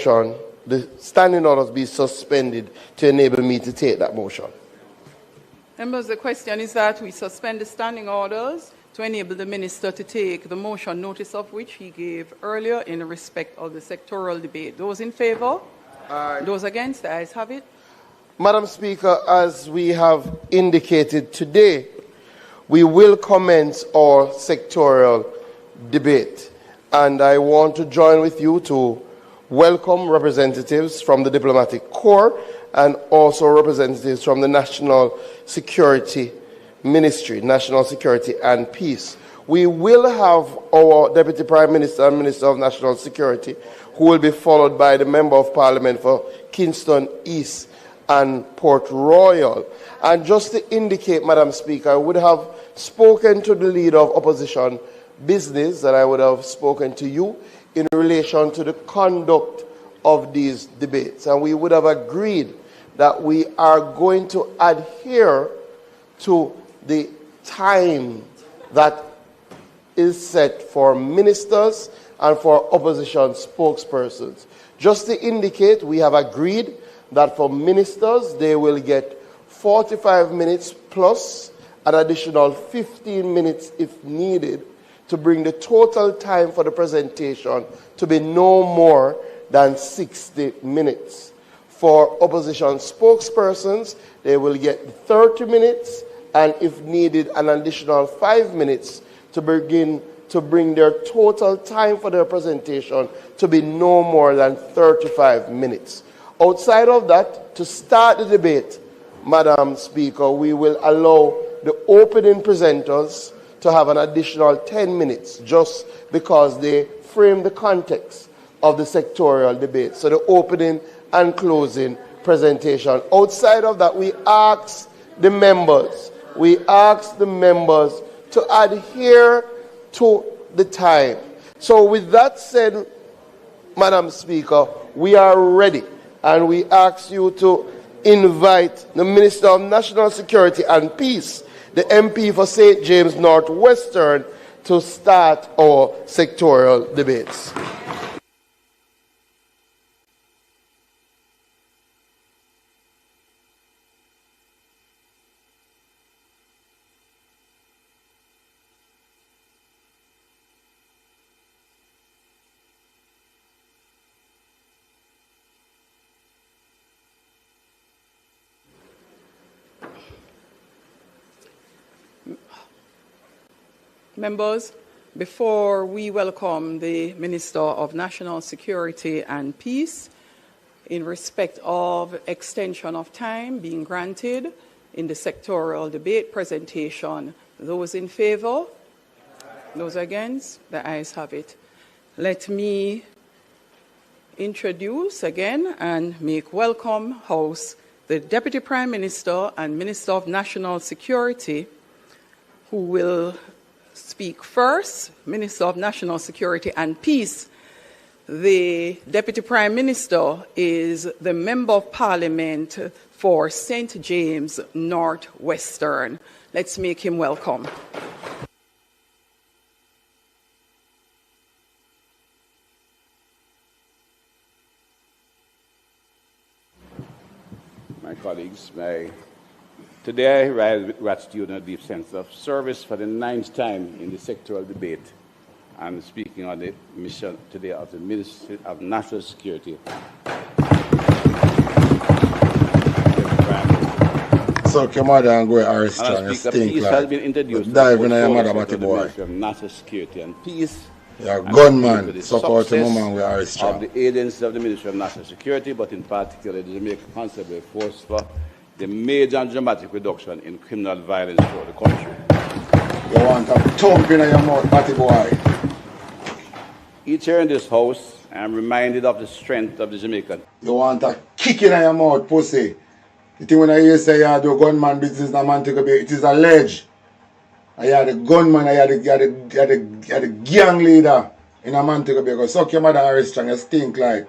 motion, the standing orders be suspended to enable me to take that motion. Members, the question is that we suspend the standing orders to enable the minister to take the motion, notice of which he gave earlier in respect of the sectoral debate. Those in favor? Aye. Those against? The ayes have it. Madam Speaker, as we have indicated today, we will commence our sectoral debate. And I want to join with you to welcome representatives from the Diplomatic Corps and also representatives from the National Security Ministry, National Security and Peace. We will have our Deputy Prime Minister and Minister of National Security, who will be followed by the Member of Parliament for Kingston East and Port Royal. And just to indicate, Madam Speaker, I would have spoken to the Leader of Opposition Business, that I would have spoken to you in relation to the conduct of these debates. And we would have agreed that we are going to adhere to the time that is set for ministers and for opposition spokespersons. Just to indicate, we have agreed that for ministers, they will get 45 minutes plus an additional 15 minutes if needed to bring the total time for the presentation to be no more than 60 minutes. For opposition spokespersons, they will get 30 minutes and if needed an additional 5 minutes to bring their total time for their presentation to be no more than 35 minutes. Outside of that, to start the debate, Madam Speaker, we will allow the opening presenters to have an additional 10 minutes just because they frame the context of the sectorial debate. So the opening and closing presentation. Outside of that, we ask the members to adhere to the time. So with that said, Madam Speaker, we are ready, and we ask you to invite the Minister of National Security and Peace, the MP for St. James Northwestern, to start our sectorial debates. Members, before we welcome the Minister of National Security and Peace, in respect of extension of time being granted in the sectoral debate presentation, those in favor? Those against? The ayes have it. Let me introduce again and make welcome house the Deputy Prime Minister and Minister of National Security, who will speak first. Minister of National Security and Peace. The Deputy Prime Minister is the Member of Parliament for St. James Northwestern. Let's make him welcome. My colleagues, today I rise with gratitude and a deep sense of service for the 9th time in the sectoral debate. I'm speaking on the mission today of the Ministry of National Security. So come on and go arrest strong and Speaker, stink peace like. has been introduced Dive in your mother, to Matty the boy. Ministry of National Security and Peace. You're a gunman, so called to mama we arrest strong. Of the agencies of the Ministry of National Security, but in particular the Jamaica Constabulary Force for the major and dramatic reduction in criminal violence throughout the country. You want a thump in your mouth, Matty boy. Each year in this house, I am reminded of the strength of the Jamaican. You want a kick in your mouth, pussy. The thing when I hear say you do gunman business, no man take a bit, it is alleged. I had the gunman, I had the gang leader in a man take a bit. Because suck your mother arrest strong, you stink like.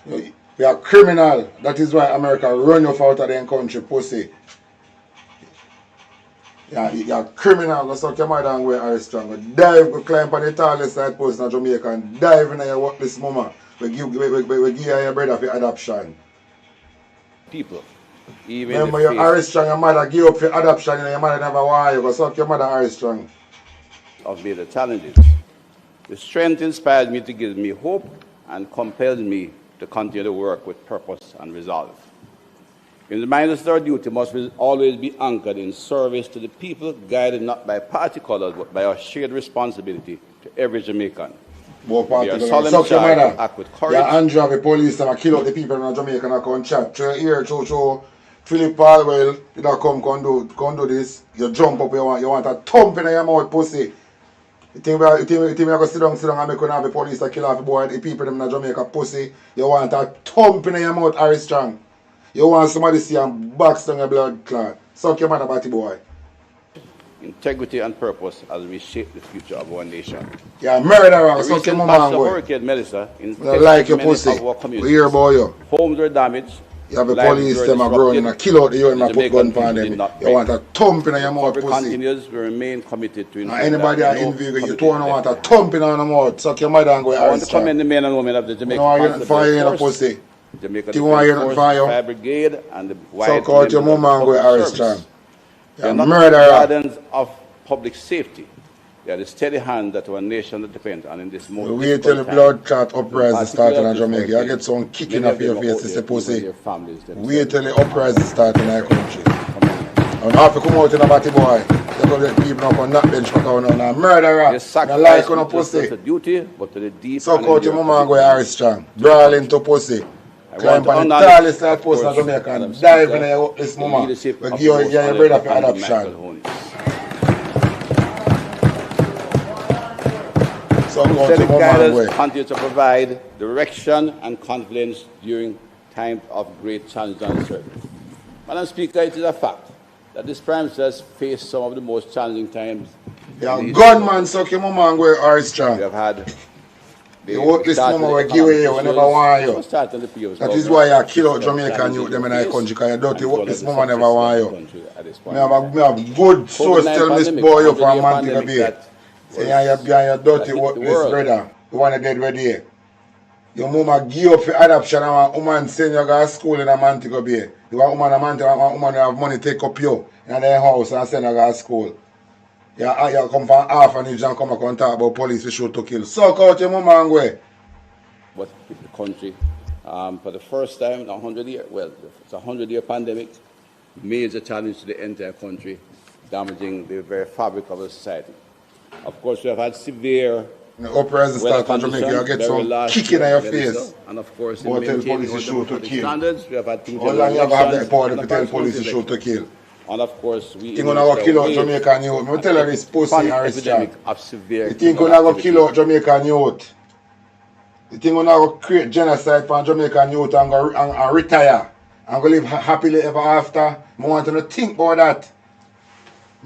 You are criminal. That is why America run you out of the country, pussy. You are criminal. Go suck your mother and go arrest strong. Go dive, go climb on the tallest side post in Jamaica and dive in your work this moment. we give your brother for adoption. People. Even Remember, your Armstrong, your mother give up for adoption, and your mother never want you. Go suck your mother Armstrong. Of the challenges. The strength inspired me to give me hope and compelled me to continue to work with purpose and resolve. In the mind of our duty must always be anchored in service to the people, guided not by party colors, but by our shared responsibility to every Jamaican. We are solemn charged to act with courage. Yeah, Andrew have the police and kill out the people in Jamaica and come chat. Here, Phillip Paulwell, you don't come do this. You jump up, you want a thump in your mouth, pussy. You think I go sit down and make have the police to kill off the boy, the people in Jamaica, pussy. You want a thump in your mouth, Harry Strong. You want somebody to see and box down your blood clot. Suck your mother, batty boy. Integrity and purpose as we shape the future of our nation. Yeah, murderer, suck your mama, boy. Hurricane Melissa like your pussy. We hear about you. Homes were damaged. You have the police, them are growing and kill out the youth and put gun on them. You want a thump in your mouth, pussy. Continues, we remain committed to anybody that envy you don't want a thump in your mouth. Suck your mother and go. I want to commend the men and women of the Jamaica. No, you're not fire in a pussy. Jamaica Fire Brigade and the so called your mama and go arrest them. They are not gardens of public safety. They are the steady hand that our nation depends on in this moment. Wait till the blood clot uprising start in Jamaica. You get some kicking off your face, this pussy. Wait till the uprising start in our country. And half to come out in a batty boy. They're going to get people up on that bench for going on a murderer. You like on a pussy. So called your mama and go arrest strong. Brawl into pussy. Climb on the tallest side post in Jamaica and dive in your this mama. We give your brother for adoption. So guidance continue to provide direction and confidence during times of great challenge and uncertainty. Madam Speaker, it is a fact that this Prime Minister has faced some of the most challenging times. Yeah, gunman suck your mama and go are strong. We have had you work this mama will give you whenever want you. That is why you kill out Jamaican youth them in our country, because you don't work this mama never want you. I have good source tell this boy you for a man to be. Say you're dirty work this brother. You want to dead ready. Your mama give up for adoption and a woman send you to school in a man to go be. You want a woman have money take up you in their house and send you to school. You come from orphanage and come back and talk about police we shoot to kill. Suck out your mama and go. But the country, for the first time in 100 years, well, it's a 100-year pandemic, major challenge to the entire country, damaging the very fabric of our society. Of course, we have had severe uprising start in Jamaica, you get some kicking in your face. And of course, in maintaining the standards, we have had things how long you have that power to tell police to shoot to kill? And of course, we think we're going to kill out Jamaican youth. I tell her this pussy epidemic of severe. You think we're going to kill out Jamaican youth? You think we're going to create genocide for Jamaican youth and retire and go live happily ever after? I want you to think about that.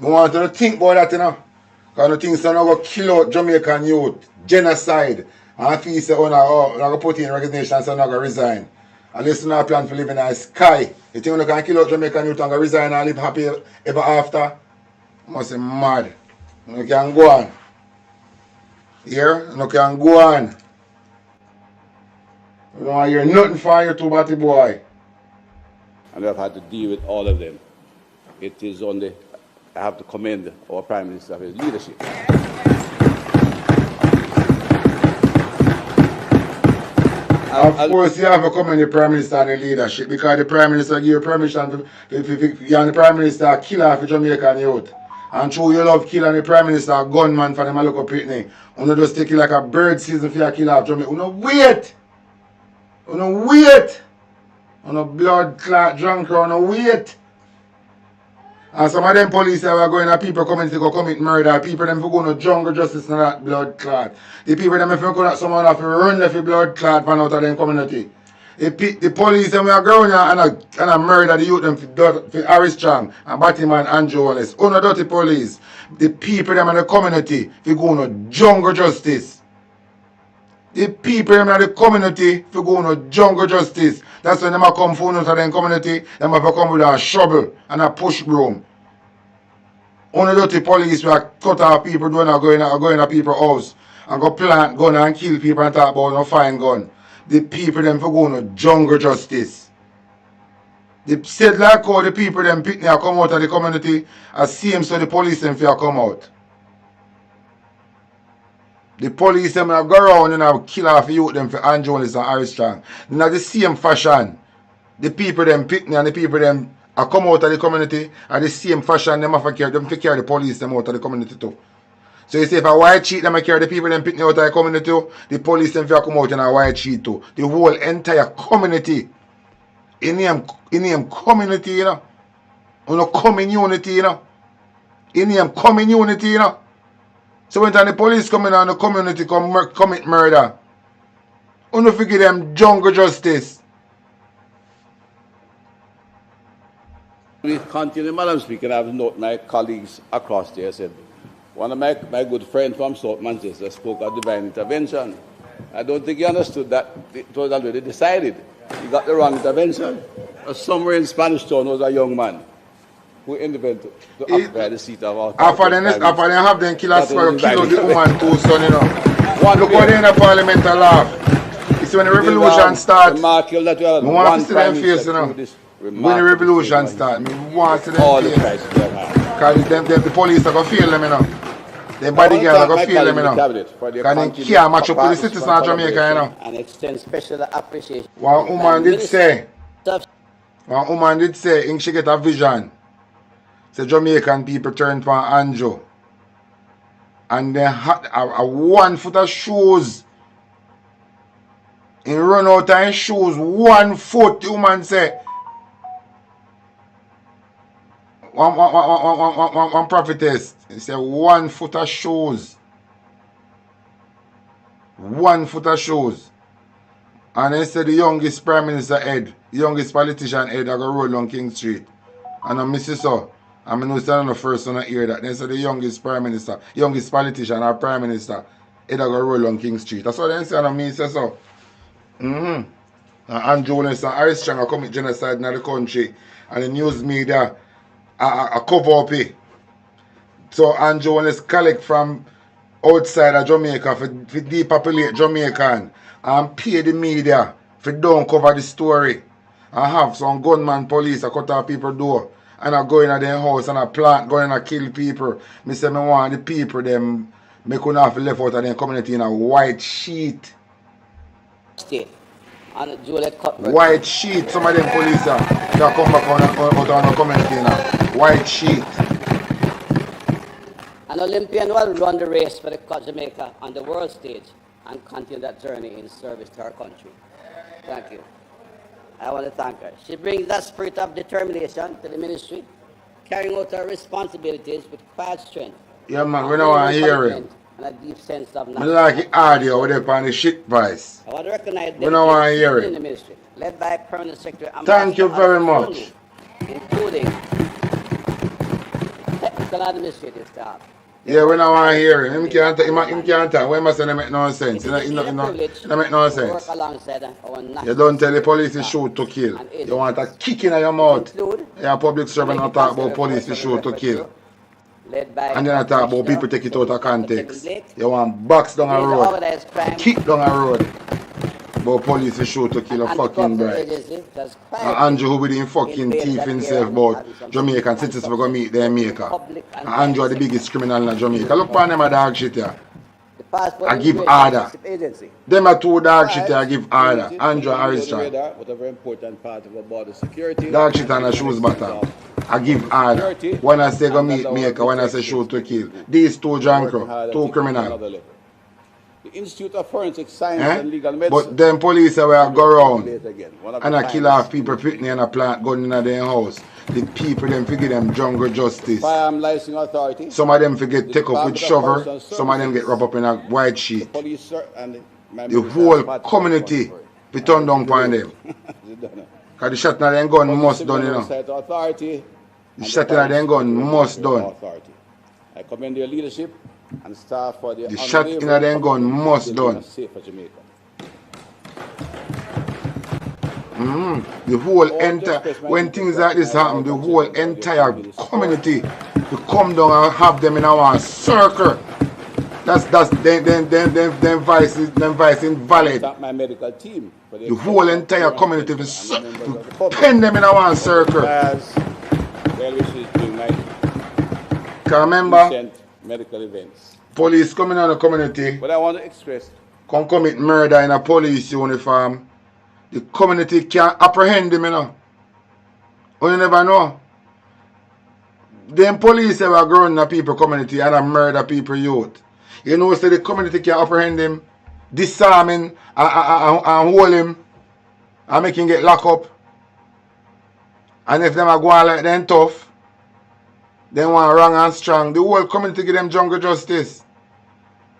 I want you to think about that, you know. Because the things are going to kill out Jamaican youth, genocide, and if you say, oh, I'm going to put in resignation, so I'm going to resign. And listen to our plan for living in the sky. You think you can kill out Jamaican youth and go resign and live happy ever after? You must be mad. You can go on. Here, you can go on. You don't hear nothing for you, too, batty boy. And we have had to deal with all of them. It is only, I have to commend our Prime Minister for his leadership. Of course, you have to commend the Prime Minister and the leadership, because the Prime Minister give you permission you and the Prime Minister kill off the Jamaican youth. And through you love killing the Prime Minister, a gunman for them a look up Pitney. You just take it like a bird season for you kill off Jamaica. You wait! You wait! You blood clot drunk, you wait! And some of them police that were going to people community to go commit murder, people them for go to jungle justice and that blood clot. The people them if you go to someone have to run the blood clot from out of them community. The police them were going and murder the youth them for Harry Strong and Batman and Andrew Wallace. Uno dirty police. The people them in the community for go to jungle justice. The people them in the community for go to jungle justice. That's when them come from out of them community, them have to come with a shovel and a push broom. Only dirty police will cut off people doing going to people's house and go plant gun and kill people and talk about no fine gun. the people them for going to jungle justice. The said like how the people them pick now come out of the community as same so the police them for come out. The police them go around and kill off youth them for Andrew and Armstrong. Now the same fashion. The people them pick and the people them come out of the community and the same fashion them have to carry the police them out of the community too. So you say if a white sheet them carry the people them pick out of the community too, the police them come out in a white sheet too. The whole entire community. In him community, you know. On a community, you know. In him community, you know. So when the police come in and the community commit murder, you don't forget them jungle justice. We continue, Madam Speaker, I have noted my colleagues across there said, one of my good friends from South Manchester spoke of divine intervention. I don't think he understood that it was already decided. He got the wrong intervention. Somewhere in Spanish Town was a young man who invented to occupy the seat of our after they have them kill us for kill the woman too, son, you know. Look what they in the Parliament laugh. It's when the revolution starts. We want to see them face, you know. When the revolution starts, we want to see them face. Because the police are going to feel them, you know. The bodyguards are going to feel them, you know. Because they can't match up with the citizens of Jamaica, you know. And extend special appreciation. One woman did say, she get a vision. Say Jamaican people turn for Andrew. And they had a 1 foot of shoes. In run out of shoes, 1 foot, the woman say. One prophetess. He said 1 foot of shoes. 1 foot of shoes. And they said the youngest Prime Minister head, the youngest politician head, I go roll on King Street. And I miss it so. I mean, it's not the first one to hear that. They said the youngest Prime Minister, youngest politician or Prime Minister head, I go roll on King Street. That's what they say, and I mean, say so. And Andrew and Armstrong commit genocide in the country. And the news media cover up it. So Andrew and collect from outside of Jamaica for depopulate Jamaican and pay the media for don't cover the story. And have some gunman police cut off people's door and I go in their house and I plant, go in and kill people. Me say me want the people them me couldn't have left out of their community in a white sheet. White sheet, some of them police that come back out of the community in a white sheet. An Olympian will run the race for the Jamaica on the world stage and continue that journey in service to our country. Thank you. I want to thank her. She brings that spirit of determination to the ministry, carrying out her responsibilities with quiet strength. Yeah, man, we don't want to hear it. And a deep sense of I like the audio with it on the shit price. I want to recognize we don't want to hear in it. the ministry, led by Permanent Secretary. Thank you very much. Including technical administrative staff. Yeah, we don't want to hear it. Him can't talk. Why must it make no sense? It make no sense. You don't tell the police to shoot to kill. You want a kick in your mouth. You're a public servant and talk about police to shoot to kill. And then I talk about people take it out of context. You want box down a road, kick down a road. But police to shoot to kill a fucking bride. And Andrew who with him fucking thief himself about Jamaican citizens for going to meet their maker. And Andrew the biggest criminal in Jamaica. Look upon them a dog shit here. I give order. Them are two dog shit here, I give order. Andrew Armstrong. Dog shit and a shoes bottom. I give order. When I say go meet maker, when I say shoot to kill. These two junker, two criminals. The Institute of Forensic Science and Legal Medicine. But them police will go around and I kill off people putting in a plant gun in their house. The people them figure them jungle justice. Firearm Licensing Authority. Some of them forget take up with shovel. Some of them get wrapped up in a white sheet. The whole community be turned down upon them. Because the shot in their gun must done, you know. The shot in their gun must done. I commend your leadership and staff for the shot in their gun must done. The whole entire, when things like this happen, the whole entire community will come down and have them in our circle That's them vice invalid. Thank my medical team for The whole entire community pen them in a one circle. Well wishes during my remember, recent medical events. police coming on the community, But I want to express, come commit murder in a police uniform. The community can't apprehend them, you know. Or you never know. Them police ever grown in a people community and a murder people youth. You know, so the community can apprehend him, disarm him, and hold him, and make him get locked up. And if them are going like them tough, they want wrong and strong. The whole community give them jungle justice.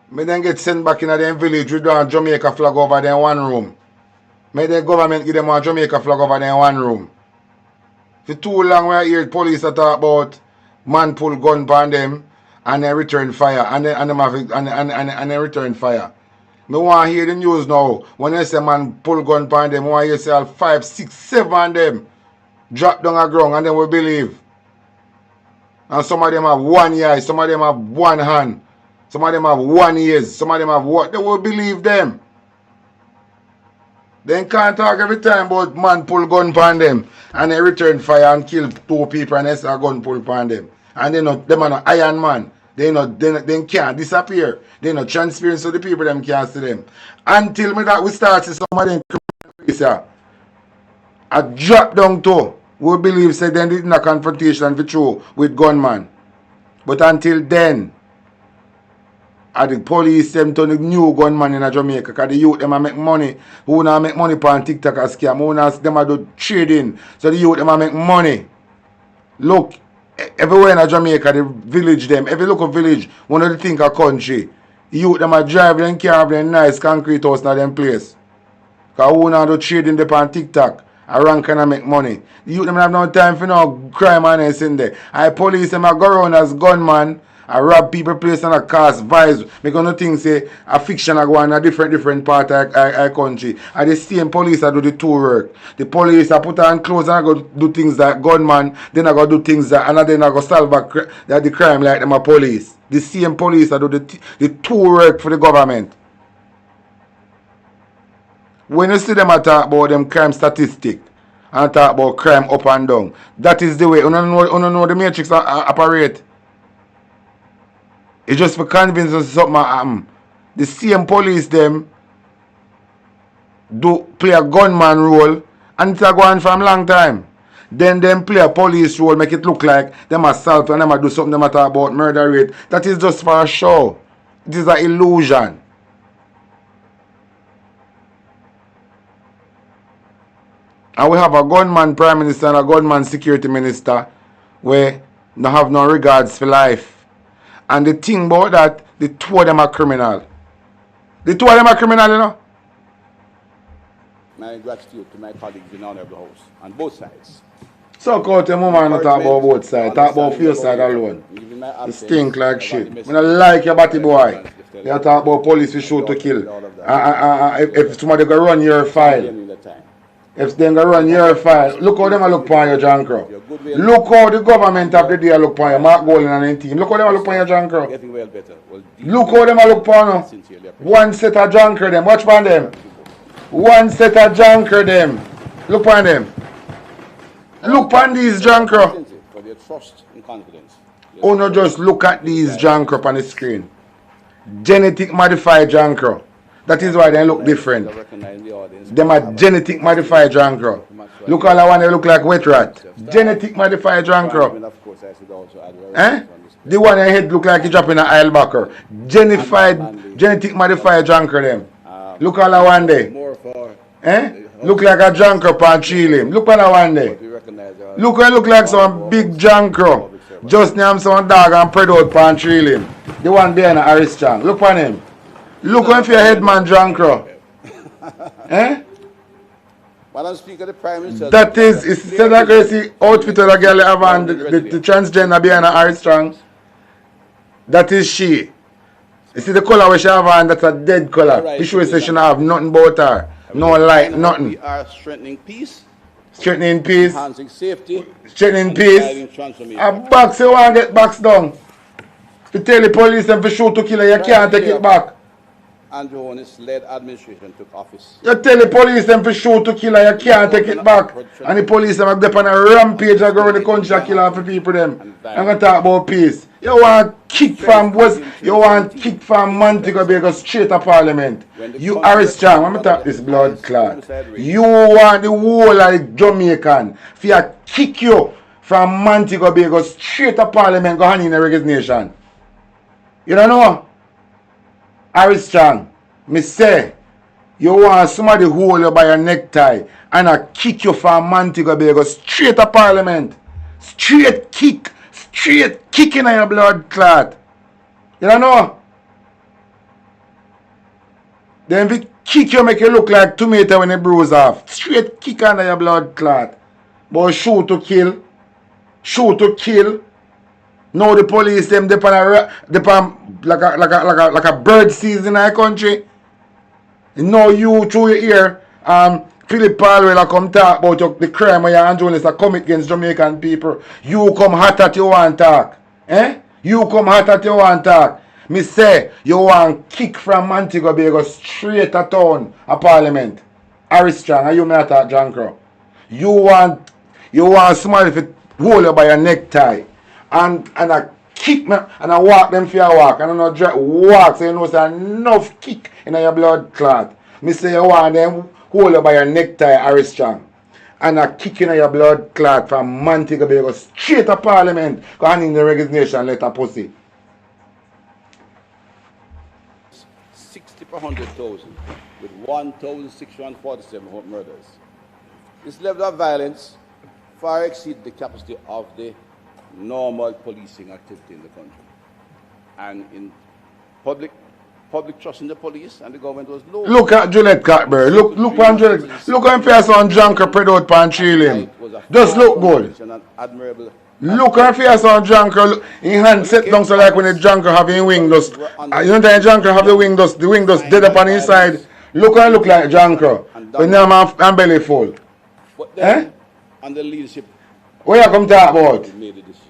May then get sent back in a them village with a Jamaica flag over there in one room. May the government give them a Jamaica flag over there in one room. For too long we hear police talk about man pull gun upon them and they return fire and they return fire. Me want to hear the news now. When they say man pull gun upon them, I want to hear say 5, 6, 7 of them drop down the ground and then we believe. And some of them have 1 eye, some of them have 1 hand, some of them have 1 ear, some of them have what? They will believe them. They can't talk every time about man pull gun upon them and they return fire and kill 2 people and they say a gun pull upon them. And them are not Iron Man. They can't disappear. They not transparent so the people them can't see them. Until we start to see some of them criminals I drop down to we believe say they did not confrontation for true with gunman. But until then, the police them turn the new gunman in Jamaica because the youth them a make money. Who not make money on TikTok as scam. Who not them a do trading. So the youth them a make money. Look, everywhere in Jamaica, the village them, every local village, one of the things a country. The youth them a drive them car, them nice concrete house in them place. Because who not do trading them on TikTok. A rank and make money. The youth them have no time for no crime and anything there. I police them a go around as gunman. I rob people place and a cast vibes. Because no thing say a fiction I go on a different part of a country. And the same police I do the two work. The police I put on clothes and I go do things like gunman. Then I go do things that and then I go solve the crime like them a police. The same police I do the two work for the government. When you see them I talk about them crime statistic and talk about crime up and down, that is the way. You don't know the matrix operate. It's just for convince us something happen. The same police them do play a gunman role and it's a go on for a long time. Then them play a police role, make it look like them assault and them do something them talk about murder rate. That is just for a show. It is an illusion. And we have a gunman prime minister and a gunman security minister where they have no regards for life. And the thing about that, the two of them are criminal. The two of them are criminal, you know. my gratitude to my colleagues in the Honorable House on both sides. So out the moment not talk about both sides, talk about your side alone. You stink like shit. I don't like your body boy. You talk about police we shoot to kill. If somebody go run your file. If they go run your file, look how them look upon your John Crow. Look how the government of the day look upon you, Mark Golden and team. Look how them look upon your John Crow. Look how them look upon you. One set of John Crow them. Watch upon them. One set of John Crow them. Look upon them. Look upon these John Crow. Oh no, just look at these John Crow on the screen. Genetic modified John Crow. That is why they look different. Them are genetic modified John Crow. Look all I want, they look like wet rat. Genetic modified John Crow. Eh? The one I head look like he dropping an aisle backer. Genetic modified John Crow them. Look all I want there. Eh? Look like a John Crow pan chilling. Look all I want there. Look like some big John Crow. Just name some dog and spread out pan chilling. The one behind the Harris Strong. Look on him. Look on your headman, John Crow. Eh? Madam Speaker, the Prime Minister. That is, it's still like you see outfit of the girl have on the transgender behind her Harris Strong. That is she. You see the colour we she have on, that's a dead colour. Right, the show says she don't have nothing about her. No light, nothing. We are strengthening peace. Strengthening peace. Enhancing safety. Strengthening peace. A box, you want to get box down. To tell the police them to shoot to kill her, you can't take it back. Andrew Holness-led administration took office. You tell the police them to shoot to kill her, you can't take it back. And the police them are on a rampage and go around the country and kill half the people them. I'm going to talk about peace. You want kick from West, you want kick from Montego Bay, go straight to Parliament. You are strong. I'm going to talk this blood clot. You want the whole of the Jamaican. If you kick you from Montego Bay, go straight to Parliament, go hand in the resignation. You don't know? Harry Strong, me say, you want somebody hold you by your necktie and I kick you from Montego Bay, go straight to Parliament. Straight kicking in your blood clot. You don't know? Then if kick you, make you look like tomato when it bruise off. Straight kick under your blood clot. But shoot to kill. Shoot to kill. Now the police them like a bird season in our country. Now you through your ear, Phillip Paulwell come talk about the crime where your journalists are commit against Jamaican people. You come hot at you want talk. You come hot at you want talk. Me say you want kick from Montego Bay go straight to town a Parliament. Harry Strong, and you may talk John Crow. You want somebody to hold you by your necktie. And I kick me and I walk them for your walk. And I not walk so you know there's enough kick in your blood clot. Me say you want them hold you by your necktie, Harry Strong. And I kick in your blood clot from Montego Bay go straight to Parliament. Go hand in the resignation letter pussy. 60 per 100,000 with 1,647 murders. This level of violence far exceeds the capacity of the normal policing activity in the country. And in public trust in the police and the government was low. Look at Juliet Catbury. Look on Juliet. Look on face on Junker spread out pan him. Just look good. Look on face on Junker. In hand set down so like when the Junker have his wing dust. You know the Junker have the wing dust dead up on his side. Look like Junker. When them and belly full. But then, under leadership, what you come talk about? we made a decision.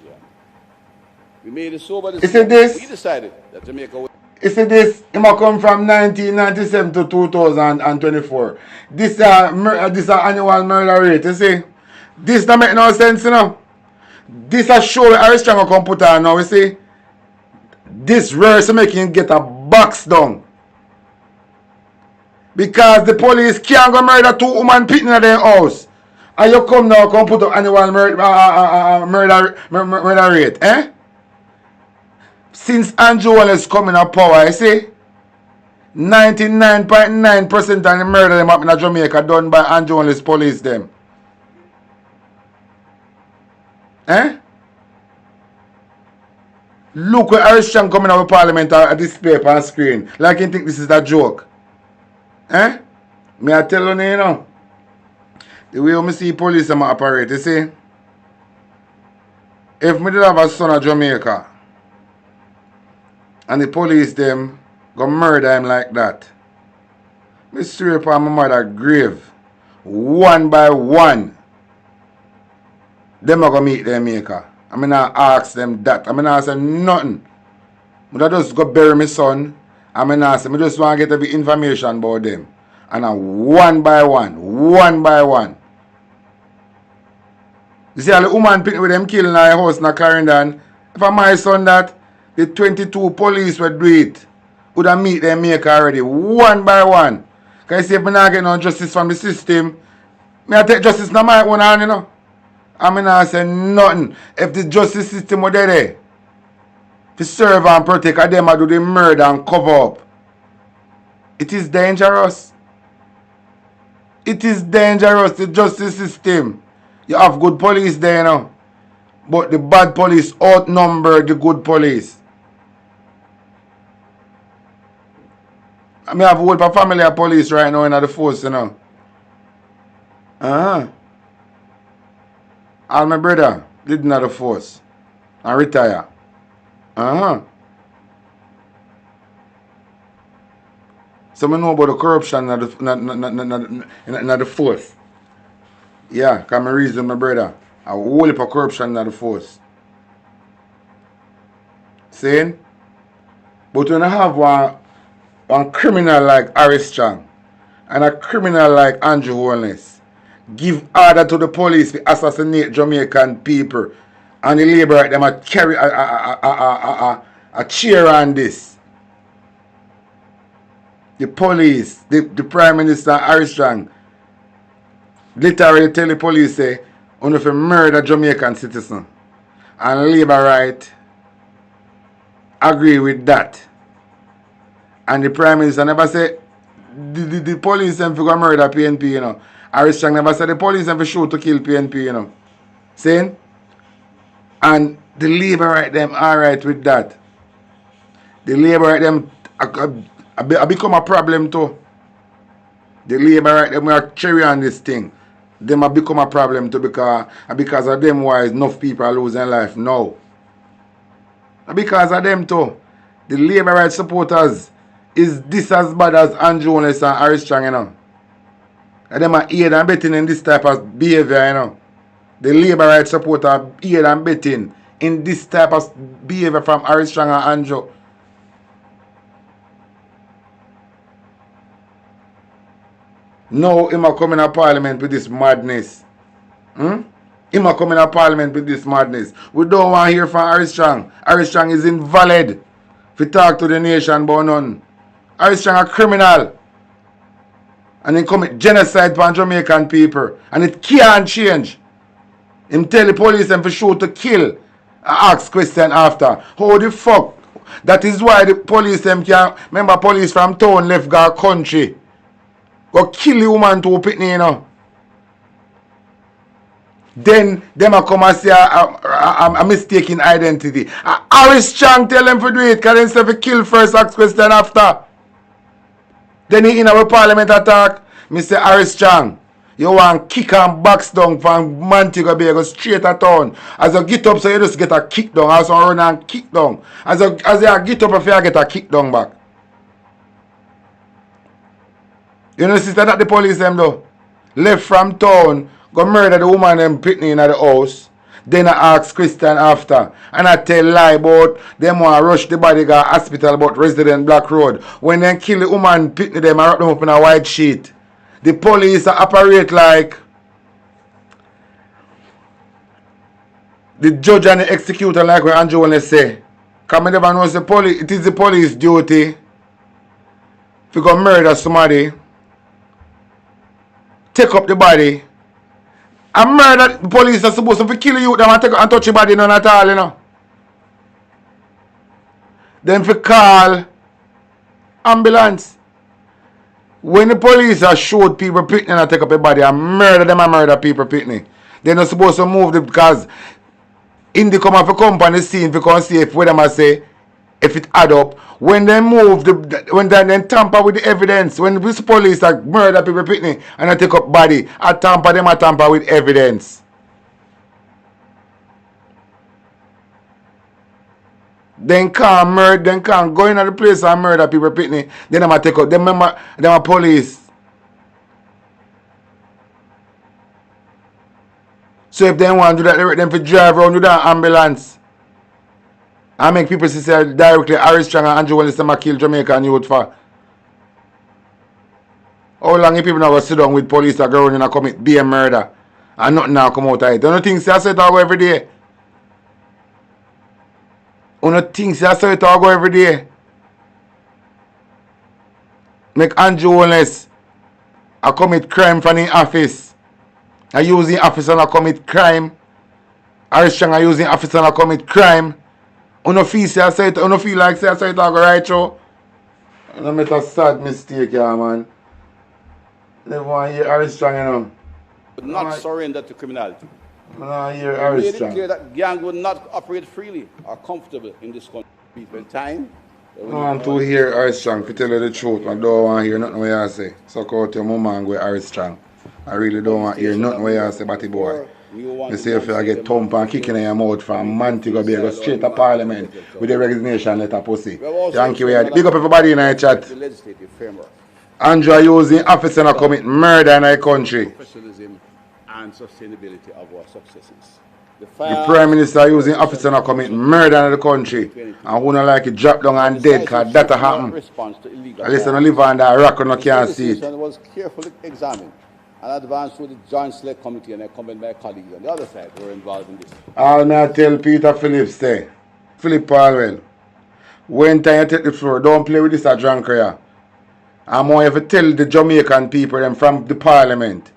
We made a sober Is decision. it this? We decided that Jamaica would. You see this, it might come from 1997 to 2024. This annual murder rate, you see. This don't make no sense, you know. This a show Harry Strong come put on now, you see. This rare to make him get a box down. Because the police can't go murder 2 women pitting in their house. And you come now, come put up annual murder rate, eh? Since Andrew Wallace coming to power, you see, 99.9% of the murder them happen in Jamaica done by Andrew Wallace police them. Look where Harry Strong coming out of Parliament at this paper and screen. Like you think this is a joke. Me I tell you now. The way I see police them operate, you see. If me did have a son of Jamaica, and the police them go murder him like that, me straight upon my mother grave, one by one, them are going to meet their maker. I mean, I ask them that. I mean, I say nothing. I just go bury my son. I mean, I say, I just want to get a bit information about them. And I one by one. You see, all the woman picking with them killing in our house in Clarendon. If I my son that, the 22 police would do it. Would have meet them maker already, one by one. Because you see, if I not get no justice from the system, I take justice in my own hand, you know. I mean, I say nothing. If the justice system were there, to serve and protect, them I do the murder and cover up. It is dangerous. It is dangerous, the justice system. You have good police there, you know. But the bad police outnumber the good police. I mean, I have a whole family of police right now in the force, you know. All my brother did in the force and retire. So I know about the corruption in the force. Yeah, because I reason my brother. A whole heap of corruption in the force. Saying? But when you have one criminal like Armstrong and a criminal like Andrew Holness give order to the police to assassinate Jamaican people and the labor them a carry a cheer on this. The police, the Prime Minister Armstrong literally tell the police say, "Only if you murder Jamaican citizen," and Labour right agree with that. And the Prime Minister never say the police them for go murder PNP, you know. Armstrong never said the police them for shoot to kill PNP, you know. Saying? And the Labour right them alright with that. The Labour right them I become a problem too. The Labour right them are cherry on this thing. Them have become a problem too because of them why enough people are losing life now. Because of them too. The Labour right supporters is this as bad as Andrew Holness and Armstrong, you know. And them are aid and betting in this type of behavior, you know. The Labour right supporter aid and betting in this type of behavior from Armstrong and Andrew. Now him a come in a parliament with this madness. Him a come in a parliament with this madness. We don't want to hear from Armstrong. Armstrong is invalid. If we talk to the nation about none. Armstrong a criminal. And he commit genocide on Jamaican people. And it can't change. Him tell the police them for shoot to kill. And ask question after. How the fuck? That is why the police them can remember police from town left go country. Go kill the woman to pitney, you know. Then them a come and say a mistaken identity. Armstrong tell them to do it because instead of kill first, ask question after. Then he in our parliament attack, Mr. Armstrong, you want kick and box down from Montego Bay, go straight at town. As you get up, so you just get a kick down. As you run and kick down. As you get up, if you get a kick down back. You know, sister, that the police them though. Left from town, go murder the woman and pitney in the house. Then I ask Christian after. And I tell lie about them want to rush the body to hospital about resident Black Road. When they kill the woman, pitney them and wrap them up in a white sheet. The police operate like the judge and the executor, like what Andrew Holness say. Because I never know the police, it is the police duty if you go murder somebody, take up the body, and murder. The police are supposed to kill you and take and touch your body none at all, you know. Then for call ambulance. When the police are showed people pitney and take up a body and murder them and murder people pitney, they're not supposed to move them because in the come of company scene if you can see if what them say if it add up. When they move when they tamper with the evidence, when this police are murder people pitney and they take up body, I tamper with evidence. Then can't go in the place and murder people pitney. Then them take up them a police. So if they want to do that, they let them for drive around with that ambulance. And make people say directly Armstrong and Andrew Holness them a kill Jamaican youth for. How long if people now go sit down with police that go around and commit be a murder and nothing now come out of it? Don't you think say I say it all go every day? Don't you think say I say it all go every day? Make Andrew Holness a commit crime from the office. I use the office and I commit crime. Armstrong I use the office and I commit crime. You feel say I say it, you feel like say I say it all go right through. You make a sad mistake, yeah, man. Never want to hear Armstrong, you know. Would not surrender to criminality. I hear We made it Armstrong. clear that gang would not operate freely or comfortable in this country. When time. I want to hear Armstrong, to tell you the truth. I don't want to hear nothing what you say. Suck out your mama and go Armstrong. I really don't want to hear nothing what you say, Batty boy. You see if I get thump and kicking in your mouth from Montego Bay, go straight to Parliament with the resignation letter pussy. Thank you. Big up everybody in our chat. Andrew using office and commit murder in our country. Professionalism and sustainability of our successes. The Prime Minister using officer to commit murder in the country and who not like it drop down and dead because that happen. At least I don't live under a rock and I can't see it. The was carefully examined and advanced through the Joint Select Committee and accompanied by colleagues on the other side who were involved in this. All may I tell Peter Phillip say, Phillip Paulwell, when time you take the floor, don't play with this a drunk here. I'm going to tell the Jamaican people them from the Parliament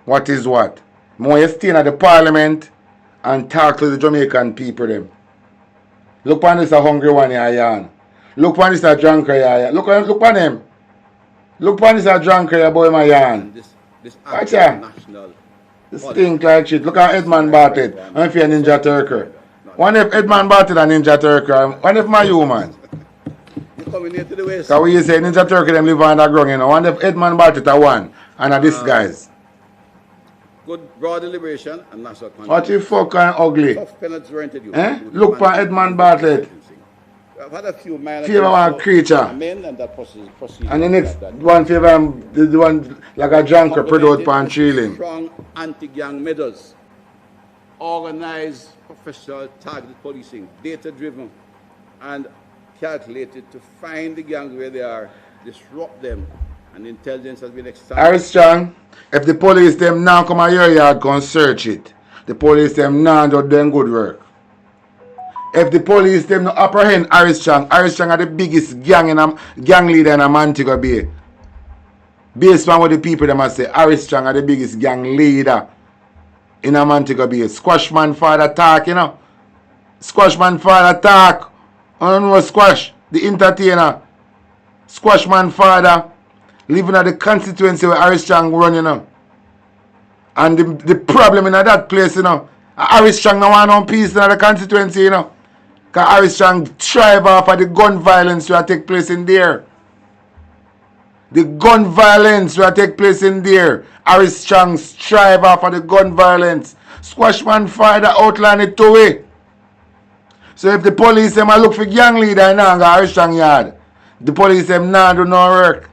what is what. I'm going to stay in the Parliament and talk to the Jamaican people them. Look on this a hungry one here, Yan. Look on this a drunk here. Look on him. Look on this a drunk here, boy, my Yan. Watch ya. This stink like shit. Look at Edmund Bartlett. I if you're a Ninja Turker. One if Edmund Bartlett a Ninja Turker. One if my human. Because when you say Ninja Turker, them live on the ground, you know. One if Edmund Bartlett a one. And a this guys. Good broad deliberation and national content. What you fucking ugly? Tough penalties were introduced. Look for Edmund Bartlett. I've had a few minor Favor one creature. and that proceed. And the next one favor the one like a junker product pan chilling. Strong anti-gang measures, organized, professional, targeted policing, data-driven, and calculated to find the gangs where they are, disrupt them, and intelligence has been extended. Very strong. If the police them now come at your yard, go and search it. The police them now do them good work. If the police them no apprehend Harris Chang are the biggest gang leader in Montego Bay. Based on what the people them say, Harris Chang are the biggest gang leader in Montego Bay. Squashman father talk, you know. Squashman father talk. I don't know Squash, the entertainer. Squashman father living at the constituency where Harris Chang run, you know. And the problem in that place, you know, Harris Chang no want no peace in the constituency, you know. Because Harris Chang thrive off of the gun violence that take place in there. The gun violence that take place in there. Harris Chang thrive off of the gun violence. Squashman father outline it to way. So if the police them a look for gang leader in Harris Chang yard, the police them now do no work.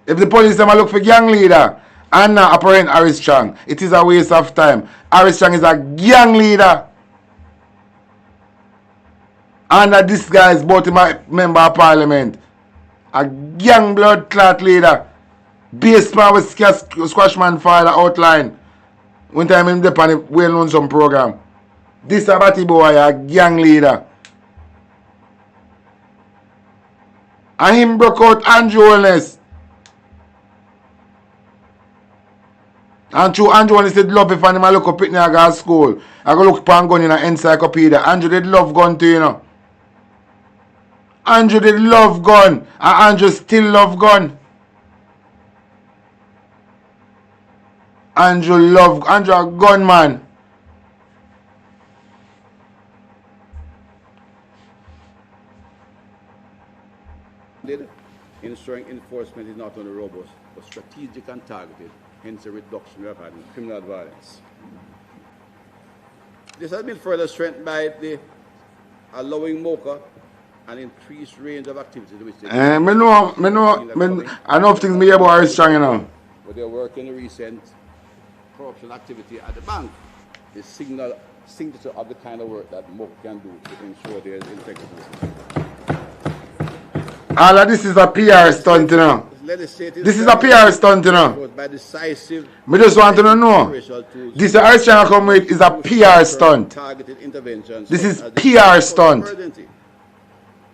If the police them a look for gang leader and now apprehend Harris Chang, it is a waste of time. Harris Chang is a gang leader. And this guy is both my member of parliament. A gang blood clot leader. Based man with Squashman father outline. One time in the well known some program. This Abati boy a gang leader. And him broke out Andrew Wellness. And through Andrew Wellness did love if I look up in a school. I go look pan gun in an encyclopedia. Andrew did love gun too, you know. Andrew did love gun. And Andrew still love gun. Andrew a gunman. Ensuring enforcement is not only robust, but strategic and targeted, hence a reduction we have had in criminal violence. This has been further strengthened by the allowing MOCA an increased range of activities which they I know things me about Harris Chang, you know. But their work in the recent corruption activity at the bank is signature of the kind of work that MOCA can do to ensure there is integrity. All of this is a PR stunt, you know. This is a PR stunt, you know. Me just want to know. This Harris Chang come with is a PR stunt. This is PR stunt.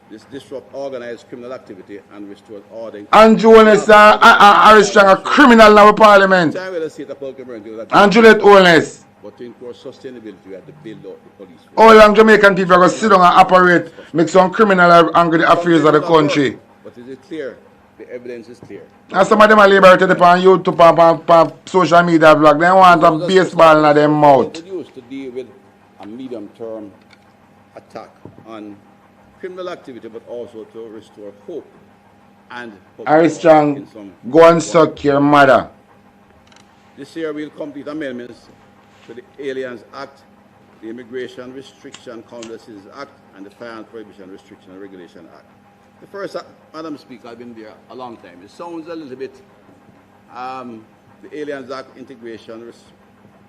This disrupt organized criminal activity and restore order. And Jonas Harris Chang a criminal in our parliament. And Juliet Holness. But to ensure sustainability, we have to build out the police. All young Jamaican people are going to sit down and operate, make some criminal angry affairs of the country. But is it clear? The evidence is clear. And some of them are liberated on YouTube and social media blog. They want a baseball in their mouth. It used to deal with a medium-term attack on criminal activity, but also to restore hope and Harris Chang, go and suck your mother. This year we'll complete amendments to the Aliens Act, the Immigration Restriction Conduct Act, and the Firearms Prohibition Restriction and Regulation Act. The first, Madam Speaker, I've been there a long time. It sounds a little bit, the Aliens Act, Integration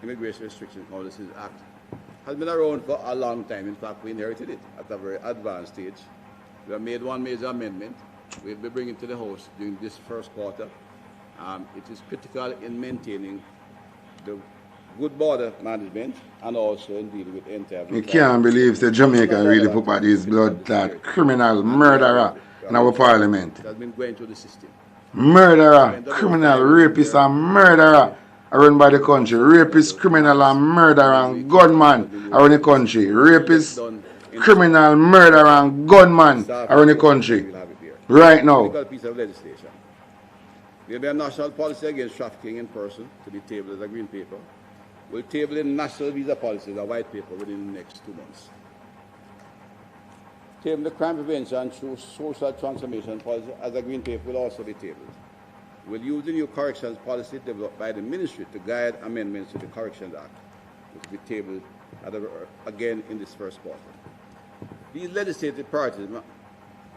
Immigration Restriction Policies Act has been around for a long time. In fact, we inherited it at a very advanced stage. We have made one major amendment. We'll be bringing to the House during this first quarter. It is critical in maintaining the good border management and also in dealing with entire. You can't believe that Jamaica really put out these blood clot criminal murderer in our parliament. It has been going through the system. Murderer, criminal, rapist and murderer around by the country. Rapist, criminal and murderer and gunman around the country. Rapist, criminal, murderer and gunman around the country. Right now. Piece of legislation. There will be a national policy against trafficking in person to be tabled as a green paper. We'll table a national visa policy as a white paper within the next 2 months. Table the crime prevention through social transformation policy as a green paper will also be tabled. We'll use the new corrections policy developed by the ministry to guide amendments to the Corrections Act, which will be tabled again in this first quarter. These legislative priorities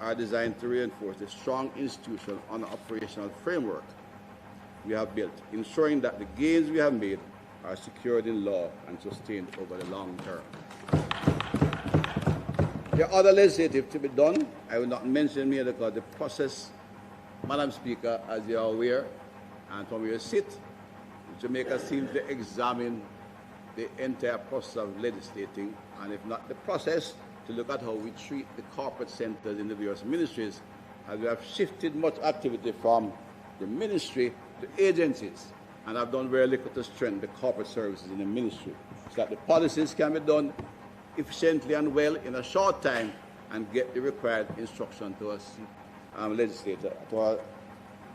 are designed to reinforce the strong institutional and operational framework we have built, ensuring that the gains we have made are secured in law and sustained over the long term. There are other legislative to be done. I will not mention here because the process, Madam Speaker, as you are aware, and from where you sit, Jamaica seems to examine the entire process of legislating, and if not the process, to look at how we treat the corporate centers in the various ministries, as we have shifted much activity from the ministry to agencies, and have done very little to strengthen the corporate services in the ministry, so that the policies can be done efficiently and well in a short time and get the required instruction to us legislators, to our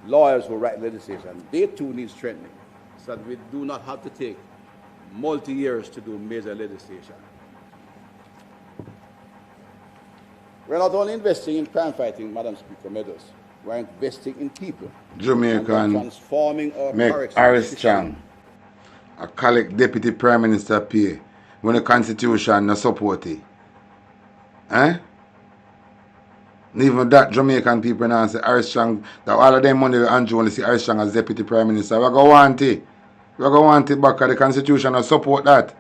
lawyers who write legislation. They too need strengthening, so that we do not have to take multi-years to do major legislation. We're not only investing in crime fighting, Madam Speaker, measures. We're investing in people. Jamaican transforming our make Harris Chang a collect deputy prime minister pay when the constitution no support it. Eh? Even that Jamaican people now say Harris Chang, that all of them money Andrew only see Harris Chang as deputy prime minister. We're going to want it. We're going to want it back, because the constitution no support that.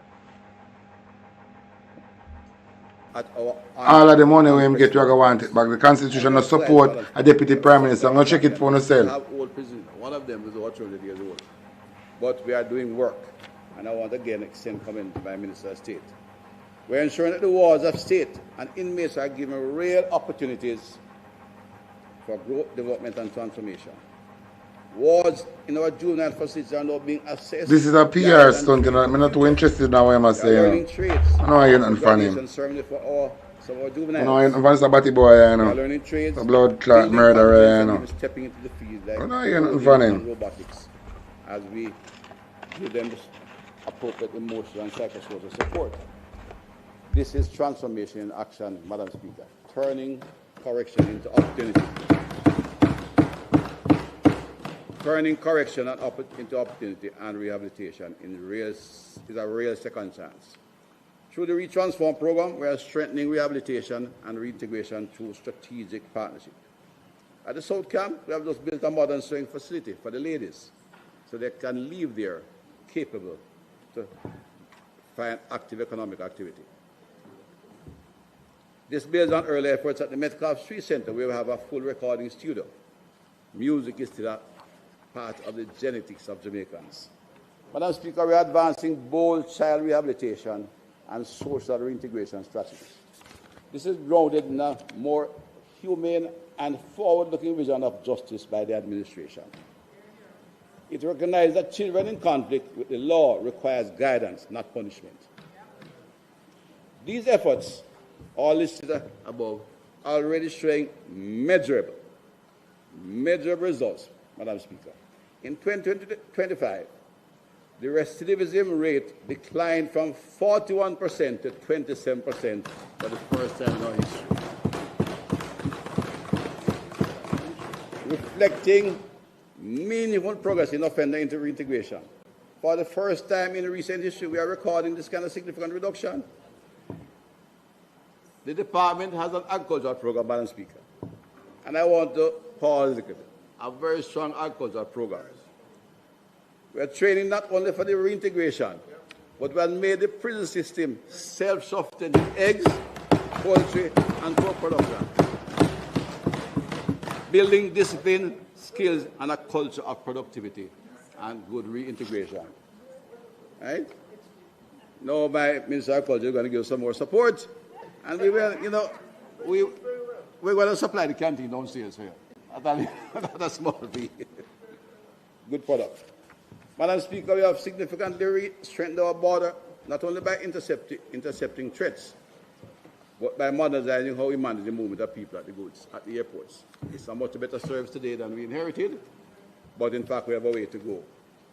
All of the money we get, we're going to want it back. The constitution no support a deputy prime minister. I'm going to check it for yourself. One of them is over 200 years old. But we are doing work. And I want again extend comment to my Minister of State. We're ensuring that the wards of state and inmates are given real opportunities for growth, development, and transformation. Wards in our juvenile facilities are now being assessed. This is a PR stunt, you know. I'm not too interested in what I'm saying. Learning trades. I know I hear nothing from him. Some of our juveniles. I know I hear nothing from this batty boy, you know. Learning trades. A blood clot murderer, you know. Stepping into the field like I know I hear nothing from him. Robotics, as we give them appropriate emotional and psychosocial support. This is transformation in action, Madam Speaker, turning correction into opportunity. Turning correction into opportunity and rehabilitation is a real second chance. Through the Retransform program, we are strengthening rehabilitation and reintegration through strategic partnership. At the South Camp, we have just built a modern sewing facility for the ladies, so they can live there capable to find active economic activity. This builds on early efforts at the Metcalf Street Center, where we have a full recording studio. Music is still a part of the genetics of Jamaicans. Madam Speaker, we are advancing bold child rehabilitation and social reintegration strategies. This is grounded in a more humane and forward-looking vision of justice by the administration. It recognizes that children in conflict with the law requires guidance, not punishment. These efforts, all listed above, are already showing measurable results, Madam Speaker. In 2025, the recidivism rate declined from 41% to 27% for the first time in our history, reflecting meaningful progress in offender reintegration. For the first time in recent history, we are recording this kind of significant reduction. The department has an agricultural program, Madam Speaker, and I want to pause a very strong agricultural program. We are training not only for the reintegration, but we have made the prison system self-sustaining eggs, poultry, and pork production, building discipline, skills, and a culture of productivity and good reintegration. Right? Now, my Minister of Culture is going to give some more support, and we will, we're going to supply the canteen downstairs here. That's a small fee. Good product. Madam Speaker, we have significantly strengthened our border, not only by intercepting threats, but by modernizing how we manage the movement of people at the goods at the airports. It's a much better service today than we inherited, but in fact we have a way to go.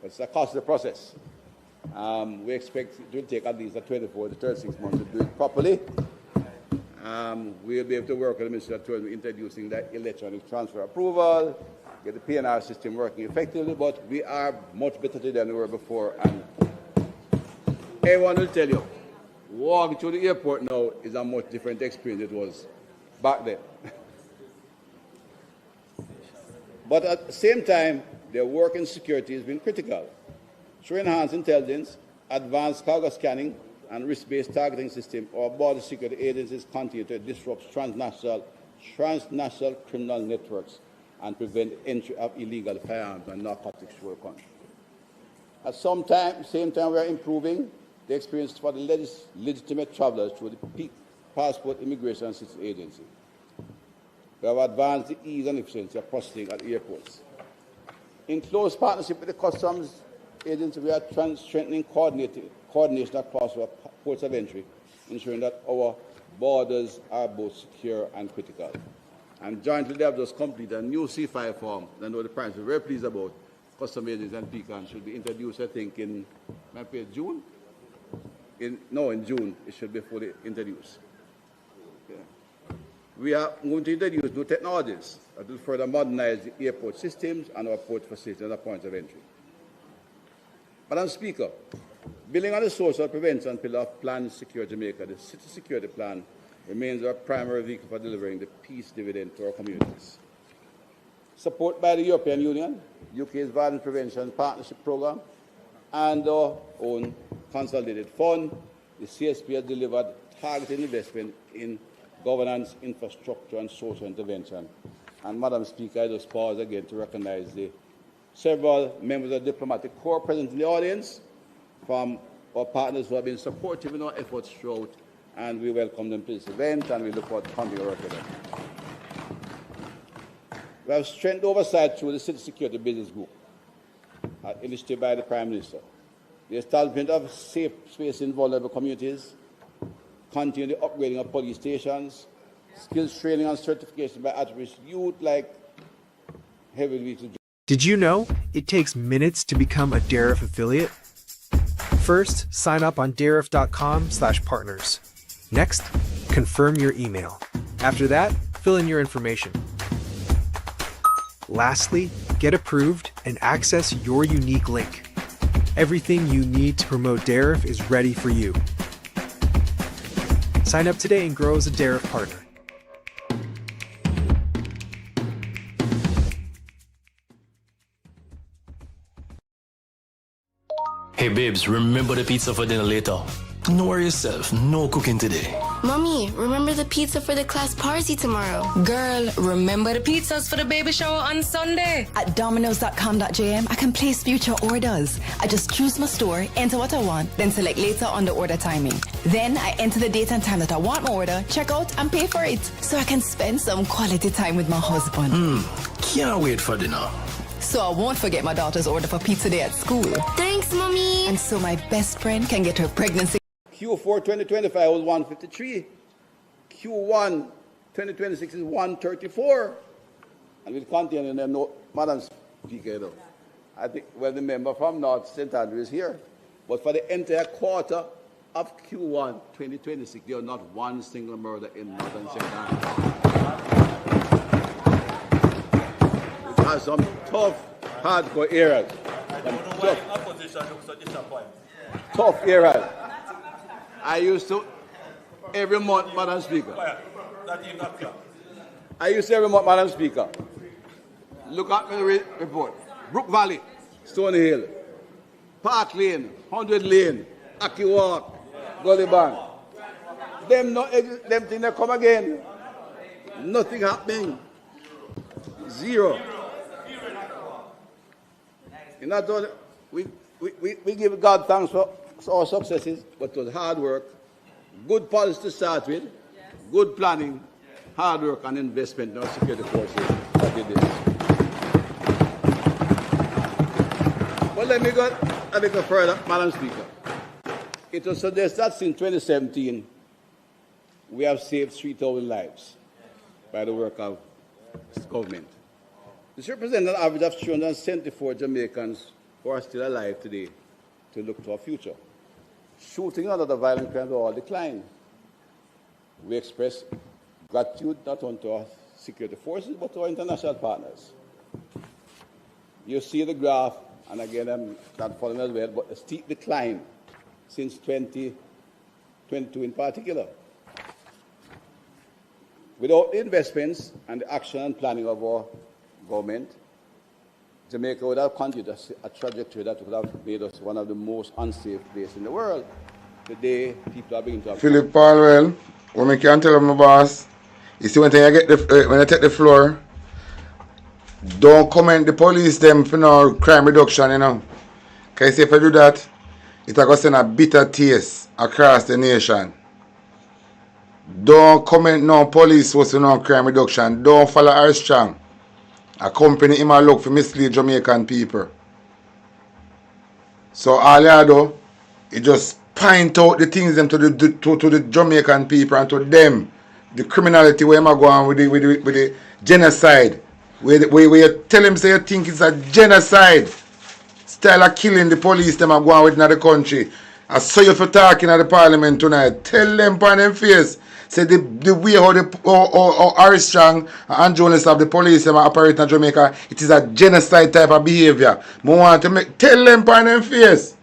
It's a costly process. We expect it will take at least 24 to 36 months to do it properly. We'll be able to work with the Ministry of Tourism introducing that electronic transfer approval, get the PNR system working effectively, but we are much better today than we were before. And everyone will tell you, walking through the airport now is a much different experience it was back then. But at the same time, their work in security has been critical. Through enhanced intelligence, advanced cargo scanning, and risk-based targeting system, our border security agencies continue to disrupt transnational criminal networks and prevent entry of illegal firearms and narcotics to our country. At the same time, we are improving the experience for the legitimate travelers through the Passport Immigration and Citizenship Agency. We have advanced the ease and efficiency of processing at airports. In close partnership with the Customs Agency, we are strengthening coordination across our ports of entry, ensuring that our borders are both secure and critical. And jointly, they have just completed a new C5 form that I know the Prime Minister is very pleased about. Customs Agency and Pecan should be introduced, I think, in June? In June, it should be fully introduced. Yeah. We are going to introduce new technologies that will further modernize the airport systems and our port facilities and our points of entry. Madam Speaker, building on the social prevention pillar of Plan Secure Jamaica, the City Security Plan remains our primary vehicle for delivering the peace dividend to our communities. Support by the European Union, UK's Violence Prevention Partnership Programme, and our own consolidated fund, the CSP has delivered targeted investment in governance, infrastructure, and social intervention. And Madam Speaker, I just pause again to recognize the several members of the diplomatic corps present in the audience from our partners who have been supportive in our efforts throughout, and we welcome them to this event, and we look forward to continuing work with them. We have strengthened oversight through the City Security Business Group, initiated by the Prime Minister. The establishment of safe space in vulnerable communities, continue the upgrading of police stations, skills training and certification by at-risk youth like heavy vehicle. Did you know it takes minutes to become a Darif affiliate? First, sign up on darif.com/partners. Next, confirm your email. After that, fill in your information. Lastly, get approved and access your unique link. Everything you need to promote Darif is ready for you. Sign up today and grow as a Darif partner. Hey babes, remember the pizza for dinner later. Don't worry yourself, no cooking today. Mommy, remember the pizza for the class party tomorrow. Girl, remember the pizzas for the baby shower on Sunday. At dominoes.com.jm, I can place future orders. I just choose my store, enter what I want, then select later on the order timing. Then I enter the date and time that I want my order, check out, and pay for it. So I can spend some quality time with my husband. Can't wait for dinner. So I won't forget my daughter's order for pizza day at school. Thanks, Mommy. And so my best friend can get her pregnancy. Q4 2025 was 153. Q1 2026 is 134. And we'll continue in the note. Madam Speaker, I think, well, the member from North St. Andrew is here. But for the entire quarter of Q1 2026, there are not one single murder in Northern St. Andrew. It has some tough, hardcore areas. Tough areas. I used to, every month, Madam Speaker. I used to every month, Madam Speaker. Look at my report. Brook Valley, Stony Hill, Park Lane, 100 Lane, Aki Walk, Gully Bank. Them things come again. Nothing happening. Zero. You know, we give God thanks for our successes, but it was hard work, good policy to start with, good planning, hard work and investment in our security forces that did this. But let me go a little further, Madam Speaker. It was suggested that since 2017, we have saved 3,000 lives by the work of this government. This represents an average of 374 Jamaicans who are still alive today to look to our future. Shooting and other violent crimes all decline. We express gratitude not only to our security forces, but to our international partners. You see the graph, and again, I'm not following as well, but a steep decline since 2022 in particular. Without the investments and the action and planning of our government, Jamaica would have continued a trajectory that would have made us one of the most unsafe places in the world. Today, people are beginning to have... Phillip Paulwell, what I can tell my boss, you see when I take the floor, don't comment the police them for no crime reduction, you know. Because if I do that, it's going to send a bitter taste across the nation. Don't comment no police was no crime reduction. Don't follow Armstrong. A company him a look for mislead Jamaican people. So all you do, it just point out the things them to the Jamaican people and to them, the criminality where him a go on with the genocide. Where you tell him say you think it's a genocide. Style of killing the police them a go on with in the country. I saw you for talking at the Parliament tonight. Tell them upon them face. Say the way how Armstrong and journalists of the police them operate in Jamaica, it is a genocide type of behavior. I want to tell them upon them face.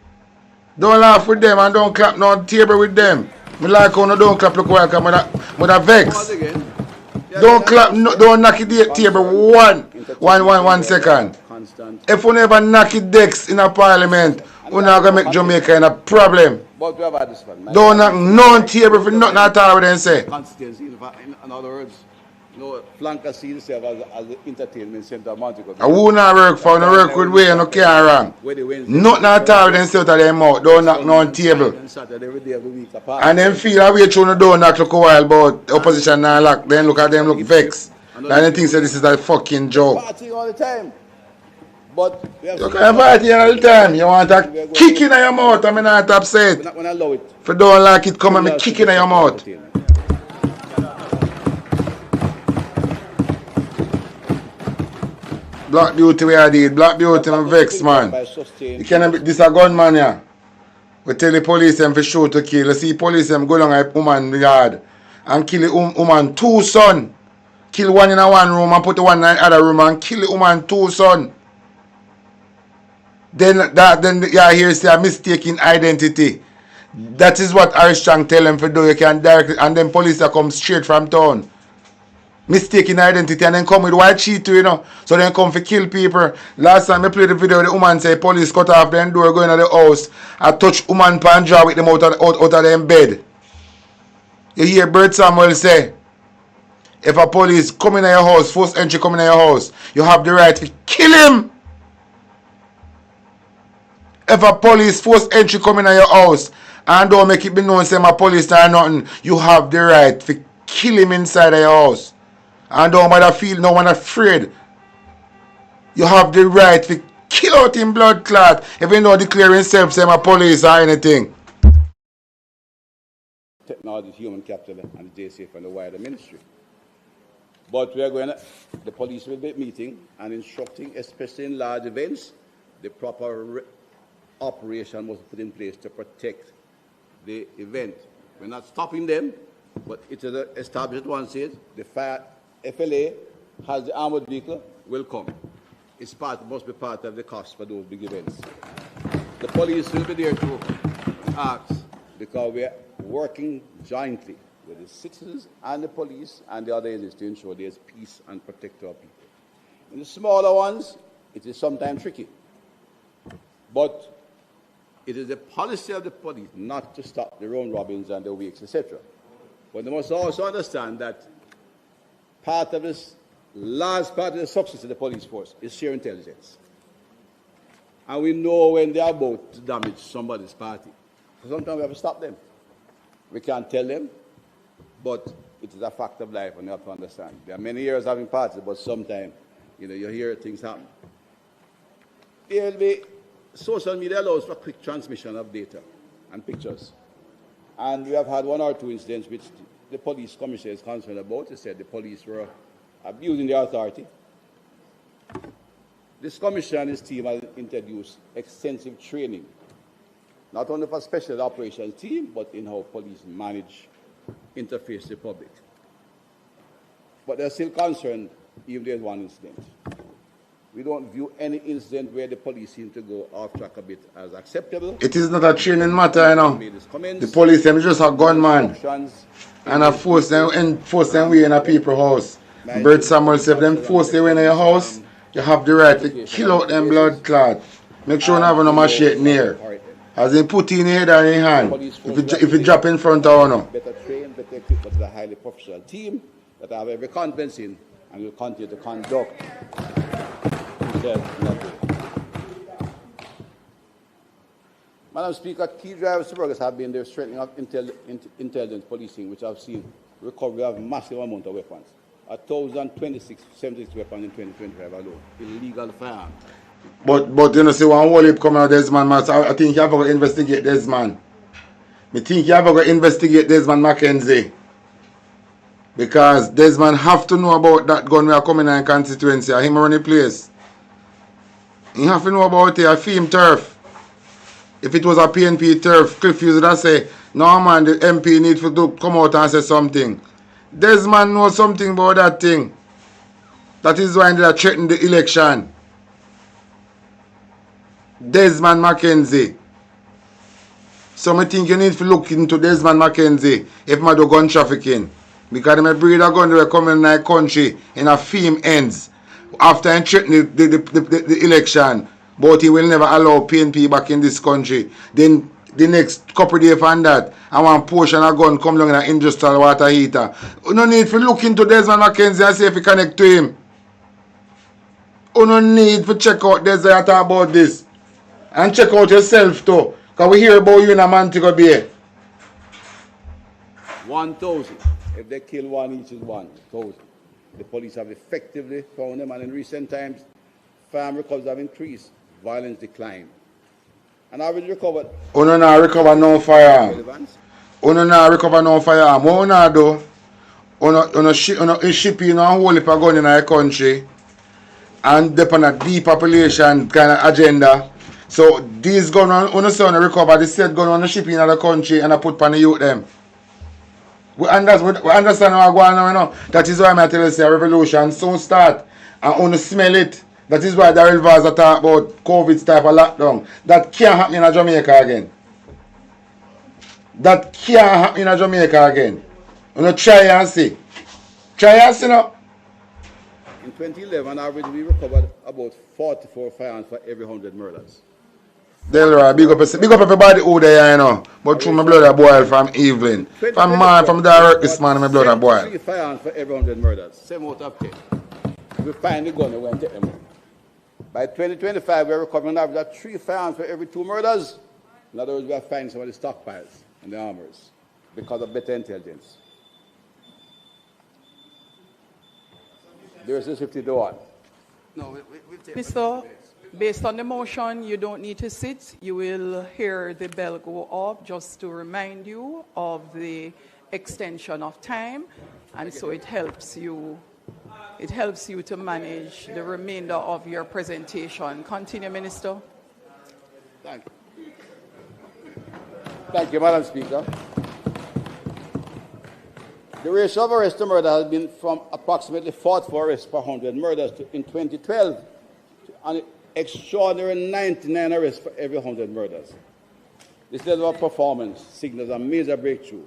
Don't laugh with them and don't clap no table with them. Me like how no don't clap look welcome with a vex. Don't clap, no, don't knock the table one second. If you never knock it decks in a Parliament, we're not going to make Jamaica in a problem. Don't knock no table for nothing at all, they say. In other words, no flanker see itself as the entertainment center of Montego. I will not work for, no work with way, no care wrong. Nothing at all, they say out of their mouth. Don't knock no table. And then feel a way through the door, knock look a while, but the opposition not lock. Then look at them, look vexed. And they think say this is a fucking joke. Partying all the time. But you can't party all the time. You want a kick in your mouth, I'm not upset. We're not allow it. If you don't like it, come and me kick in your mouth. Black beauty where I did. Black beauty I'm vexed, man. You can't be this a gunman here. We tell the police them for shoot to kill. You see police them go down a woman yard and kill the woman 2 sons. Kill one in a one room and put the one in the other room and kill the woman 2 sons. Then you hear say a mistaken identity. That is what Armstrong tell them to do. You can directly, and then police that come straight from town. Mistaken identity and then come with white sheet too, you know. So then come for kill people. Last time I played the video, the woman say police cut off the door going to the house. I touch woman pan jaw with them out of them bed. You hear Bert Samuel say, if a police come in your house, forced entry come in your house, you have the right to kill him. If a police forced entry come in your house and don't make it be known say my police or nothing, you have the right to kill him inside of your house. And don't matter feel no one afraid. You have the right to kill out in blood clot if you don't declare himself say my police or anything. Technology, human capital, and the JCF and the wider ministry. But we are going to, the police will be meeting and instructing, especially in large events, the proper operation must be put in place to protect the event. We're not stopping them, but it is established once the FLA has the armored vehicle, will come. Must be part of the cost for those big events. The police will be there to ask, because we are working jointly with the citizens and the police and the other agencies to ensure there's peace and protect our people. In the smaller ones, it is sometimes tricky. But It is the policy of the police not to stop the round robins and the wakes, etc. But they must also understand that part of this, large part of the success of the police force is sheer intelligence. And we know when they are about to damage somebody's party. So sometimes we have to stop them. We can't tell them, but it is a fact of life and you have to understand. There are many years having parties, but sometimes, you hear things happen. There will be social media allows for quick transmission of data and pictures. And we have had one or two incidents which the police commissioner is concerned about. He said the police were abusing their authority. This commissioner and his team has introduced extensive training, not only for special operations team, but in how police manage interface with the public. But they're still concerned if there's one incident. We don't view any incident where the police seem to go off track a bit as acceptable. It is not a training matter, The police them just a gunman. And I force them way in a people's house. Bert Samuel said, them force them in your house, you have the right to kill out them blood clot. Make sure you have no machete near. As they put in your head and in your hand. If it drop in front of you. Better trained, better equipped, but a highly professional team that I have every confidence in and will continue to conduct. Madam Speaker, key drivers to progress have been the strengthening of intelligence policing, which I've seen recovery of massive amount of weapons. 1,076 weapons in 2025 alone, illegal firearms. But see, one whole heap coming out of Desmond, man. So I think you have to investigate Desmond. I think you have to investigate Desmond Mackenzie. Because Desmond have to know about that gun we are coming in constituency. Him run the place. He have to know about it, a FEMA turf. If it was a PNP turf, Cliff used to say, no man, the MP need to come out and say something. Desmond knows something about that thing. That is why they are threatening the election. Desmond Mackenzie. So I think you need to look into Desmond Mackenzie if I do gun trafficking. Because my breed are going to come in the country in a FEMA ends. After he threatened the election, but he will never allow PNP back in this country. Then the next couple of days from that, I want portion of gun come along in an industrial water heater. No need to look into Desmond Mackenzie and see if you connect to him. No need to check out Desmond about this. And check out yourself too. Because we hear about you in a Montego Bay. 1,000. If they kill one, each is 1,000. The police have effectively found them, and in recent times, firearm recoveries have increased, violence declined. And I will recover. Uno not recover no firearm. Uno not recover no firearm. What uno do? Uno ship in a whole heap of gun in our country, and depend on a depopulation kind of agenda. So these guns, uno say uno recover the said gun uno ship in the country and I put on the youth them. We understand what's going on now. That is why I tell you say a revolution soon start. And only smell it. That is why Daryl Vaz talk about COVID type of lockdown. That can't happen in Jamaica again. That can't happen in Jamaica again. You know, try and see. Try and see now. In 2011, we recovered about 44 firearms for every 100 murders. Delroy, big up everybody who there, you know. But through my blood a boil from Evelyn. From the this man, my blood a boil. 3 firearms for every 100 murders. 7 out of 10. We find the gun and we take them out. By 2025, we are recovering an average of 3 firearms for every 2 murders. In other words, we are finding some of the stockpiles and the armors because of better intelligence. There is a 50-1. No, we'll take Mr. Based on the motion, you don't need to sit. You will hear the bell go off just to remind you of the extension of time, and so it helps you to manage the remainder of your presentation. Continue, Minister. Thank you. Thank you, Madam Speaker. The ratio of arrest to murder has been from approximately 44 arrests per 100 murders in 2012 to an extraordinary 99 arrests for every 100 murders. This level of performance signals a major breakthrough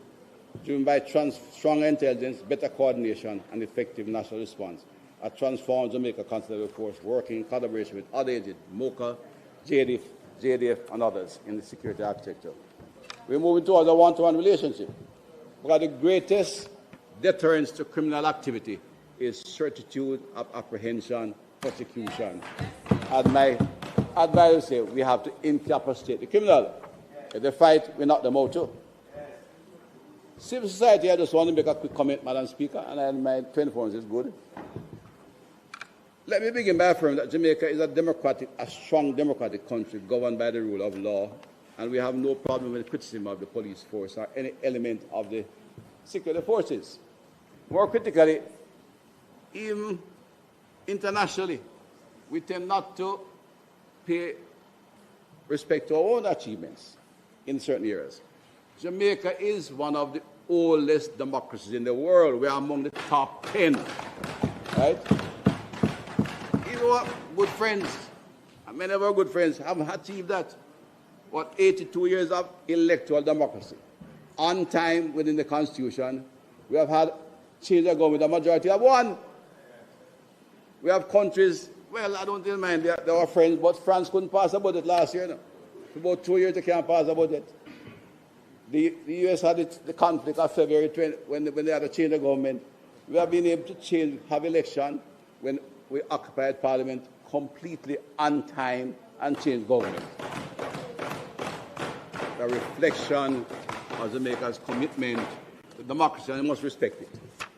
driven by strong intelligence, better coordination, and effective national response. A transformed Jamaica Constabulary Force working in collaboration with other agencies, MOCA, JDIF, JDF, and others in the security architecture. We're moving towards a one-to-one relationship, because the greatest deterrence to criminal activity is certitude of apprehension, prosecution. As my advisor say, we have to incapacitate the criminal. If they fight, we knock them out too. Civil society, I just want to make a quick comment, Madam Speaker, and my 24 is good. Let me begin by affirming that Jamaica is a strong democratic country governed by the rule of law, and we have no problem with criticism of the police force or any element of the security forces. More critically, even internationally, we tend not to pay respect to our own achievements in certain areas. Jamaica is one of the oldest democracies in the world. We are among the top 10, right? Even our good friends, and many of our good friends have achieved that. 82 years of electoral democracy. On time within the Constitution. We have had change of government, a majority of one. We have countries, well, I don't even mind, they are friends, but France couldn't pass a budget last year. No? For about 2 years, they can't pass a budget. The U.S. had the conflict of February 20, when they had a change of government. We have been able to have election when we occupied Parliament completely on time and change government. A reflection of Jamaica's commitment to democracy, and we must respect it.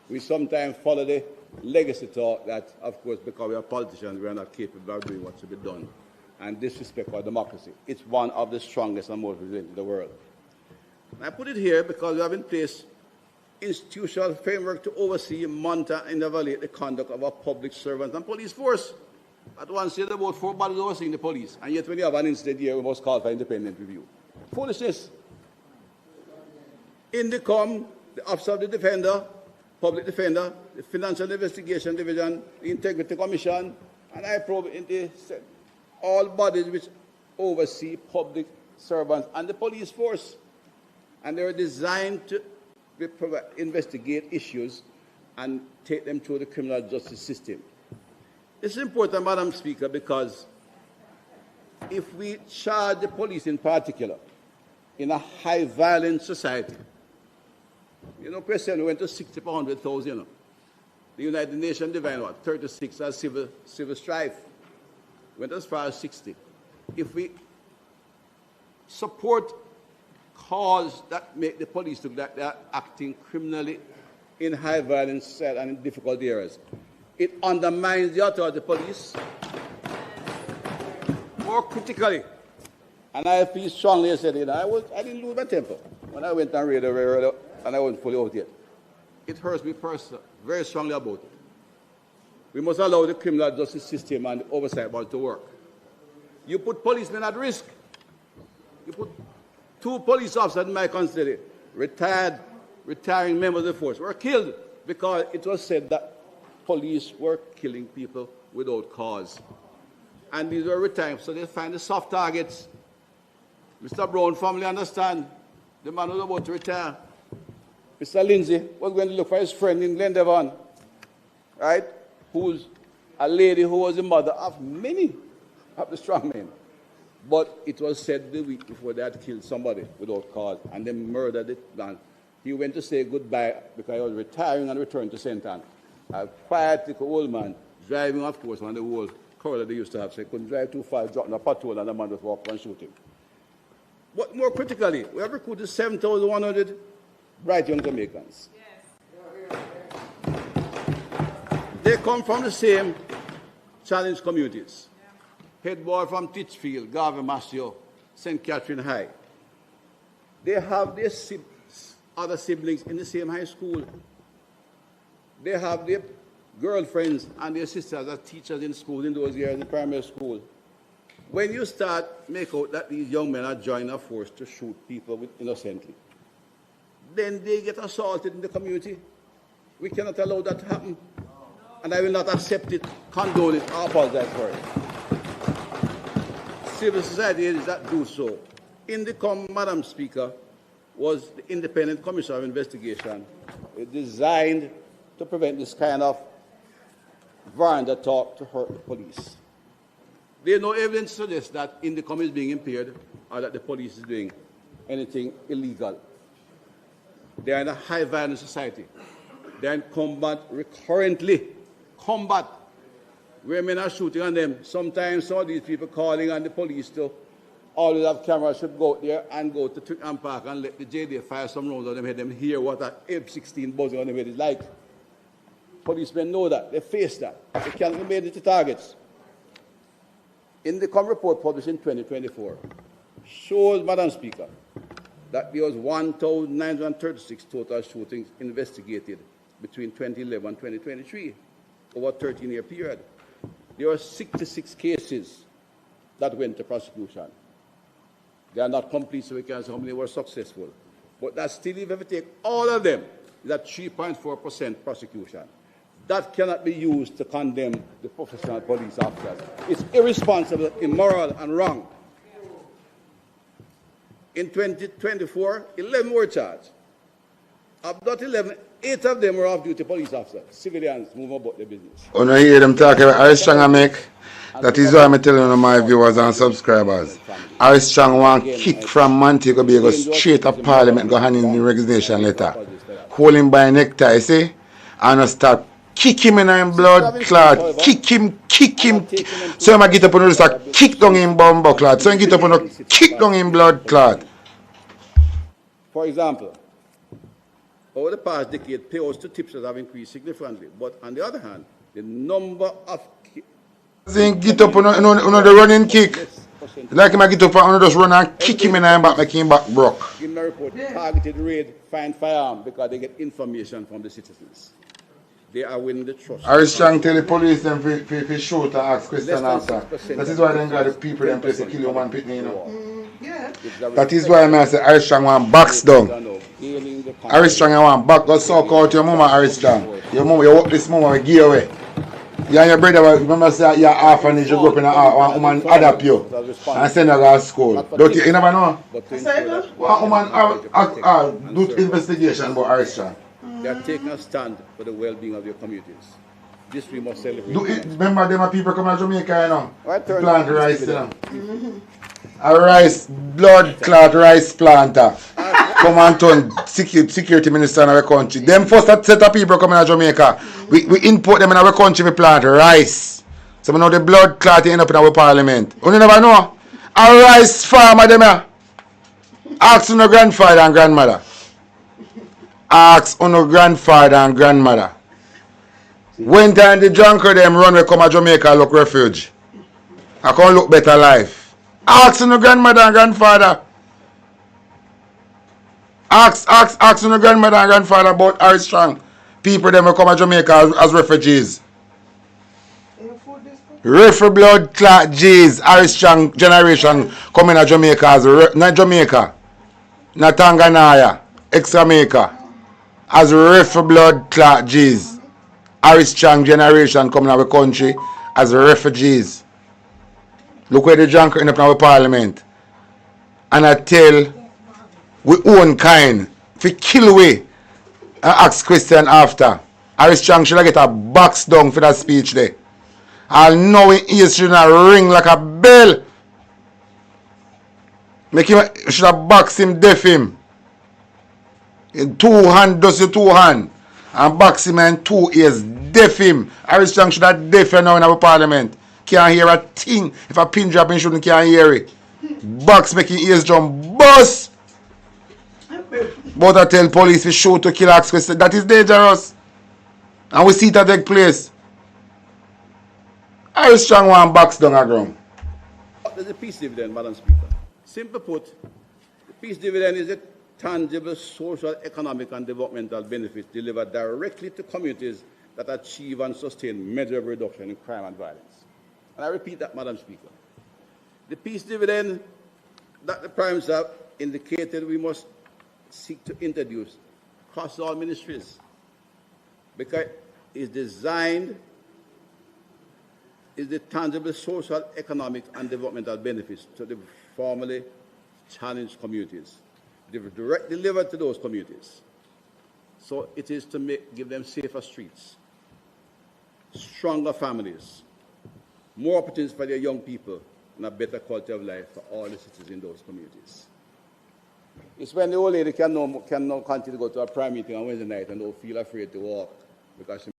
We sometimes follow the legacy thought that, of course, because we are politicians, we are not capable of doing what should be done, and disrespect our democracy. It's one of the strongest and most resilient in the world. And I put it here because we have in place institutional framework to oversee, monitor, and evaluate the conduct of our public servants and police force. At one stage, there are about 4 bodies overseeing the police, and yet when you have an incident here, we must call for independent review. Foolishness. In the COM, the Office of the Defender, Public Defender, the Financial Investigation Division, the Integrity Commission, and I probe into all bodies which oversee public servants and the police force. And they are designed to investigate issues and take them through the criminal justice system. It's important, Madam Speaker, because if we charge the police in particular in a high violence society, you know, President went to 60 per 100,000, you know. The United Nations defined what? 36 as civil strife. Went as far as 60. If we support cause that make the police look like they are acting criminally in high violence and in difficult areas, it undermines the authority of the police. More critically, and I feel strongly, I said, you know, I didn't lose my temper when I went and read the railroad, and I wasn't fully out yet. It hurts me personally, very strongly about it. We must allow the criminal justice system and the oversight body to work. You put policemen at risk. You put 2 police officers in my constituency, retiring members of the force, were killed because it was said that police were killing people without cause. And these were retiring, so they find the soft targets. Mr. Brown family understand. The man was about to retire. Mr. Lindsay was going to look for his friend in Glendevon, right? Who's a lady who was the mother of many of the strongmen. But it was said the week before they had killed somebody without cause, and they murdered it. Man. He went to say goodbye because he was retiring and returned to St. Anne. A quiet old man, driving, of course, on the old corridor they used to have, so he couldn't drive too far, dropping a patrol, and the man just walked and shoot him. But more critically, we have recruited 7,100 bright young Jamaicans. Yes. They come from the same challenged communities. Head boy from Titchfield, Garvey Masio, St. Catherine High. They have their other siblings in the same high school. They have their girlfriends and their sisters as teachers in school in those years in primary school. When you start make out that these young men are joining a force to shoot people innocently, then they get assaulted in the community. We cannot allow that to happen. And I will not accept it, condone it, or apologize for it. Civil society is that do so. In the COM, Madam Speaker, was the Independent Commission of Investigation designed to prevent this kind of vernacular talk to hurt the police. There is no evidence to suggest that income is being impaired or that the police is doing anything illegal. They are in a high violence society. They are in combat recurrently. Combat. Where men are shooting on them. Sometimes some of these people calling on the police to always have cameras should go out there and go to Twickenham Park and let the JD fire some rounds on them head, them hear what an F-16 buzzing on them head is like. Policemen know that. They face that. They can't be made into targets. In the COM report published in 2024, shows, Madam Speaker, that there was 1,936 total shootings investigated between 2011 and 2023, over a 13-year period. There were 66 cases that went to prosecution. They are not complete, so we can't say how many were successful. But that still, if you take all of them, is at 3.4% prosecution. That cannot be used to condemn the professional police officers. It's irresponsible, immoral, and wrong. In 2024, 11 were charged. Of that 11, 8 of them were off-duty police officers. Civilians move about their business. When I hear them talk about how strong I make, that is why I'm telling you my viewers and subscribers. How strong one kick from Montego Bay go straight to Parliament, go hand in the resignation letter. Hold him by necktie, see? And start kick him in him blood clot. Kick him. So I get up and just kick down him bumbo clot. So I get up and kick down him blood clot. For example, over the past decade, payouts to tipsters have increased significantly. But on the other hand, the number of get up on the running kick. Like him I get up and just run and kick him in the back, make him back broke. In the report, targeted raid, find firearm because they get information from the citizens. They are winning the trust. I was trying to tell the police them to shoot and ask questions after. That is why they got the people them place to kill you one pitney, you know. Yeah. That is why I say Irish Strong want box down. Irish Strong want back, go suck out your mama, Irish Strong. Your mama, you walk this mama, we give away. You and your brother, remember say you're orphanage, you grow up in a woman adapt you and send her to school. Don't you never know? One woman do investigation about Irish Strong. They are taking a stand for the well-being of their communities. This we must celebrate. Remember them people come to Jamaica, you know? Plant rice, you know? A rice, blood clot rice planter. Come and turn security minister in our country. Them first set of people coming to Jamaica. We import them in our country, we plant rice. So we know the blood clot end up in our parliament. You never know. A rice farmer them here. Ask your grandfather and grandmother. Ask your grandfather and grandmother. When time the junker them run we come to Jamaica look refuge. I can't look better life. Ask your grandmother and grandfather. Ask your grandmother and grandfather about Irish Strong. People them will come to Jamaica as refugees. Refugee blood clot G's, Irish Strong generation coming to Jamaica as not Jamaica, not Tanzania, ex-Jamaica. As refugee blood clot G's. Irish Strong generation coming to our country as refugees. Look where the junker end up in our parliament. And I tell we own kind, if we kill we and ask question after. Irish Strong should get a box down for that speech there. I'll know his ears should not ring like a bell. Make him should have box him, deaf him. In 2 hands, does your 2 hands. And box him in 2 ears, deaf him. Irish Strong should have deaf him now in our parliament. Can't hear a thing. If a pin drop, he shouldn't can't hear it. Box making ears jump, bust. But I tell police we shoot to kill ask question. That is dangerous. And we see that take place. Irish Strong one box down the ground. There's a peace dividend, Madam Speaker. Simply put, the peace dividend is a tangible social, economic, and developmental benefits delivered directly to communities that achieve and sustain measurable reduction in crime and violence. And I repeat that, Madam Speaker. The peace dividend that the Prime Minister have indicated we must seek to introduce across all ministries because it's designed is the tangible social, economic, and developmental benefits to the formerly challenged communities. They've directly delivered to those communities. So it is to give them safer streets, stronger families, more opportunities for their young people, and a better quality of life for all the citizens in those communities. It's when the old lady can now continue to go to a prayer meeting on Wednesday night and don't feel afraid to walk because she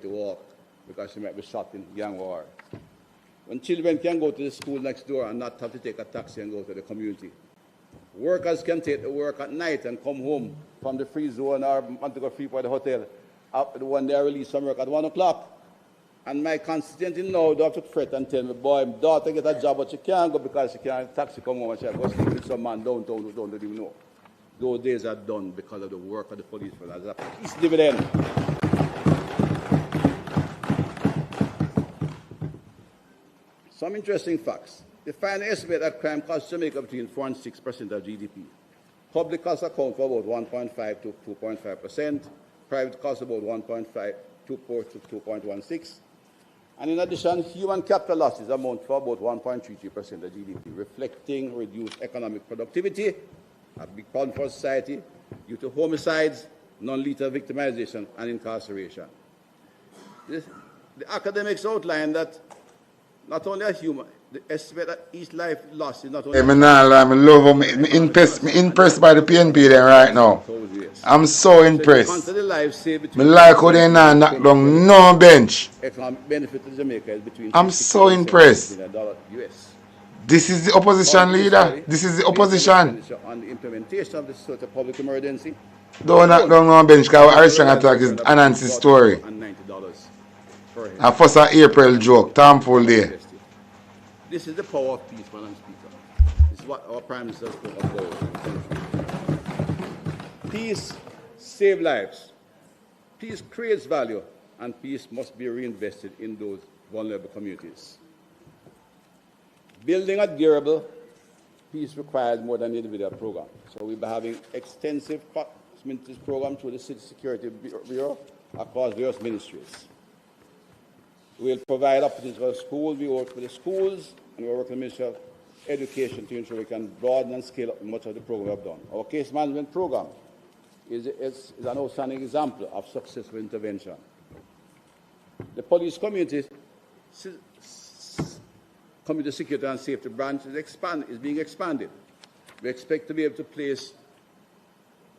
to walk because she might be shot in gang war. When children can go to the school next door and not have to take a taxi and go to the community. Workers can take the work at night and come home from the free zone or want to go free for the hotel when they are released from work at 1 o'clock. And my constituent now do have to fret and tell me, boy, my daughter get a job, but she can't go because she can't taxi come home and she go sleep with some man downtown who don't even know. Those days are done because of the work of the police. As a peace dividend. Some interesting facts. The final estimate that crime costs Jamaica between 4 and 6% of GDP. Public costs account for about 1.5 to 2.5%. Private costs about 1.5 to 2.16. And in addition, human capital losses amount for about 1.33% of GDP, reflecting reduced economic productivity, a big problem for society, due to homicides, non-lethal victimization, and incarceration. The academics outline that not only a human, the estimate that each life lost is not only... I'm impressed by the PNP there right now. I'm so impressed. Me like how they not knock down no bench. Economic benefit to Jamaica is between I'm so impressed. US. This is the opposition leader. This is the opposition. On the implementation of this sort of public emergency. Don't knock down no bench because our strong attack is Anansi's story. And first of April joke, Tamful Day. This is the power of peace, Madam Speaker. This is what our Prime Minister spoke about. Peace saves lives. Peace creates value, and peace must be reinvested in those vulnerable communities. Building a durable peace requires more than an individual program. So we'll be having extensive program through the City Security Bureau across various ministries. We'll provide opportunities for the schools. We work with the schools, and we work with the Ministry of Education to ensure we can broaden and scale up much of the program we have done. Our case management program is an outstanding example of successful intervention. The police community security and safety branch is being expanded. We expect to be able to place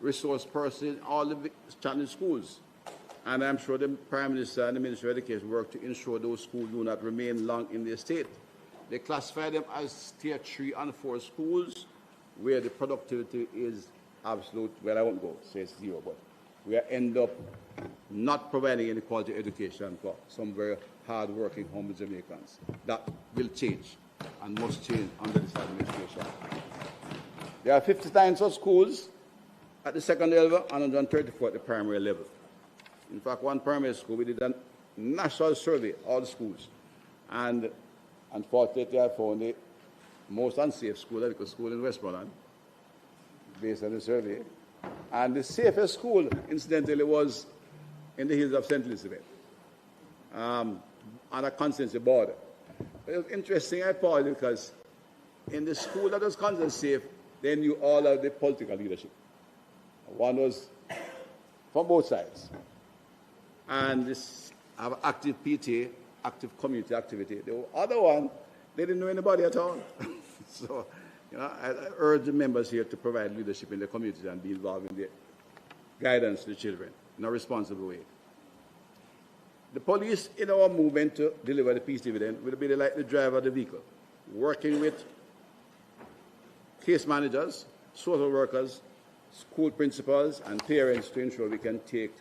resource persons in all the challenged schools. And I'm sure the Prime Minister and the Ministry of Education work to ensure those schools do not remain long in their state. They classify them as Tier 3 and 4 schools where the productivity is absolute, well, I won't go say it's zero, but we end up not providing any quality education for some very hard-working humble Jamaicans. That will change and must change under this administration. There are 59 such schools at the secondary level and 134 at the primary level. In fact, one primary school, we did a national survey, all the schools. And unfortunately, I found the most unsafe school, like a school in Westmoreland, based on the survey. And the safest school, incidentally, was in the hills of St. Elizabeth, on a constituency border. It was interesting, I thought, because in the school that was considered safe, they knew all of the political leadership. One was from both sides. And this have active PTA, active community activity. The other one, they didn't know anybody at all. So, I urge the members here to provide leadership in the community and be involved in the guidance to the children in a responsible way. The police, in our movement to deliver the peace dividend, will be like the driver of the vehicle, working with case managers, social workers, school principals, and parents to ensure we can take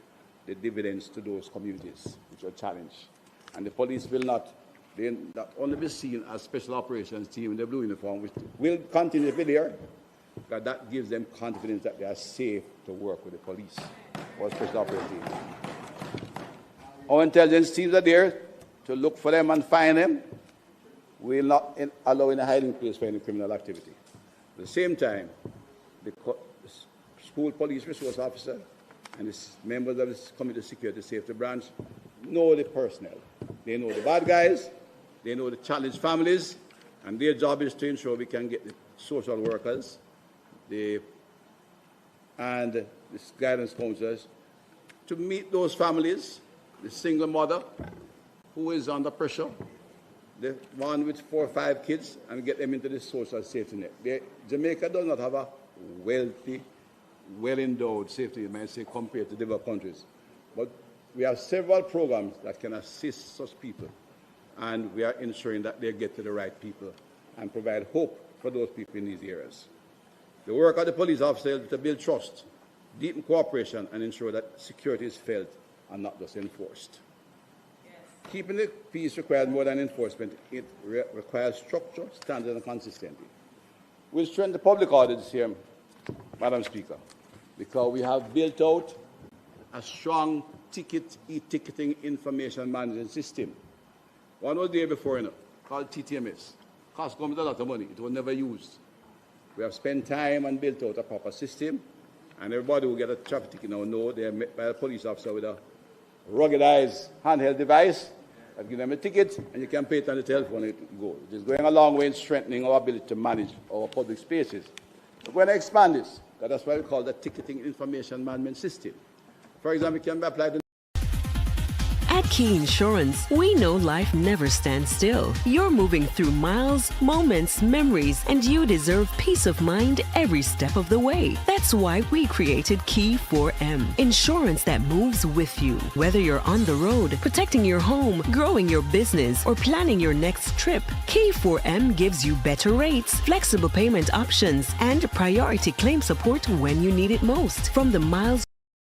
the dividends to those communities which are challenged. And the police will not only be seen as special operations team in the blue uniform, which will continue to be there, because that gives them confidence that they are safe to work with the police or special operations team. Our intelligence teams are there to look for them and find them, We will not allow any hiding place for any criminal activity. At the same time, the school police resource officer and the members of the Committee of Security Safety Branch know the personnel. They know the bad guys, they know the challenged families, and their job is to ensure we can get the social workers and the guidance counselors to meet those families, the single mother who is under pressure, the one with 4 or 5 kids, and get them into the social safety net. Jamaica does not have a wealthy, well-endowed safety net, might say, compared to developed countries. But we have several programs that can assist such people, and we are ensuring that they get to the right people and provide hope for those people in these areas. The work of the police officers is to build trust, deepen cooperation, and ensure that security is felt and not just enforced. Yes. Keeping the peace requires more than enforcement. It requires structure, standard, and consistency. We'll strengthen the public order this year, Madam Speaker, because we have built out a strong e-ticketing information management system. One was there before, called TTMS. Cost government a lot of money. It was never used. We have spent time and built out a proper system, and everybody who get a traffic ticket now know they are met by a police officer with a ruggedized handheld device that gives them a ticket, and you can pay it on the telephone and it goes. It is going a long way in strengthening our ability to manage our public spaces. We're going to expand this, because that's why we call the ticketing information management system. For example, it can be applied to At Key Insurance, we know life never stands still. You're moving through miles, moments, memories, and you deserve peace of mind every step of the way. That's why we created Key 4M, insurance that moves with you. Whether you're on the road, protecting your home, growing your business, or planning your next trip, Key 4M gives you better rates, flexible payment options, and priority claim support when you need it most. From the miles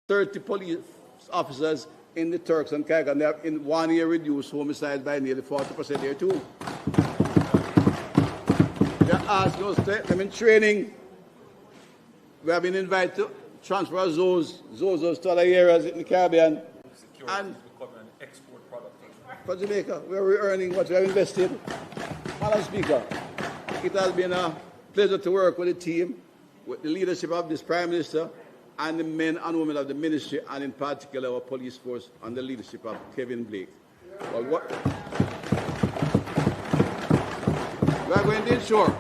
30 police officers in the Turks and Caicos, and they have in 1 year reduced homicide by nearly 40% there too. They are asking us to them in training. We have been invited to transfer Zozos to other areas in the Caribbean. Security and is becoming an export product for Jamaica, where we're earning what we have invested. Madam Speaker, it has been a pleasure to work with the team, with the leadership of this Prime Minister, and the men and women of the ministry, and in particular our police force under the leadership of Kevin Blake. Well, we are going to ensure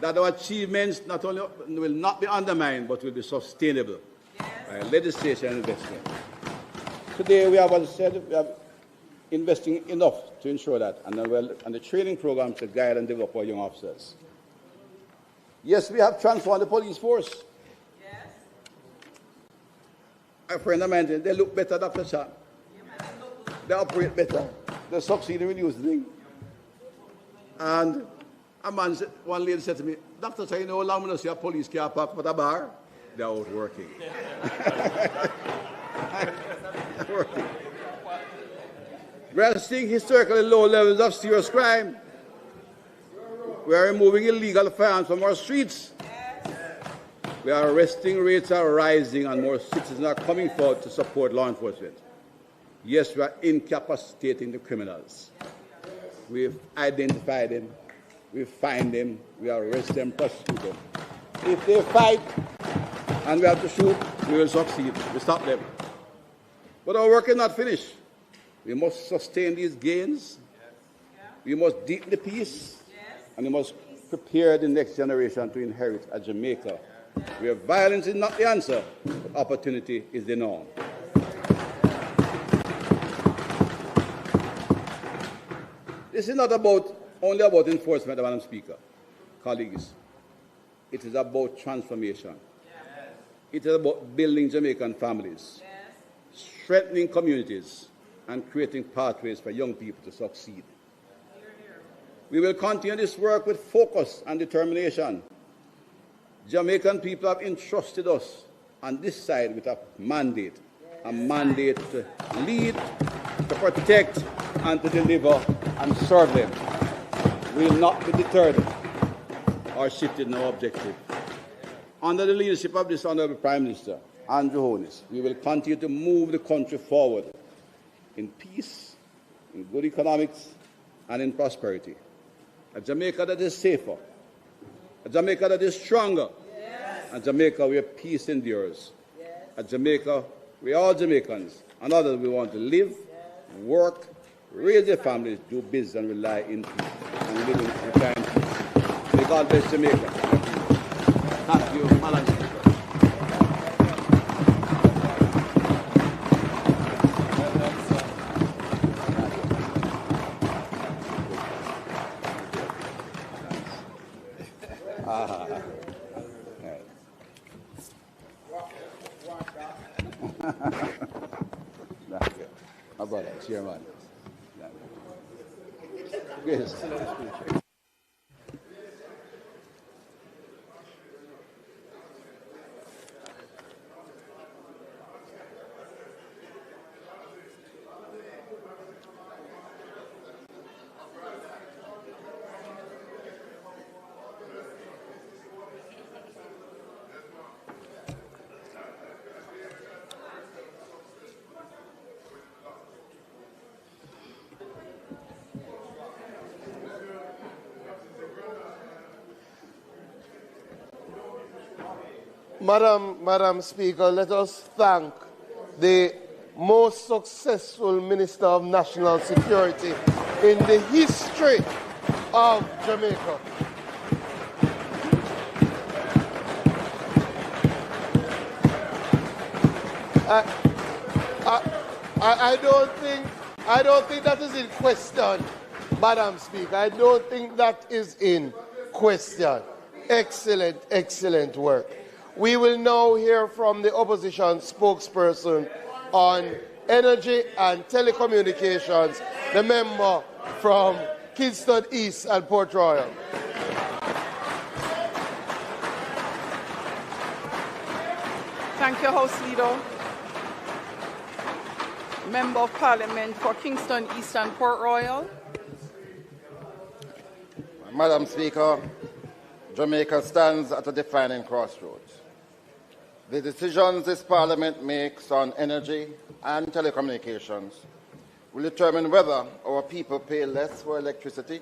that our achievements not only will not be undermined, but will be sustainable by legislation and investment. Today we have, as I said, we are investing enough to ensure that, and the training program to guide and develop our young officers. Yes, we have transformed the police force. A friend of mine said, they look better, Dr. Shah. They operate better. They succeed in reducing things. And one lady said to me, Dr. Shah, you know how long we see a police car parked for the bar? They're out working. We are seeing historically low levels of serious crime. We are removing illegal firearms from our streets. Our arresting rates are rising and more citizens are coming forward to support law enforcement. Yes, we are incapacitating the criminals. We've identified them, we find them, we arrest them, prosecute them. If they fight and we have to shoot, we will succeed. We stop them. But our work is not finished. We must sustain these gains. We must deepen the peace. And we must prepare the next generation to inherit a Jamaica where violence is not the answer, but opportunity is the norm. This is not only about enforcement, Madam Speaker, colleagues. It is about transformation. Yes. It is about building Jamaican families, strengthening communities, and creating pathways for young people to succeed. We will continue this work with focus and determination. Jamaican people have entrusted us on this side with a mandate to lead, to protect, and to deliver and serve them. We will not be deterred or shifted in our objective. Under the leadership of this Honourable Prime Minister, Andrew Holness, we will continue to move the country forward in peace, in good economics, and in prosperity. A Jamaica that is safer. A Jamaica that is stronger. A Jamaica where peace endures. A Jamaica where all Jamaicans and others we want to live, work, raise their families, do business, and rely in peace and live in time peace. May God bless Jamaica. Thank you, Madam Speaker. My brother, Chairman. Yes. Madam Speaker, let us thank the most successful Minister of National Security in the history of Jamaica. I don't think that is in question, Madam Speaker. I don't think that is in question. Excellent, excellent work. We will now hear from the opposition spokesperson on energy and telecommunications, the member from Kingston East and Port Royal. Thank you, House Leader. Member of Parliament for Kingston East and Port Royal. Madam Speaker, Jamaica stands at a defining crossroads. The decisions this Parliament makes on energy and telecommunications will determine whether our people pay less for electricity,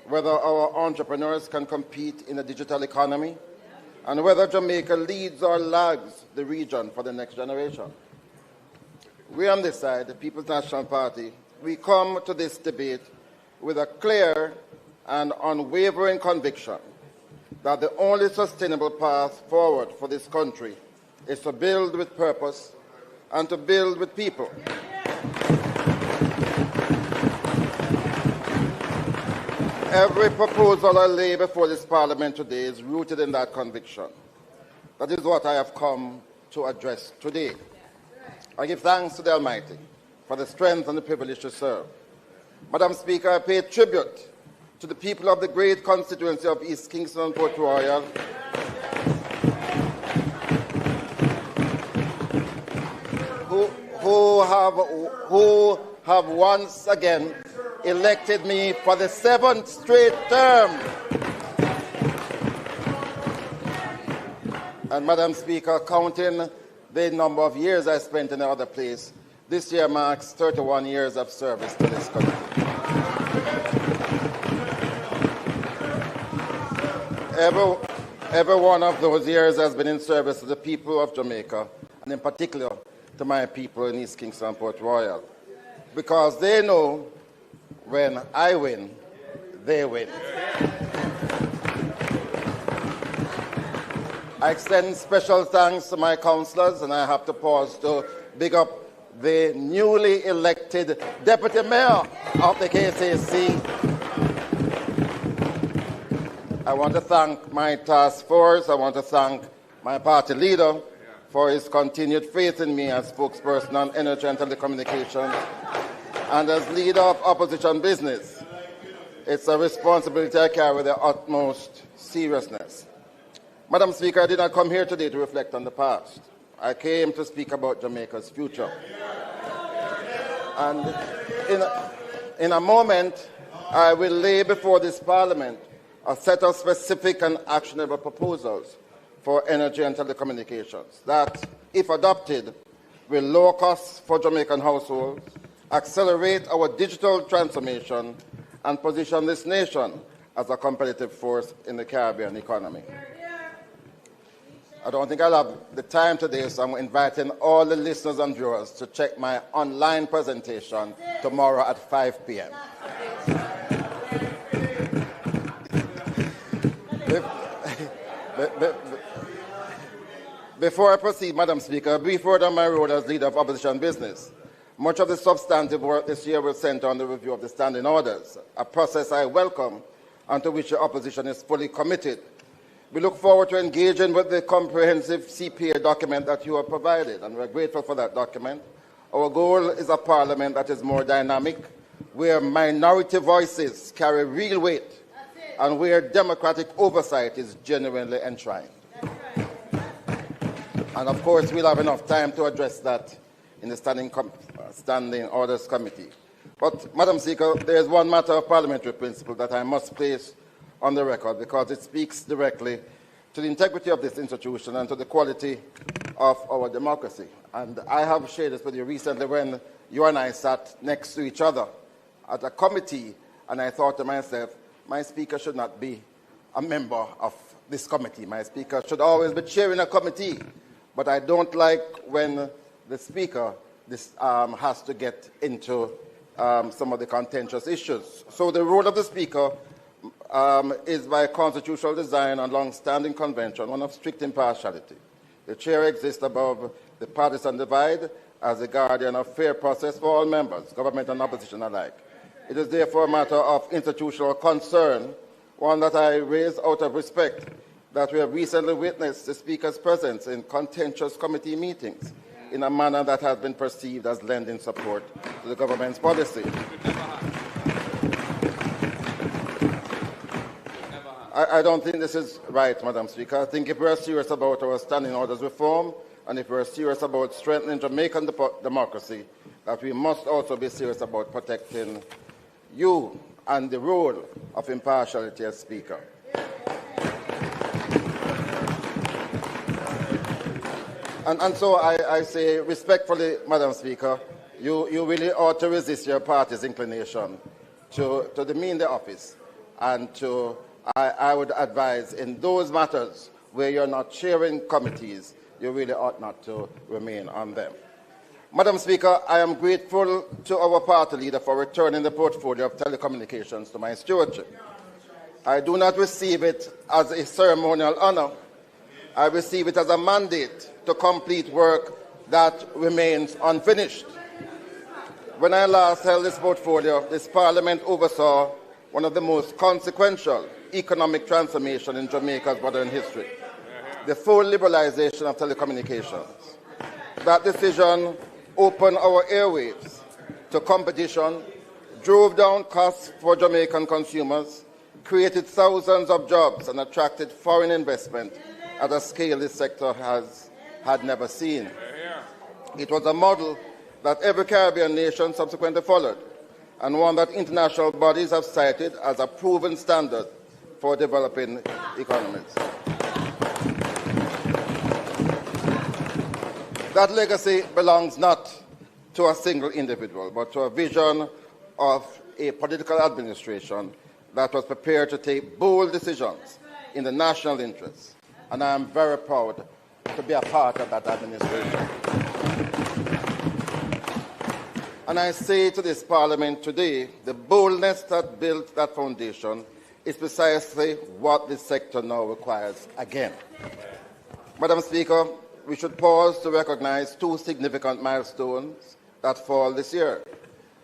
whether our entrepreneurs can compete in a digital economy, and whether Jamaica leads or lags the region for the next generation. We on this side, the People's National Party, we come to this debate with a clear and unwavering conviction that the only sustainable path forward for this country is to build with purpose and to build with people. Every proposal I lay before this Parliament today is rooted in that conviction. That is what I have come to address today. I give thanks to the Almighty for the strength and the privilege to serve. Madam Speaker, I pay tribute to the people of the great constituency of East Kingston and Port Royal, who have once again elected me for the 7th straight term. And Madam Speaker, counting the number of years I spent in the other place, this year marks 31 years of service to this country. Every one of those years has been in service to the people of Jamaica, and in particular to my people in East Kingston and Port Royal, because they know when I win, they win. I extend special thanks to my councillors, and I have to pause to big up the newly elected Deputy Mayor of the KCC. I want to thank my task force. I want to thank my party leader for his continued faith in me as spokesperson on energy and telecommunications and as leader of opposition business. It's a responsibility I carry with the utmost seriousness. Madam Speaker, I did not come here today to reflect on the past. I came to speak about Jamaica's future. And in a moment, I will lay before this Parliament a set of specific and actionable proposals for energy and telecommunications that, if adopted, will lower costs for Jamaican households, accelerate our digital transformation, and position this nation as a competitive force in the Caribbean economy. I don't think I'll have the time today, so I'm inviting all the listeners and viewers to check my online presentation tomorrow at 5 p.m. Before I proceed, Madam Speaker, a brief word on my role as leader of opposition business. Much of the substantive work this year will center on the review of the standing orders, a process I welcome and to which the opposition is fully committed. We look forward to engaging with the comprehensive CPA document that you have provided, and we're grateful for that document. Our goal is a parliament that is more dynamic, where minority voices carry real weight, and where democratic oversight is genuinely enshrined. And of course, we'll have enough time to address that in the Standing Orders Committee. But, Madam Speaker, there is one matter of parliamentary principle that I must place on the record because it speaks directly to the integrity of this institution and to the quality of our democracy. And I have shared this with you recently when you and I sat next to each other at a committee, and I thought to myself, my speaker should not be a member of this committee. My speaker should always be chairing a committee. But I don't like when the speaker has to get into some of the contentious issues. So the role of the speaker is by constitutional design and long-standing convention, one of strict impartiality. The chair exists above the partisan divide as a guardian of fair process for all members, government and opposition alike. It is therefore a matter of institutional concern, one that I raise out of respect, that we have recently witnessed the Speaker's presence in contentious committee meetings in a manner that has been perceived as lending support to the government's policy. I don't think this is right, Madam Speaker. I think if we are serious about our standing orders reform, and if we are serious about strengthening Jamaican democracy, that we must also be serious about protecting you and the role of impartiality as Speaker. And so I say respectfully, Madam Speaker, you really ought to resist your party's inclination to demean the office. And I would advise in those matters where you're not chairing committees, you really ought not to remain on them. Madam Speaker, I am grateful to our party leader for returning the portfolio of telecommunications to my stewardship. I do not receive it as a ceremonial honor. I receive it as a mandate to complete work that remains unfinished. When I last held this portfolio, this Parliament oversaw one of the most consequential economic transformations in Jamaica's modern history, the full liberalization of telecommunications. That decision opened our airwaves to competition, drove down costs for Jamaican consumers, created thousands of jobs, and attracted foreign investment at a scale this sector had never seen. It was a model that every Caribbean nation subsequently followed, and one that international bodies have cited as a proven standard for developing economies. That legacy belongs not to a single individual, but to a vision of a political administration that was prepared to take bold decisions in the national interest. And I am very proud to be a part of that administration. And I say to this Parliament today, the boldness that built that foundation is precisely what this sector now requires again. Madam Speaker, we should pause to recognize two significant milestones that fall this year.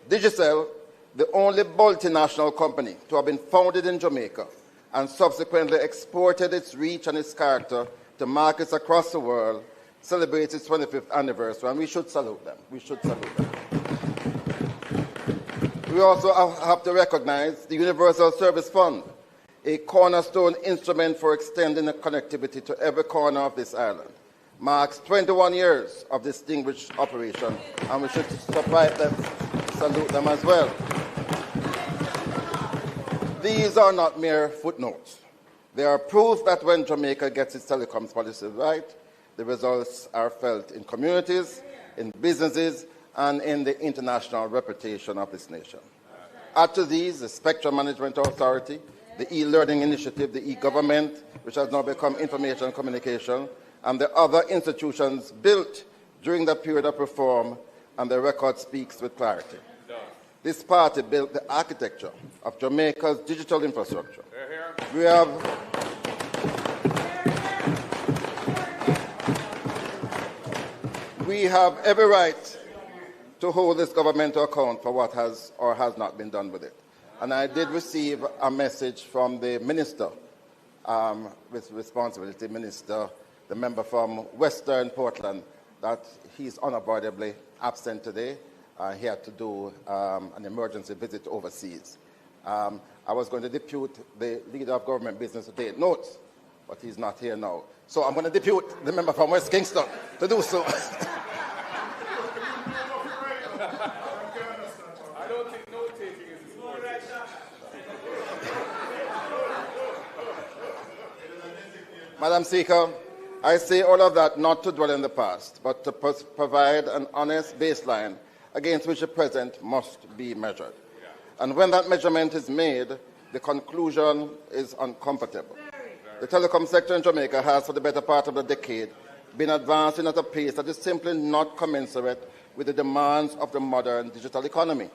Digicel, the only multinational company to have been founded in Jamaica and subsequently exported its reach and its character to markets across the world, celebrates its 25th anniversary, and we should salute them. We should salute them. We also have to recognize the Universal Service Fund, a cornerstone instrument for extending the connectivity to every corner of this island. Marks 21 years of distinguished operation, and we should salute them as well. These are not mere footnotes. They are proof that when Jamaica gets its telecoms policies right, the results are felt in communities, in businesses, and in the international reputation of this nation. Add to these the Spectrum Management Authority, the e-learning initiative, the e-government, which has now become information and communication, and the other institutions built during the period of reform, and the record speaks with clarity. This party built the architecture of Jamaica's digital infrastructure. We have every right to hold this government to account for what has or has not been done with it. And I did receive a message from the minister with responsibility, Minister, the member from Western Portland, that he's unavoidably absent today. He had to do an emergency visit overseas. I was going to depute the leader of government business to take notes, but he's not here now. So I'm going to depute the member from West Kingston to do so. I don't think note-taking is important. Madam Speaker, I say all of that not to dwell in the past, but to provide an honest baseline against which the present must be measured. And when that measurement is made, the conclusion is uncomfortable. The telecom sector in Jamaica has, for the better part of a decade, been advancing at a pace that is simply not commensurate with the demands of the modern digital economy.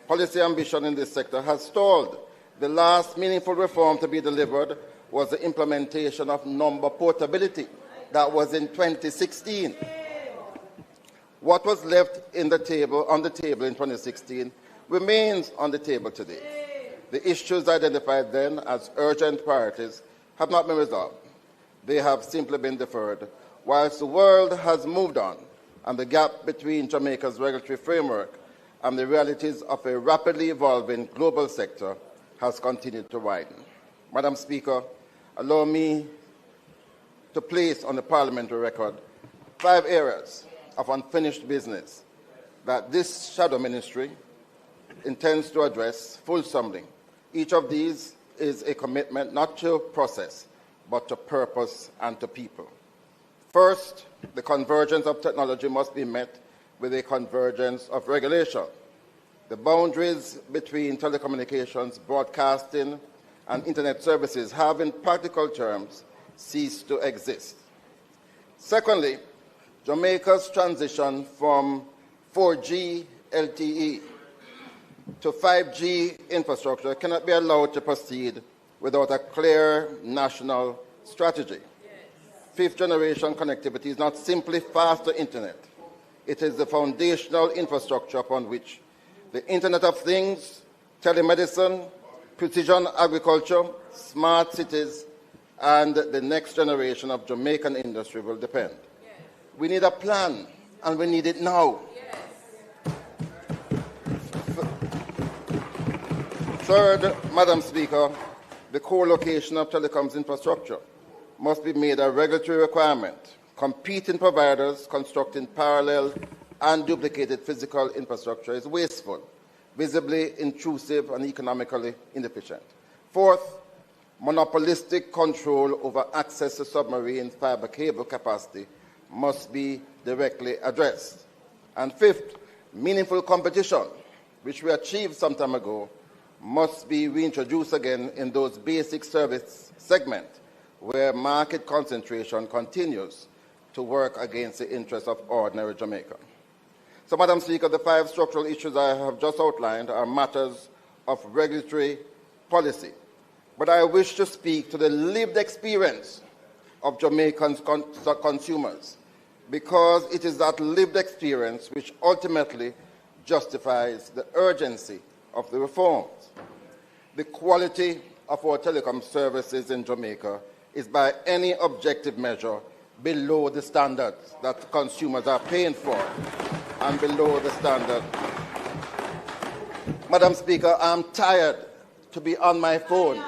Policy ambition in this sector has stalled. The last meaningful reform to be delivered was the implementation of number portability. That was in 2016. What was left on the table in 2016 remains on the table today. The issues identified then as urgent priorities have not been resolved. They have simply been deferred, whilst the world has moved on and the gap between Jamaica's regulatory framework and the realities of a rapidly evolving global sector has continued to widen. Madam Speaker, allow me to place on the parliamentary record 5 areas of unfinished business that this shadow ministry intends to address fulsomely. Each of these is a commitment not to process, but to purpose and to people. First, the convergence of technology must be met with a convergence of regulation. The boundaries between telecommunications, broadcasting, and internet services have, in practical terms, ceased to exist. Secondly, Jamaica's transition from 4G LTE to 5G infrastructure cannot be allowed to proceed without a clear national strategy. Fifth-generation connectivity is not simply faster internet. It is the foundational infrastructure upon which the Internet of Things, telemedicine, precision agriculture, smart cities, and the next generation of Jamaican industry will depend. We need a plan, and we need it now. Third, Madam Speaker, the co-location of telecoms infrastructure must be made a regulatory requirement. Competing providers constructing parallel and duplicated physical infrastructure is wasteful, visibly intrusive, and economically inefficient. Fourth, monopolistic control over access to submarine fiber cable capacity must be directly addressed. And fifth, meaningful competition, which we achieved some time ago, must be reintroduced again in those basic service segments where market concentration continues to work against the interests of ordinary Jamaica. So, Madam Speaker, the 5 structural issues I have just outlined are matters of regulatory policy. But I wish to speak to the lived experience of Jamaican consumers, because it is that lived experience which ultimately justifies the urgency of the reforms. The quality of our telecom services in Jamaica is by any objective measure below the standards that consumers are paying for and below the standard. Madam Speaker, I'm tired to be on my phone,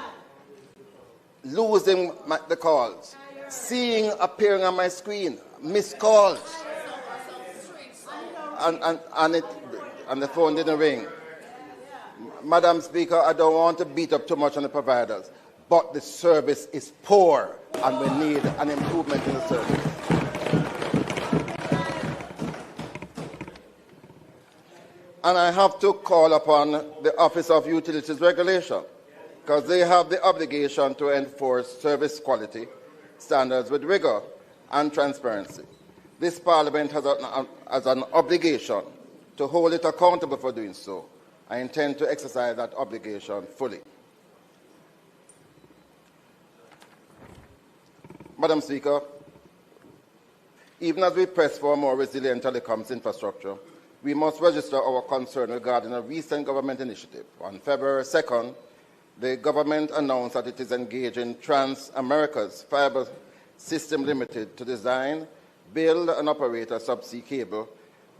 losing the calls, seeing appearing on my screen, missed calls, and the phone didn't ring. Madam Speaker, I don't want to beat up too much on the providers, but the service is poor and we need an improvement in the service. And I have to call upon the Office of Utilities Regulation because they have the obligation to enforce service quality standards with rigor and transparency. This Parliament has an obligation to hold it accountable for doing so. I intend to exercise that obligation fully. Madam Speaker, even as we press for a more resilient telecoms infrastructure, we must register our concern regarding a recent government initiative. On February 2nd, the government announced that it is engaging Trans-America's Fiber System Limited to design, build and operate a subsea cable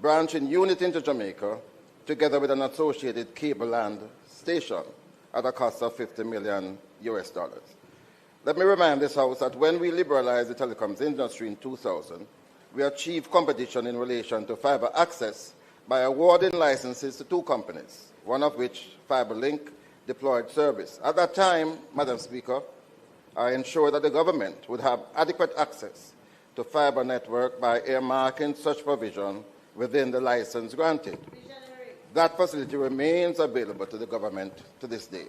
branching unit into Jamaica, together with an associated cable land station at a cost of $50 million. Let me remind this House that when we liberalized the telecoms industry in 2000, we achieved competition in relation to fiber access by awarding licenses to two companies, one of which, FiberLink, deployed service. At that time, Madam Speaker, I ensured that the government would have adequate access to fiber network by earmarking such provision within the license granted. That facility remains available to the government to this day.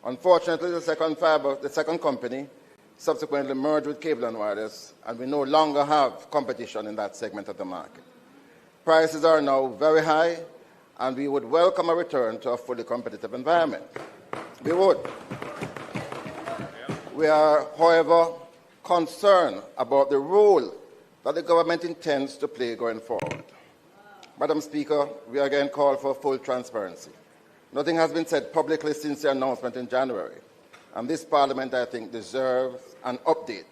Unfortunately, the second company subsequently merged with Cable and Wireless, and we no longer have competition in that segment of the market. Prices are now very high, and we would welcome a return to a fully competitive environment. We would. We are, however, concerned about the role that the government intends to play going forward. Madam Speaker, we again call for full transparency. Nothing has been said publicly since the announcement in January, and this Parliament, I think, deserves an update.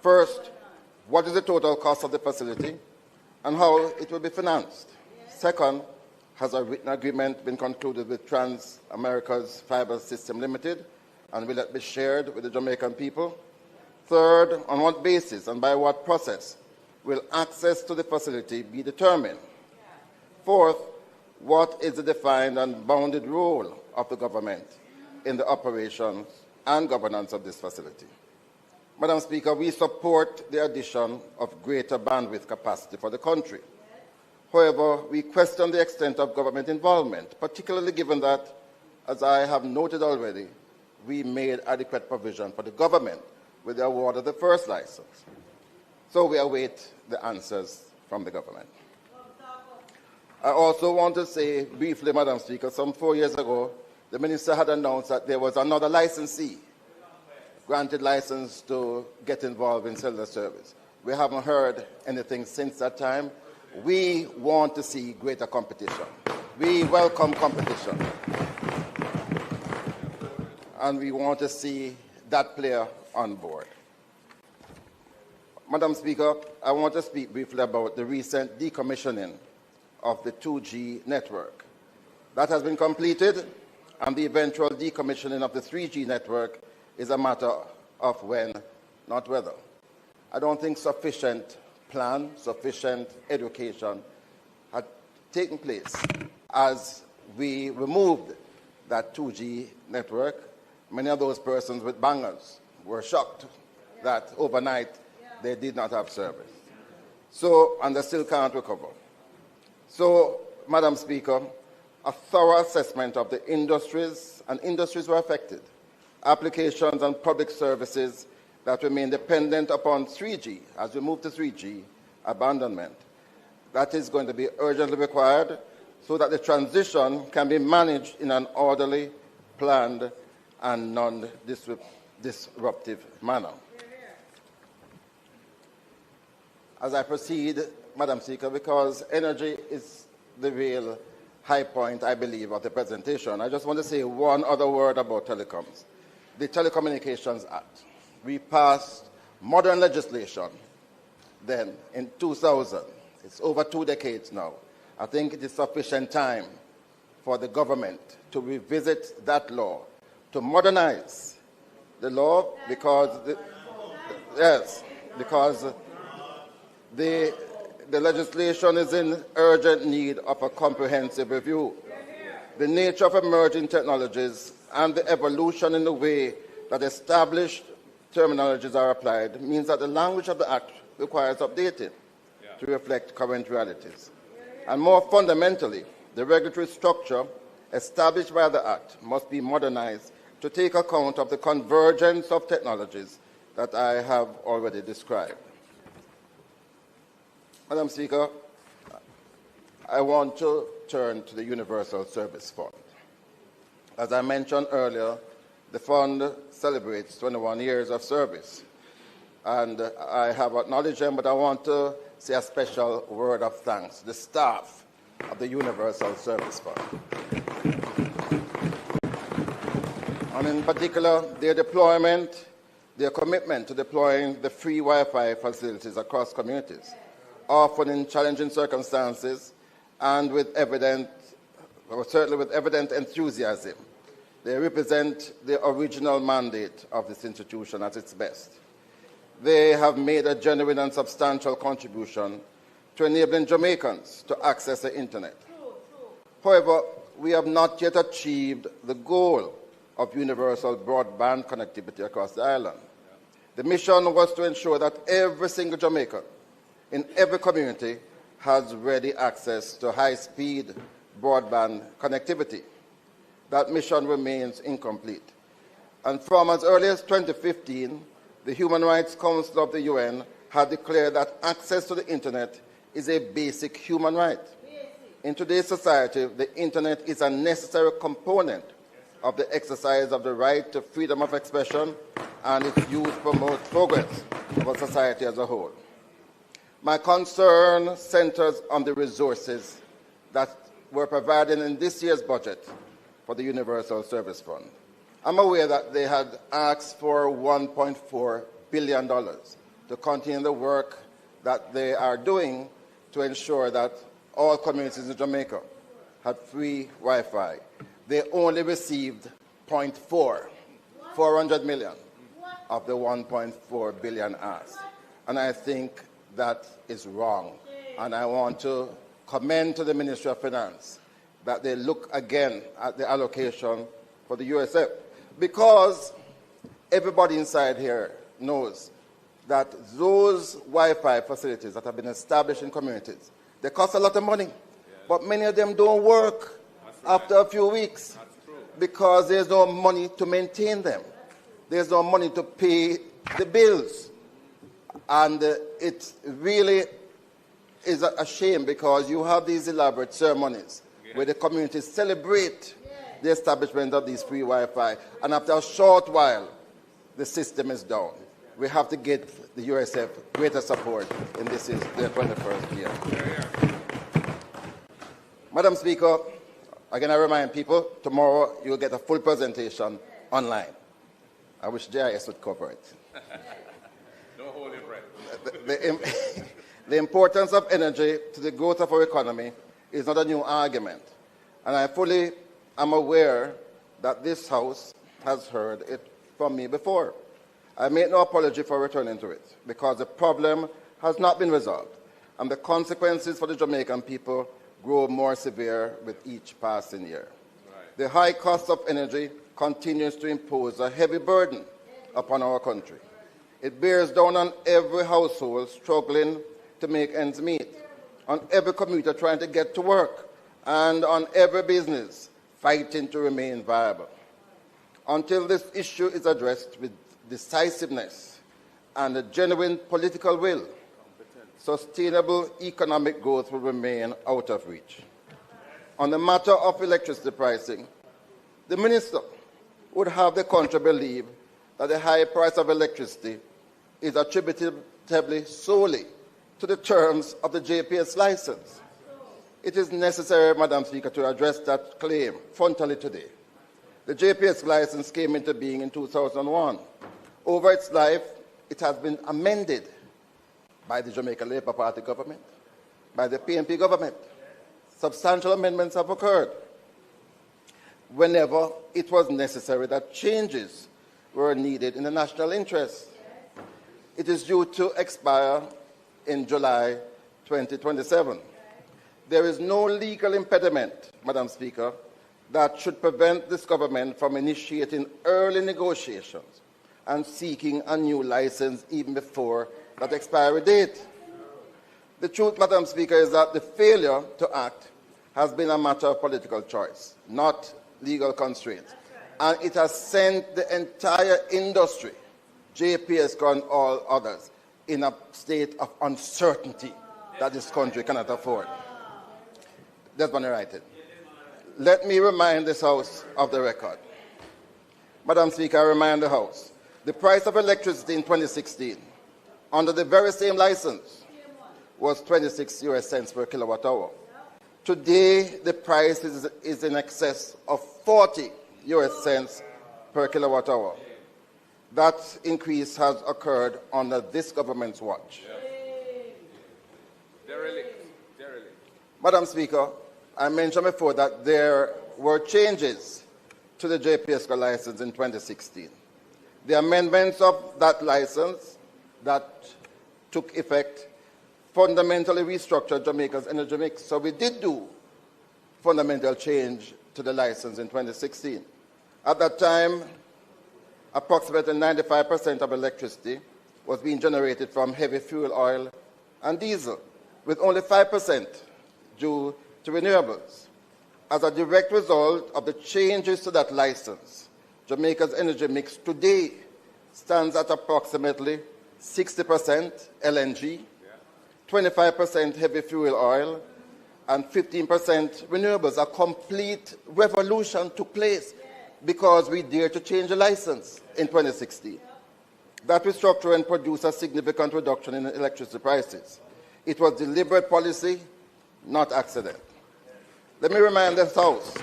First, what is the total cost of the facility and how it will be financed? Second, has a written agreement been concluded with Trans-America's Fiber System Limited, and will it be shared with the Jamaican people? Third, on what basis and by what process will access to the facility be determined? Fourth, what is the defined and bounded role of the government in the operations and governance of this facility? Madam Speaker, we support the addition of greater bandwidth capacity for the country. However, we question the extent of government involvement, particularly given that, as I have noted already, we made adequate provision for the government with the award of the first license. So we await the answers from the government. I also want to say briefly, Madam Speaker, some 4 years ago, the Minister had announced that there was another licensee granted license to get involved in cellular service. We haven't heard anything since that time. We want to see greater competition. We welcome competition. And we want to see that player on board. Madam Speaker, I want to speak briefly about the recent decommissioning of the 2G network. That has been completed, and the eventual decommissioning of the 3G network is a matter of when, not whether. I don't think sufficient plan, sufficient education had taken place as we removed that 2G network. Many of those persons with bangers were shocked that overnight they did not have service. So, and they still can't recover. So, Madam Speaker, a thorough assessment of the industries were affected, applications and public services that remain dependent upon 3G, as we move to 3G, abandonment. That is going to be urgently required so that the transition can be managed in an orderly, planned, and non-disruptive manner. As I proceed, Madam Speaker, because energy is the real high point, I believe, of the presentation, I just want to say one other word about telecoms. The Telecommunications Act. We passed modern legislation then in 2000. It's over 2 decades now. I think it is sufficient time for the government to revisit that law, to modernize the law, because the legislation is in urgent need of a comprehensive review. The nature of emerging technologies and the evolution in the way that established terminologies are applied means that the language of the Act requires updating to reflect current realities. And more fundamentally, the regulatory structure established by the Act must be modernized to take account of the convergence of technologies that I have already described. Madam Speaker, I want to turn to the Universal Service Fund. As I mentioned earlier, the fund celebrates 21 years of service, and I have acknowledged them, but I want to say a special word of thanks to the staff of the Universal Service Fund. And in particular, their deployment, their commitment to deploying the free Wi-Fi facilities across communities, often in challenging circumstances and with certainly with evident enthusiasm. They represent the original mandate of this institution at its best. They have made a genuine and substantial contribution to enabling Jamaicans to access the internet. However, we have not yet achieved the goal of universal broadband connectivity across the island. The mission was to ensure that every single Jamaican in every community has ready access to high-speed broadband connectivity. That mission remains incomplete. And from as early as 2015, the Human Rights Council of the UN had declared that access to the internet is a basic human right. In today's society, the internet is a necessary component of the exercise of the right to freedom of expression, and its use promotes progress of a society as a whole. My concern centers on the resources that were provided in this year's budget for the Universal Service Fund. I'm aware that they had asked for $1.4 billion to continue the work that they are doing to ensure that all communities in Jamaica had free Wi-Fi. They only received 400 million of the 1.4 billion asked. And I think that is wrong. And I want to commend to the Ministry of Finance that they look again at the allocation for the USF, because everybody inside here knows that those Wi-Fi facilities that have been established in communities, they cost a lot of money, but many of them don't work after a few weeks because there's no money to maintain them. There's no money to pay the bills. And it really is a shame, because you have these elaborate ceremonies where the communities celebrate the establishment of these free Wi-Fi, and after a short while, the system is down. We have to get the USF greater support, and this is their 21st year. Madam Speaker, again I remind people, tomorrow you will get a full presentation online. I wish JIS would cover it. Don't hold your breath. The importance of energy to the growth of our economy is not a new argument, and I fully am aware that this House has heard it from me before. I make no apology for returning to it, because the problem has not been resolved, and the consequences for the Jamaican people grow more severe with each passing year. Right. The high cost of energy continues to impose a heavy burden upon our country. It bears down on every household struggling to make ends meet, on every commuter trying to get to work, and on every business fighting to remain viable. Until this issue is addressed with decisiveness and a genuine political will, sustainable economic growth will remain out of reach. On the matter of electricity pricing, the Minister would have the country believe that the high price of electricity is attributable solely to the terms of the JPS license. It is necessary, Madam Speaker, to address that claim frontally today. The JPS license came into being in 2001. Over its life, it has been amended by the Jamaica Labour Party government, by the PNP government. Substantial amendments have occurred. Whenever it was necessary that changes were needed in the national interest. It is due to expire in July 2027. There is no legal impediment, Madam Speaker, that should prevent this government from initiating early negotiations and seeking a new license even before that expiry date. The truth, Madam Speaker, is that the failure to act has been a matter of political choice, not legal constraints. And it has sent the entire industry, JPSCO and all others, in a state of uncertainty that this country cannot afford. That's when I write it. Let me remind this House of the record. Madam Speaker, I remind the House, the price of electricity in 2016, under the very same license, was 26 US cents per kilowatt hour. Today, the price is in excess of 40 US cents per kilowatt hour. That increase has occurred under this government's watch. Madam Speaker, I mentioned before that there were changes to the JPSCO license in 2016. The amendments of that license that took effect fundamentally restructured Jamaica's energy mix. So we did do fundamental change to the license in 2016. At that time, approximately 95% of electricity was being generated from heavy fuel oil and diesel, with only 5% due to renewables. As a direct result of the changes to that license, Jamaica's energy mix today stands at approximately 60% LNG, 25% heavy fuel oil, and 15% renewables. A complete revolution took place because we dared to change the license in 2016. That restructuring produced a significant reduction in electricity prices. It was deliberate policy, not accident. Let me remind this House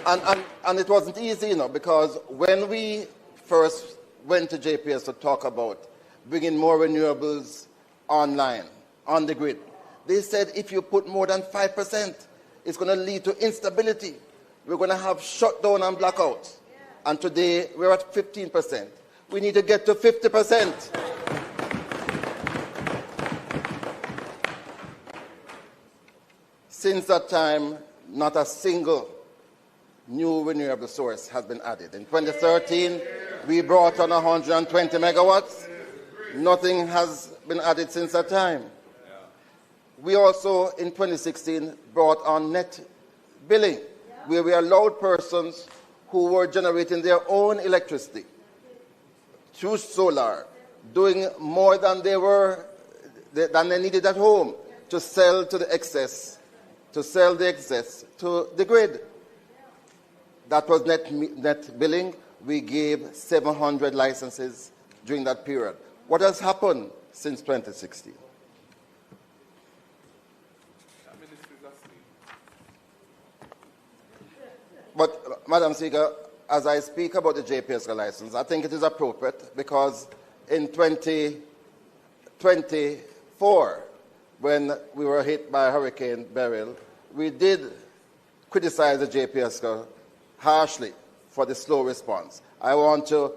and it wasn't easy, because when we first went to JPS to talk about bringing more renewables online, on the grid, they said if you put more than 5%, it's going to lead to instability. We're going to have shutdown and blackouts. And today, we're at 15%. We need to get to 50%. Since that time, not a single new renewable source has been added. In 2013, we brought on 120 megawatts. Nothing has been added since that time. We also, in 2016, brought on net billing, where we allowed persons who were generating their own electricity through solar, doing more than they needed at home, to sell to the excess, to the grid. That was net billing. We gave 700 licenses during that period. What has happened since 2016? But, Madam Speaker, as I speak about the JPSCO license, I think it is appropriate because in 2024, when we were hit by Hurricane Beryl, we did criticize the JPSCO harshly for the slow response. I want to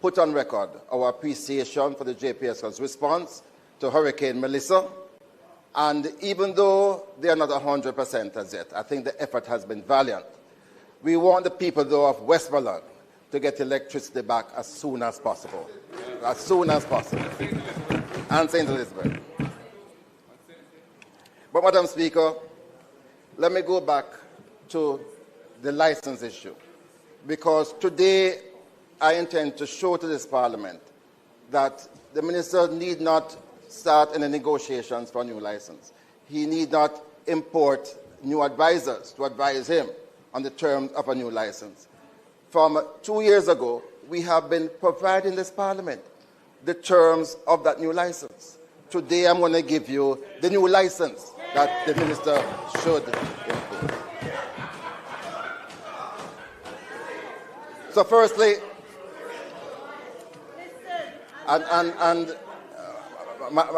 put on record our appreciation for the JPSCO's response to Hurricane Melissa. And even though they are not 100% as yet, I think the effort has been valiant. We want the people, though, of Westmoreland to get electricity back as soon as possible. As soon as possible. And St. Elizabeth. But, Madam Speaker, let me go back to the license issue. Because today, I intend to show to this Parliament that the Minister need not start any negotiations for a new license. He need not import new advisors to advise him on the terms of a new license. From 2 years ago, we have been providing this Parliament the terms of that new license. Today, I'm going to give you the new license that the Minister should import. So firstly,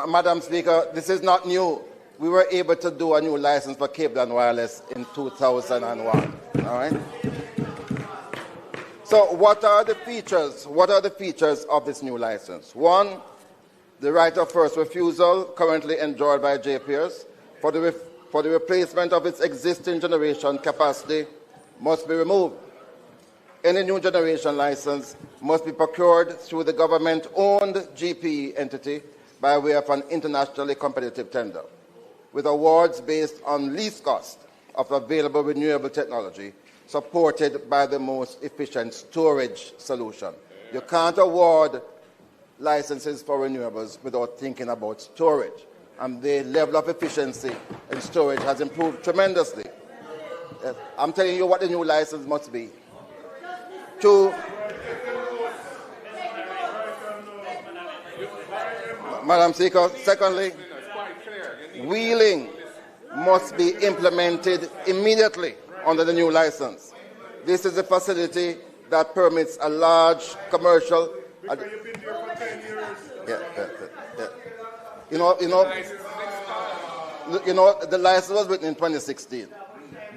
Madam Speaker, this is not new. We were able to do a new license for cable and wireless in 2001. All right? So what are the features? What are the features of this new license? One, the right of first refusal currently enjoyed by JPS for the replacement of its existing generation capacity must be removed. Any new generation license must be procured through the government-owned GPE entity by way of an internationally competitive tender, with awards based on least cost of available renewable technology supported by the most efficient storage solution. You can't award licenses for renewables without thinking about storage. And the level of efficiency in storage has improved tremendously. I'm telling you what the new license must be. Madam Speaker, secondly, wheeling must be implemented immediately under the new license. This is a facility that permits a large commercial. You know, the license was written in 2016.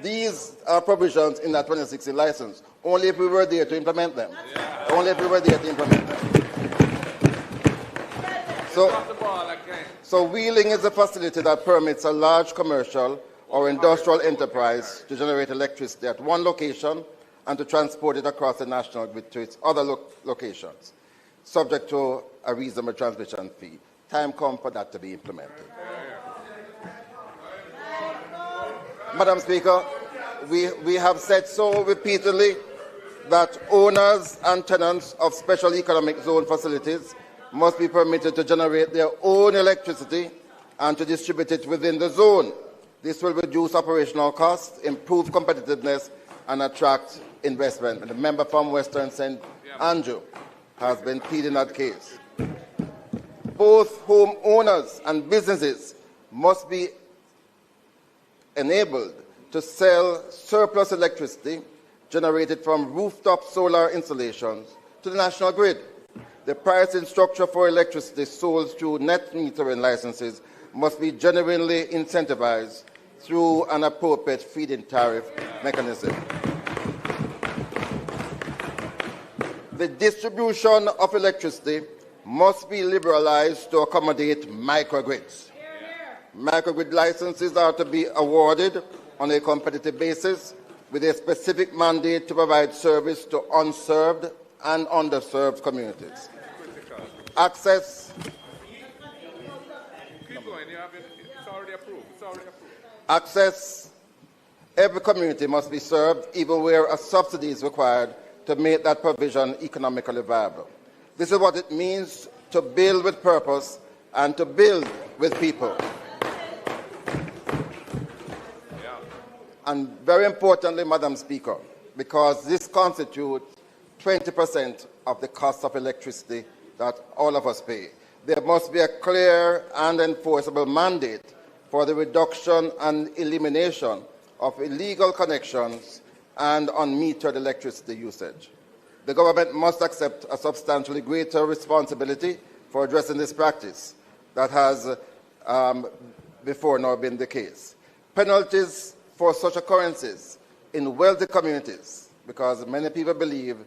These are provisions in that 2016 license. Only if we were there to implement them. Only if we were there to implement them. So wheeling is a facility that permits a large commercial or industrial enterprise to generate electricity at one location and to transport it across the national grid to its other locations, subject to a reasonable transmission fee. Time comes for that to be implemented. Madam Speaker, we have said so repeatedly that owners and tenants of special economic zone facilities must be permitted to generate their own electricity and to distribute it within the zone. This will reduce operational costs, improve competitiveness, and attract investment. And the member from Western St. Andrew has been pleading that case. Both homeowners and businesses must be enabled to sell surplus electricity generated from rooftop solar installations to the national grid. The pricing structure for electricity sold through net metering licenses must be genuinely incentivized through an appropriate feed-in tariff mechanism. The distribution of electricity must be liberalized to accommodate microgrids. Microgrid licenses are to be awarded on a competitive basis with a specific mandate to provide service to unserved and underserved communities. Access. Keep going. It's already approved. Access. Every community must be served, even where a subsidy is required to make that provision economically viable. This is what it means to build with purpose and to build with people. And very importantly, Madam Speaker, because this constitutes 20% of the cost of electricity that all of us pay, there must be a clear and enforceable mandate for the reduction and elimination of illegal connections and unmetered electricity usage. The government must accept a substantially greater responsibility for addressing this practice that has before now been the case. Penalties for such occurrences in wealthy communities, because many people believe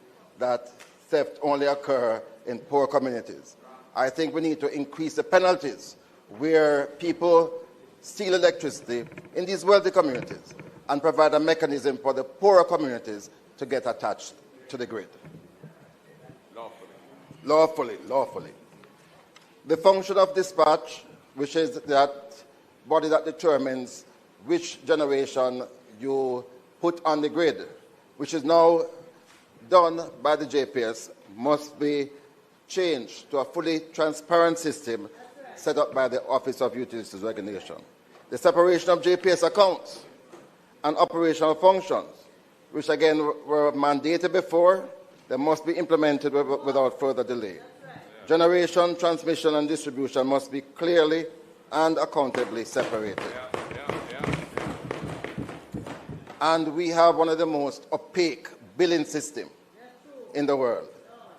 that theft only occurs in poor communities. I think we need to increase the penalties where people steal electricity in these wealthy communities and provide a mechanism for the poorer communities to get attached to the grid. Lawfully. The function of dispatch, which is that body that determines which generation you put on the grid, which is now done by the JPS, must be changed to a fully transparent system set up by the Office of Utilities Regulation. The separation of JPS accounts and operational functions, which again were mandated before, they must be implemented without further delay. Generation, transmission, and distribution must be clearly and accountably separated. And we have one of the most opaque billing systems in the world.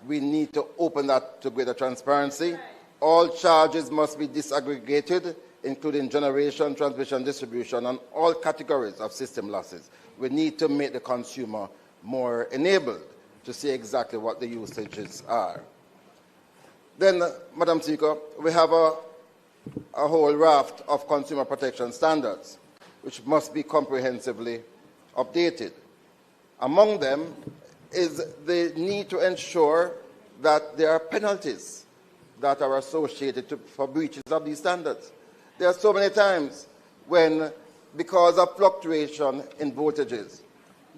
We need to open that to greater transparency. All charges must be disaggregated, including generation, transmission, distribution, and all categories of system losses. We need to make the consumer more enabled to see exactly what the usages are. Then, Madam Speaker, we have a whole raft of consumer protection standards, which must be comprehensively updated. Among them is the need to ensure that there are penalties that are associated for breaches of these standards. There are so many times when because of fluctuation in voltages.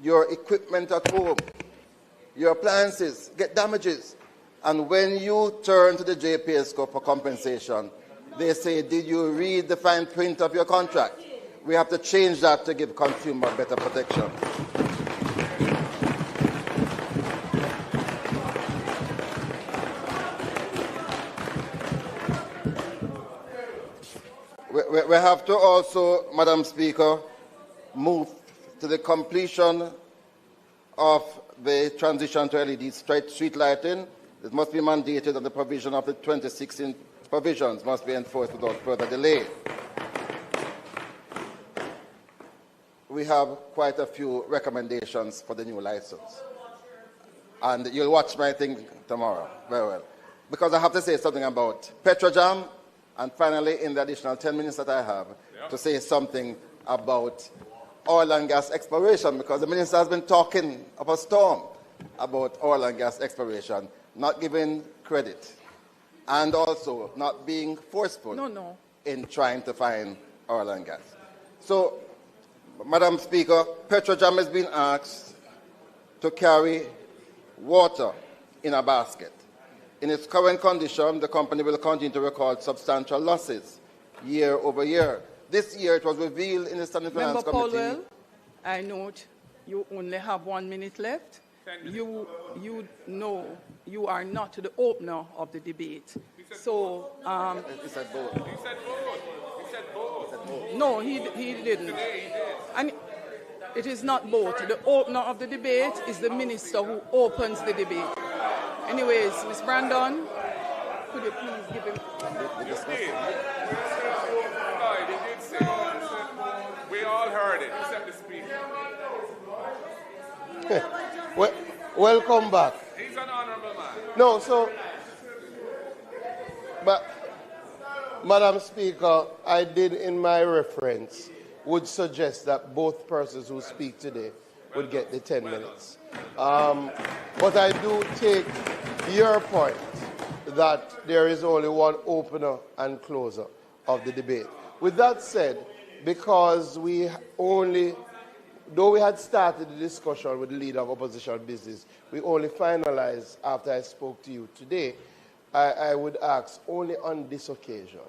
Your equipment at home, your appliances get damages. And when you turn to the JPSCO for compensation, they say, did you read the fine print of your contract? We have to change that to give consumer better protection. We have to also, Madam Speaker, move to the completion of the transition to LED street lighting. It must be mandated that the provision of the 2016 provisions must be enforced without further delay. We have quite a few recommendations for the new license. And you'll watch my thing tomorrow, very well. Because I have to say something about Petrojam, and finally, in the additional 10 minutes that I have, to say something about oil and gas exploration, because the minister has been talking of a storm about oil and gas exploration, not giving credit, and also not being forceful in trying to find oil and gas. So, Madam Speaker, Petrojam has been asked to carry water in a basket. In its current condition, the company will continue to record substantial losses year over year. This year, it was revealed in the Standing Finance Committee. Paulwell, I note you only have 1 minute left. You know you are not the opener of the debate. So, he said both. He said both. He said both. No, he didn't. And it is not both. The opener of the debate is the minister who opens the debate. Anyways, Ms. Brandon, could you please give him... We all heard it, except the speaker. Welcome back. He's an honorable man. No, so... But, Madam Speaker, I did in my reference would suggest that both persons who speak today would get the 10 minutes. But I do take your point that there is only one opener and closer of the debate. With that said, because though we had started the discussion with the leader of opposition business, we only finalized after I spoke to you today, I would ask only on this occasion,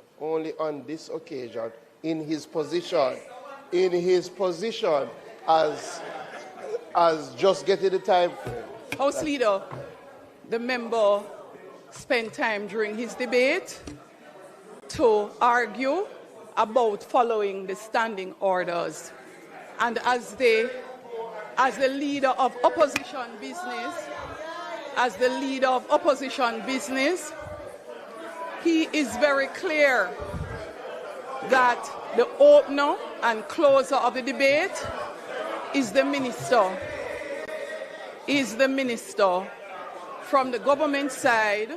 in his position as just getting the time frame. House Leader, the member spent time during his debate to argue about following the standing orders. And as the leader of opposition business, he is very clear that the opener and closer of the debate is the minister. From the government side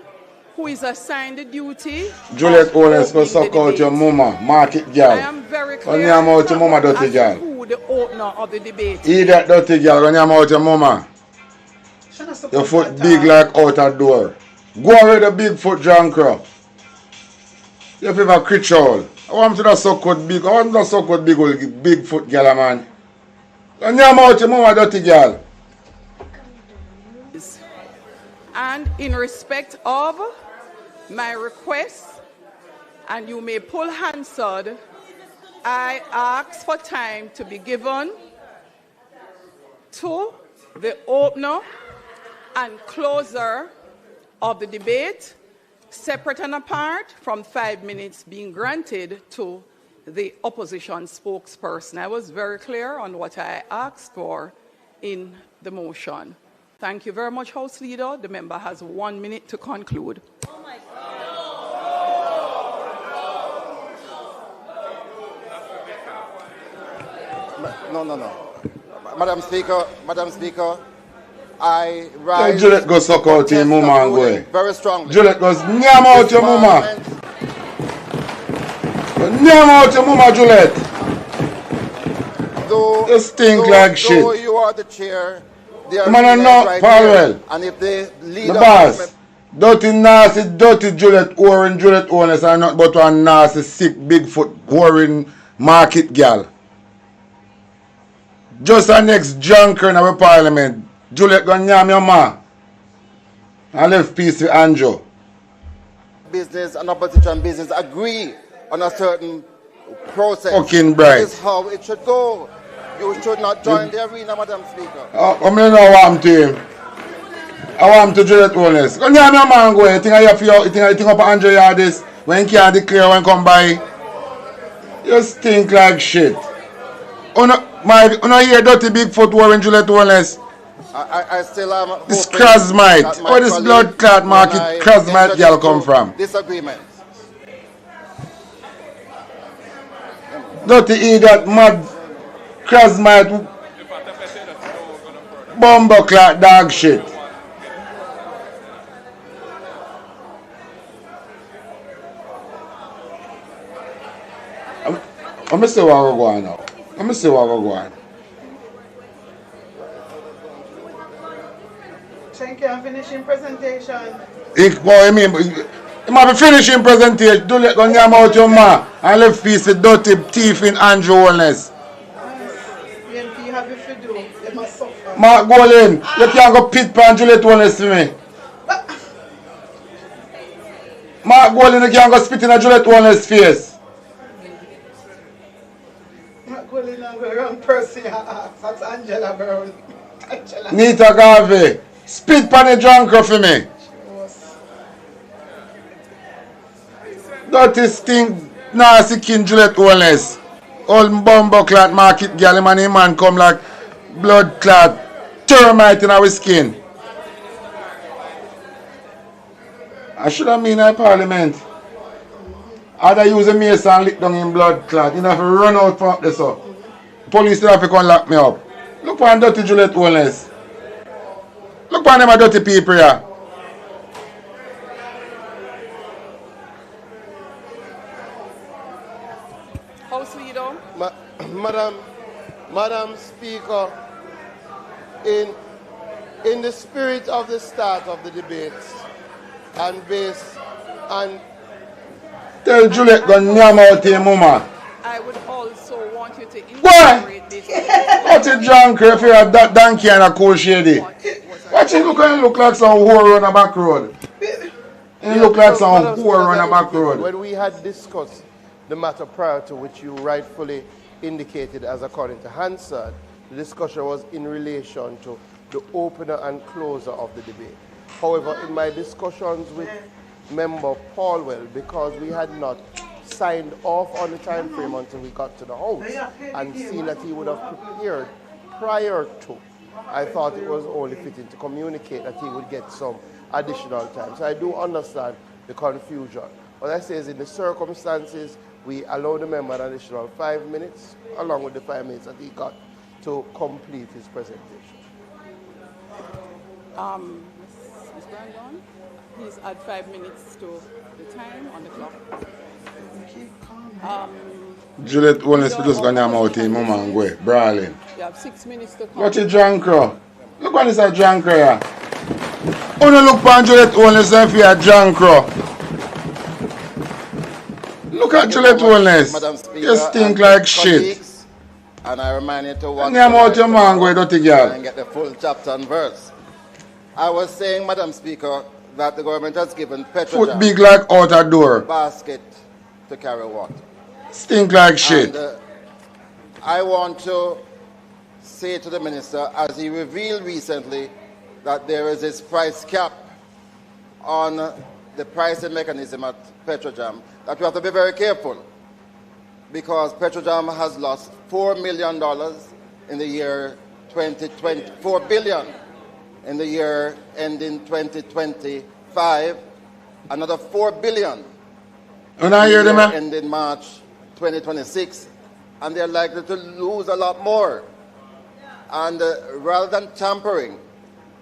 who is assigned the duty. Juliet Owens go suck out your mama, market girl. I am very clear out your mama, dirty girl. Who the opener of the debate. Eat that dirty girl, run your mouth your mama. Your foot big like out a door. Go away the big foot jankro. You have a creature. I want to suck out big. I want to suck out big foot girl, man. Run your mouth your mama, dirty girl. And in respect of my request, and you may pull Hansard, I ask for time to be given to the opener and closer of the debate, separate and apart from 5 minutes being granted to the opposition spokesperson. I was very clear on what I asked for in the motion. Thank you very much, House Leader. The member has 1 minute to conclude. Oh my God. No. Madam Speaker, I rise. Juliet go suck out your mama and go. Very strongly. Juliet goes, nyam out your mama. Nyam out your mama, Juliet. You stink like shit. Though you are the chair, man are not right Paulwell. And if they lead the boss, dirty nasty, dirty Juliet Owens are not but one nasty, sick, Bigfoot, boring market girl. Just the next junker in our parliament. Juliet gonna yam your ma. I left peace with Andrew. Business and opposition business agree on a certain process. Fucking That bright. is how it should go. You should not join the arena, Madam Speaker. I don't know what I'm to him. I want him to Juliet Wallace. Go yam your man go. You think I have for you think up Andrew Yardis when he can't declare when come by. You stink like shit. Uno hear dirty Bigfoot war in Juliet Wallace. I still am hoping This Krasmite. that my Where this colleague blood clot market and I Krasmite enter girl into come from? Disagreement. Dirty eat that mad Krasmite bumbo clot dog shit. Let me see what we're going now. Let me see what we're going. Thank you. I'm finishing presentation. I mean, you might be finishing presentation. Do let go yam out your ma and left piece of dirty teeth in Andrew Wellness. BNP, you have it to do. They must suffer. Mark Golin, you can't go pit pan Juliet Wellness to me. Mark Golin, you can't go spit in a Juliet Wellness face. Not going on the wrong person. That's Angela Brown. Angela. Nita Garvey, spit pan a drunker for me. Dirty stink, nasty kin Juliet Wellness. Old bumbo clot market girl, man come like blood clot termite in our skin. I should have mean in Parliament. I'd use a mace and lick down in blood clot. You know, if I run out from this up. Police still have to come lock me up. Look for dirty Juliet Wellness. Look for them a dirty people here. House Leader. Madam Speaker, in the spirit of the start of the debates and based on... Tell Juliet go nyam out your mama. I would also want you to incorporate this. What's a junker if you're a donkey and a cool shady? Watch it look like some whore on a back road. It look like some whore on a back road. When we had discussed the matter prior to which you rightfully indicated as according to Hansard, the discussion was in relation to the opener and closer of the debate. However, in my discussions with Member Paulwell, because we had not signed off on the time frame until we got to the House and seen that he would have prepared prior to, I thought it was only fitting to communicate that he would get some additional time. So I do understand the confusion. What I say is in the circumstances, we allow the member an additional 5 minutes, along with the 5 minutes that he got to complete his presentation. Ms. Brandon, please add 5 minutes to the time on the clock. Juliet Wellness just gonna nyam out your mama and go brawling. You have 6 minutes to come. Watch a drunker. Look what is a drunker here. Only look for Juliet Wellness and for a drunker. Look at Juliet Wellness. You stink like shit. And I remind you to watch nyam out your man go dirty girl. and get the full chapter and verse. I was saying, Madam Speaker, that the government has given petrol Foot big like out a door. basket to carry water. Stink like shit. And, I want to say to the minister, as he revealed recently, that there is this price cap on the pricing mechanism at Petrojam, that we have to be very careful, because Petrojam has lost $4 million in the year 2020, $4 billion in the year ending 2025, another $4 billion When I hear them, ending March 2026, and they're likely to lose a lot more. And rather than tampering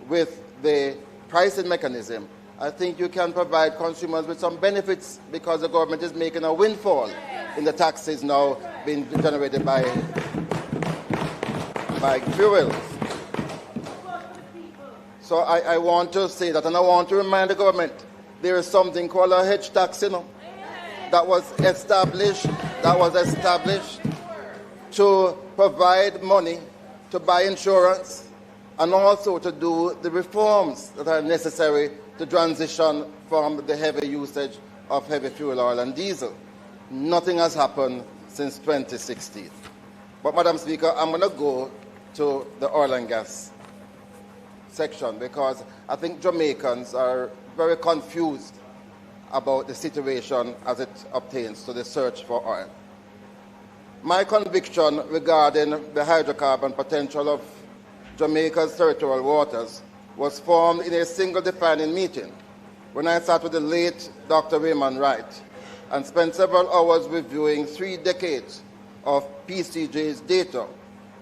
with the pricing mechanism, I think you can provide consumers with some benefits, because the government is making a windfall in the taxes now being generated by fuels. So I want to say that, and I want to remind the government, there is something called a hedge tax, that was established to provide money to buy insurance, and also to do the reforms that are necessary to transition from the heavy usage of heavy fuel oil and diesel. Nothing has happened since 2016. But, Madam Speaker, I'm going to go to the oil and gas section because I think Jamaicans are very confused about the situation as it obtains to the search for oil. My conviction regarding the hydrocarbon potential of Jamaica's territorial waters was formed in a single defining meeting when I sat with the late Dr. Raymond Wright and spent several hours reviewing 3 decades of PCJ's data.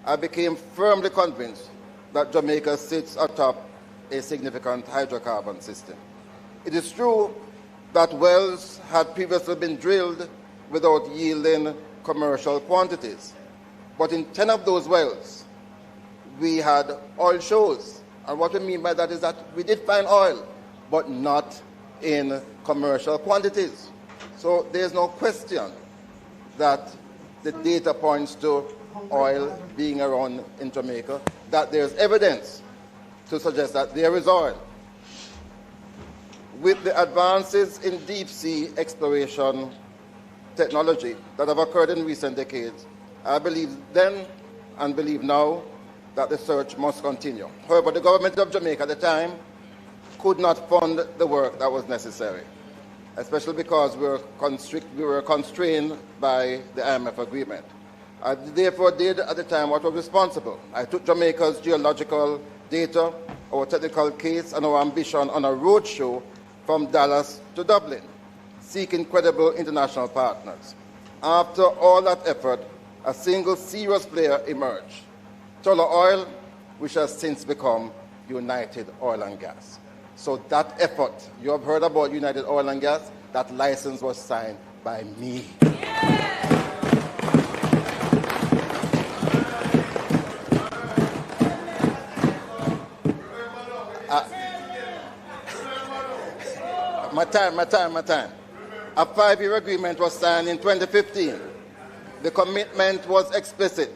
I became firmly convinced that Jamaica sits atop a significant hydrocarbon system. It is true that wells had previously been drilled without yielding commercial quantities, but in 10 of those wells, we had oil shows. And what we mean by that is that we did find oil, but not in commercial quantities. So there's no question that the data points to oil being around in Jamaica, that there's evidence to suggest that there is oil. With the advances in deep-sea exploration technology that have occurred in recent decades, I believe then and believe now that the search must continue. However, the government of Jamaica at the time could not fund the work that was necessary, especially because we were constrained by the IMF agreement. I therefore did at the time what was responsible. I took Jamaica's geological data, our technical case, and our ambition on a roadshow from Dallas to Dublin, seeking credible international partners. After all that effort, a single serious player emerged, Tullow Oil, which has since become United Oil and Gas. So that effort, you have heard about United Oil and Gas, that license was signed by me. My time. A 5-year agreement was signed in 2015. The commitment was explicit.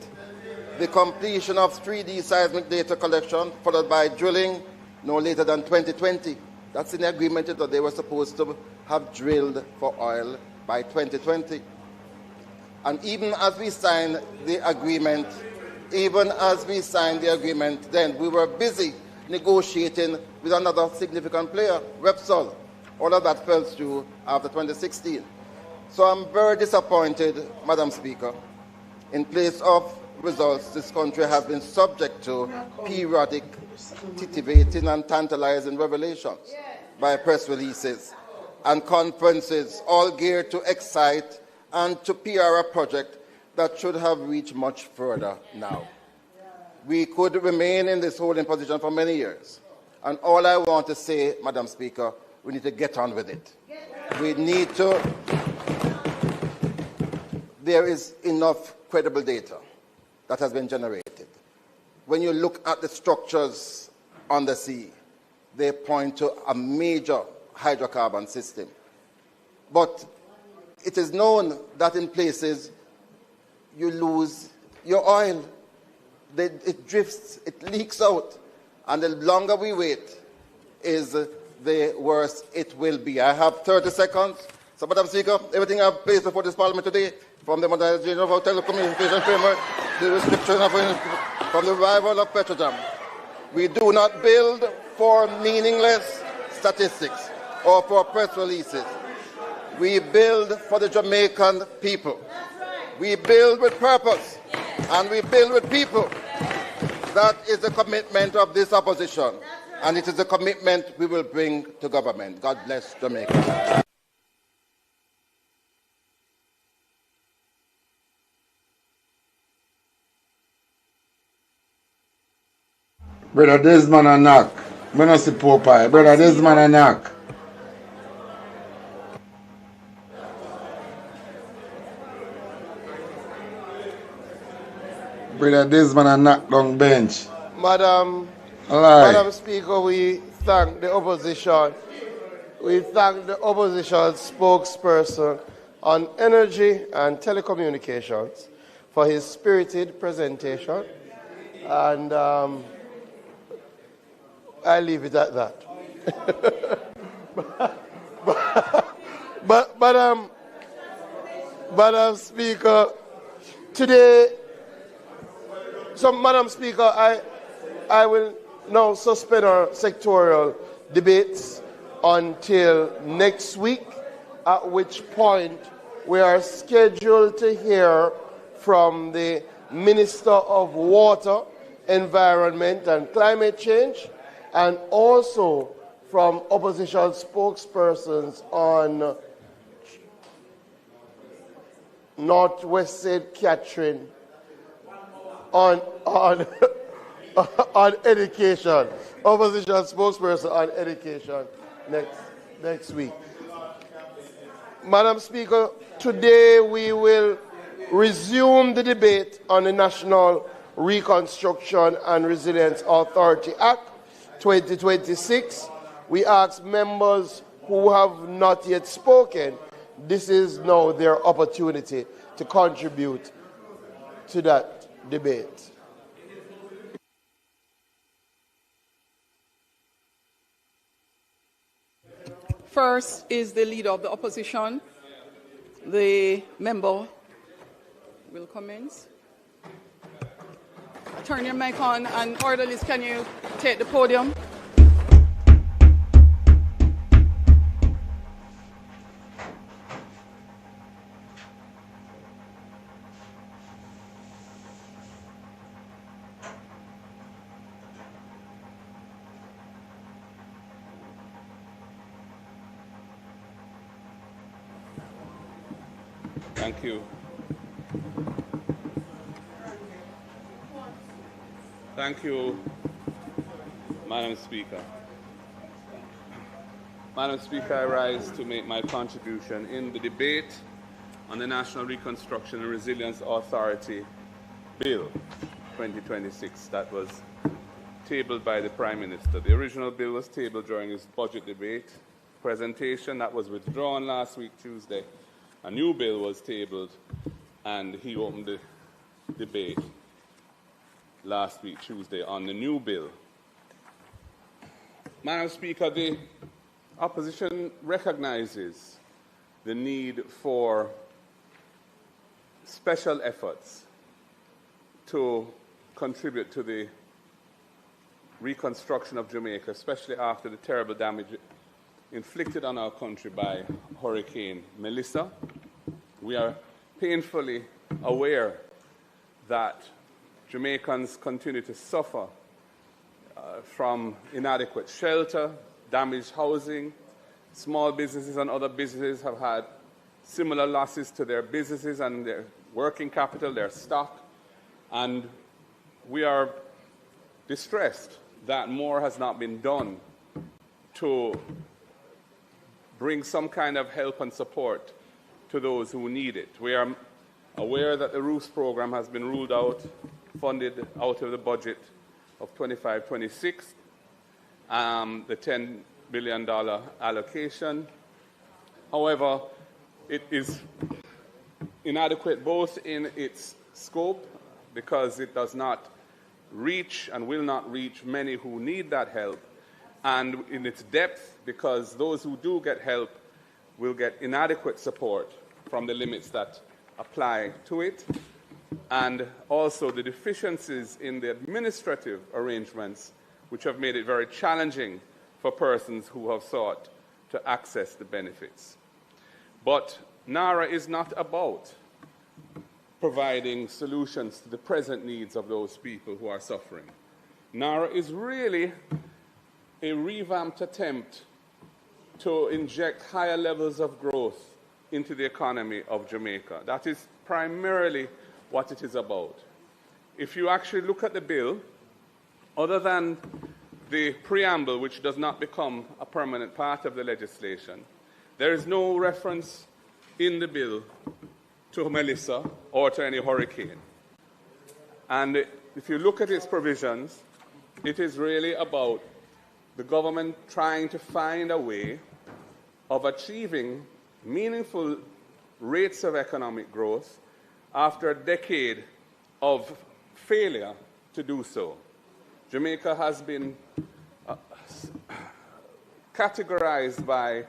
The completion of 3D seismic data collection, followed by drilling no later than 2020. That's in the agreement that they were supposed to have drilled for oil by 2020. And even as we signed the agreement, then we were busy negotiating with another significant player, Repsol. All of that fell through after 2016. So I'm very disappointed, Madam Speaker. In place of results, this country has been subject to periodic titivating and tantalizing revelations by press releases and conferences, all geared to excite and to PR a project that should have reached much further now. We could remain in this holding position for many years. And all I want to say, Madam Speaker, we need to get on with it. There is enough credible data that has been generated. When you look at the structures on the sea, they point to a major hydrocarbon system. But it is known that in places you lose your oil. It drifts, it leaks out. And the longer we wait is the worse it will be. I have 30 seconds. So, Madam Speaker, everything I've placed before this Parliament today, from the modernization of our telecommunication framework, the restriction from the revival of Petrojam. We do not build for meaningless statistics or for press releases. We build for the Jamaican people. We build with purpose, and we build with people. That is the commitment of this opposition, and it is a commitment we will bring to government. God bless Jamaica. Brother Desmond a knock. I don't see Popeye. Brother Desmond a knock. Brother Desmond a knock down bench. Madam Speaker, we thank the opposition. We thank the opposition spokesperson on energy and telecommunications for his spirited presentation And I leave it at that. Madam Speaker, today, Madam Speaker, I will now suspend our sectoral debates until next week, at which point we are scheduled to hear from the Minister of Water, Environment and Climate Change, and also from opposition spokespersons on Northwest St. Catherine on education. Opposition spokesperson on education next week. Madam Speaker, today we will resume the debate on the National Reconstruction and Resilience Authority Act 2026. We ask members who have not yet spoken, this is now their opportunity to contribute to that debate. First is the leader of the opposition. The member will commence. Turn your mic on, and orderlies, can you take the podium? Thank you. Thank you, Madam Speaker. Madam Speaker, I rise to make my contribution in the debate on the National Reconstruction and Resilience Authority Bill 2026 that was tabled by the Prime Minister. The original bill was tabled during his budget debate presentation that was withdrawn last week, Tuesday. A new bill was tabled, and he opened the debate last week, Tuesday, on the new bill. Madam Speaker, the opposition recognizes the need for special efforts to contribute to the reconstruction of Jamaica, especially after the terrible damage inflicted on our country by Hurricane Melissa. We are painfully aware that Jamaicans continue to suffer from inadequate shelter, damaged housing. Small businesses and other businesses have had similar losses to their businesses and their working capital, their stock. And we are distressed that more has not been done to bring some kind of help and support to those who need it. We are aware that the roofs program has been ruled out, funded out of the budget of 25-26, the $10 billion allocation. However, it is inadequate both in its scope, because it does not reach and will not reach many who need that help, and in its depth, because those who do get help will get inadequate support from the limits that apply to it, and also the deficiencies in the administrative arrangements, which have made it very challenging for persons who have sought to access the benefits. But NARA is not about providing solutions to the present needs of those people who are suffering. NARA is really a revamped attempt to inject higher levels of growth into the economy of Jamaica. That is primarily what it is about. If you actually look at the bill, other than the preamble, which does not become a permanent part of the legislation, there is no reference in the bill to Melissa or to any hurricane. And if you look at its provisions, it is really about the government trying to find a way of achieving meaningful rates of economic growth after a decade of failure to do so. Jamaica has been categorized by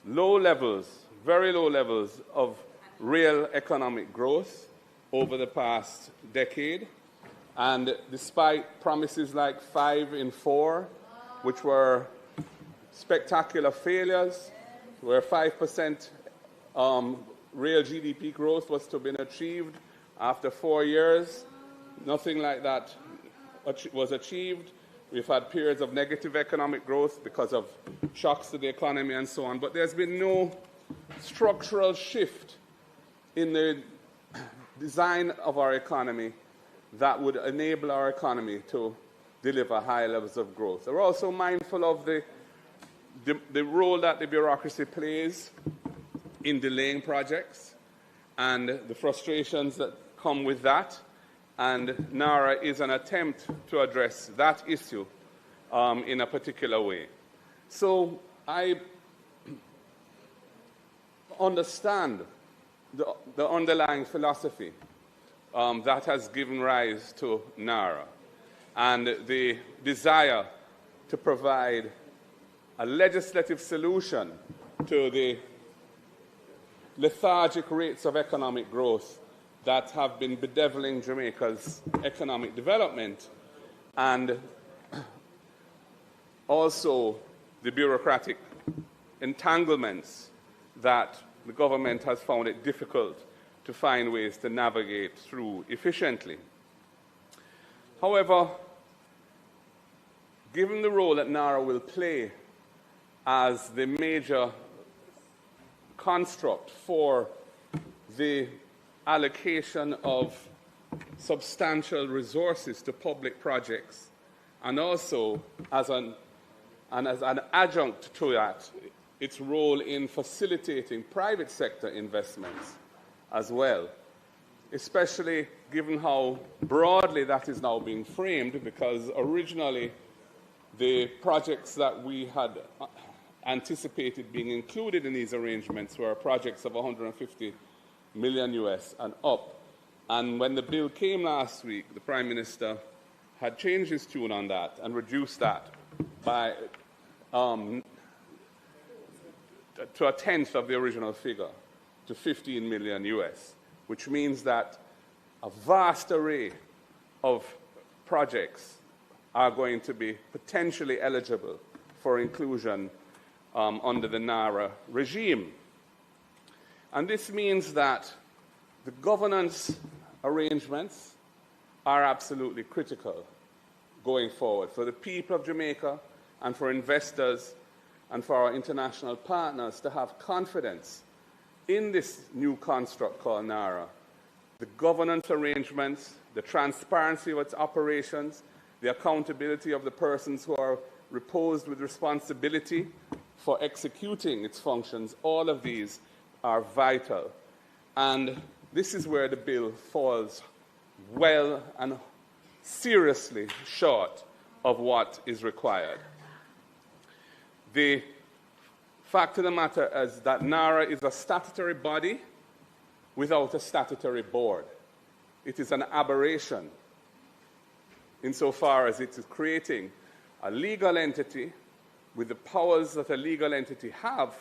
low levels, very low levels of real economic growth over the past decade. And despite promises like 5 in 4, which were spectacular failures, where 5% real GDP growth was to have been achieved after 4 years, nothing like that was achieved. We've had periods of negative economic growth because of shocks to the economy and so on, but there's been no structural shift in the design of our economy that would enable our economy to deliver high levels of growth. We're also mindful of the role that the bureaucracy plays in delaying projects and the frustrations that come with that. And NARA is an attempt to address that issue in a particular way. So I understand the underlying philosophy that has given rise to NARA and the desire to provide a legislative solution to the lethargic rates of economic growth that have been bedeviling Jamaica's economic development, and also the bureaucratic entanglements that the government has found it difficult to find ways to navigate through efficiently. However, given the role that NARA will play as the major construct for the allocation of substantial resources to public projects, and also as an adjunct to that, its role in facilitating private sector investments as well, especially given how broadly that is now being framed, because originally the projects that we had anticipated being included in these arrangements were projects of 150 million US and up. And when the bill came last week, the Prime Minister had changed his tune on that and reduced that by to a tenth of the original figure, to 15 million US, which means that a vast array of projects are going to be potentially eligible for inclusion under the NARA regime. And this means that the governance arrangements are absolutely critical going forward for the people of Jamaica and for investors and for our international partners to have confidence in this new construct called NARA. The governance arrangements, the transparency of its operations, the accountability of the persons who are reposed with responsibility for executing its functions, all of these are vital. And this is where the bill falls well and seriously short of what is required. The fact of the matter is that NARA is a statutory body without a statutory board. It is an aberration insofar as it is creating a legal entity with the powers that a legal entity have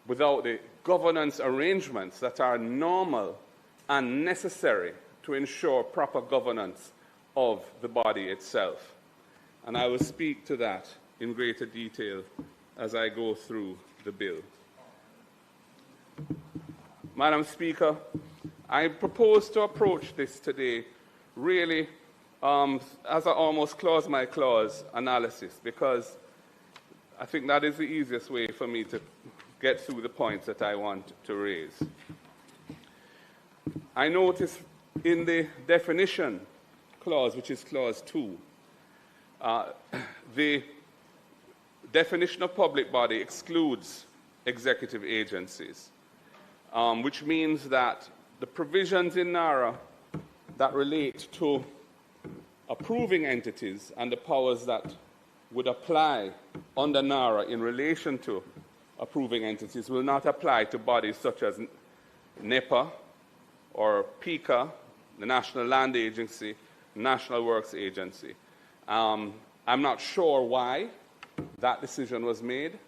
without the governance arrangements that are normal and necessary to ensure proper governance of the body itself. And I will speak to that in greater detail as I go through the bill. Madam Speaker, I propose to approach this today really as an almost clause-by-clause analysis, because I think that is the easiest way for me to get through the points that I want to raise. I notice in the definition clause, which is clause 2, the definition of public body excludes executive agencies, which means that the provisions in NARA that relate to approving entities and the powers that would apply under NARA in relation to approving entities will not apply to bodies such as NEPA or PICA, the National Land Agency, National Works Agency. I'm not sure why that decision was made,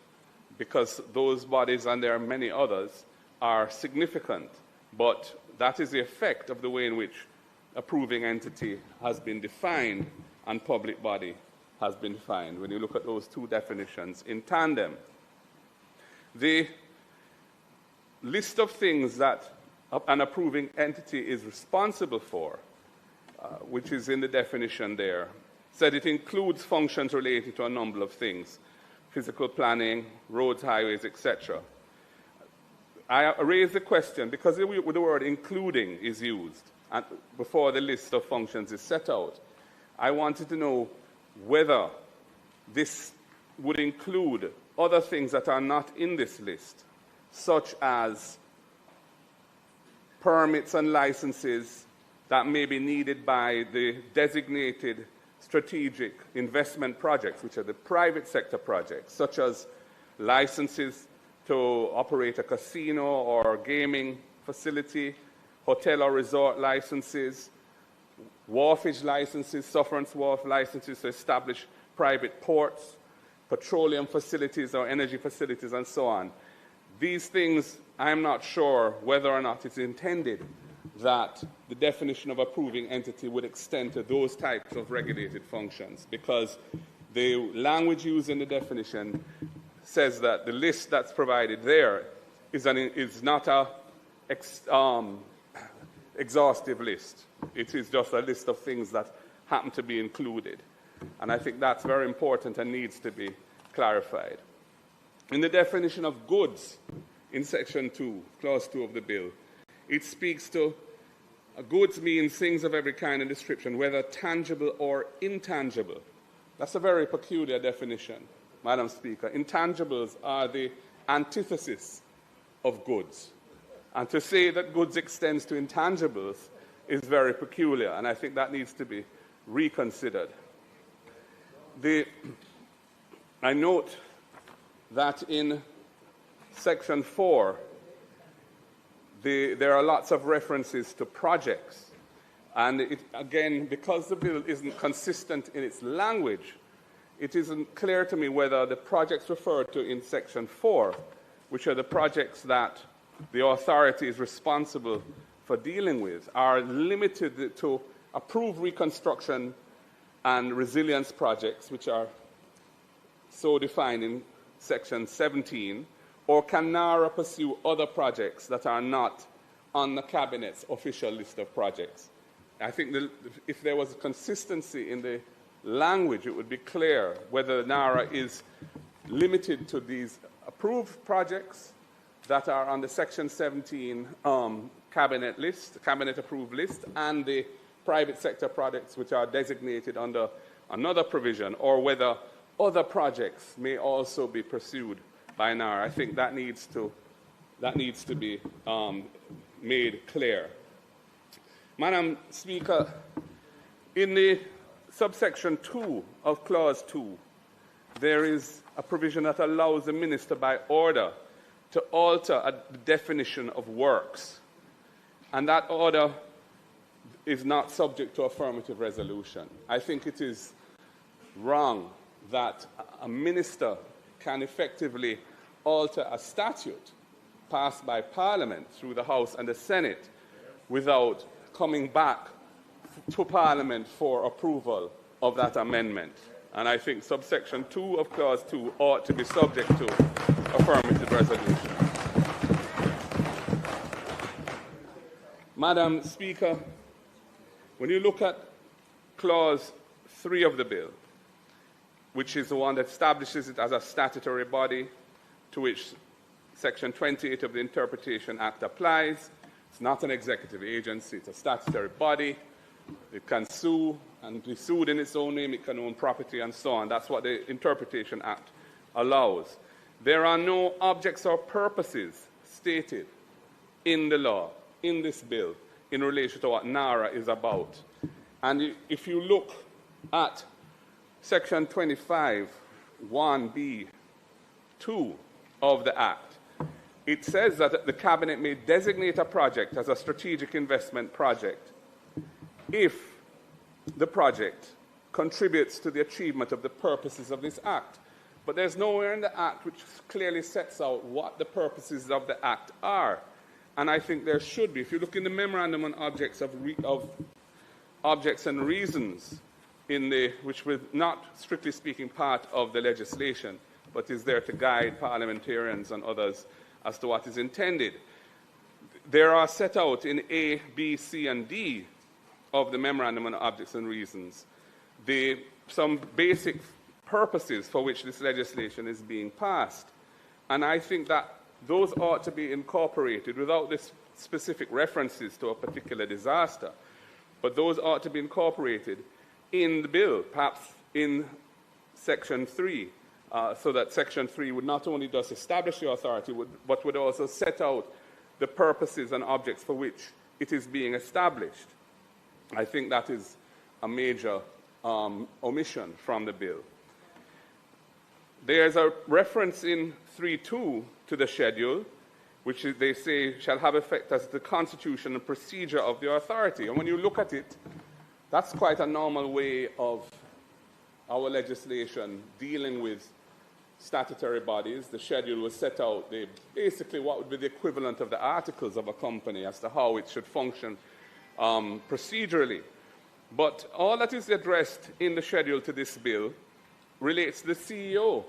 because those bodies, and there are many others, are significant, but that is the effect of the way in which approving entity has been defined and public body has been defined, when you look at those two definitions in tandem. The list of things that an approving entity is responsible for, which is in the definition there, said it includes functions related to a number of things: physical planning, roads, highways, etc. I raise the question because the word including is used and before the list of functions is set out. I wanted to know whether this would include other things that are not in this list, such as permits and licenses that may be needed by the designated strategic investment projects, which are the private sector projects, such as licenses to operate a casino or gaming facility, hotel or resort licenses, wharfage licenses, sufferance wharf licenses to establish private ports, petroleum facilities or energy facilities, and so on. These things, I'm not sure whether or not it's intended that the definition of approving entity would extend to those types of regulated functions, because the language used in the definition says that the list that's provided there is not a exhaustive list. It is just a list of things that happen to be included. And I think that's very important and needs to be clarified. In the definition of goods in Section 2, Clause 2 of the bill, it speaks to goods means things of every kind and description, whether tangible or intangible. That's a very peculiar definition, Madam Speaker. Intangibles are the antithesis of goods. And to say that goods extends to intangibles is very peculiar, and I think that needs to be reconsidered. I note that in Section 4, there are lots of references to projects. And again, because the bill isn't consistent in its language, it isn't clear to me whether the projects referred to in Section 4, which are the projects that the authority is responsible for dealing with, are limited to approved reconstruction and resilience projects, which are so defined in Section 17, or can NARA pursue other projects that are not on the Cabinet's official list of projects? I think if there was a consistency in the language, it would be clear whether NARA is limited to these approved projects that are on the Section 17 Cabinet list, Cabinet approved list, and the private sector projects which are designated under another provision, or whether other projects may also be pursued by NARA. I think that needs to be made clear. Madam Speaker, in the subsection 2 of Clause 2, there is a provision that allows the Minister by order to alter the definition of works. And that order is not subject to affirmative resolution. I think it is wrong that a minister can effectively alter a statute passed by Parliament through the House and the Senate without coming back to Parliament for approval of that amendment. And I think subsection 2 of Clause 2 ought to be subject to affirmative resolution. Madam Speaker, when you look at Clause 3 of the bill, which is the one that establishes it as a statutory body to which Section 28 of the Interpretation Act applies, it's not an executive agency, it's a statutory body. It can sue and be sued in its own name, it can own property and so on. That's what the Interpretation Act allows. There are no objects or purposes stated in the law, in this bill, in relation to what NARA is about. And if you look at Section 25, 1B, 2 of the Act, it says that the Cabinet may designate a project as a strategic investment project if the project contributes to the achievement of the purposes of this Act. But there's nowhere in the Act which clearly sets out what the purposes of the Act are. And I think there should be. If you look in the Memorandum on Objects Objects and Reasons, which was not, strictly speaking, part of the legislation, but is there to guide parliamentarians and others as to what is intended. There are set out in A, B, C, and D of the Memorandum on Objects and Reasons some basic purposes for which this legislation is being passed. And I think that those ought to be incorporated without this specific references to a particular disaster, but those ought to be incorporated in the bill, perhaps in Section 3, so that Section 3 would not only just establish the authority, but would also set out the purposes and objects for which it is being established. I think that is a major omission from the bill. There's a reference in 3.2 to the schedule, which they say shall have effect as the constitution and procedure of the authority. And when you look at it, that's quite a normal way of our legislation dealing with statutory bodies. The schedule was set out, basically what would be the equivalent of the articles of a company as to how it should function procedurally. But all that is addressed in the schedule to this bill relates to the CEO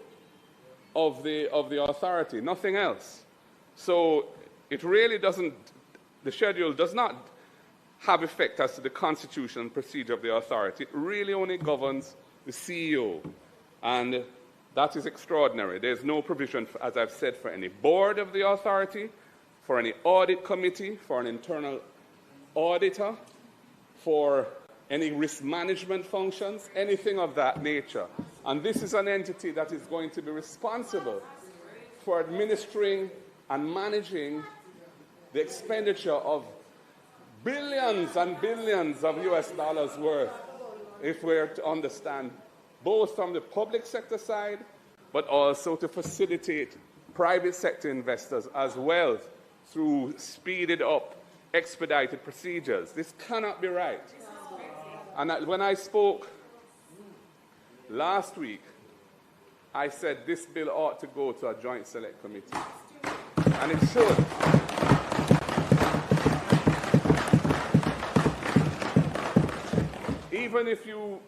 of the authority, nothing else. So it really doesn't, the schedule does not have effect as to the constitution and procedure of the authority. It really only governs the CEO. And that is extraordinary. There's no provision, as I've said, for any board of the authority, for any audit committee, for an internal auditor, for any risk management functions, anything of that nature. And this is an entity that is going to be responsible for administering and managing the expenditure of billions and billions of US dollars worth, if we're to understand, both from the public sector side, but also to facilitate private sector investors as well through speeded up, expedited procedures. This cannot be right. And when I spoke last week, I said this bill ought to go to a joint select committee. And it should. Even if you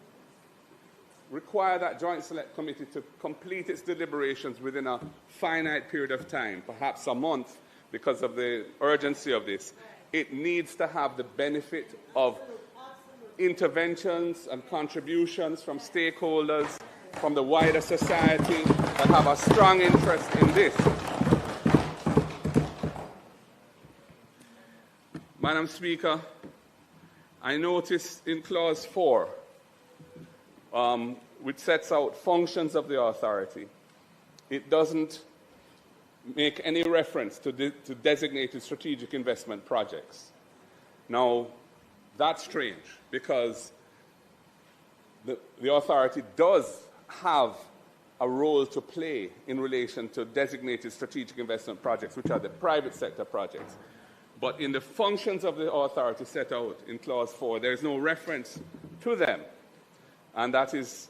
require that joint select committee to complete its deliberations within a finite period of time, perhaps a month, because of the urgency of this, it needs to have the benefit of interventions and contributions from stakeholders, from the wider society that have a strong interest in this. Madam Speaker, I noticed in Clause 4, which sets out functions of the authority, it doesn't make any reference to designated strategic investment projects. Now, that's strange, because the authority does have a role to play in relation to designated strategic investment projects, which are the private sector projects. But in the functions of the authority set out in Clause 4, there is no reference to them. And that is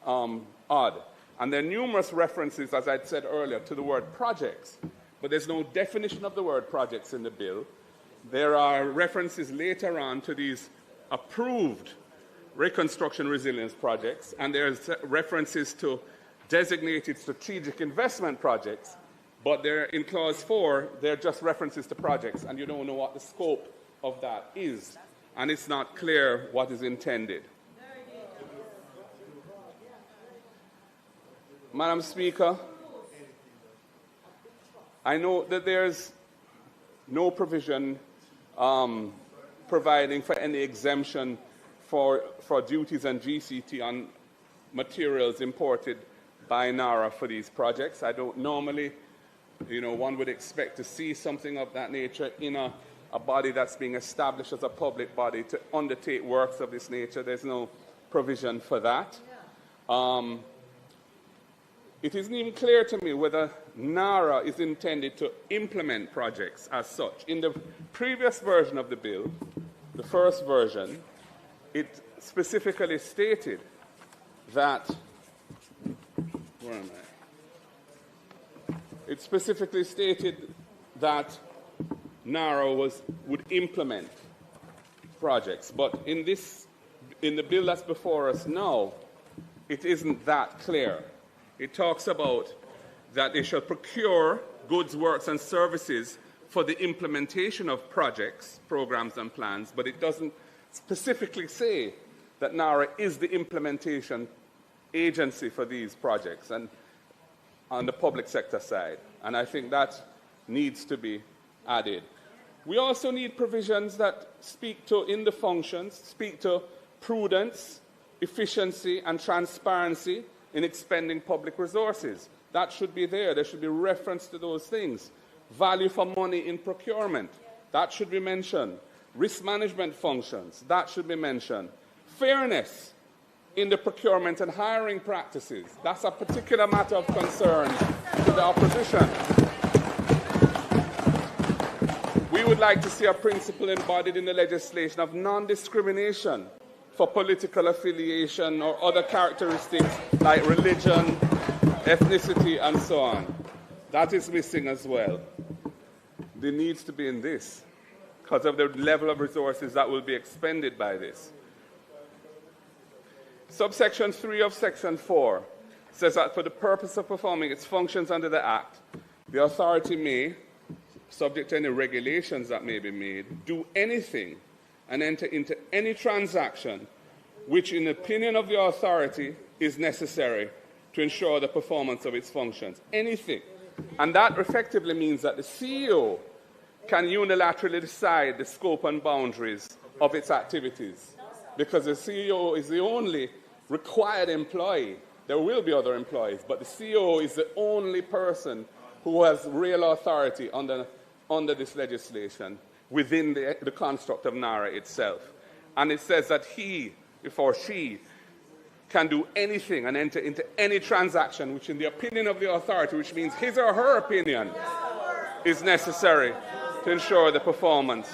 odd. And there are numerous references, as I said earlier, to the word projects. But there's no definition of the word projects in the bill. There are references later on to these approved reconstruction resilience projects, and there's references to designated strategic investment projects, but they're in Clause 4, they're just references to projects, and you don't know what the scope of that is, and it's not clear what is intended. Madam Speaker, I know that there's no provision providing for any exemption for duties and GCT on materials imported by NARA for these projects. I don't normally, one would expect to see something of that nature in a body that's being established as a public body to undertake works of this nature. There's no provision for that. It isn't even clear to me whether NARA is intended to implement projects as such. In the previous version of the bill, the first version, it specifically stated that, where am I? It specifically stated that NARA would implement projects, but in the bill that's before us now, it isn't that clear. It talks about that they shall procure goods, works, and services for the implementation of projects, programs, and plans, but it doesn't specifically say that NARA is the implementation agency for these projects and on the public sector side. And I think that needs to be added. We also need provisions that speak to, in the functions, speak to prudence, efficiency, and transparency in expending public resources. That should be there. There should be reference to those things. Value for money in procurement. That should be mentioned. Risk management functions. That should be mentioned. Fairness in the procurement and hiring practices. That's a particular matter of concern to the opposition. We would like to see a principle embodied in the legislation of non-discrimination for political affiliation or other characteristics like religion, ethnicity, and so on. That is missing as well. There needs to be in this because of the level of resources that will be expended by this. Subsection 3 of Section 4 says that for the purpose of performing its functions under the Act, the authority may, subject to any regulations that may be made, do anything and enter into any transaction which, in the opinion of the authority, is necessary to ensure the performance of its functions. Anything. And that effectively means that the CEO can unilaterally decide the scope and boundaries of its activities, because the CEO is the only required employee. There will be other employees, but the CEO is the only person who has real authority under this legislation within the construct of NARA itself. And it says that he, if or she, can do anything and enter into any transaction which, in the opinion of the authority, which means his or her opinion, is necessary to ensure the performance.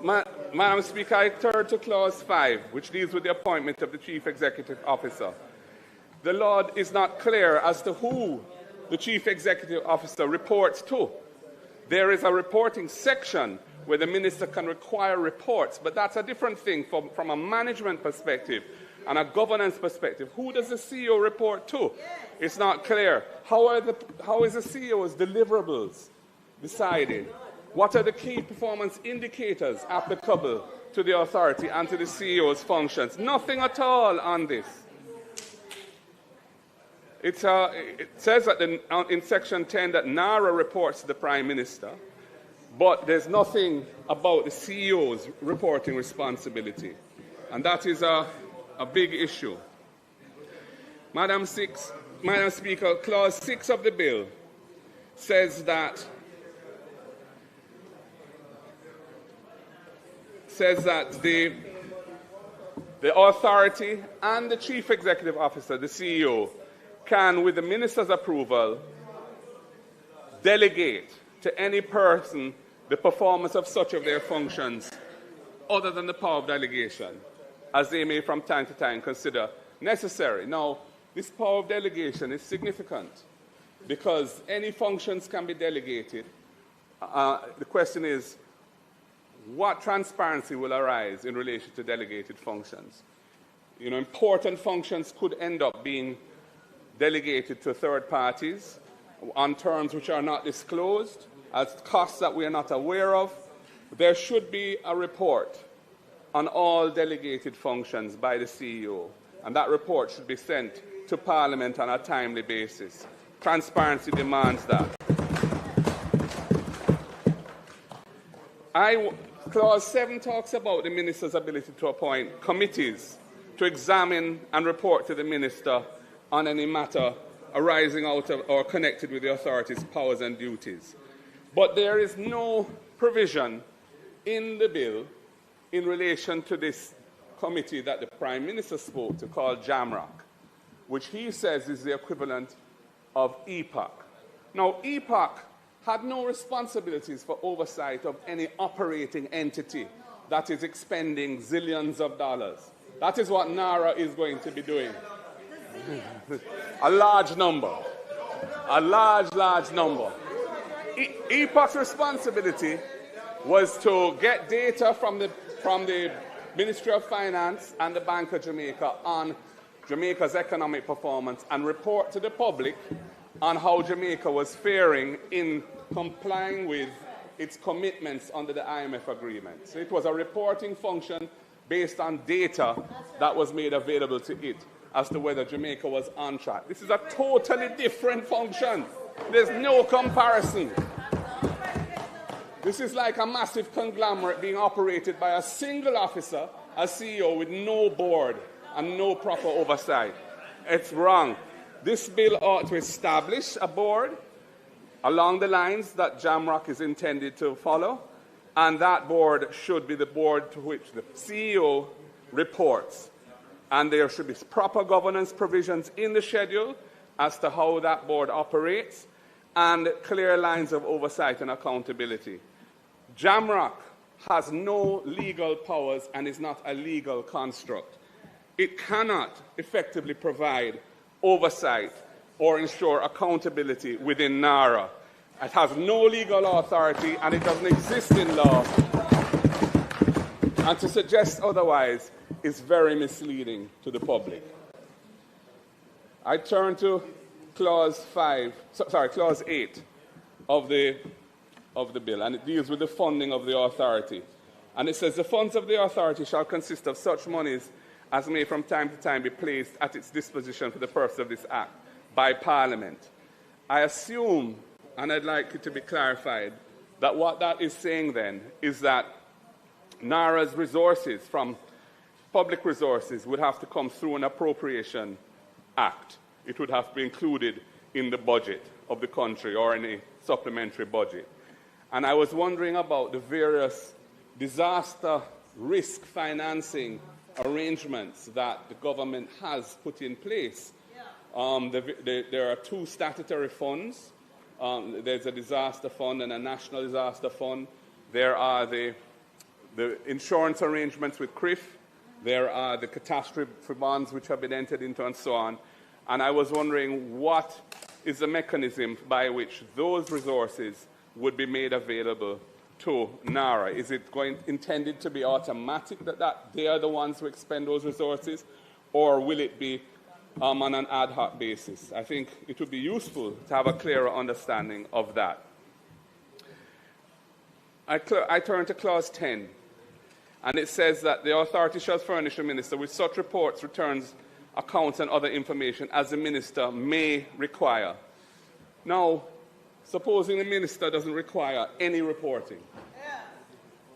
Madam Speaker, I turn to Clause 5, which deals with the appointment of the Chief Executive Officer. The law is not clear as to who the Chief Executive Officer reports to. There is a reporting section where the minister can require reports, but that's a different thing from a management perspective and a governance perspective. Who does the CEO report to? It's not clear. How is the CEO's deliverables decided? What are the key performance indicators applicable to the authority and to the CEO's functions? Nothing at all on this. It says that in Section 10 that NARA reports to the Prime Minister, but there's nothing about the CEO's reporting responsibility. And that is a big issue. Madam Speaker, Clause 6 of the bill says that the authority and the Chief Executive Officer, the CEO, can, with the minister's approval, delegate to any person the performance of such of their functions other than the power of delegation, as they may from time to time consider necessary. Now, this power of delegation is significant because any functions can be delegated. The question is, what transparency will arise in relation to delegated functions? Important functions could end up being delegated to third parties on terms which are not disclosed, as costs that we are not aware of. There should be a report on all delegated functions by the CEO, and that report should be sent to Parliament on a timely basis. Transparency demands that. Clause 7 talks about the minister's ability to appoint committees to examine and report to the minister on any matter arising out of or connected with the authority's powers and duties. But there is no provision in the bill in relation to this committee that the Prime Minister spoke to, called JAMROC, which he says is the equivalent of EPOC. Now, EPOC had no responsibilities for oversight of any operating entity that is expending zillions of dollars. That is what NARA is going to be doing. A large number. A large number. EPOC's responsibility was to get data from the Ministry of Finance and the Bank of Jamaica on Jamaica's economic performance and report to the public on how Jamaica was faring in complying with its commitments under the IMF agreement. So it was a reporting function based on data that was made available to it as to whether Jamaica was on track. This is a totally different function. There's no comparison. This is like a massive conglomerate being operated by a single officer, a CEO with no board and no proper oversight. It's wrong. This bill ought to establish a board along the lines that Jamrock is intended to follow, and that board should be the board to which the CEO reports. And there should be proper governance provisions in the schedule as to how that board operates and clear lines of oversight and accountability. Jamrock has no legal powers and is not a legal construct. It cannot effectively provide oversight or ensure accountability within NARA. It has no legal authority and it doesn't exist in law. And to suggest otherwise is very misleading to the public. I turn to clause 8 of the bill, and it deals with the funding of the authority. And it says the funds of the authority shall consist of such monies as may from time to time be placed at its disposition for the purpose of this Act by Parliament. I assume, and I'd like it to be clarified, that what that is saying then is that NARA's resources from public resources would have to come through an appropriation act. It would have to be included in the budget of the country or in a supplementary budget. And I was wondering about the various disaster risk financing arrangements that the government has put in place. There are two statutory funds. There's a disaster fund and a national disaster fund. There are the insurance arrangements with CRIF. There are the catastrophe bonds which have been entered into and so on. And I was wondering what is the mechanism by which those resources would be made available to NARA. Is it intended to be automatic that they are the ones who expend those resources, or will it be on an ad hoc basis? I think it would be useful to have a clearer understanding of that. I turn to clause 10, and it says that the authority shall furnish the minister with such reports, returns, accounts, and other information as the minister may require. Now, supposing the minister doesn't require any reporting,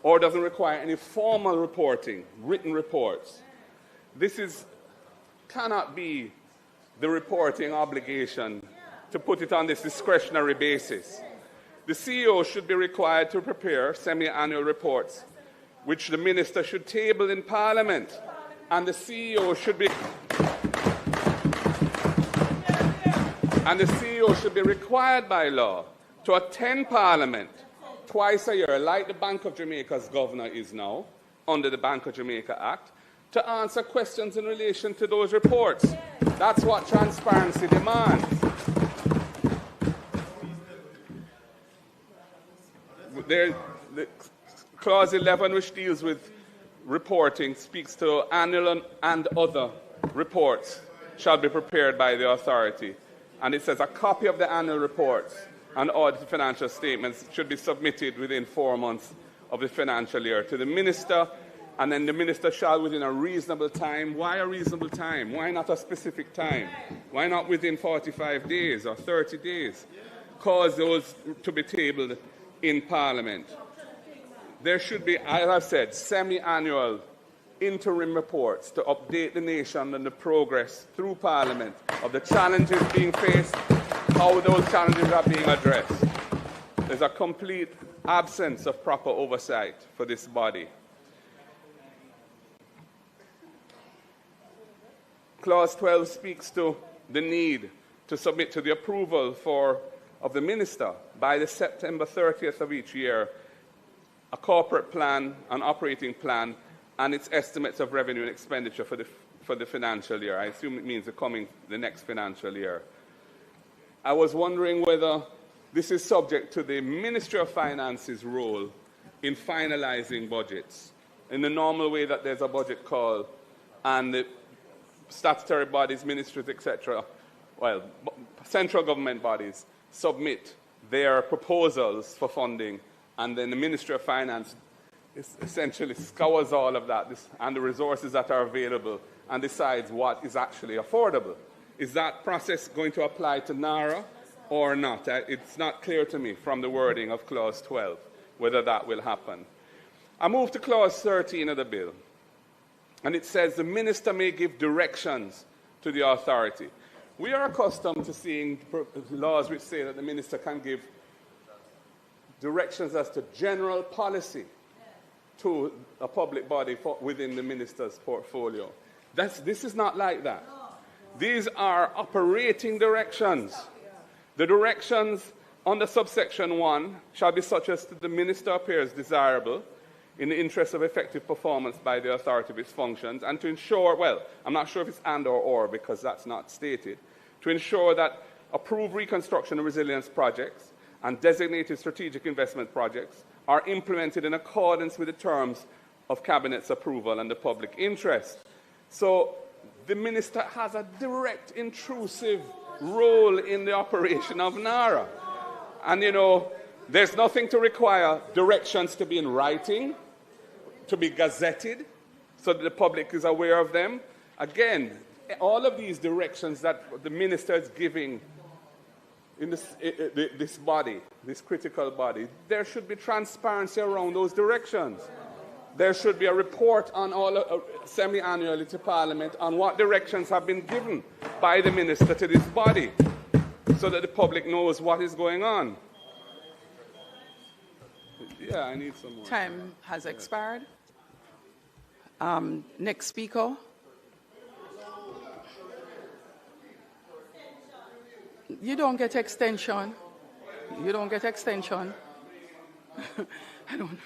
or doesn't require any formal reporting, written reports, this cannot be the reporting obligation to put it on this discretionary basis. The CEO should be required to prepare semi-annual reports, which the minister should table in Parliament, and the CEO should be required by law to attend Parliament twice a year, like the Bank of Jamaica's governor is now, under the Bank of Jamaica Act, to answer questions in relation to those reports. That's what transparency demands. Clause 11, which deals with reporting, speaks to annual and other reports shall be prepared by the authority. And it says a copy of the annual reports and audited financial statements should be submitted within 4 months of the financial year to the minister, and then the minister shall, within a reasonable time. Why a reasonable time? Why not a specific time? Why not within 45 days or 30 days? Cause those to be tabled in Parliament. There should be, as I've said, semi-annual interim reports to update the nation on the progress through Parliament of the challenges being faced, how those challenges are being addressed. There's a complete absence of proper oversight for this body. Clause 12 speaks to the need to submit to the approval of the Minister by the September 30th of each year a corporate plan, an operating plan, and its estimates of revenue and expenditure for the financial year. I assume it means the next financial year. I was wondering whether this is subject to the Ministry of Finance's role in finalizing budgets in the normal way that there's a budget call and the statutory bodies, ministries, etc., well, central government bodies submit their proposals for funding, and then the Ministry of Finance essentially scours all of that and the resources that are available and decides what is actually affordable. Is that process going to apply to NARA or not? It's not clear to me from the wording of Clause 12 whether that will happen. I move to Clause 13 of the bill, and it says the Minister may give directions to the authority. We are accustomed to seeing laws which say that the Minister can give directions as to general policy to a public body within the Minister's portfolio. This is not like that. These are operating directions. The directions under subsection 1 shall be such as the Minister appears desirable in the interest of effective performance by the authority of its functions, and to ensure, well, I'm not sure if it's and or because that's not stated, to ensure that approved reconstruction and resilience projects and designated strategic investment projects are implemented in accordance with the terms of Cabinet's approval and the public interest. So the Minister has a direct, intrusive role in the operation of NARA. And, you know, there's nothing to require directions to be in writing, to be gazetted, so that the public is aware of them. Again, all of these directions that the Minister is giving in this body, this critical body, there should be transparency around those directions. There should be a report on all semi-annually to Parliament on what directions have been given by the Minister to this body, so that the public knows what is going on. Yeah, I need some more. Time has expired. Next speaker. You don't get extension. You don't get extension. I don't know.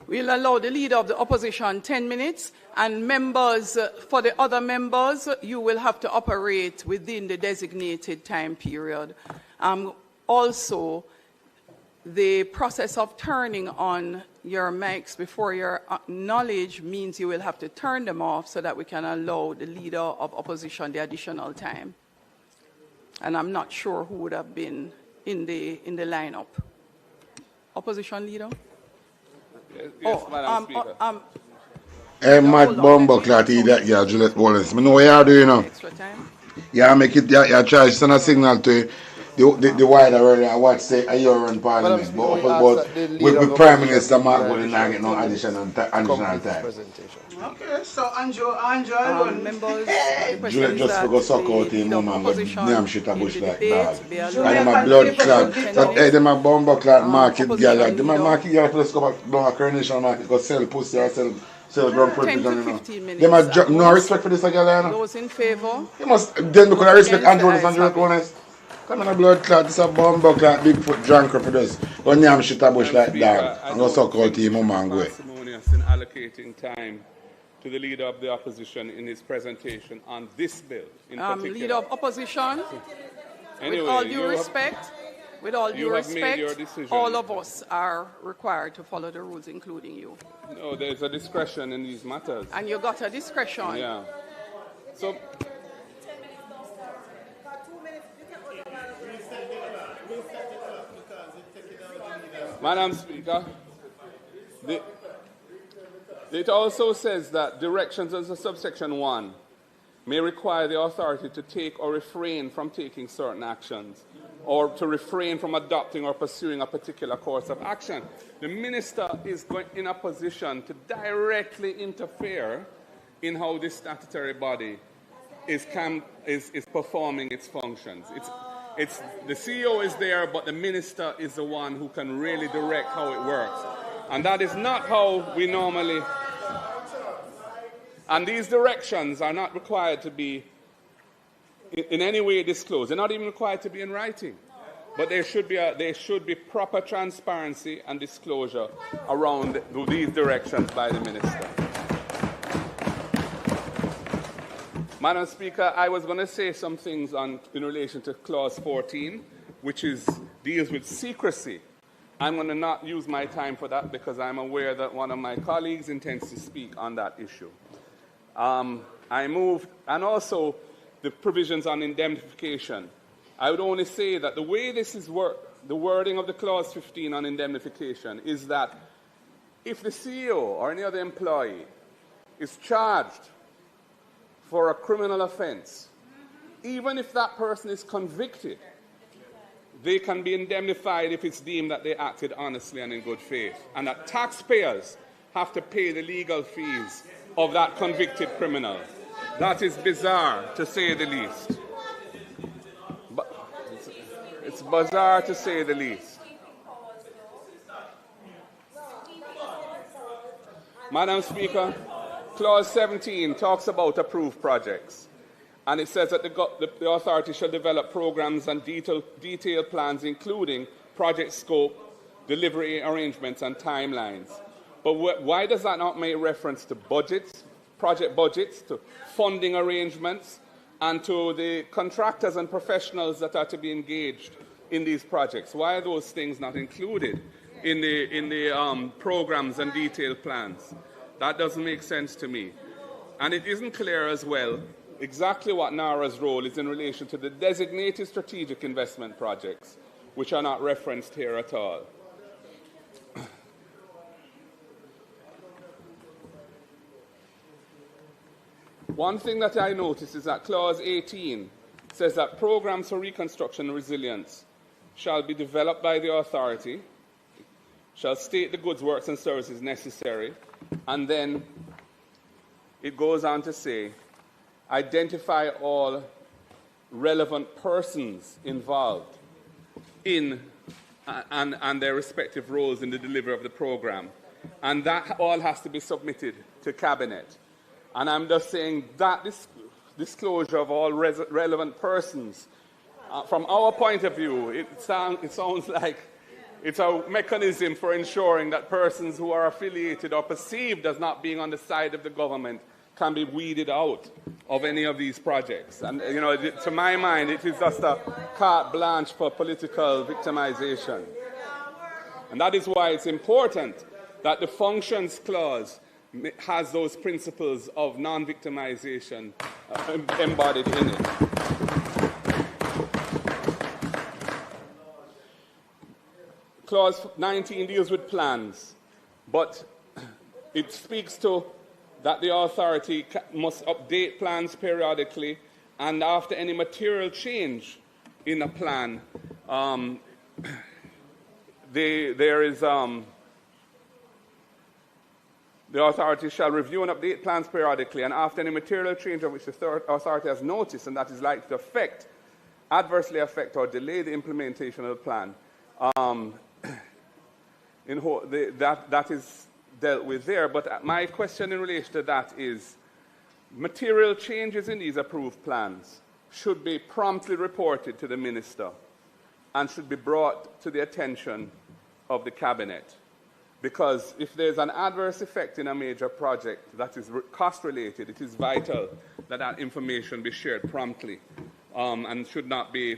We'll allow the Leader of the Opposition 10 minutes, and members, for the other members, you will have to operate within the designated time period. Also, the process of turning on your mics before your knowledge means you will have to turn them off so that we can allow the Leader of Opposition the additional time. And I'm not sure who would have been in the lineup. Opposition Leader? Yes, Madam Speaker. Hey, Matt Bumbleclat, that girl, Juliet Wallace. I know what you are doing now. Extra time? Yeah, make it, yeah, try to send a signal to the wider world and what say a year in Parliament. But with Prime Minister Mark will not get no additional time. Okay, so Andrew, members, Juliet just forgot suck out him, man, but damn shit a bush like dog. And them a blood clot. So, hey, them a Bumbleclat market girl. Them a market girl for us go back down a Coronation Market, go sell pussy or sell ground produce, you know. Them a no respect for this girl, you know. Those in favor? You must, then because I respect Andrew and Juliet Wallace. Come on, a blood clot, this a Bumbleclat, big foot drunker for this. Go damn shit a bush like dog. And go suck out him, mama, and go. Parsimonious in allocating time to the Leader of the Opposition in his presentation on this bill in particular. Leader of Opposition, anyway, with all due respect, all of us are required to follow the rules, including you. No, there's a discretion in these matters. And you got a discretion. Yeah. So, Madam Speaker, it also says that directions under subsection 1 may require the authority to take or refrain from taking certain actions, or to refrain from adopting or pursuing a particular course of action. The minister is in a position to directly interfere in how this statutory body is performing its functions. The CEO is there, but the minister is the one who can really direct how it works. And that is not how we normally... And these directions are not required to be in any way disclosed. They're not even required to be in writing. But there should be proper transparency and disclosure around these directions by the minister. Madam Speaker, I was going to say some things in relation to Clause 14, which deals with secrecy. I'm going to not use my time for that because I'm aware that one of my colleagues intends to speak on that issue. I moved, and also the provisions on indemnification. I would only say that the way this is the wording of the Clause 15 on indemnification is that if the CEO or any other employee is charged for a criminal offense, even if that person is convicted, they can be indemnified if it's deemed that they acted honestly and in good faith, and that taxpayers have to pay the legal fees of that convicted criminal. That is bizarre, to say the least. But it's bizarre, to say the least. Madam Speaker, Clause 17 talks about approved projects, and it says that the authority shall develop programs and detailed plans, including project scope, delivery arrangements, and timelines. But why does that not make reference to budgets, project budgets, to funding arrangements, and to the contractors and professionals that are to be engaged in these projects? Why are those things not included in the programs and detailed plans? That doesn't make sense to me. And it isn't clear as well exactly what NARA's role is in relation to the designated strategic investment projects, which are not referenced here at all. One thing that I noticed is that Clause 18 says that programs for reconstruction and resilience shall be developed by the authority, shall state the goods, works, and services necessary, and then it goes on to say, identify all relevant persons involved in and their respective roles in the delivery of the program. And that all has to be submitted to Cabinet. And I'm just saying that disclosure of all relevant persons, from our point of view, it sounds like it's a mechanism for ensuring that persons who are affiliated or perceived as not being on the side of the government can be weeded out of any of these projects. And, you know, to my mind, it is just a carte blanche for political victimization. And that is why it's important that the functions clause has those principles of non-victimization embodied in it. Clause 19 deals with plans, but it speaks to that the authority must update plans periodically, and after any material change in a plan, the authority shall review and update plans periodically, and after any material change of which the authority has noticed and that is likely to adversely affect or delay the implementation of the plan, that is dealt with there. But my question in relation to that is, material changes in these approved plans should be promptly reported to the minister and should be brought to the attention of the Cabinet. Because if there's an adverse effect in a major project that is cost-related, it is vital that that information be shared promptly and should not be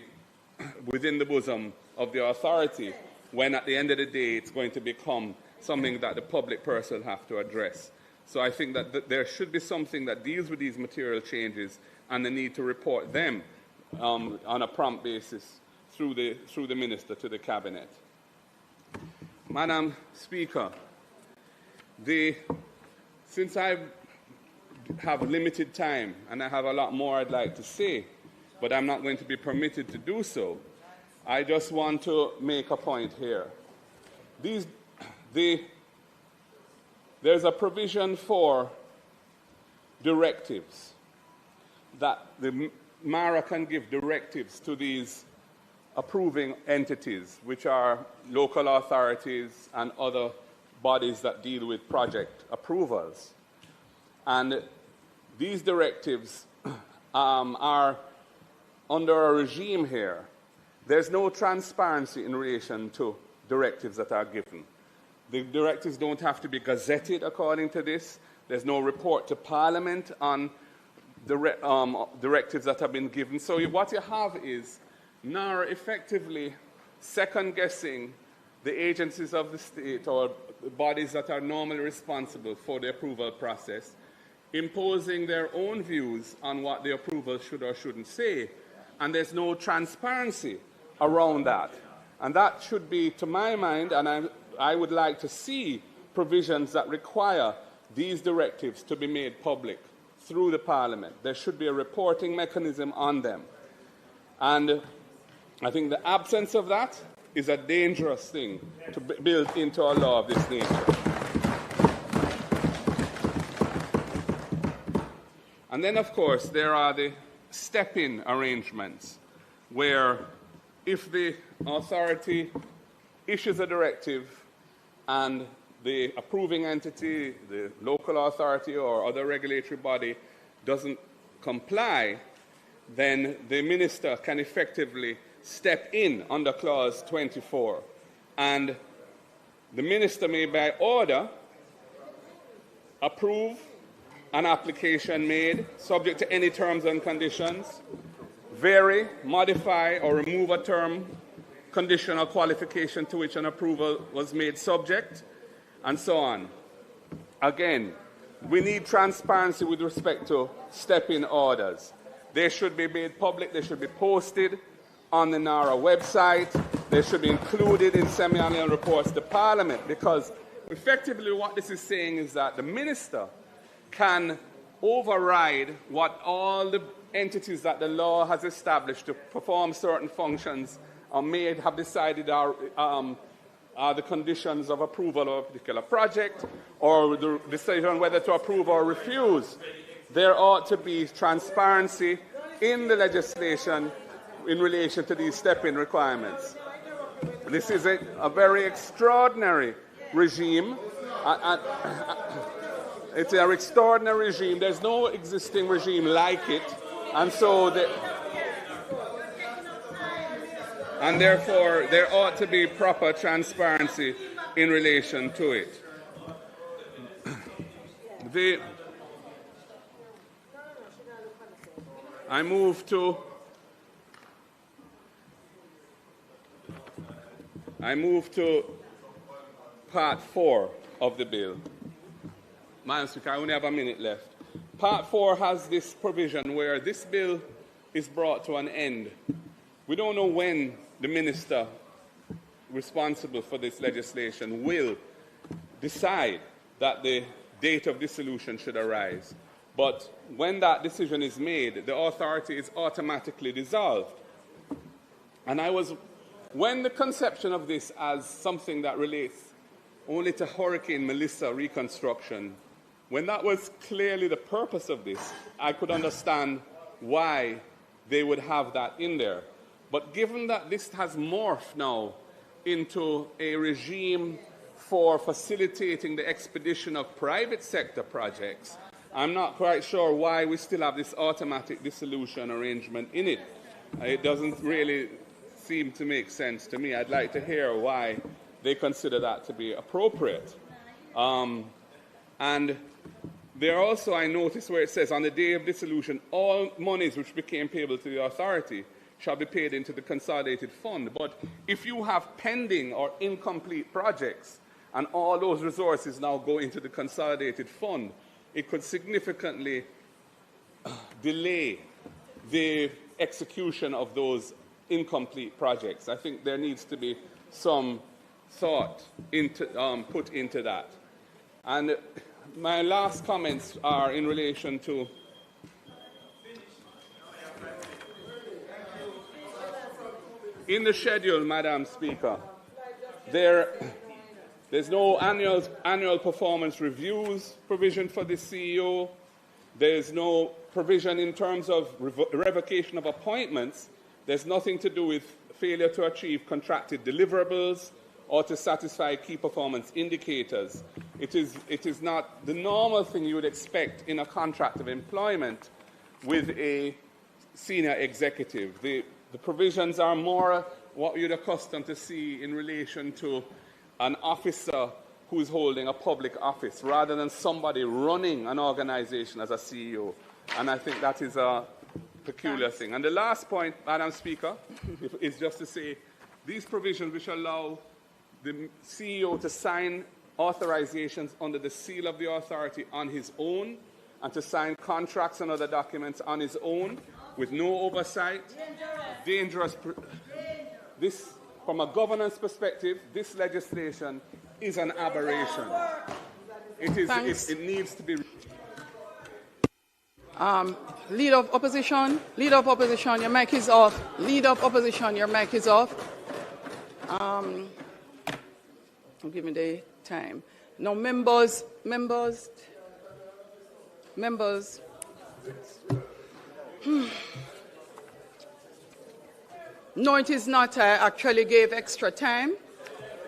within the bosom of the authority when at the end of the day it's going to become something that the public purse will have to address. So I think that there should be something that deals with these material changes and the need to report them on a prompt basis through the minister to the Cabinet. Madam Speaker, since I've have limited time, and I have a lot more I'd like to say, but I'm not going to be permitted to do so. I just want to make a point here. There's a provision for directives, that the MARA can give directives to these approving entities, which are local authorities and other bodies that deal with project approvals. And these directives are under a regime here. There's no transparency in relation to directives that are given. The directives don't have to be gazetted according to this. There's no report to Parliament on directives that have been given. So what you have is NARA effectively second-guessing the agencies of the state or the bodies that are normally responsible for the approval process, imposing their own views on what the approval should or shouldn't say, and there's no transparency around that. And that should be, to my mind, and I would like to see provisions that require these directives to be made public through the Parliament. There should be a reporting mechanism on them. And I think the absence of that is a dangerous thing to build into a law of this nature. And then, of course, there are the step-in arrangements, where if the authority issues a directive and the approving entity, the local authority or other regulatory body doesn't comply, then the minister can effectively step in under clause 24. And the minister may, by order, approve an application made subject to any terms and conditions, vary, modify, or remove a term, condition, or qualification to which an approval was made subject, and so on. Again, we need transparency with respect to step-in orders. They should be made public, they should be posted on the NARA website, they should be included in semi-annual reports to Parliament, because effectively what this is saying is that the minister can override what all the entities that the law has established to perform certain functions or may have decided are the conditions of approval of a particular project, or the decision whether to approve or refuse. There ought to be transparency in the legislation in relation to these step-in requirements. This is a very extraordinary regime. It's an extraordinary regime. There's no existing regime like it. And so, and therefore, there ought to be proper transparency in relation to it. I move to Part 4 of the bill. Madam Speaker, I only have a minute left. Part 4 has this provision where this bill is brought to an end. We don't know when the minister responsible for this legislation will decide that the date of dissolution should arise. But when that decision is made, the authority is automatically dissolved. And when the conception of this as something that relates only to Hurricane Melissa reconstruction, when that was clearly the purpose of this, I could understand why they would have that in there. But given that this has morphed now into a regime for facilitating the expedition of private sector projects, I'm not quite sure why we still have this automatic dissolution arrangement in it. It doesn't really seem to make sense to me. I'd like to hear why they consider that to be appropriate. And there also, I noticed where it says, on the day of dissolution, all monies which became payable to the authority shall be paid into the consolidated fund. But if you have pending or incomplete projects and all those resources now go into the consolidated fund, it could significantly delay the execution of those incomplete projects. I think there needs to be some thought put into that. And My last comments are in relation to in the schedule, Madam Speaker, there's no annual performance reviews provision for the CEO. There's no provision in terms of revocation of appointments. There's nothing to do with failure to achieve contracted deliverables or to satisfy key performance indicators. It is not the normal thing you would expect in a contract of employment with a senior executive. The provisions are more what you'd accustomed to see in relation to an officer who's holding a public office rather than somebody running an organization as a CEO. And I think that is a peculiar thing. And the last point, Madam Speaker, is just to say these provisions which allow the CEO to sign authorizations under the seal of the authority on his own and to sign contracts and other documents on his own with no oversight. Dangerous. This, from a governance perspective, this legislation is an aberration. It needs to be. Leader of Opposition, your mic is off. Leader of Opposition, your mic is off. Give me the time. Now, members. No, it is not. I actually gave extra time,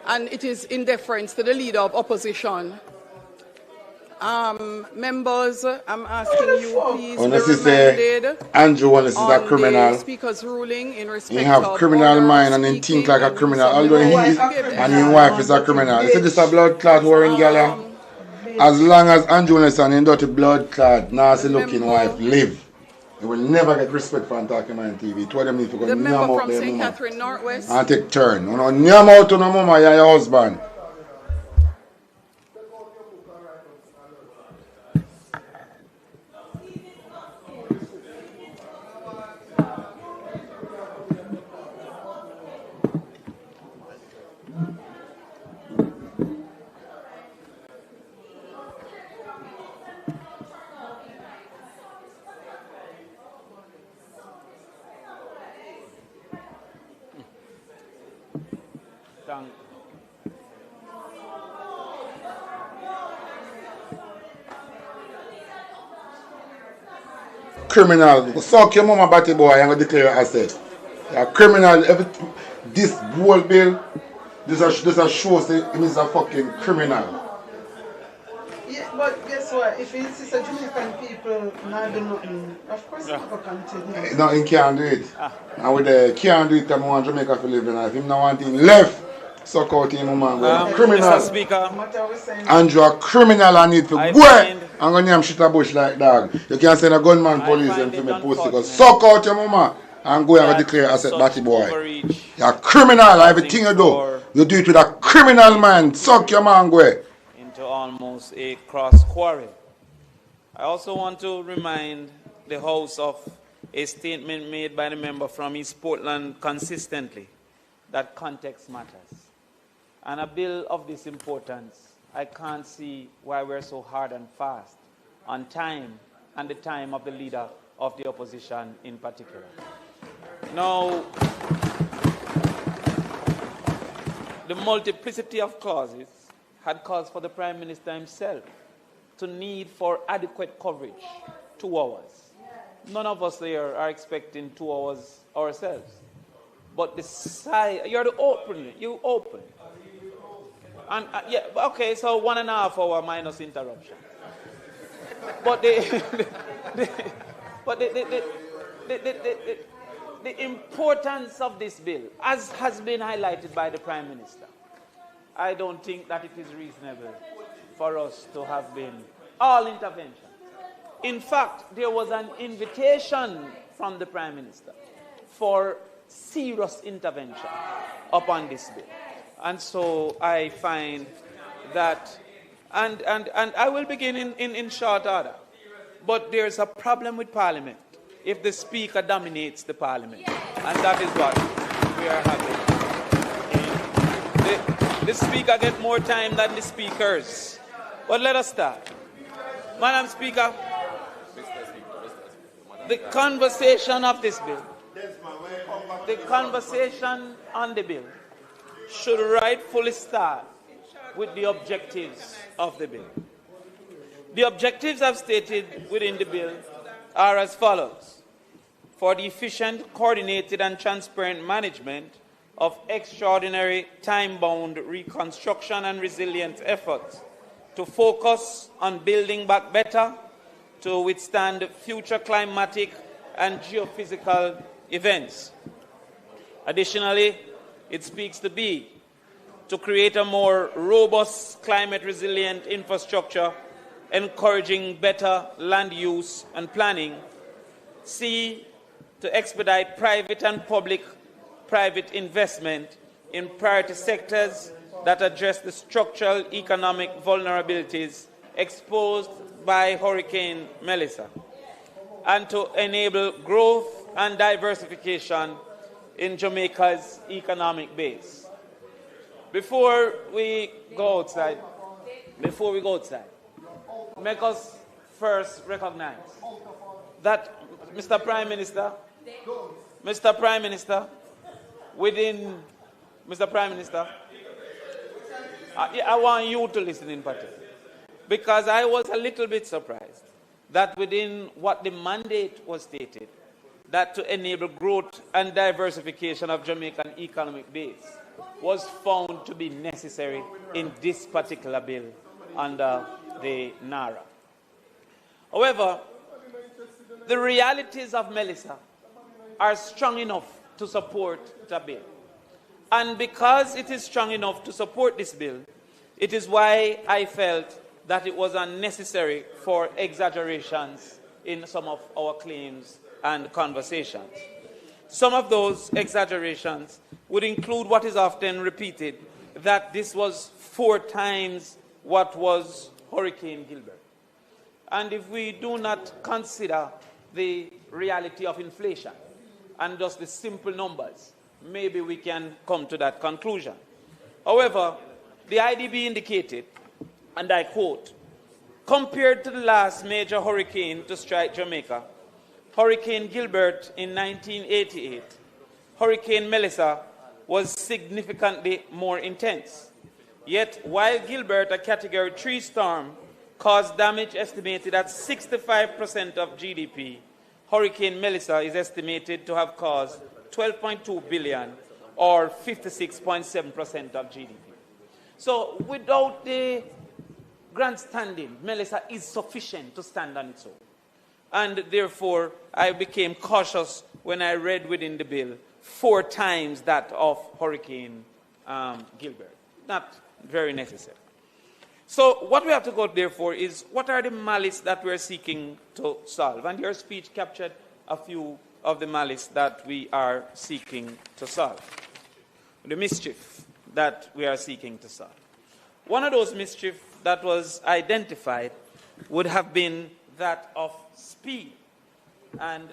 and it is in deference to the Leader of Opposition. Members, I'm asking you, please be reminded Andrew wants to see a criminal. The Speaker's ruling in respect he have of criminal mind and he think like a criminal, although he is, and his wife is a criminal. You see this a blood clot wearing gala? As long as Andrew wants and dirty blood clot, nasty looking wife live, he will never get respect for talking on TV. Told them if you go the near member out from their St. mama Catherine Northwest. and take turn. You know, near out to no mama, you're your husband. Criminal, suck your mama batty boy and go declare your asset. You're a criminal. This whole bill, this a show say him is a fucking criminal. Yeah, but guess what? If it's a Jamaican people not do nothing, of course it's going to continue. Nothing can't do it. And with the can't do it, I want Jamaica to live in life. If him not want him left, suck out him, man. Criminal. Mr. Speaker, Andrew a criminal and need to go. I'm going to name shit a bush like dog. You can't send a gunman police and to me pussy. Go suck out your mama and go and declare asset batty boy. You're a criminal, everything you do. You do it with a criminal man. Suck your man go. Into almost a cross quarrel. I also want to remind the House of a statement made by the member from East Portland consistently that context matters. And a bill of this importance, I can't see why we're so hard and fast on time and the time of the Leader of the Opposition in particular. Now, the multiplicity of clauses had caused for the Prime Minister himself to need for adequate coverage 2 hours. None of us here are expecting 2 hours ourselves. But the side, you're the open, you open. And yeah, okay, so 1.5 hours minus interruption. But the importance of this bill, as has been highlighted by the Prime Minister, I don't think that it is reasonable for us to have been all intervention. In fact, there was an invitation from the Prime Minister for serious intervention upon this bill. And so I find that, and I will begin in short order, but there's a problem with Parliament if the Speaker dominates the Parliament. And that is what we are having. The Speaker gets more time than the speakers. But let us start. Madam Speaker, the conversation of this bill, the conversation on the bill should rightfully start with the objectives of the bill. The objectives I've stated within the bill are as follows: for the efficient, coordinated and transparent management of extraordinary time-bound reconstruction and resilience efforts, to focus on building back better, to withstand future climatic and geophysical events. Additionally, it speaks to B, to create a more robust climate-resilient infrastructure, encouraging better land use and planning. C, to expedite private and public-private investment in priority sectors that address the structural economic vulnerabilities exposed by Hurricane Melissa, and to enable growth and diversification in Jamaica's economic base. Before we go outside, make us first recognize that, Mr. Prime Minister, I want you to listen in particular, because I was a little bit surprised that within what the mandate was stated, that to enable growth and diversification of Jamaican economic base was found to be necessary in this particular bill under the NARA. However, the realities of Melissa are strong enough to support the bill. And because it is strong enough to support this bill, it is why I felt that it was unnecessary for exaggerations in some of our claims and conversations. Some of those exaggerations would include what is often repeated, that this was 4 times what was Hurricane Gilbert. And if we do not consider the reality of inflation and just the simple numbers, maybe we can come to that conclusion. However, the IDB indicated, and I quote, compared to the last major hurricane to strike Jamaica, Hurricane Gilbert in 1988, Hurricane Melissa was significantly more intense. Yet, while Gilbert, a Category 3 storm, caused damage estimated at 65% of GDP, Hurricane Melissa is estimated to have caused 12.2 billion, or 56.7% of GDP. So, without the grandstanding, Melissa is sufficient to stand on its own. And therefore, I became cautious when I read within the bill 4 times that of Hurricane Gilbert. Not very necessary. So what we have to go therefore is, what are the malice that we're seeking to solve? And your speech captured a few of the malice that we are seeking to solve. The mischief that we are seeking to solve. One of those mischief that was identified would have been that of speed. And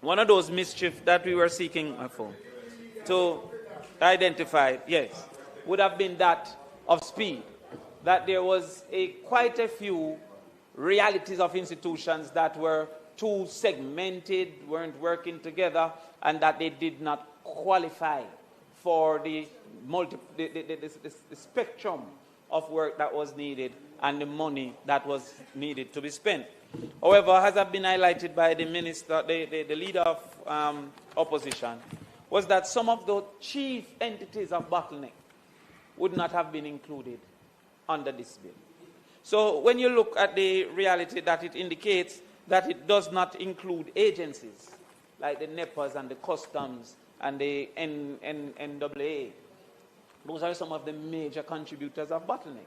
one of those mischief that we were seeking to identify, yes, would have been that of speed. That there was quite a few realities of institutions that were too segmented, weren't working together, and that they did not qualify for the spectrum of work that was needed and the money that was needed to be spent. However, as has been highlighted by the minister, the leader of opposition, was that some of the chief entities of bottleneck would not have been included under this bill. So when you look at the reality that it indicates, that it does not include agencies like the NEPAs and the customs and the NAA. Those are some of the major contributors of bottleneck.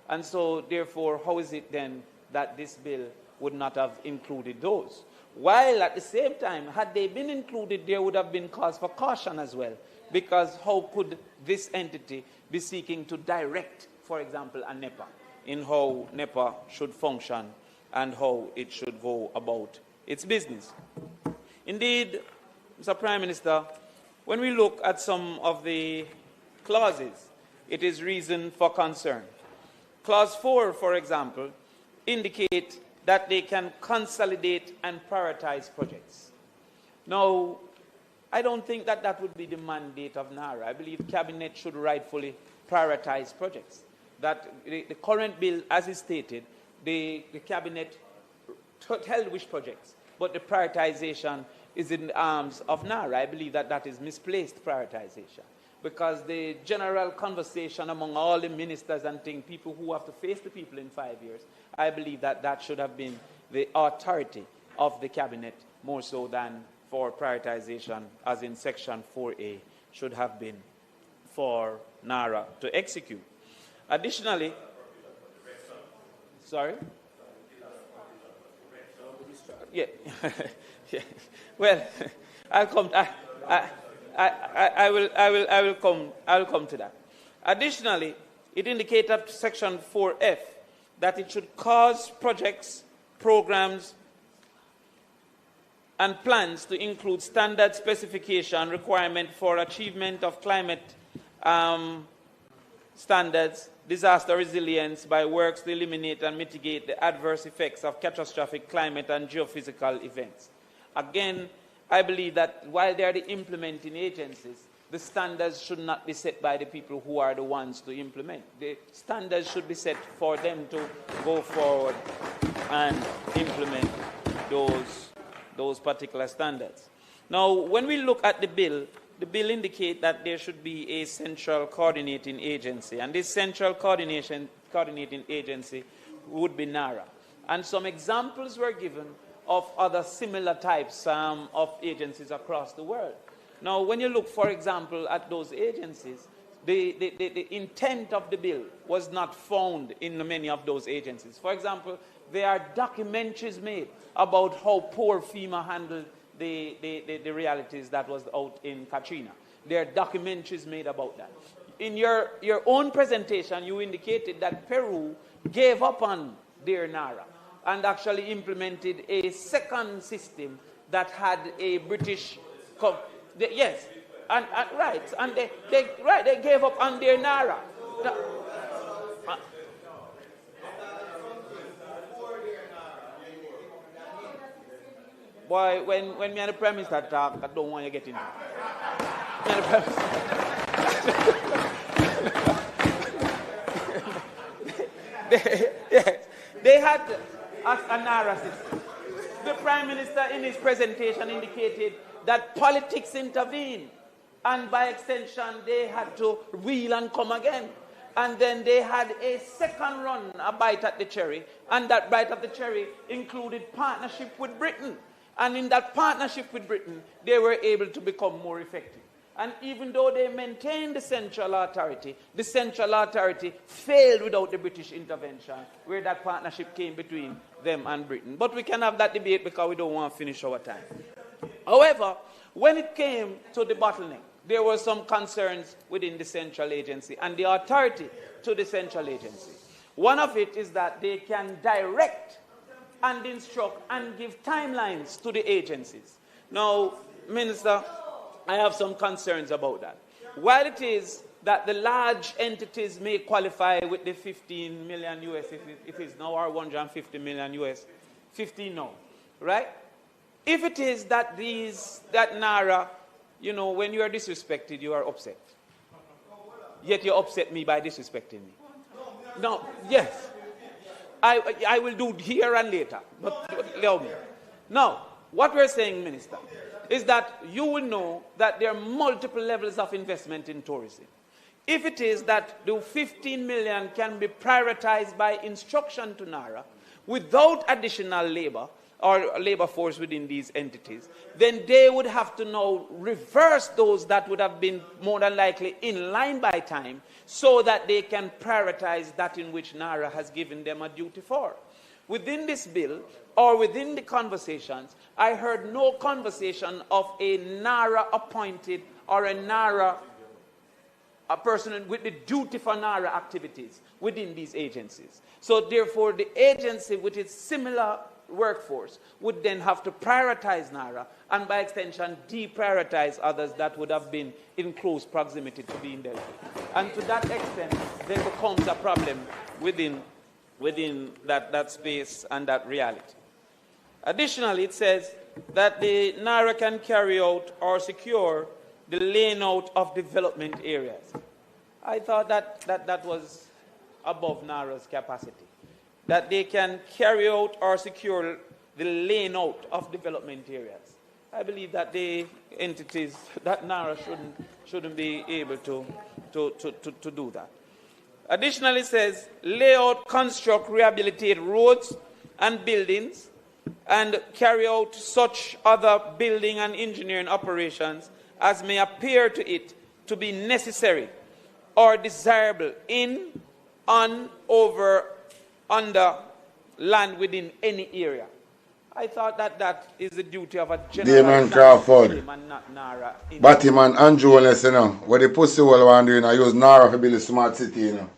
And so, therefore, how is it then that this bill would not have included those? While at the same time, had they been included, there would have been cause for caution as well. Because how could this entity be seeking to direct, for example, a NEPA in how NEPA should function and how it should go about its business? Indeed, Mr. Prime Minister, when we look at some of the clauses, it is reason for concern. Clause 4, for example, indicate that they can consolidate and prioritize projects. Now, I don't think that that would be the mandate of NARA. I believe the Cabinet should rightfully prioritize projects. That the current bill, as is stated, the Cabinet tell which projects, but the prioritization is in the arms of NARA. I believe that that is misplaced prioritization, because the general conversation among all the ministers and things, people who have to face the people in 5 years, I believe that that should have been the authority of the Cabinet more so than for prioritization, as in Section 4A, should have been for NARA to execute. Additionally, sorry? Yeah. Yeah. Well, I'll come. I will come to that. Additionally, it indicates up to Section 4F that it should cause projects, programs, and plans to include standard specification requirement for achievement of climate standards, disaster resilience by works to eliminate and mitigate the adverse effects of catastrophic climate and geophysical events. Again, I believe that while they are the implementing agencies, the standards should not be set by the people who are the ones to implement. The standards should be set for them to go forward and implement those particular standards. Now, when we look at the bill indicates that there should be a central coordinating agency, and this central coordinating agency would be NARA. And some examples were given of other similar types of agencies across the world. Now, when you look, for example, at those agencies, the intent of the bill was not found in many of those agencies. For example, there are documentaries made about how poor FEMA handled the realities that was out in Katrina. There are documentaries made about that. In your own presentation, you indicated that Peru gave up on their NARA and actually implemented a second system that had a British... yes, and right, and they gave up on their NARA. Boy, when me and the Prime Minister talk, I don't want you to get in there. They had a NARA system. The Prime Minister in his presentation indicated that politics intervened, and by extension they had to wheel and come again. And then they had a second run, a bite at the cherry, and that bite of the cherry included partnership with Britain. And in that partnership with Britain, they were able to become more effective. And even though they maintained the central authority failed without the British intervention, where that partnership came between them and Britain. But we can have that debate because we don't want to finish our time. However, when it came to the bottleneck, there were some concerns within the central agency and the authority to the central agency. One of it is that they can direct and instruct and give timelines to the agencies. Now, Minister, I have some concerns about that. While it is that the large entities may qualify with the 15 million US, if it's now, or 150 million US, 15 now, right? If it is that that NARA, you know, when you are disrespected, you are upset. Yet you upset me by disrespecting me. No, yes. I will do here and later, but allow me. Now, what we're saying, Minister, is that you will know that there are multiple levels of investment in tourism. If it is that the 15 million can be prioritized by instruction to NARA without additional labor or labor force within these entities, then they would have to now reverse those that would have been more than likely in line by time so that they can prioritize that in which NARA has given them a duty for. Within this bill, or within the conversations, I heard no conversation of a NARA appointed or a person with the duty for NARA activities within these agencies. So therefore, the agency with its similar workforce would then have to prioritize NARA and by extension deprioritize others that would have been in close proximity to being dealt with. And to that extent, there becomes a problem within that space and that reality. Additionally, it says that the NARA can carry out or secure the laying out of development areas. I thought that was above NARA's capacity. That they can carry out or secure the laying out of development areas. I believe that the entities, that NARA shouldn't be able to do that. Additionally, it says, lay out, construct, rehabilitate roads and buildings, and carry out such other building and engineering operations as may appear to it to be necessary or desirable in, on, over, under land within any area. I thought that is the duty of a general. Damon Crawford. And not NARA. Batman and Jones, you know. What the pussy all want to do, you know, use NARA to build a smart city, you know.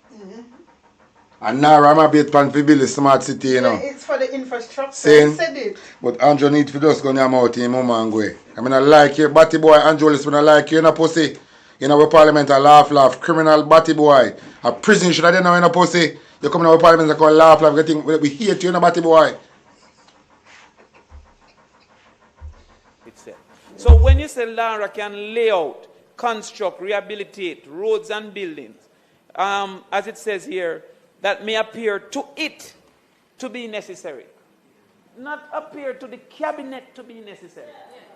And NARA I'm a bit pan to build a smart city, you know. Yeah, it's for the infrastructure. Saying, I said it. But Andrew need to just go in your mouth in mama and go. I mean, I like you, batty boy, Andrew, listen, I like you, you know, pussy. You know, Parliament, I laugh, criminal batty boy. A prison should have done now, you know, pussy. You come in our Parliament and call laugh, getting, we hate you, you know, batty boy. It's there. So when you say NARA can lay out, construct, rehabilitate roads and buildings, as it says here, that may appear to it to be necessary. Not appear to the cabinet to be necessary.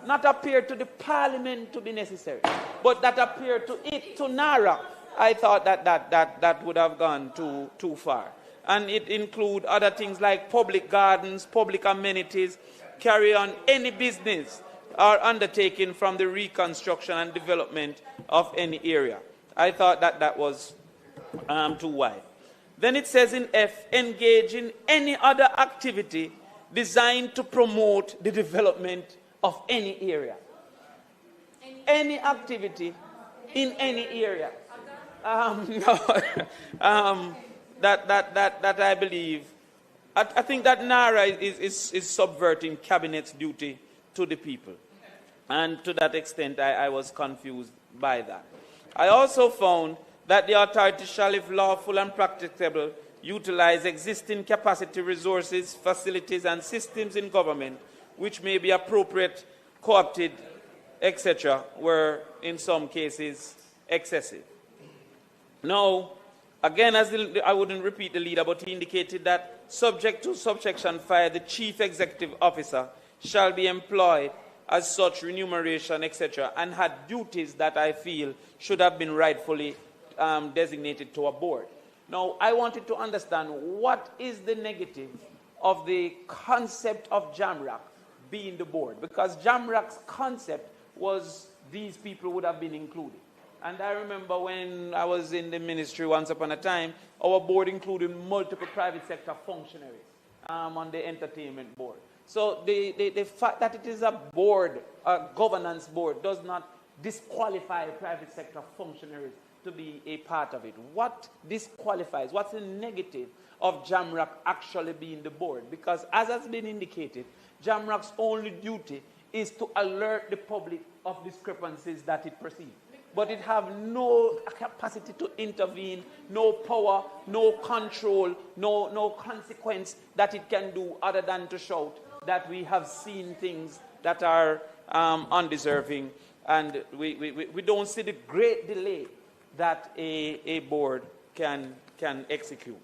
Not appear to the parliament to be necessary. But that appear to it, to NARA. I thought that would have gone too far. And it include other things like public gardens, public amenities, carry on any business or undertaking from the reconstruction and development of any area. I thought that was too wide. Then it says in F, engage in any other activity designed to promote the development of any area. Any activity in any area. That I believe, I think that NARA is subverting cabinet's duty to the people. And to that extent, I was confused by that. I also found that the authority shall, if lawful and practicable, utilize existing capacity, resources, facilities, and systems in government, which may be appropriate, co-opted, etc., were in some cases excessive. Now, again, I wouldn't repeat the leader, but he indicated that subject to subsection 5, the chief executive officer shall be employed as such remuneration, etc., and had duties that I feel should have been rightfully designated to a board. Now, I wanted to understand what is the negative of the concept of JAMRAC being the board, because JAMRAC's concept was these people would have been included. And I remember when I was in the ministry once upon a time, our board included multiple private sector functionaries on the entertainment board. So the fact that it is a board, a governance board, does not disqualify private sector functionaries to be a part of it. What disqualifies, what's the negative of JAMRAC actually being the board? Because as has been indicated, JAMRAC's only duty is to alert the public of discrepancies that it perceives. But it have no capacity to intervene, no power, no control, no consequence that it can do other than to shout that we have seen things that are undeserving, and we don't see the great delay that a board can execute.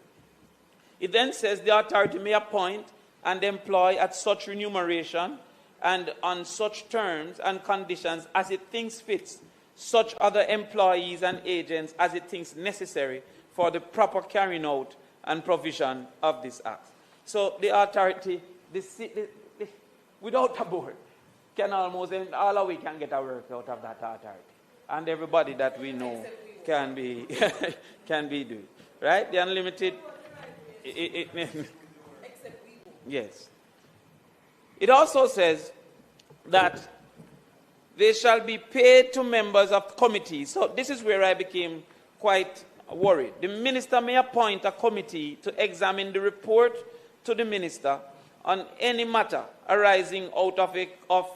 It then says the authority may appoint and employ at such remuneration and on such terms and conditions as it thinks fits such other employees and agents as it thinks necessary for the proper carrying out and provision of this act. So the authority, without a board, can almost, all of we can get our work out of that authority. And everybody that we know can be doing. Right? The unlimited, yes. It also says that they shall be paid to members of committees. So this is where I became quite worried. The minister may appoint a committee to examine the report to the minister on any matter arising out of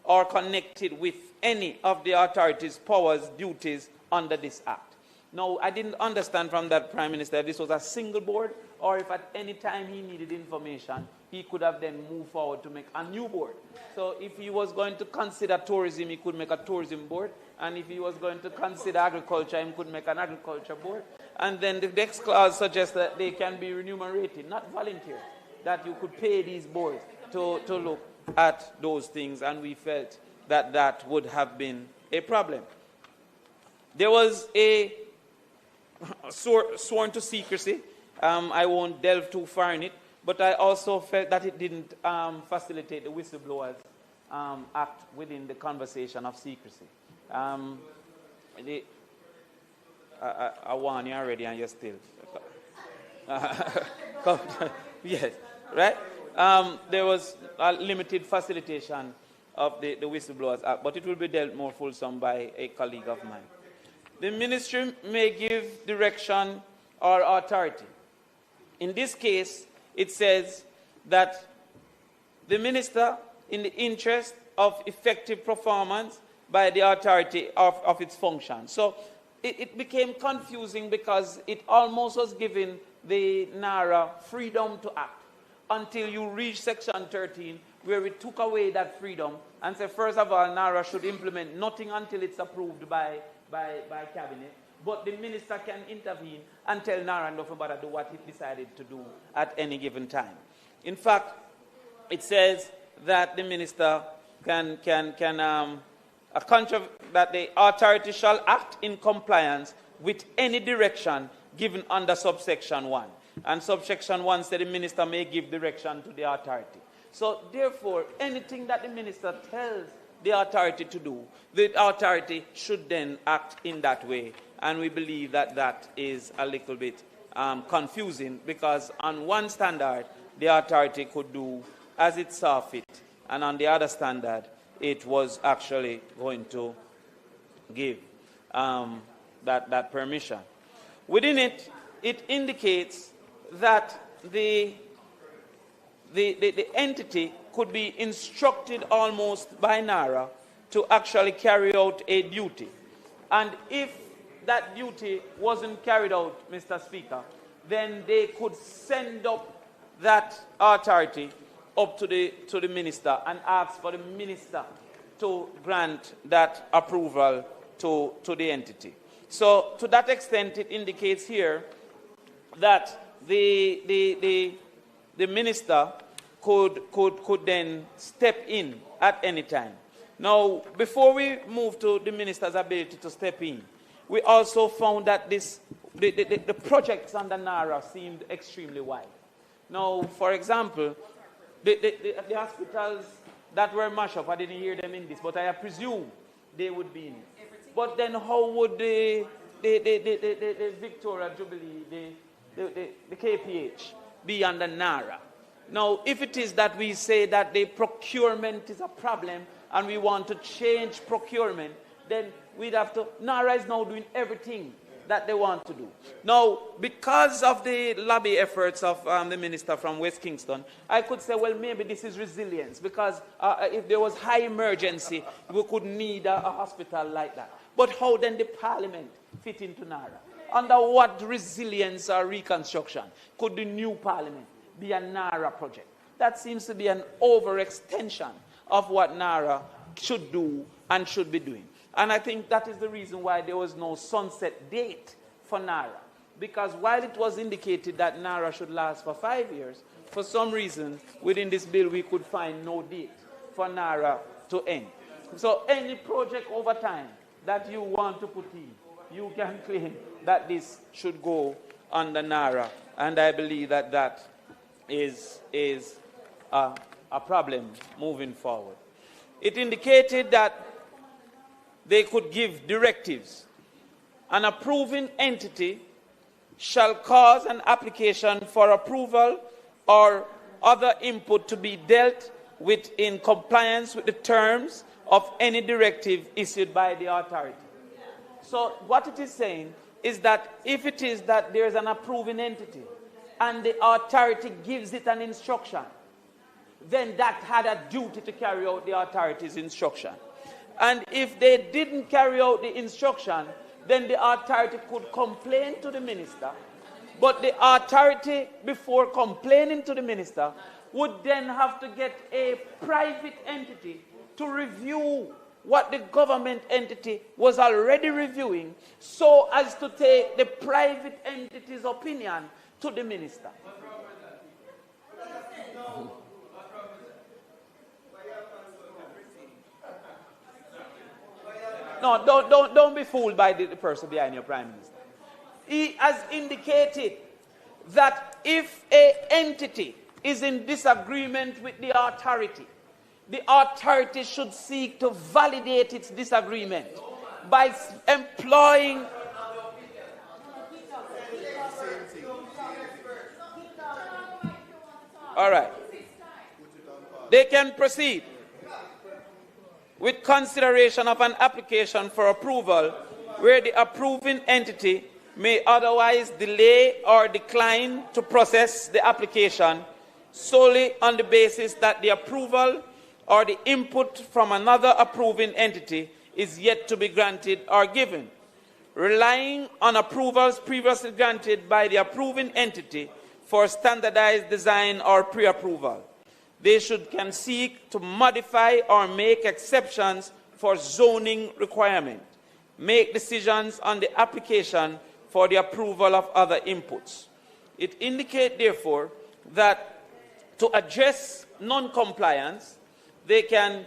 or connected with any of the authority's powers, duties under this Act. Now, I didn't understand from that Prime Minister if this was a single board or if at any time he needed information, he could have then moved forward to make a new board. So if he was going to consider tourism, he could make a tourism board. And if he was going to consider agriculture, he could make an agriculture board. And then the next clause suggests that they can be remunerated, not volunteer, that you could pay these boards to look at those things. And we felt that that would have been a problem. There was a sworn to secrecy. I won't delve too far in it, but I also felt that it didn't facilitate the Whistleblowers Act within the conversation of secrecy. I warn you already and you're still. Yes, right? There was a limited facilitation of the Whistleblowers Act, but it will be dealt more fulsome by a colleague of mine. The ministry may give direction or authority. In this case, it says that the minister, in the interest of effective performance by the authority of its function. So it became confusing because it almost was giving the NARA freedom to act until you reach Section 13, where it took away that freedom and said, first of all, NARA should implement nothing until it's approved by cabinet, but the minister can intervene and tell NARA nothing about do what he decided to do at any given time. In fact, it says that the minister that the authority shall act in compliance with any direction given under subsection 1. And subsection 1 said the minister may give direction to the authority. So therefore, anything that the minister tells the authority to do, the authority should then act in that way. And we believe that that is a little bit confusing, because on one standard, the authority could do as it saw fit, and on the other standard, it was actually going to give that permission. Within it, it indicates that the entity could be instructed almost by NARA to actually carry out a duty. And if that duty wasn't carried out, Mr. Speaker, then they could send up that authority up to the minister and ask for the minister to grant that approval to the entity. So to that extent, it indicates here that the minister could then step in at any time. Now, before we move to the minister's ability to step in, we also found that the projects under NARA seemed extremely wide. Now, for example, the hospitals that were mashed up, I didn't hear them in this, but I presume they would be in it. But then how would the Victoria Jubilee, the KPH, be under NARA? Now, if it is that we say that the procurement is a problem and we want to change procurement, then we'd have to, NARA is now doing everything that they want to do. Now, because of the lobby efforts of the minister from West Kingston, I could say, well, maybe this is resilience, because if there was high emergency, we could need a hospital like that. But how then the Parliament fit into NARA? Under what resilience or reconstruction could the new Parliament be a NARA project? That seems to be an overextension of what NARA should do and should be doing. And I think that is the reason why there was no sunset date for NARA. Because while it was indicated that NARA should last for 5 years, for some reason within this bill we could find no date for NARA to end. So any project over time that you want to put in, you can claim that this should go under NARA. And I believe that that is a problem moving forward. It indicated that they could give directives. An approving entity shall cause an application for approval or other input to be dealt with in compliance with the terms of any directive issued by the authority. So what it is saying is that if it is that there is an approving entity and the authority gives it an instruction, then that had a duty to carry out the authority's instruction. And if they didn't carry out the instruction, then the authority could complain to the minister. But the authority, before complaining to the minister, would then have to get a private entity to review what the government entity was already reviewing, so as to take the private entity's opinion to the minister. No, don't be fooled by the person behind your Prime Minister. He has indicated that if an entity is in disagreement with the authority should seek to validate its disagreement by employing... All right. They can proceed with consideration of an application for approval where the approving entity may otherwise delay or decline to process the application solely on the basis that the approval or the input from another approving entity is yet to be granted or given. Relying on approvals previously granted by the approving entity for standardized design or pre-approval, they can seek to modify or make exceptions for zoning requirement, make decisions on the application for the approval of other inputs. It indicates, therefore, that to address non-compliance, the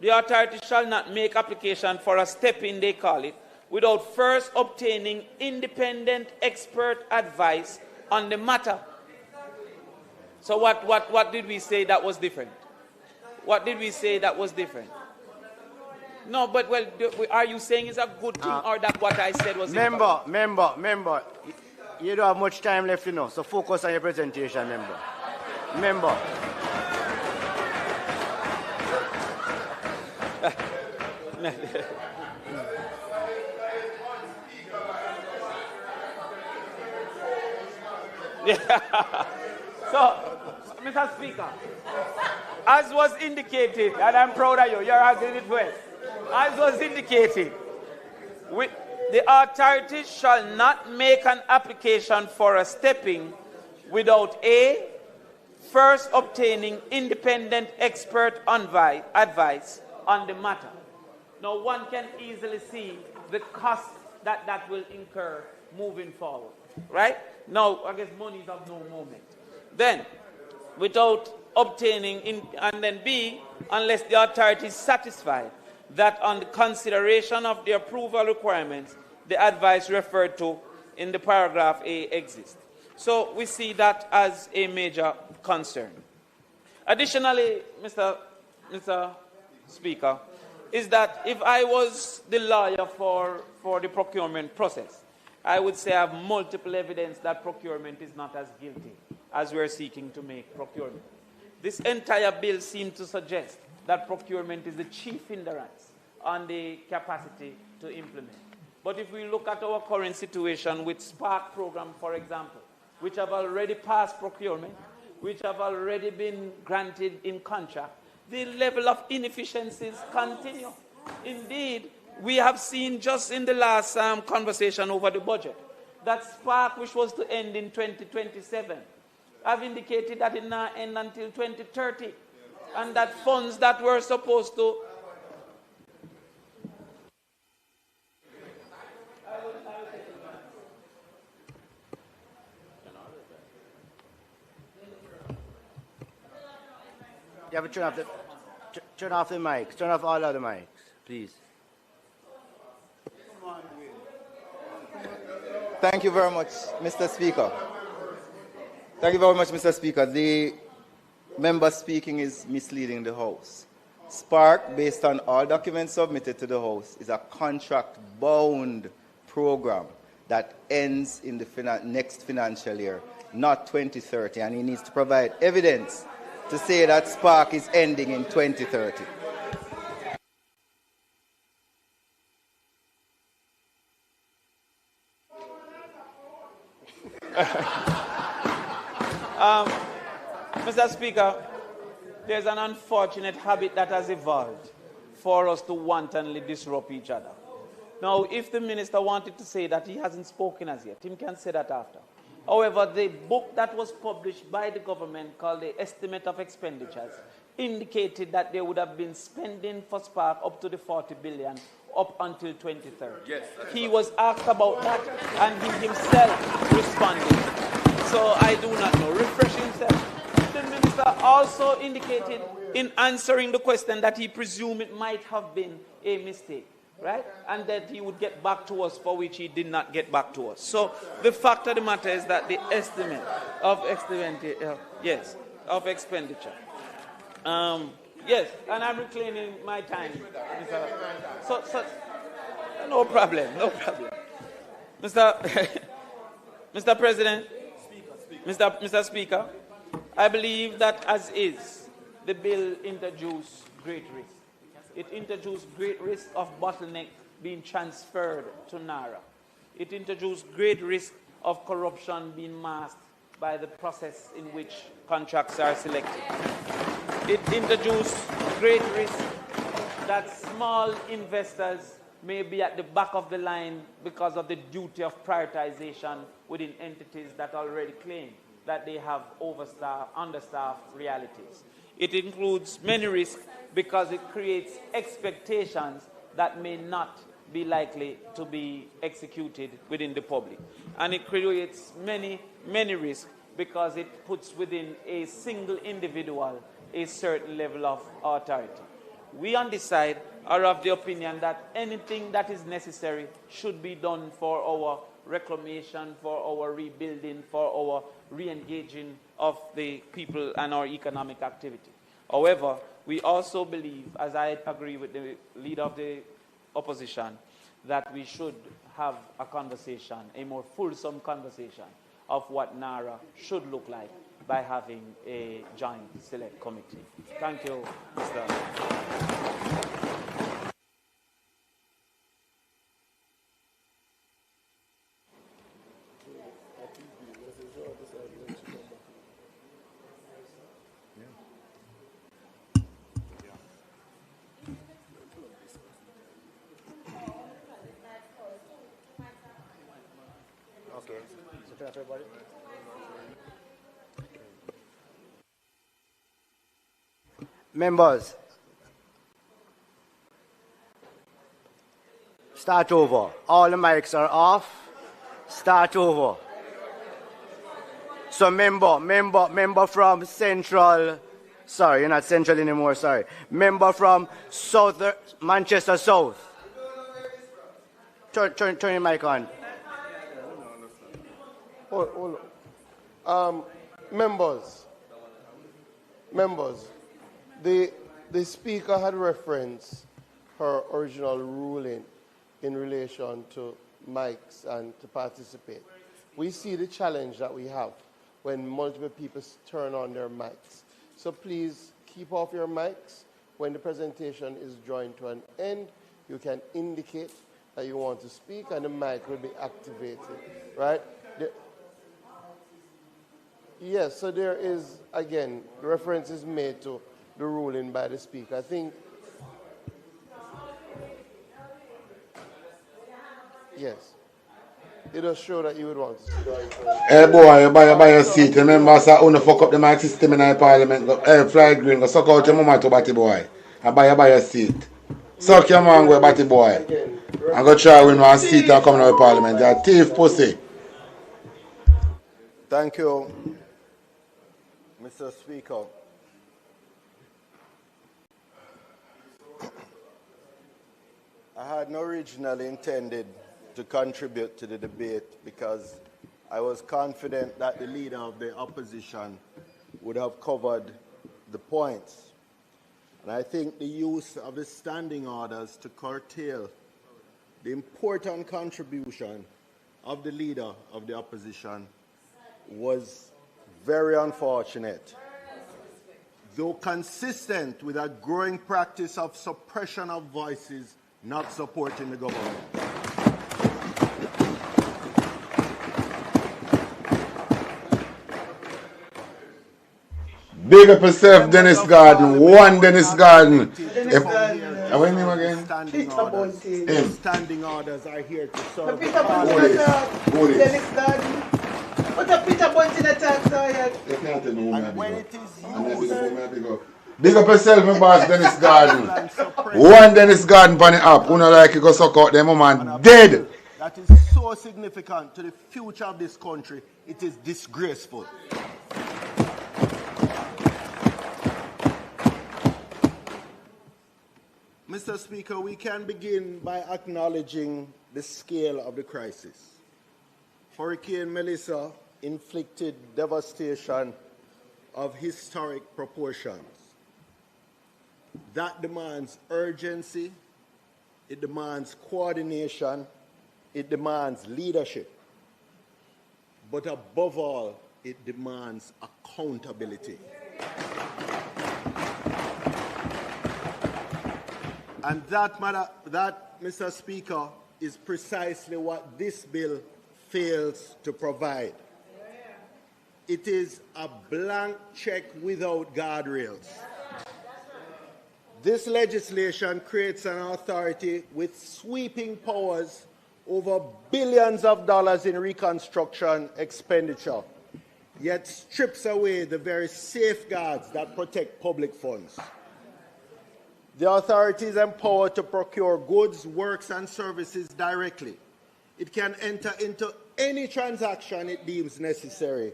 authority shall not make application for a step-in, they call it, without first obtaining independent expert advice on the matter. So what did we say that was different? What did we say that was different? No, but well, are you saying it's a good thing or that what I said was Member, you don't have much time left, you know, so focus on your presentation, member. So, Mr. Speaker, as was indicated, and I'm proud of you, you're arguing it well. As was indicated, the authority shall not make an application for a stepping without A, first obtaining independent expert advice on the matter. Now, one can easily see the cost that will incur moving forward, right? Now, I guess money is of no moment. Then, without obtaining, and then B, unless the authority is satisfied that on the consideration of the approval requirements, the advice referred to in the paragraph A exists. So we see that as a major concern. Additionally, Mr. Speaker, is that if I was the lawyer for the procurement process, I would say I have multiple evidence that procurement is not as guilty as we're seeking to make procurement. This entire bill seems to suggest that procurement is the chief hindrance on the capacity to implement. But if we look at our current situation with Spark program, for example, which have already passed procurement, which have already been granted in contract, the level of inefficiencies continue. Indeed, we have seen just in the last conversation over the budget that Spark, which was to end in 2027, have indicated that it now end until 2030, and that funds that were supposed to... You have to turn off the mics. Turn off all of the mics, please. Thank you very much, Mr. Speaker. Thank you very much, Mr. Speaker. The member speaking is misleading the House. Spark, based on all documents submitted to the House, is a contract-bound program that ends in the next financial year, not 2030, and he needs to provide evidence to say that Spark is ending in 2030. Mr. Speaker, there's an unfortunate habit that has evolved for us to wantonly disrupt each other. Now, if the minister wanted to say that he hasn't spoken as yet, he can say that after. However, the book that was published by the government called the Estimate of Expenditures indicated that they would have been spending for Spark up to the 40 billion up until 2030. Yes, he was asked about that and he himself responded. So I do not know. Refresh himself. The minister also indicated in answering the question that he presumed it might have been a mistake, right? And that he would get back to us, for which he did not get back to us. So the fact of the matter is that the estimate of expenditure, yes, and I'm reclaiming my time. So no problem, no problem. Mr. President, Mr. Speaker, I believe that as is, the bill introduced great risk. It introduced great risk of bottleneck being transferred to NARA. It introduced great risk of corruption being masked by the process in which contracts are selected. It introduced great risk that small investors may be at the back of the line because of the duty of prioritization within entities that already claim that they have understaffed realities. It includes many risks because it creates expectations that may not be likely to be executed within the public. And it creates many, many risks because it puts within a single individual a certain level of authority. We on this side are of the opinion that anything that is necessary should be done for our reclamation, for our rebuilding, for our re-engaging of the people and our economic activity. However, we also believe, as I agree with the leader of the opposition, that we should have a conversation, a more fulsome conversation of what NARA should look like by having a joint select committee. Thank you, Mr. Everybody. Members, start over. All the mics are off. Start over. So member from Central, sorry, you're not Central anymore, sorry. Member from South, Manchester South. Turn your mic on. Hold on. Members, the speaker had referenced her original ruling in relation to mics and to participate. We see the challenge that we have when multiple people turn on their mics. So please keep off your mics. When the presentation is drawing to an end, you can indicate that you want to speak and the mic will be activated, right? Yes, so there is, again, reference is made to the ruling by the speaker. I think, yes, it does show that you would want to speak. Hey boy, you buy your seat. Remember, sir, you fuck up the mic system in the parliament. Fly green, go suck out your mama to batty boy. I buy your seat. Suck your man, go batty boy. And go try win one seat and come to the parliament. You're a thief pussy. Thank you, Mr. Speaker. I had not originally intended to contribute to the debate because I was confident that the leader of the opposition would have covered the points. And I think the use of the standing orders to curtail the important contribution of the leader of the opposition was very unfortunate. Though consistent with a growing practice of suppression of voices not supporting the government. Big up yourself, Dennis Garden. One Dennis Garden. What's name again? Standing orders are here to serve Dennis Garden. What a Peter Bunting attack, sir? And when it is used. Big up yourself, my boss, Dennis Garden. One Dennis Garden on the app. Who not like you go suck out them woman dead. That is so significant to the future of this country. It is disgraceful. Mr. Speaker, we can begin by acknowledging the scale of the crisis. Hurricane Melissa inflicted devastation of historic proportions. That demands urgency, it demands coordination, it demands leadership. But above all, it demands accountability. And that, Mr. Speaker, is precisely what this bill fails to provide. It is a blank check without guardrails. This legislation creates an authority with sweeping powers over billions of dollars in reconstruction expenditure, yet strips away the very safeguards that protect public funds. The authority is empowered to procure goods, works, and services directly. It can enter into any transaction it deems necessary,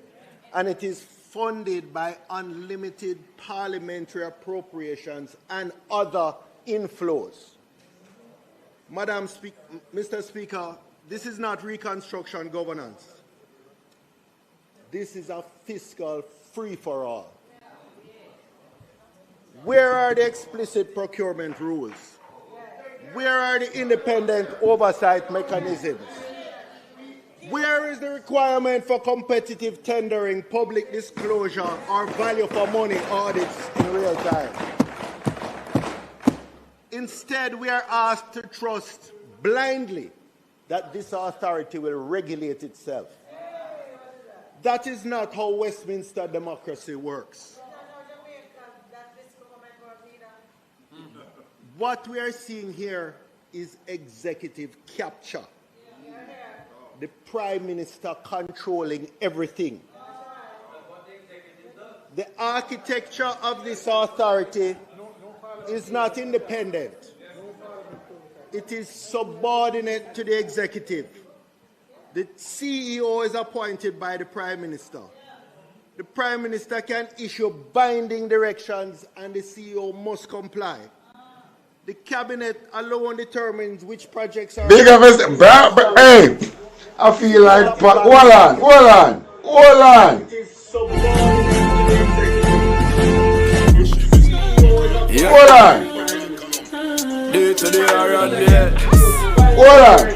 and it is funded by unlimited parliamentary appropriations and other inflows. Mr. Speaker, this is not reconstruction governance. This is a fiscal free-for-all. Where are the explicit procurement rules? Where are the independent oversight mechanisms? Where is the requirement for competitive tendering, public disclosure, or value for money audits in real time? Instead, we are asked to trust blindly that this authority will regulate itself. That is not how Westminster democracy works. What we are seeing here is executive capture. The Prime Minister controlling everything. The architecture of this authority is not independent. It is subordinate to the executive. The CEO is appointed by the Prime Minister. The Prime Minister can issue binding directions and the CEO must comply. The Cabinet alone determines which projects are... Big of us, hey, I feel like... Hold on. It is subordinate to the executive. Hold on.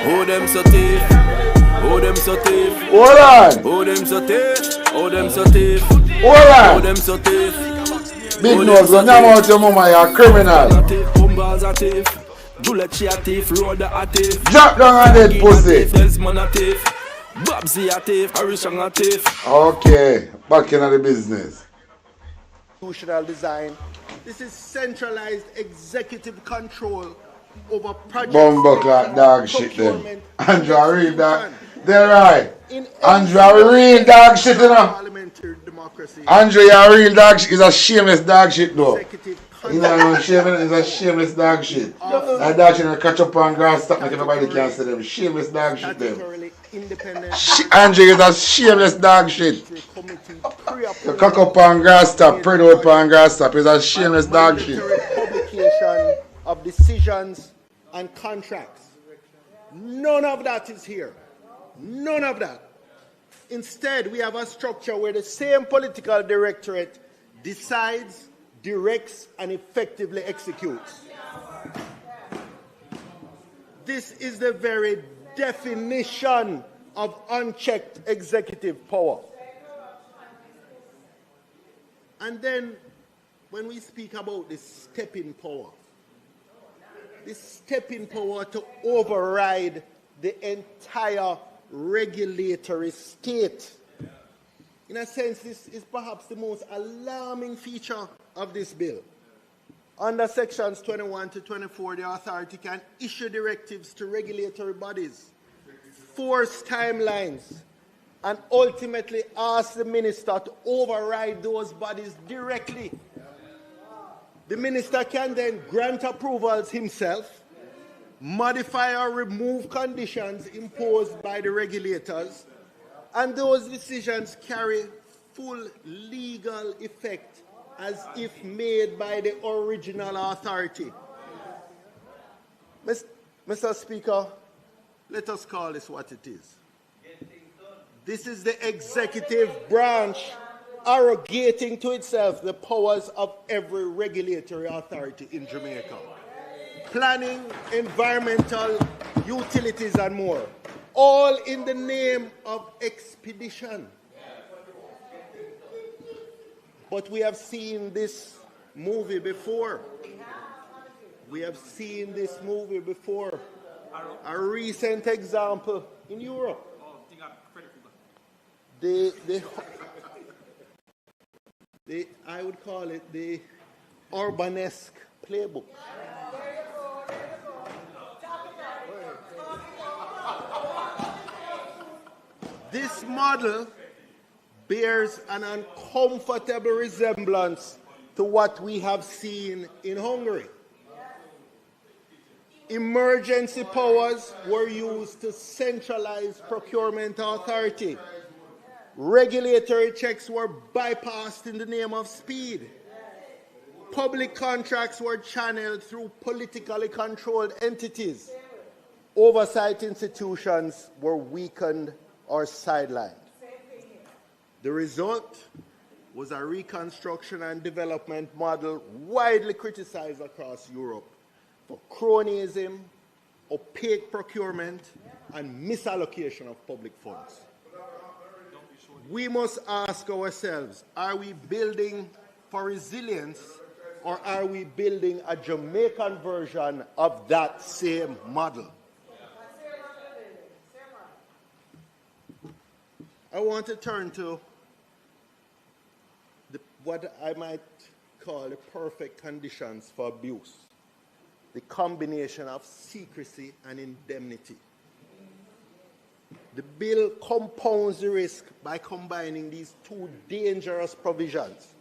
Oh, them so thief. Oh, them so thief. Hold on. Oh, them so thief. Oh, them so thief. Hold on. Oh, them so thief. Big nose, when you out your mama, you're a criminal. Drop down on that pussy. Okay, back into the business. Institutional design. This is centralized executive control over projects. Bumbuckler dog shit them. Andrew, I read that. They're right. Andrew, I real dog shit, you know. Andrew, you're a real dog shit. He's a shameless dog shit, though. He's a shameless dog shit. That dog shit will catch up on grass, stop like everybody can say them. Shameless dog shit, them. Andrew is a shameless dog shit. You cock up on grass, stop, spread out on grass, stop. He's a shameless dog shit. Publication of decisions and contracts. None of that is here. None of that. Instead, we have a structure where the same political directorate decides, directs, and effectively executes. This is the very definition of unchecked executive power. And then, when we speak about the stepping power to override the entire regulatory state. In a sense, this is perhaps the most alarming feature of this bill. Under sections 21 to 24, the authority can issue directives to regulatory bodies, force timelines, and ultimately ask the minister to override those bodies directly. The minister can then grant approvals himself, modify or remove conditions imposed by the regulators, and those decisions carry full legal effect as if made by the original authority. Mr. Speaker, let us call this what it is. This is the executive branch arrogating to itself the powers of every regulatory authority in Jamaica. Planning, environmental, utilities, and more, all in the name of expedition. But we have seen this movie before. We have seen this movie before. A recent example in Europe. I would call it the Urbanesque playbook. This model bears an uncomfortable resemblance to what we have seen in Hungary. Emergency powers were used to centralize procurement authority. Regulatory checks were bypassed in the name of speed. Public contracts were channeled through politically controlled entities. Oversight institutions were weakened or sidelined. The result was a reconstruction and development model widely criticized across Europe for cronyism, opaque procurement, and misallocation of public funds. We must ask ourselves, are we building for resilience, or are we building a Jamaican version of that same model? I want to turn to what I might call the perfect conditions for abuse. The combination of secrecy and indemnity. The bill compounds the risk by combining these two dangerous provisions.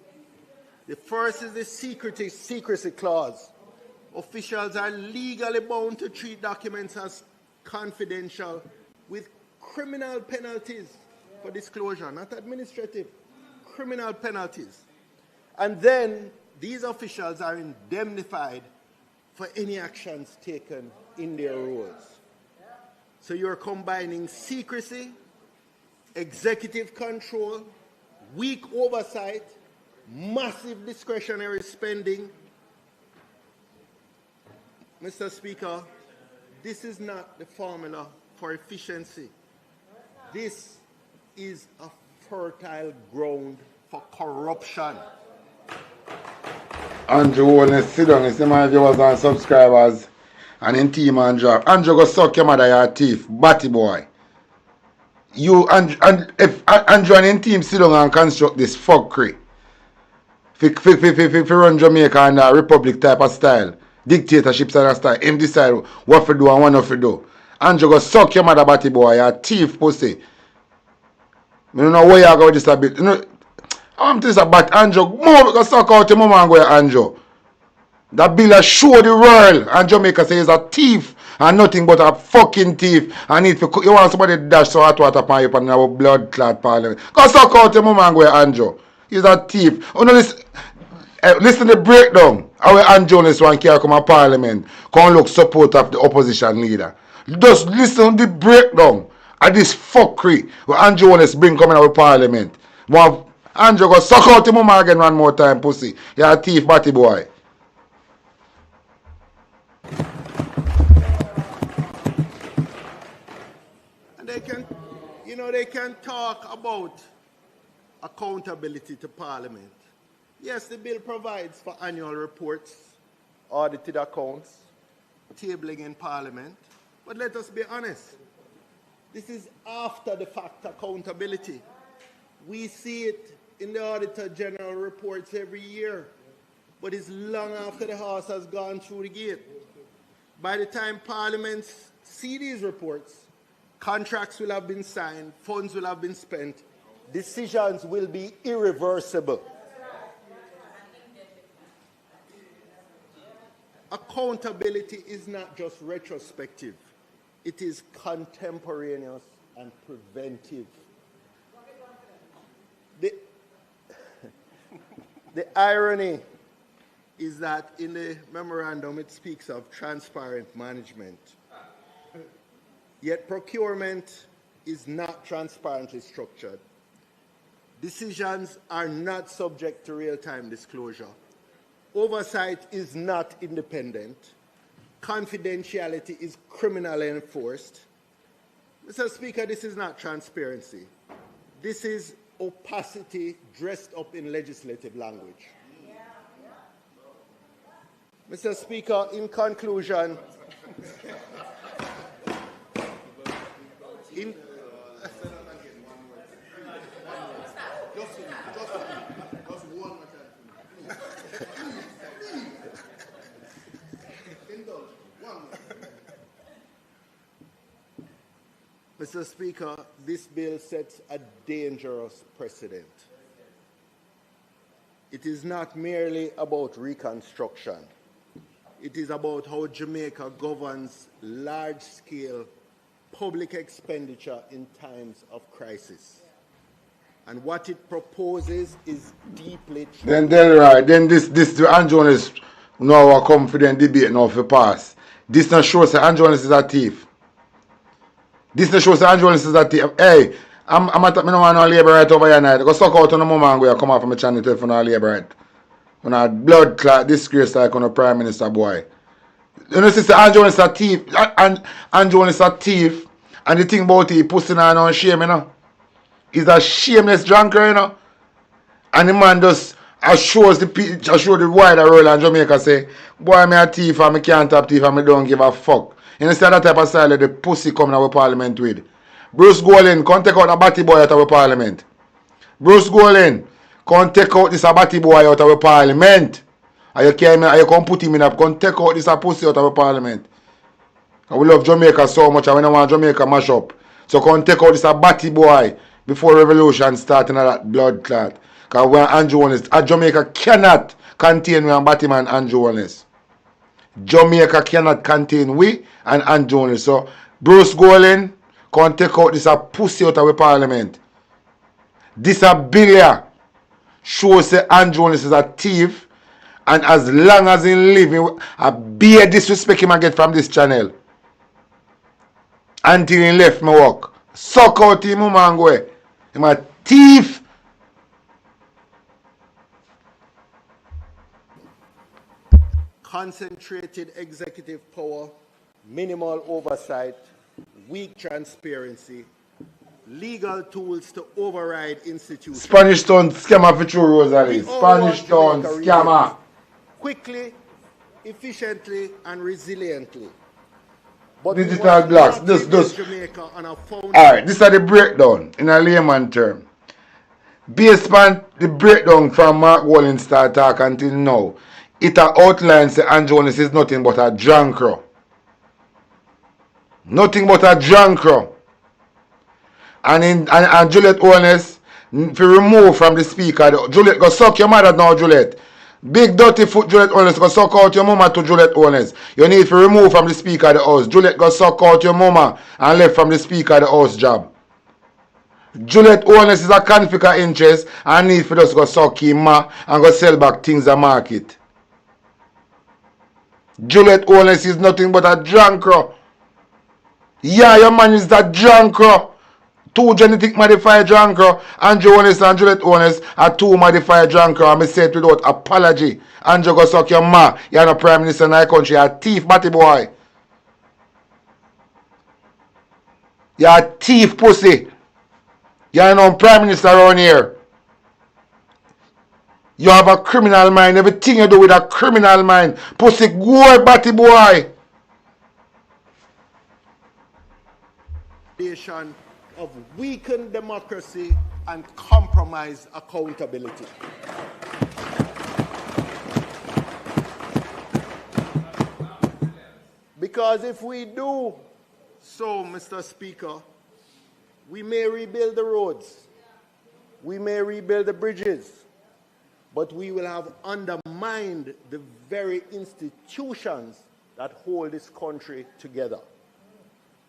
The first is the secrecy clause. Officials are legally bound to treat documents as confidential with criminal penalties for disclosure, not administrative, criminal penalties. And then these officials are indemnified for any actions taken in their roles. So you're combining secrecy, executive control, weak oversight, massive discretionary spending. Mr. Speaker, this is not the formula for efficiency. This is a fertile ground for corruption. Andrew won't sit down. It's my viewers and subscribers and in team Andrew. Andrew go suck your mother, your thief, batty boy. You and if Andrew and in team sit down and construct this fuckery. If run Jamaica and a republic type of style, dictatorship style of style, him decide what to do and what not to do. Andrew go suck your mother, batty boy, your thief pussy. I don't know where you go just a bit. You know, I'm just about Andrew. Move, go suck out your mama and go Andrew. That bill has show the world and Jamaica says he's a thief and nothing but a fucking thief. And if you want somebody to dash so hot water upon you in our blood clot parliament, go suck out your mama and go Andrew. He's a thief. Oh, no, listen to the breakdown. How Andrew is one can come to parliament, come look support of the opposition leader. Just listen to the breakdown of this fuckery where Andrew Jones bring coming out of parliament. Andrew go suck out your mama again one more time, pussy. You're a thief, batty boy. And they can talk about accountability to Parliament. Yes, the bill provides for annual reports, audited accounts, tabling in Parliament. But let us be honest. This is after the fact accountability. We see it in the Auditor General reports every year, but it's long after the horse has gone through the gate. By the time parliaments see these reports, contracts will have been signed, funds will have been spent, decisions will be irreversible. Accountability is not just retrospective, it is contemporaneous and preventive. The irony is that in the memorandum it speaks of transparent management. Yet procurement is not transparently structured. Decisions are not subject to real-time disclosure. Oversight is not independent. Confidentiality is criminally enforced. Mr. Speaker, this is not transparency. This is opacity dressed up in legislative language. Mr. Speaker, in conclusion, Mr. Speaker, this bill sets a dangerous precedent. It is not merely about reconstruction. It is about how Jamaica governs large-scale public expenditure in times of crisis. And what it proposes is deeply Then this Andrew is now a confident debate now for pass. This not shows that Andrew is a thief. This not shows that Andrew is a thief. Hey, I'm not no want no labor right over here night. Go suck out on the mama and go come off from my channel to for no labor right. When a blood clot disgrace like on a prime minister boy. You know, sister Andrew is a thief. Andrew is a thief. And the thing about it, he pussy on shame, you know. He's a shameless drunkard, you know. And the man just assures the wider world in Jamaica say, boy, I'm a thief and I can't tap thief and I don't give a fuck. You know, that type of style that the pussy coming out of parliament with. Bruce Golding, come take out a batty boy out of parliament. Bruce Golding, come take out this a batty boy out of parliament. And you come put him in up, come take out this a pussy out of parliament. And we love Jamaica so much and we don't want Jamaica mash up. So come take out this a batty boy before revolution starting at that blood clot. Because we're Andrew Holness. Jamaica cannot contain we and Batman Andrew Holness. Jamaica cannot contain we and Andrew Holness. So Bruce Golding, come take out this a pussy out of the parliament. This a bill shows that Andrew Holness is a thief. And as long as he live, I bear disrespect him I get from this channel. Until he left my work. Suck out him and go away. He's a thief. Concentrated executive power, minimal oversight, weak transparency, legal tools to override institutions. Spanish Town scammer for true, Rosalie. Spanish Town scammer. Quickly, efficiently, and resiliently. But Digital blocks. Alright, this is the breakdown in a layman term. Based on the breakdown from Mark Walling start talk until now, it outlines that Andrew Holness is nothing but a drunkard. Nothing but a drunkard. And Juliet Holness, if you remove from the speaker, Juliet go suck your mother now, Juliet. Big dirty foot Juliet Holness go suck out your mama to Juliet Holness. You need to remove from the speaker of the house. Juliet go suck out your mama and left from the speaker of the house job. Juliet Holness is a conflict of interest and need for us go suck him ma and go sell back things at market. Juliet Holness is nothing but a drunkard. Yeah, your man is a drunkard. Two genetic modified drunkard. Andrew Holness and Juliet Holness are two modified drunkard. And I say it without apology. Andrew go suck your ma. You're not prime minister in our country. You're a thief, batty boy. You're a thief, pussy. You're no prime minister around here. You have a criminal mind. Everything you do with a criminal mind. Pussy, go, batty boy. of weakened democracy and compromised accountability. Because if we do so, Mr. Speaker, we may rebuild the roads, we may rebuild the bridges, but we will have undermined the very institutions that hold this country together.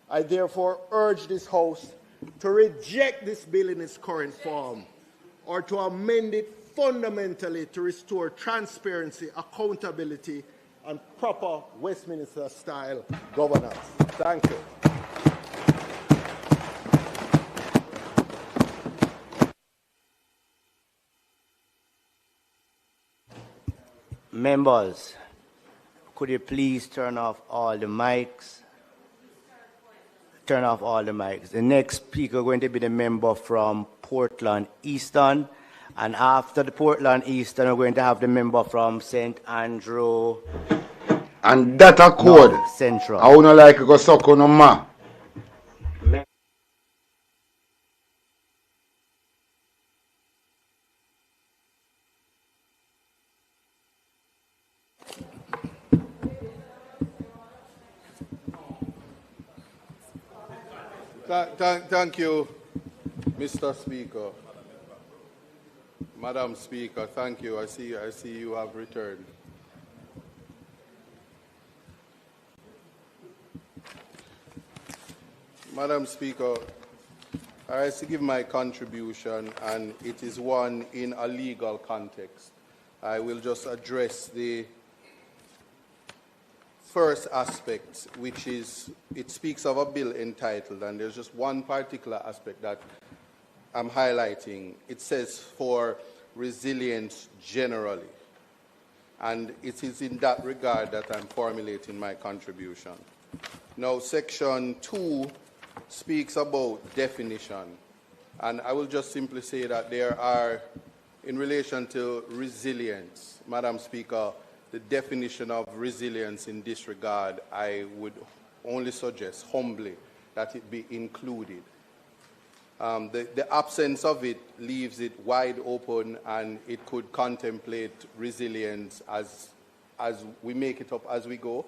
I therefore urge this House to reject this bill in its current form or to amend it fundamentally to restore transparency, accountability, and proper Westminster-style governance. Thank you. Members, could you please turn off all the mics? Turn off all the mics. The next speaker is going to be the member from Portland Eastern. And after the Portland Eastern, we're going to have the member from St. Andrew. And that a code. No, Central. I wouldn't like to go suck on ma. Thank you, Mr. Speaker. Madam Speaker, thank you. I see you have returned. Madam Speaker, I rise to give my contribution, and it is one in a legal context. I will just address the first aspect, which is, it speaks of a bill entitled, and there's just one particular aspect that I'm highlighting. It says for resilience generally. And it is in that regard that I'm formulating my contribution. Now, Section 2 speaks about definition. And I will just simply say that there are, in relation to resilience, Madam Speaker, the definition of resilience in this regard, I would only suggest humbly that it be included. The absence of it leaves it wide open, and it could contemplate resilience as we make it up as we go,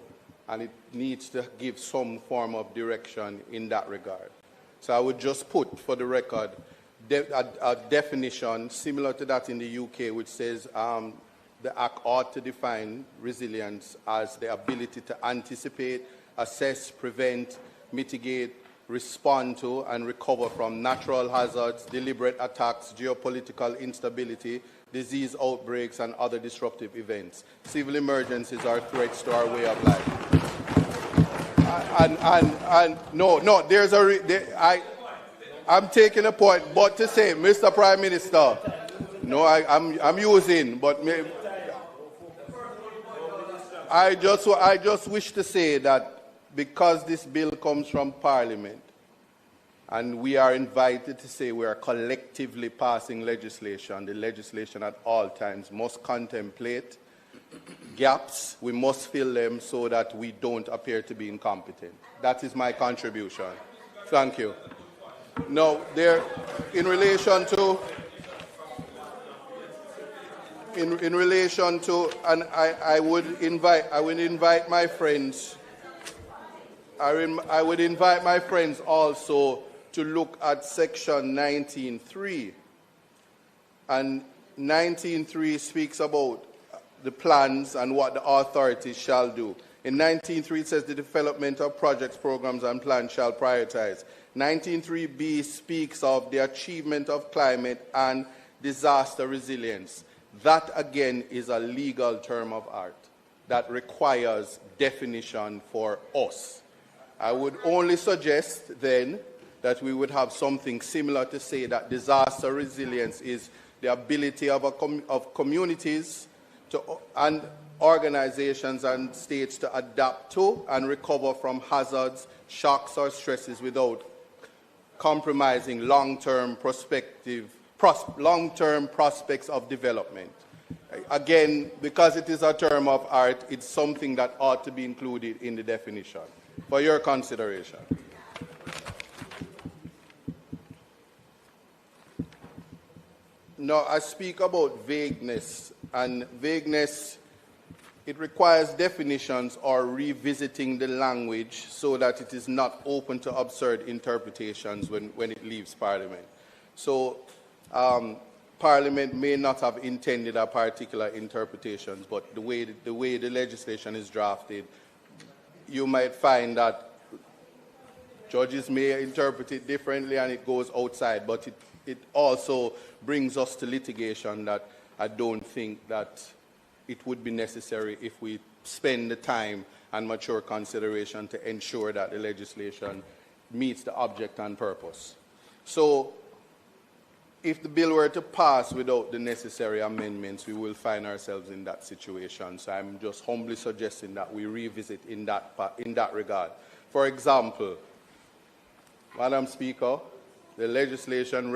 and it needs to give some form of direction in that regard. So I would just put, for the record, a definition similar to that in the UK, which says the Act ought to define resilience as the ability to anticipate, assess, prevent, mitigate, respond to, and recover from natural hazards, deliberate attacks, geopolitical instability, disease outbreaks, and other disruptive events. Civil emergencies are threats to our way of life. I'm taking a point, but to say, Mr. Prime Minister, no, I'm using, but I just wish to say that because this bill comes from Parliament, and we are invited to say we are collectively passing legislation, the legislation at all times must contemplate gaps. We must fill them so that we don't appear to be incompetent. That is my contribution. Thank you. Now, in relation to, and I would invite my friends. I would invite my friends also to look at Section 19.3. And 19.3 speaks about the plans and what the authorities shall do. In 19.3 it says the development of projects, programs, and plans shall prioritize. 19.3b speaks of the achievement of climate and disaster resilience. That again is a legal term of art that requires definition for us. I would only suggest then that we would have something similar to say that disaster resilience is the ability of communities and organizations and states to adapt to and recover from hazards, shocks, or stresses without compromising long-term prospects of development. Again, because it is a term of art, it's something that ought to be included in the definition. For your consideration. No, I speak about vagueness, and vagueness, it requires definitions or revisiting the language so that it is not open to absurd interpretations when it leaves Parliament. So Parliament may not have intended a particular interpretation, but the way the legislation is drafted, you might find that judges may interpret it differently and it goes outside, but it also brings us to litigation that I don't think that it would be necessary if we spend the time and mature consideration to ensure that the legislation meets the object and purpose. So if the bill were to pass without the necessary amendments, we will find ourselves in that situation. So I'm just humbly suggesting that we revisit in that regard. For example, Madam Speaker, the legislation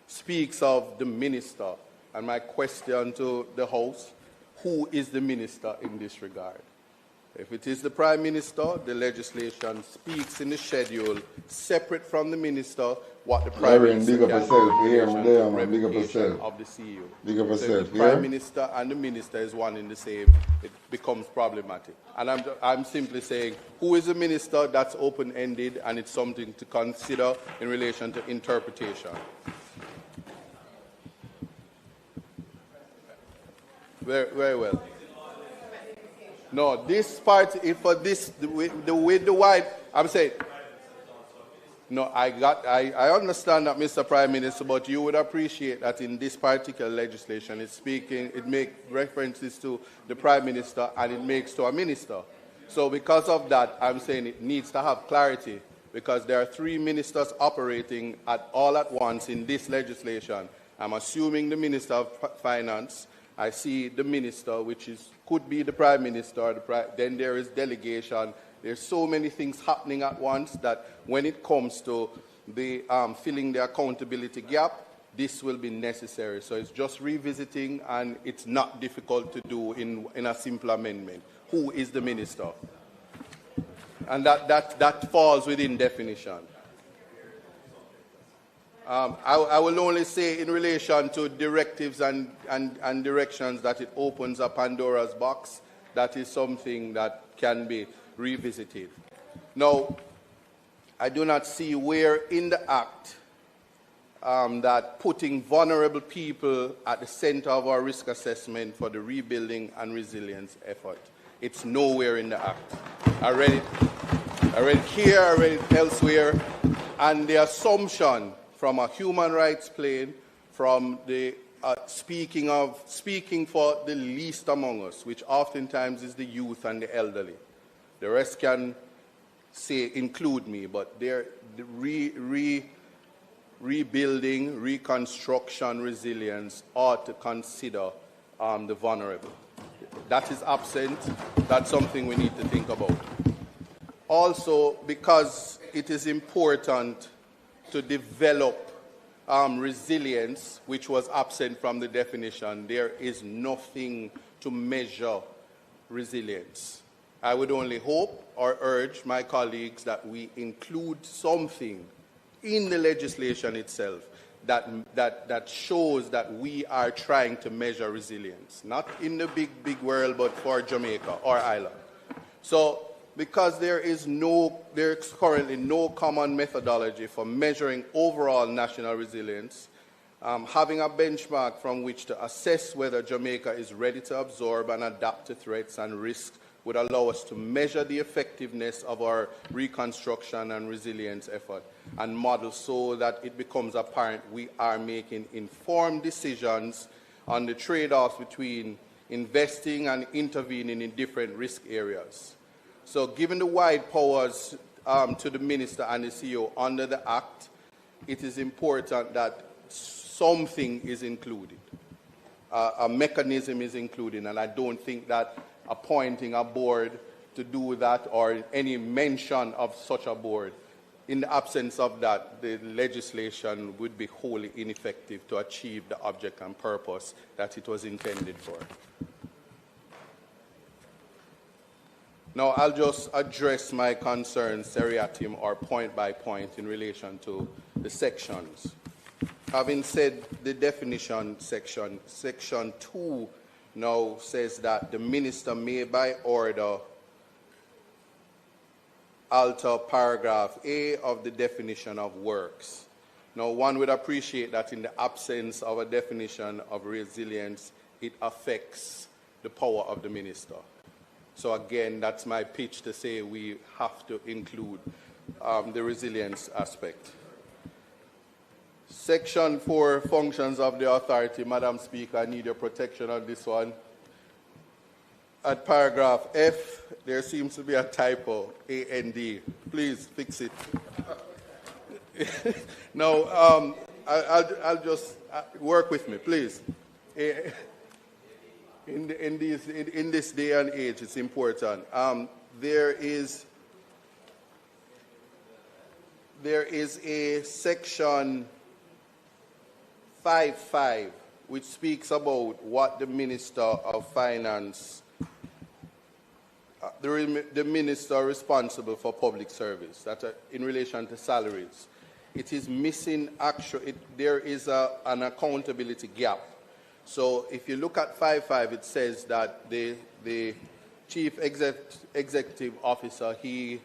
speaks of the minister. And my question to the House, who is the minister in this regard? If it is the Prime Minister, the legislation speaks in the schedule, separate from the minister, what the Prime Minister can do in revocation of the CEO. So if the Prime Minister and the minister is one in the same, it becomes problematic. And I'm simply saying, who is the minister? That's open-ended, and it's something to consider in relation to interpretation. Very well. No, this part, for this, the wide, I'm saying, no, I understand that, Mr. Prime Minister, but you would appreciate that in this particular legislation, it makes references to the Prime Minister and it makes to a minister. So because of that, I'm saying it needs to have clarity, because there are 3 ministers operating all at once in this legislation. I'm assuming the Minister of Finance. I see the minister, which could be the Prime Minister, then there is delegation. There's so many things happening at once that when it comes to the filling the accountability gap, this will be necessary. So it's just revisiting, and it's not difficult to do in a simple amendment. Who is the minister? And that falls within definition. I will only say in relation to directives and directions that it opens a Pandora's box. That is something that can be revisited. Now, I do not see where in the Act that putting vulnerable people at the center of our risk assessment for the rebuilding and resilience effort. It's nowhere in the Act. I read it here, I read it elsewhere, and the assumption from a human rights plane, from the speaking for the least among us, which oftentimes is the youth and the elderly. The rest can say include me, but the rebuilding, reconstruction, resilience ought to consider the vulnerable. That is absent. That's something we need to think about. Also, because it is important to develop resilience, which was absent from the definition, there is nothing to measure resilience. I would only hope or urge my colleagues that we include something in the legislation itself that shows that we are trying to measure resilience, not in the big world, but for Jamaica or Ireland. So, because there is currently no common methodology for measuring overall national resilience, having a benchmark from which to assess whether Jamaica is ready to absorb and adapt to threats and risks would allow us to measure the effectiveness of our reconstruction and resilience effort and model so that it becomes apparent we are making informed decisions on the trade-offs between investing and intervening in different risk areas. So given the wide powers to the Minister and the CEO under the Act, it is important that something is included. A mechanism is included, and I don't think that appointing a board to do that or any mention of such a board, in the absence of that, the legislation would be wholly ineffective to achieve the object and purpose that it was intended for. Now, I'll just address my concerns seriatim or point by point in relation to the sections. having said the definition section, section 2 now says that the minister may by order alter paragraph A of the definition of works. Now, one would appreciate that in the absence of a definition of resilience, it affects the power of the minister. So again, that's my pitch to say we have to include the resilience aspect. Section 4, functions of the authority. Madam Speaker, I need your protection on this one. At paragraph F, there seems to be a typo, A-N-D. Please fix it. Now, I'll just work with me, please. In this day and age, it's important. There is a section 5.5 which speaks about what the Minister of Finance, the minister responsible for public service, that in relation to salaries. It is missing there is an accountability gap. So if you look at 5.5, it says that the chief executive officer, he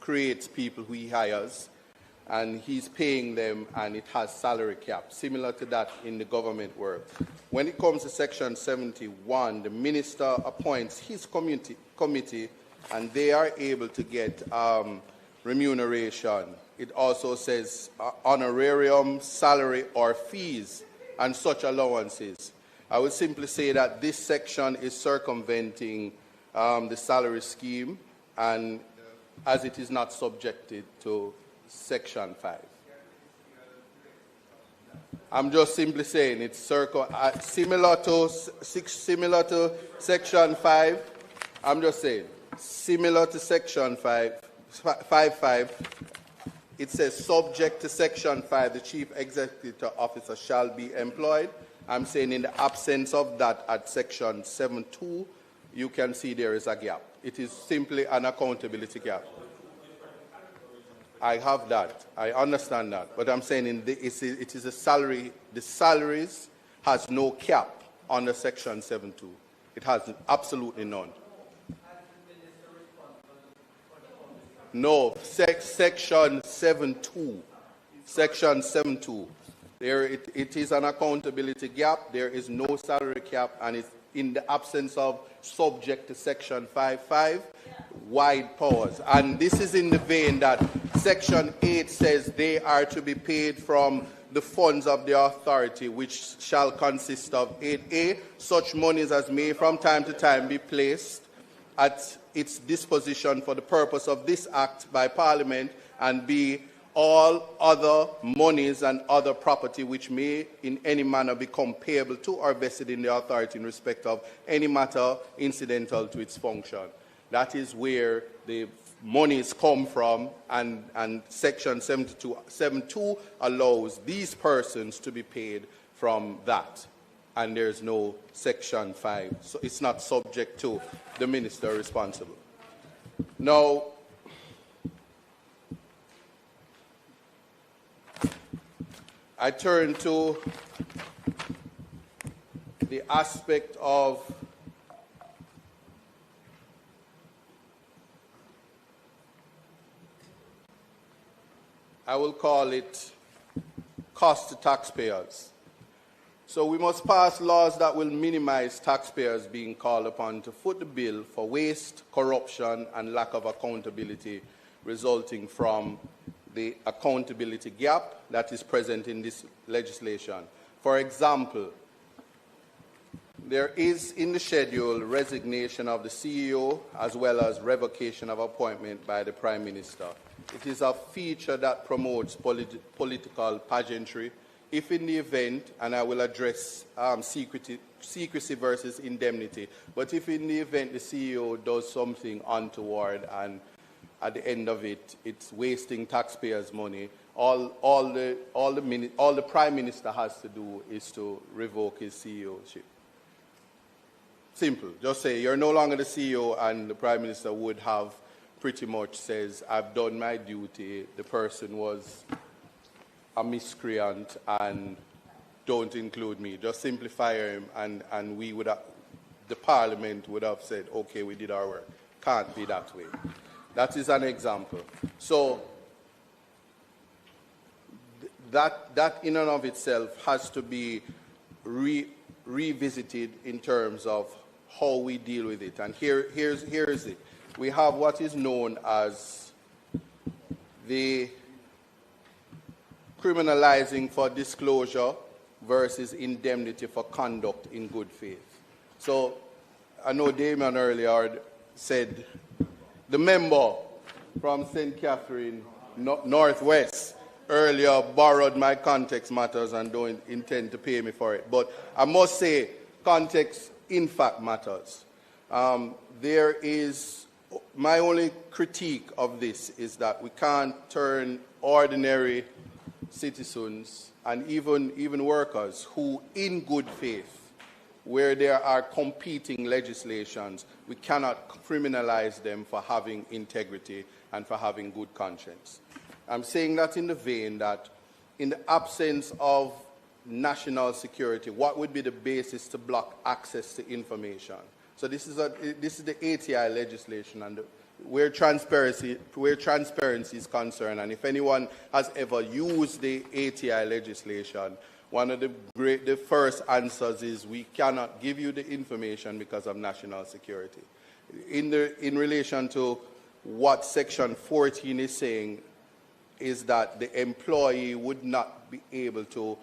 creates people who he hires, and he's paying them, and it has salary cap, similar to that in the government work. When it comes to section 71, the minister appoints his committee, and they are able to get remuneration. It also says honorarium, salary, or fees, and such allowances. I would simply say that this section is circumventing the salary scheme, and as it is not subjected to section 5. I'm just simply saying it's similar to section 5. I'm just saying similar to section 5.5. It says subject to section 5, the chief executive officer shall be employed. I'm saying in the absence of that at section 7.2, you can see there is a gap. It is simply an accountability gap. I have that. I understand that. But I'm saying it is a salary. The salaries has no cap under section 7.2. It has absolutely none. No, section 7.2. Section 7.2. It is an accountability gap. There is no salary cap, and it's in the absence of subject to section 5.5, wide powers. And this is in the vein that section 8 says they are to be paid from the funds of the authority, which shall consist of 8A, such monies as may from time to time be placed at its disposition for the purpose of this act by Parliament, and B, all other monies and other property which may in any manner become payable to or vested in the authority in respect of any matter incidental to its function. That is where the monies come from, and section 7.2 allows these persons to be paid from that. And there's no section 5. So it's not subject to the minister responsible. Now, I turn to the aspect of I will call it cost to taxpayers. So we must pass laws that will minimize taxpayers being called upon to foot the bill for waste, corruption, and lack of accountability resulting from the accountability gap that is present in this legislation. For example, there is in the schedule resignation of the CEO as well as revocation of appointment by the Prime Minister. It is a feature that promotes political pageantry. If in the event, and I will address secrecy versus indemnity, but if in the event the CEO does something untoward and at the end of it, it's wasting taxpayers' money, all the Prime Minister has to do is to revoke his CEOship. Simple. Just say you're no longer the CEO, and the Prime Minister would have pretty much says, I've done my duty, the person was a miscreant and don't include me. Just simply fire him, and we would have, the Parliament would have said, okay, we did our work. Can't be that way. That is an example. So that in and of itself has to be revisited in terms of how we deal with it. And here's it. We have what is known as the criminalizing for disclosure versus indemnity for conduct in good faith. So I know Damien earlier said the member from St. Catherine Northwest earlier borrowed my context matters and don't intend to pay me for it. But I must say context in fact matters. There is, my only critique of this is that we can't turn ordinary citizens and even workers who in good faith, where there are competing legislations, we cannot criminalize them for having integrity and for having good conscience. I'm saying that in the vein that in the absence of national security, what would be the basis to block access to information? So this is the ATI legislation, and where transparency is concerned, and if anyone has ever used the ATI legislation, one of the first answers is we cannot give you the information because of national security. In relation to what Section 14 is saying, is that the employee would not be able to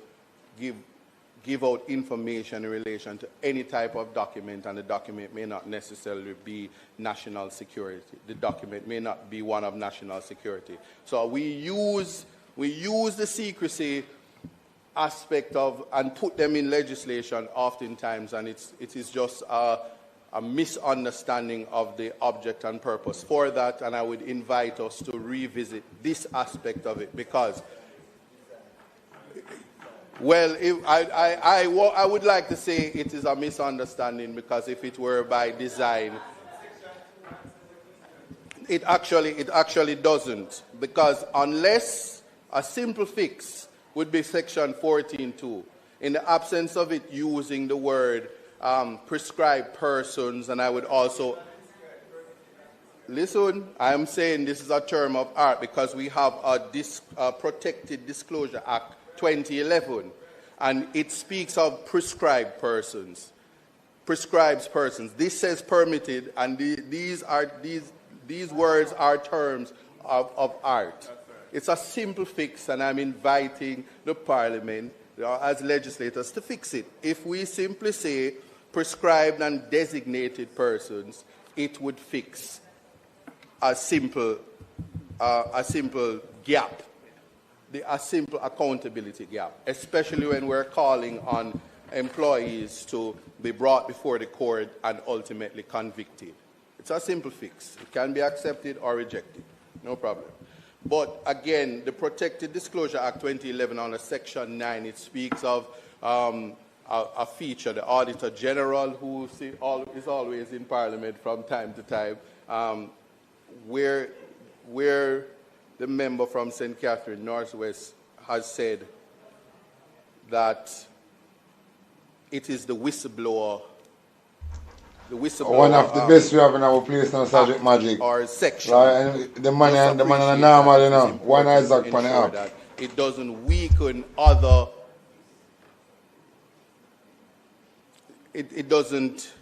give out information in relation to any type of document, and the document may not necessarily be national security. The document may not be one of national security. So we use the secrecy aspect of and put them in legislation oftentimes, and it is just a misunderstanding of the object and purpose for that, and I would invite us to revisit this aspect of it, because well, I would like to say it is a misunderstanding, because if it were by design, it actually doesn't, because unless a simple fix would be Section 14.2, in the absence of it using the word prescribed persons, and I would also, listen, I'm saying this is a term of art because we have a Protected Disclosure Act 2011, and it speaks of prescribed persons. Prescribes persons. This says permitted, and these words are terms of art. It's a simple fix, and I'm inviting the Parliament as legislators to fix it. If we simply say prescribed and designated persons, it would fix a simple gap, a simple accountability gap, especially when we're calling on employees to be brought before the court and ultimately convicted. It's a simple fix. It can be accepted or rejected, no problem. But again, the Protected Disclosure Act 2011 under Section 9, it speaks of a feature, the Auditor General, who is always in Parliament from time to time, where the member from St. Catherine Northwest has said that it is the whistleblower. One of the best we have in our place now, Sergeant Magic. Or section. Right, and the man and the normal, you know. One Isaac on the app. That it doesn't weaken other. It doesn't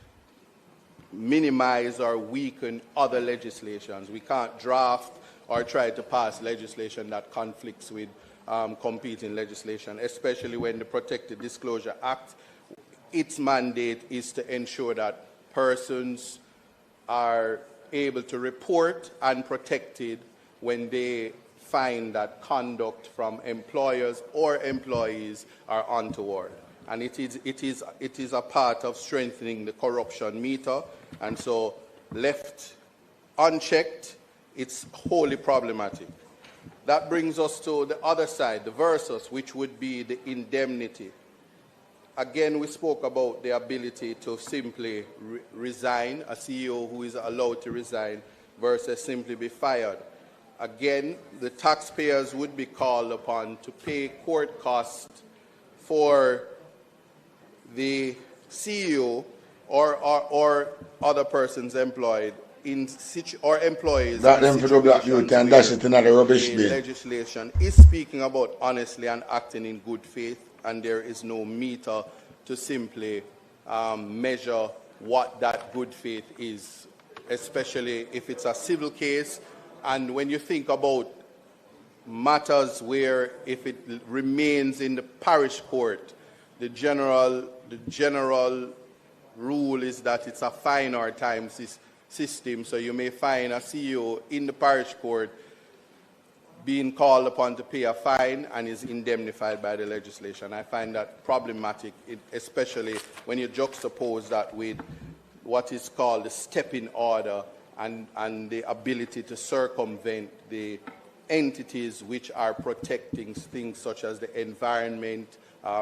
minimize or weaken other legislations. We can't draft or try to pass legislation that conflicts with competing legislation, especially when the Protected Disclosure Act, its mandate is to ensure that persons are able to report and protected when they find that conduct from employers or employees are untoward. And it is a part of strengthening the corruption meter, and so left unchecked, it's wholly problematic. That brings us to the other side, the versus, which would be the indemnity. Again, we spoke about the ability to simply resign, a CEO who is allowed to resign, versus simply be fired. again, the taxpayers would be called upon to pay court costs for the CEO or other persons employed or employees That in them for the black situations beauty and where dash it in the rubbish the bin. legislation is speaking about honestly and acting in good faith, and there is no meter to simply measure what that good faith is, especially if it's a civil case. And when you think about matters where if it remains in the parish court, the general rule is that it's a fine or time system. So you may find a CEO in the parish court being called upon to pay a fine and is indemnified by the legislation. I find that problematic, especially when you juxtapose that with what is called the step-in order and the ability to circumvent the entities which are protecting things such as the environment,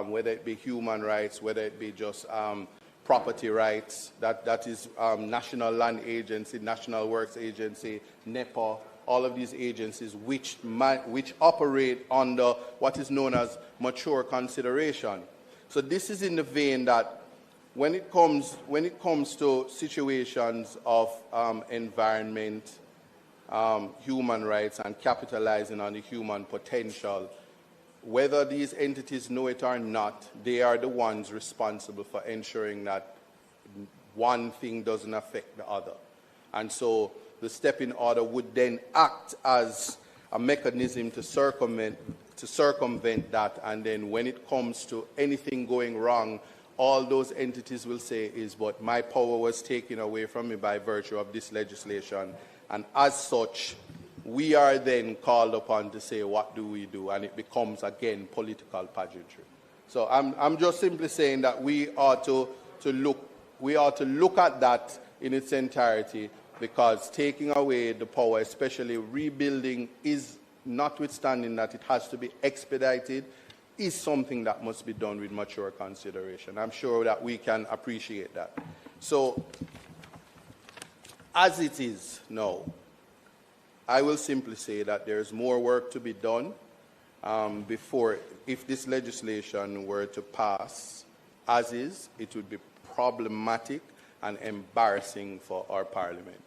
whether it be human rights, whether it be just property rights, that is National Land Agency, National Works Agency, NEPA, all of these agencies which operate under what is known as mature consideration. So this is in the vein that when it comes to situations of environment, human rights, and capitalizing on the human potential, whether these entities know it or not, they are the ones responsible for ensuring that one thing doesn't affect the other. And so the step-in order would then act as a mechanism to circumvent that, and then when it comes to anything going wrong, all those entities will say is, but my power was taken away from me by virtue of this legislation, and as such, we are then called upon to say, what do we do? And it becomes, again, political pageantry. So I'm just simply saying that we ought to look at that in its entirety, because taking away the power, especially rebuilding, is, notwithstanding that it has to be expedited, is something that must be done with mature consideration. I'm sure that we can appreciate that. So, as it is now, I will simply say that there is more work to be done before, if this legislation were to pass as is, it would be problematic and embarrassing for our Parliament.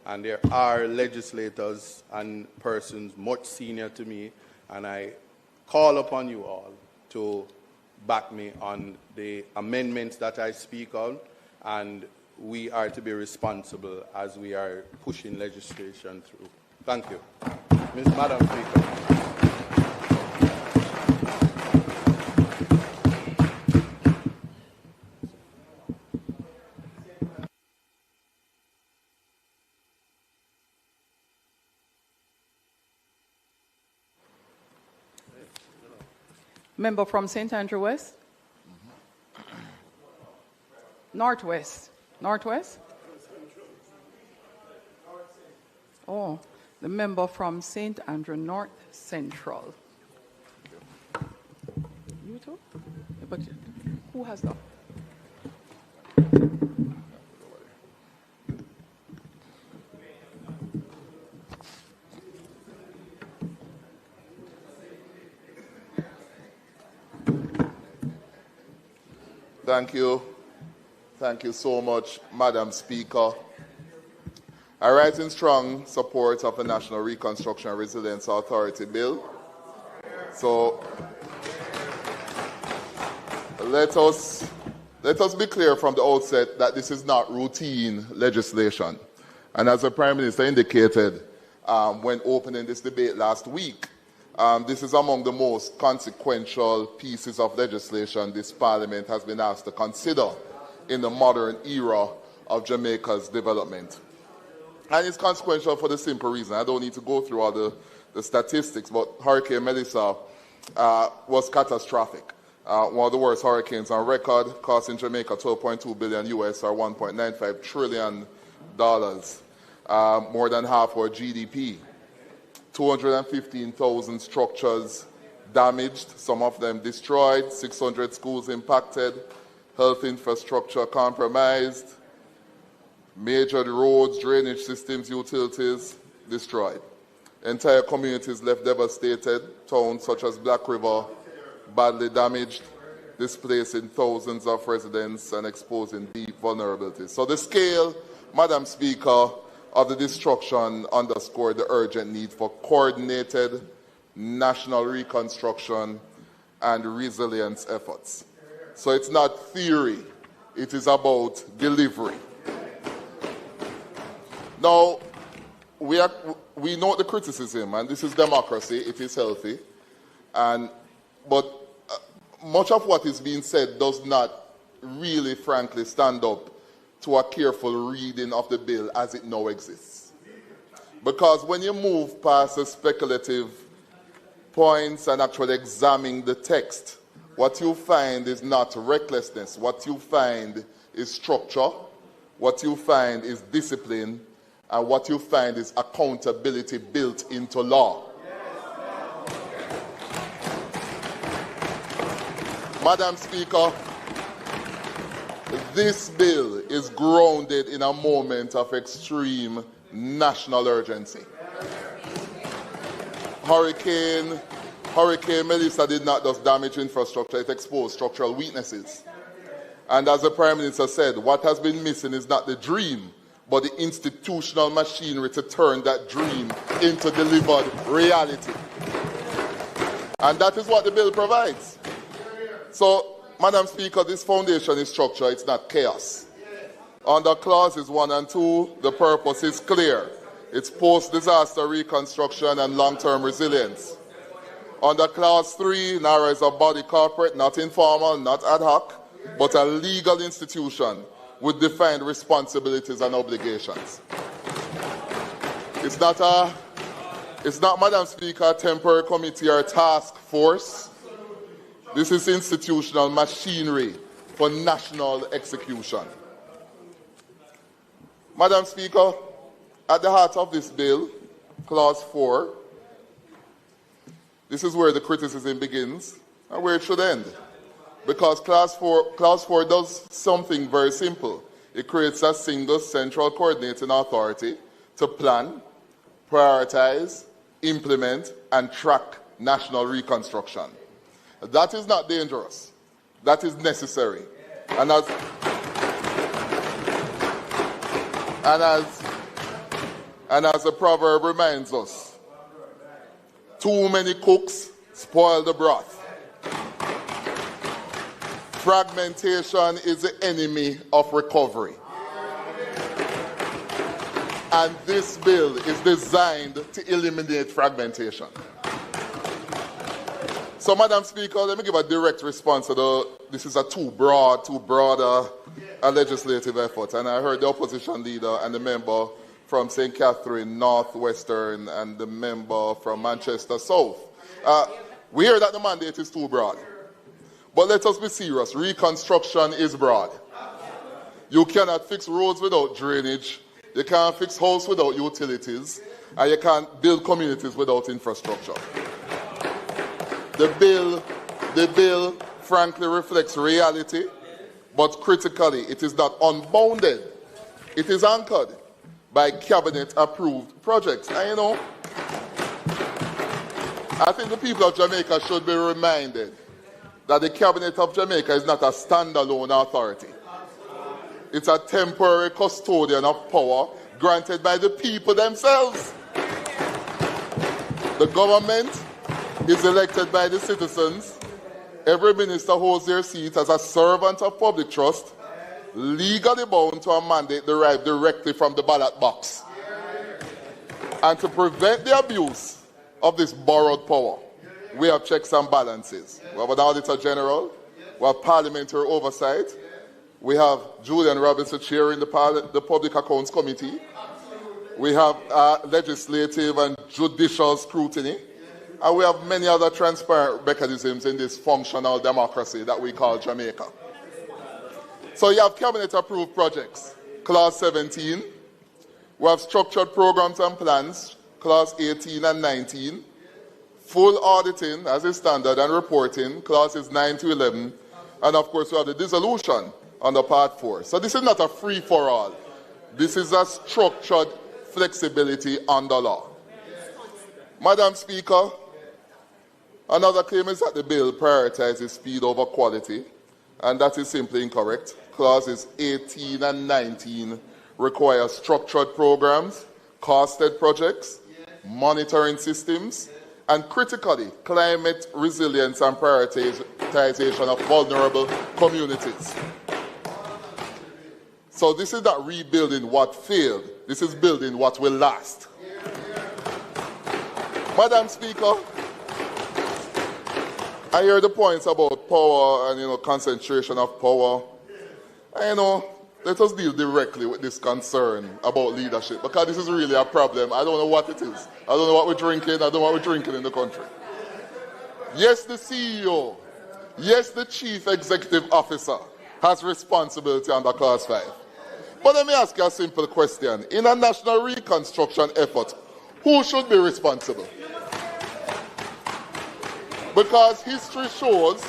And there are legislators and persons much senior to me, and I call upon you all to back me on the amendments that I speak on, and we are to be responsible as we are pushing legislation through. Thank you. Madam Speaker. Member from St. Andrew West? Northwest. Northwest? Oh, the member from St. Andrew North Central. You too? But who has that? Thank you. Thank you so much, Madam Speaker. I write in strong support of the National Reconstruction and Resilience Authority Bill. So let us be clear from the outset that this is not routine legislation. And as the Prime Minister indicated when opening this debate last week, this is among the most consequential pieces of legislation this Parliament has been asked to consider in the modern era of Jamaica's development. And it's consequential for the simple reason, I don't need to go through all the statistics, but Hurricane Melissa was catastrophic. One of the worst hurricanes on record, costing Jamaica $12.2 billion US, or $1.95 trillion, more than half our GDP. 215,000 structures damaged, some of them destroyed, 600 schools impacted, health infrastructure compromised, major roads, drainage systems, utilities destroyed. Entire communities left devastated. Towns such as Black River badly damaged, displacing thousands of residents and exposing deep vulnerabilities. So the scale, Madam Speaker, of the destruction underscored the urgent need for coordinated national reconstruction and resilience efforts. So it's not theory, it is about delivery. Now, we note the criticism, and this is democracy, it is healthy, but much of what is being said does not really, frankly, stand up to a careful reading of the bill as it now exists. Because when you move past the speculative points and actually examine the text, what you find is not recklessness. What you find is structure. What you find is discipline. And what you find is accountability built into law. Madam Speaker, this bill is grounded in a moment of extreme national urgency. Hurricane Melissa did not just damage infrastructure, it exposed structural weaknesses. And as the Prime Minister said, what has been missing is not the dream, but the institutional machinery to turn that dream into delivered reality. And that is what the bill provides. So, Madam Speaker, this foundation is structure, it's not chaos. Under clauses 1 and 2, the purpose is clear. It's post-disaster reconstruction and long-term resilience. Under clause 3, NARA is a body corporate, not informal, not ad hoc, but a legal institution with defined responsibilities and obligations. It's not, Madam Speaker, a temporary committee or a task force. This is institutional machinery for national execution. Madam Speaker, at the heart of this bill, clause 4, this is where the criticism begins and where it should end. Because clause 4 does something very simple. It creates a single central coordinating authority to plan, prioritize, implement, and track national reconstruction. That is not dangerous. That is necessary. And as the proverb reminds us, too many cooks spoil the broth. Fragmentation is the enemy of recovery. And this bill is designed to eliminate fragmentation. So, Madam Speaker, let me give a direct response to this is a too broad a legislative effort. And I heard the opposition leader and the member from St. Catherine Northwestern and the member from Manchester South. We hear that the mandate is too broad. But let us be serious. Reconstruction is broad. You cannot fix roads without drainage. You can't fix houses without utilities. And you can't build communities without infrastructure. The bill, frankly, reflects reality, but critically, it is not unbounded. It is anchored by cabinet-approved projects. And you know, I think the people of Jamaica should be reminded that the Cabinet of Jamaica is not a standalone authority. It's a temporary custodian of power granted by the people themselves. The government is elected by the citizens. Every minister holds their seat as a servant of public trust, legally bound to a mandate derived directly from the ballot box. And to prevent the abuse of this borrowed power, we have checks and balances. We have an Auditor General, we have parliamentary oversight, we have Julian Robinson chairing the Public Accounts Committee, we have legislative and judicial scrutiny, and we have many other transparent mechanisms in this functional democracy that we call Jamaica. So you have cabinet-approved projects, clause 17. We have structured programs and plans, clause 18 and 19. Full auditing as is standard and reporting, clauses 9 to 11. And of course, we have the dissolution under part 4. So this is not a free-for-all. This is a structured flexibility under law. Madam Speaker, another claim is that the bill prioritizes speed over quality, and that is simply incorrect. Clauses 18 and 19 require structured programs, costed projects, monitoring systems, and critically, climate resilience and prioritization of vulnerable communities. So this is not rebuilding what failed. This is building what will last. Madam Speaker, I hear the points about power and, concentration of power. Let us deal directly with this concern about leadership, because this is really a problem. I don't know what it is. I don't know what we're drinking. I don't know what we're drinking in the country. Yes, the CEO, yes, the Chief Executive Officer has responsibility under Clause 5. But let me ask you a simple question. In a national reconstruction effort, who should be responsible? Because history shows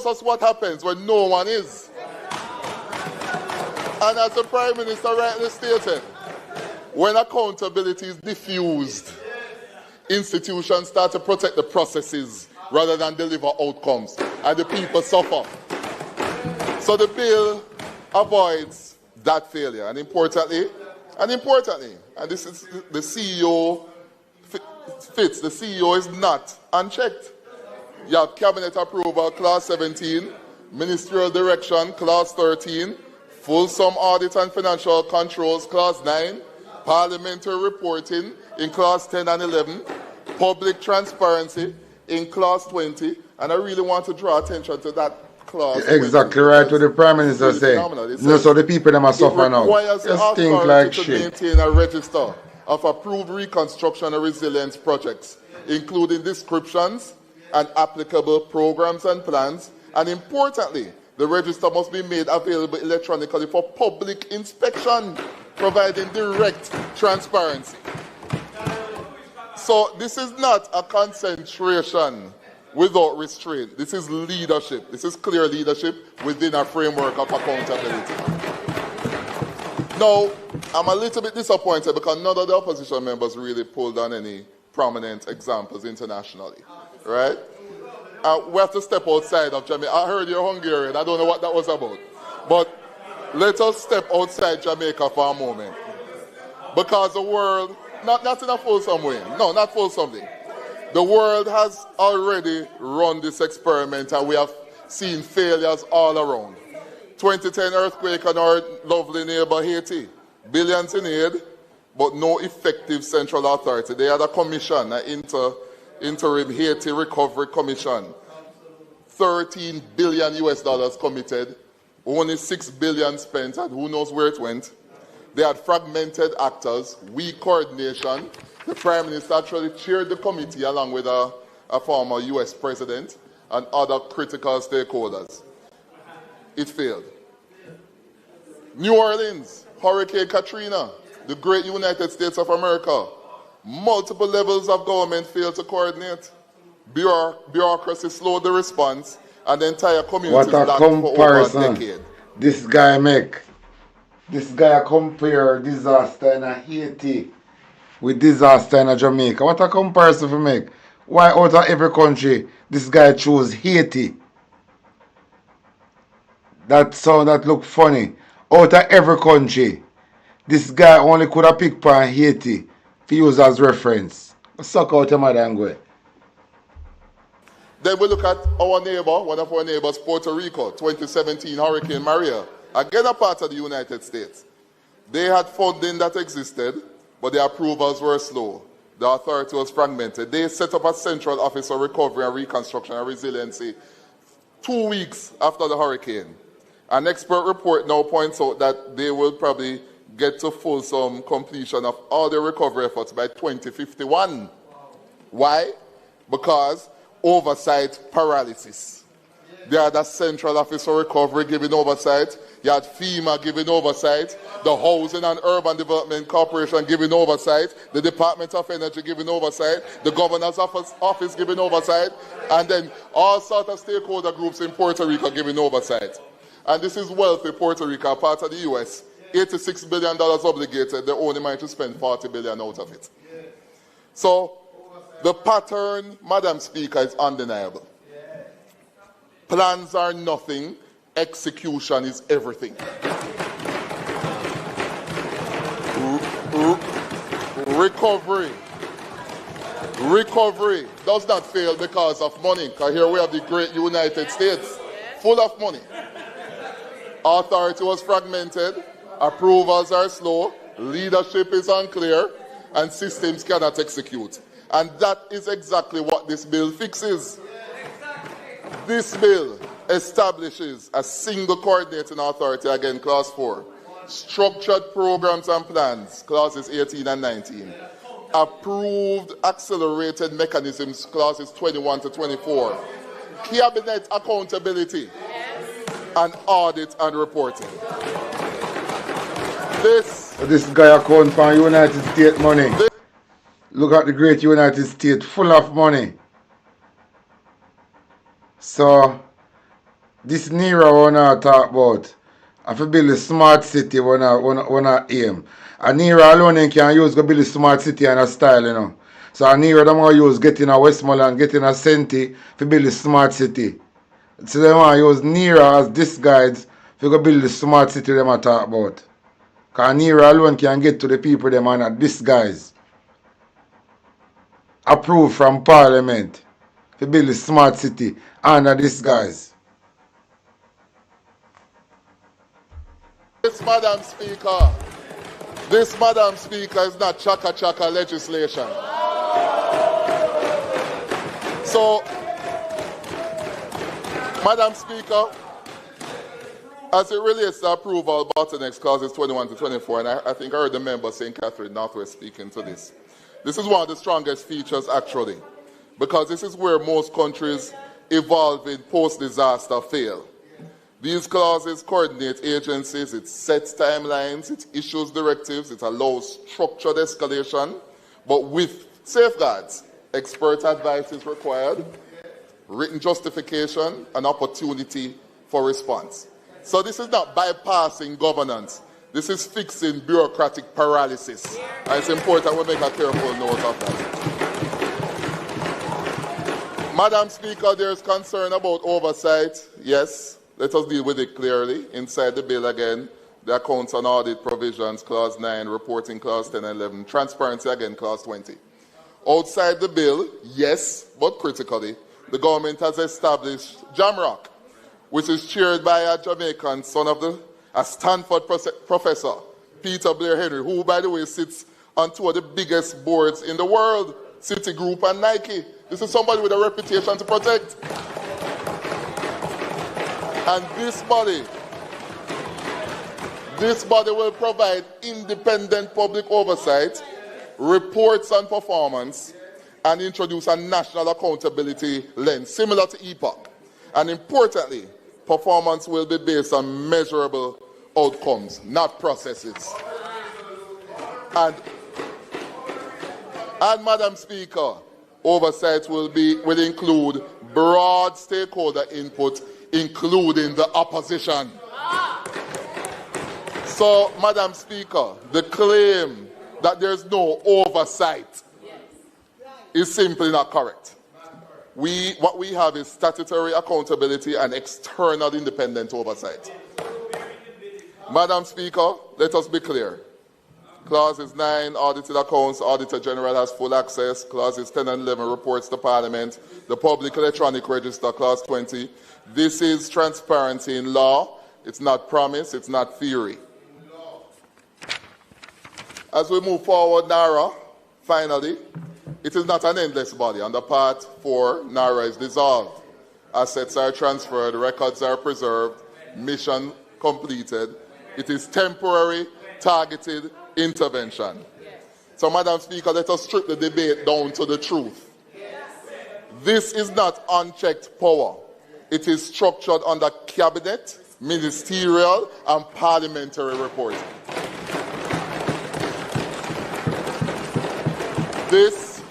us what happens when no one is. And as the Prime Minister rightly stated, when accountability is diffused, institutions start to protect the processes rather than deliver outcomes, and the people suffer. So the bill avoids that failure. And importantly, and this is the CEO fits. The CEO is not unchecked. You have cabinet approval, Clause 17, ministerial direction, Clause 13, fulsome audit and financial controls, Clause 9, parliamentary reporting in Clause 10 and 11, public transparency in Clause 20, and I really want to draw attention to that clause. Exactly right what the Prime Minister said. No, so the people them are suffering now. Just think like shit. Maintain a register of approved reconstruction and resilience projects, including descriptions and applicable programs and plans, and importantly, the register must be made available electronically for public inspection, providing direct transparency. So this is not a concentration without restraint. This is leadership. This is clear leadership within a framework of accountability. Now, I'm a little bit disappointed because none of the opposition members really pulled on any prominent examples internationally, right? We have to step outside of Jamaica. I heard you're Hungarian. I don't know what that was about. But let us step outside Jamaica for a moment. Because the world, not in a fulsome way. No, not fulsomely. The world has already run this experiment and we have seen failures all around. 2010 earthquake in our lovely neighbor Haiti. Billions in aid, but no effective central authority. They had a commission, an interim Haiti Recovery Commission. $13 billion committed, only $6 billion spent, and who knows where it went. They had fragmented actors, weak coordination. The Prime Minister actually chaired the committee along with a former US president and other critical stakeholders. It failed. New Orleans, Hurricane Katrina, the great United States of America. Multiple levels of government failed to coordinate. Bureaucracy slowed the response, and the entire community lacked for over a decade. This guy make. This guy compare disaster in Haiti with disaster in Jamaica. What a comparison for make. Why out of every country this guy chose Haiti? That sound that look funny. Out of every country, this guy only could have picked on Haiti to use as reference. Suck out your mother and go. Then we look at our neighbor, one of our neighbors, Puerto Rico, 2017 Hurricane Maria, again a part of the United States. They had funding that existed, but the approvals were slow. The authority was fragmented. They set up a central office for recovery and reconstruction and resiliency 2 weeks after the hurricane. An expert report now points out that they will probably get to fulsome completion of all their recovery efforts by 2051. Why? Because oversight paralysis. They had a central office for recovery giving oversight. You had FEMA giving oversight. The Housing and Urban Development Corporation giving oversight. The Department of Energy giving oversight. The Governor's Office giving oversight. And then all sorts of stakeholder groups in Puerto Rico giving oversight. And this is wealthy Puerto Rico, part of the US, $86 billion obligated, they only managed to spend $40 billion out of it. So the pattern, Madam Speaker, is undeniable. Plans are nothing, execution is everything. Recovery does not fail because of money, because here we have the great United States, full of money. Authority was fragmented, approvals are slow, leadership is unclear, and systems cannot execute. And that is exactly what this bill fixes. This bill establishes a single coordinating authority, again, Clause 4. Structured programs and plans, Clauses 18 and 19. Approved accelerated mechanisms, Clauses 21 to 24. Cabinet accountability and audit and reporting. This guy account for United States money. Look at the great United States, full of money. So, this NERA we want to talk about. I feel build a smart city when I aim. And NERA alone can use to build a smart city and a style, you know. So a NERA they want to use getting a Westmoreland, getting a Senti to build a smart city. So they want to use NERA as this guides to go build the smart city they want to talk about. Because NERA alone can get to the people them and not this guys. Approved from Parliament to build a smart city under this guys. This, Madam Speaker, is not chaka-chaka legislation. So, Madam Speaker, as it relates to approval bottlenecks, clauses 21 to 24, and I think I heard the member St. Catherine Northwest speaking to this. This is one of the strongest features, actually, because this is where most countries evolving post-disaster fail. These clauses coordinate agencies, it sets timelines, it issues directives, it allows structured escalation, but with safeguards. Expert advice is required, written justification, and opportunity for response. So this is not bypassing governance. This is fixing bureaucratic paralysis. And it's important we make a careful note of that. Madam Speaker, there is concern about oversight. Yes. Let us deal with it clearly. Inside the bill again, the accounts and audit provisions, Clause 9, reporting, Clause 10 and 11, transparency again, Clause 20. Outside the bill, yes, but critically, the government has established JAMROC, which is chaired by a Jamaican son of a Stanford professor, Peter Blair Henry, who, by the way, sits on two of the biggest boards in the world, Citigroup and Nike. This is somebody with a reputation to protect. And this body will provide independent public oversight, reports on performance, and introduce a national accountability lens, similar to EPOC. And importantly, performance will be based on measurable outcomes, not processes. And Madam Speaker, oversight will include broad stakeholder input, including the opposition. So, Madam Speaker, the claim that there's no oversight is simply not correct. What we have is statutory accountability and external independent oversight. Madam Speaker, let us be clear. Clauses 9, audited accounts, Auditor General has full access. Clauses 10 and 11, reports to Parliament. The Public Electronic Register, Clause 20. This is transparency in law. It's not promise, it's not theory. As we move forward, NARA, finally, it is not an endless body. Under Part 4, NARA is dissolved. Assets are transferred, records are preserved, mission completed. It is temporary, targeted intervention. So, Madam Speaker, let us strip the debate down to the truth. This is not unchecked power. It is structured under cabinet, ministerial, and parliamentary reporting. This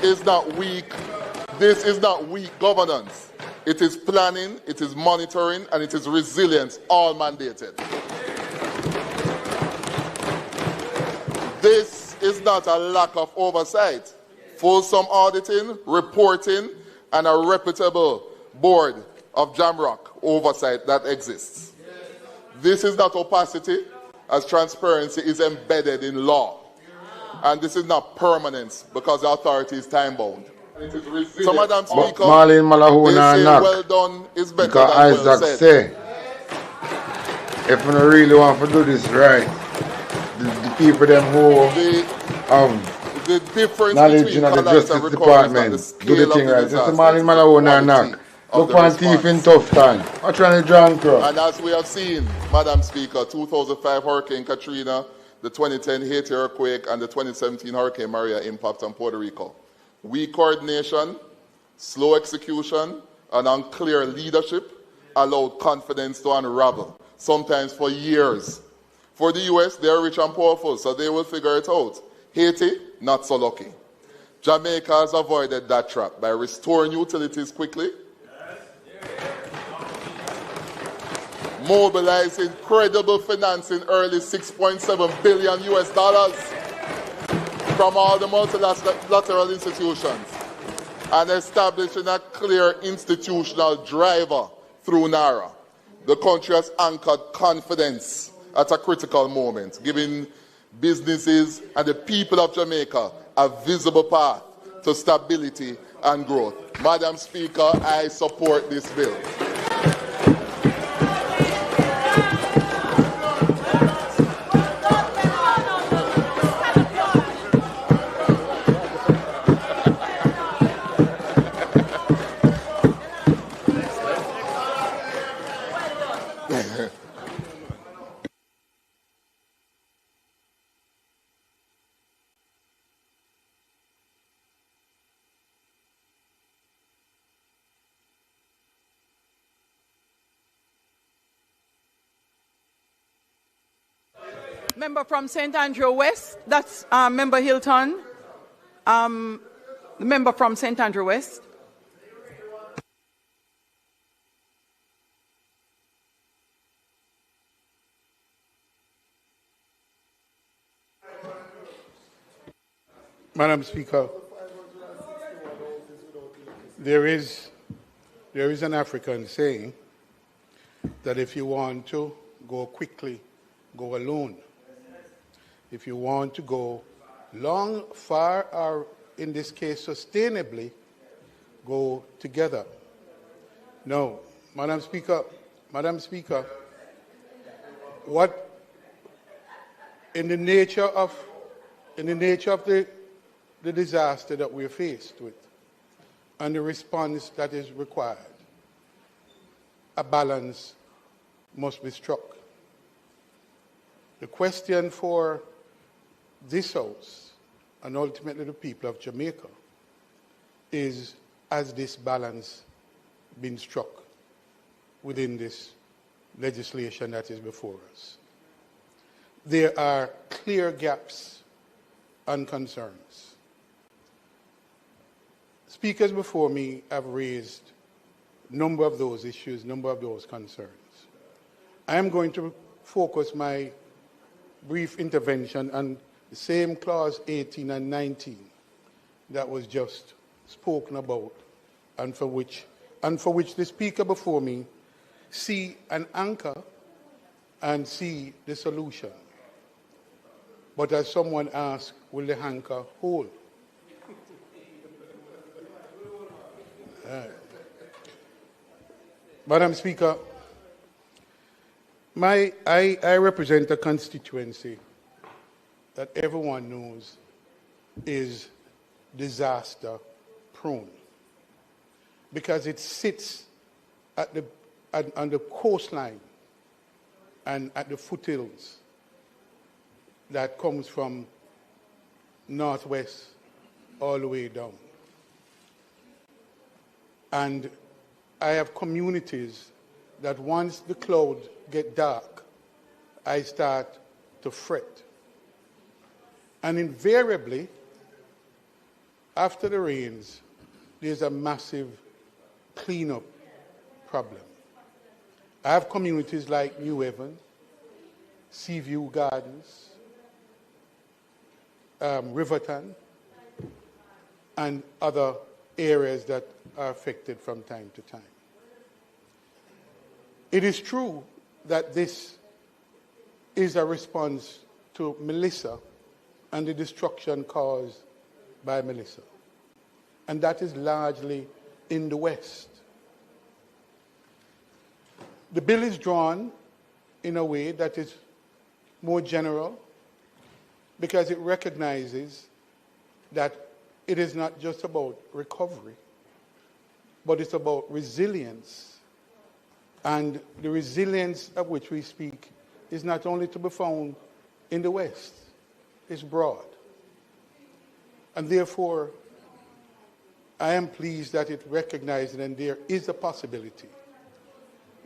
is not weak governance. It is planning, it is monitoring, and it is resilience, all mandated. This is not a lack of oversight. Fulsome auditing, reporting, and a reputable board of Jamrock oversight that exists. This is not opacity, as transparency is embedded in law. And this is not permanence, because the authority is time-bound. So, Madam Speaker, they say well done is better than well said. Say, if you really want to do this right, the people them who have the difference knowledge between in the collapse Justice and recovery is Department not the do the scale thing of the right. disaster, Just Malin it's the Malawona and quality knock. of Look the on thief in tough time. I'm trying to drunk crowd. And as we have seen, Madam Speaker, 2005 Hurricane Katrina, the 2010 Haiti earthquake, and the 2017 Hurricane Maria impact on Puerto Rico. Weak coordination, slow execution, and unclear leadership allowed confidence to unravel, sometimes for years. For the U.S., they are rich and powerful, so they will figure it out. Haiti, not so lucky. Jamaica has avoided that trap by restoring utilities quickly, mobilizing credible financing early, $6.7 billion from all the multilateral institutions, and establishing a clear institutional driver through NARA. The country has anchored confidence at a critical moment, giving businesses and the people of Jamaica a visible path to stability and growth. Madam Speaker, I support this bill. Member from St. Andrew West, that's Member Hilton. The member from St. Andrew West. Madam Speaker, there is an African saying that if you want to go quickly, go alone. If you want to go long, far, or in this case sustainably, go together. No, Madam Speaker, what in the nature of the disaster that we're faced with and the response that is required, a balance must be struck. The question for this House and ultimately the people of Jamaica is, has this balance been struck within this legislation that is before us? There are clear gaps and concerns. Speakers before me have raised a number of those issues, a number of those concerns. I am going to focus my brief intervention on the same clause 18 and 19 that was just spoken about and for which the speaker before me see an anchor and see the solution. But as someone asked, will the anchor hold? Madam Speaker, I represent a constituency that everyone knows is disaster prone because it sits on the coastline and at the foothills that comes from northwest all the way down. And I have communities that once the clouds get dark, I start to fret. And invariably, after the rains, there's a massive cleanup problem. I have communities like New Haven, Seaview Gardens, Riverton, and other areas that are affected from time to time. It is true that this is a response to Melissa and the destruction caused by Melissa. And that is largely in the West. The bill is drawn in a way that is more general because it recognizes that it is not just about recovery, but it's about resilience. And the resilience of which we speak is not only to be found in the West, it's broad. And therefore, I am pleased that it recognizes and there is a possibility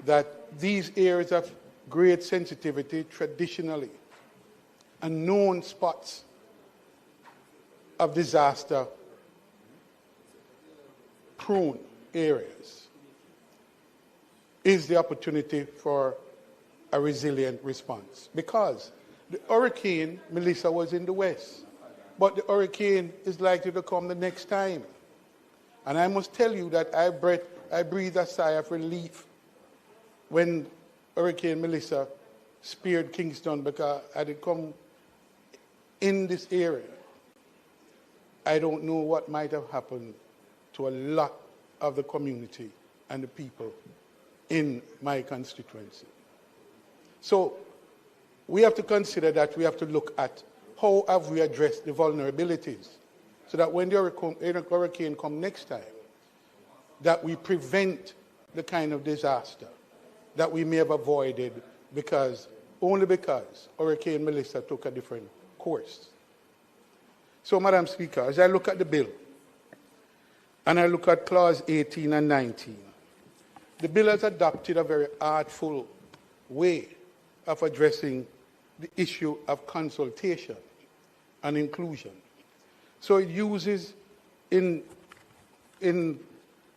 that these areas of great sensitivity traditionally and known spots of disaster prone areas is the opportunity for a resilient response. Because the hurricane, Melissa, was in the West, but the hurricane is likely to come the next time. And I must tell you that I breathed a sigh of relief when Hurricane Melissa speared Kingston, because had it come in this area, I don't know what might have happened to a lot of the community and the people in my constituency. So we have to consider that we have to look at how have we addressed the vulnerabilities so that when the hurricane comes next time, that we prevent the kind of disaster that we may have avoided only because Hurricane Melissa took a different course. So, Madam Speaker, as I look at the bill, and I look at clause 18 and 19, the bill has adopted a very artful way of addressing the issue of consultation and inclusion. So it uses in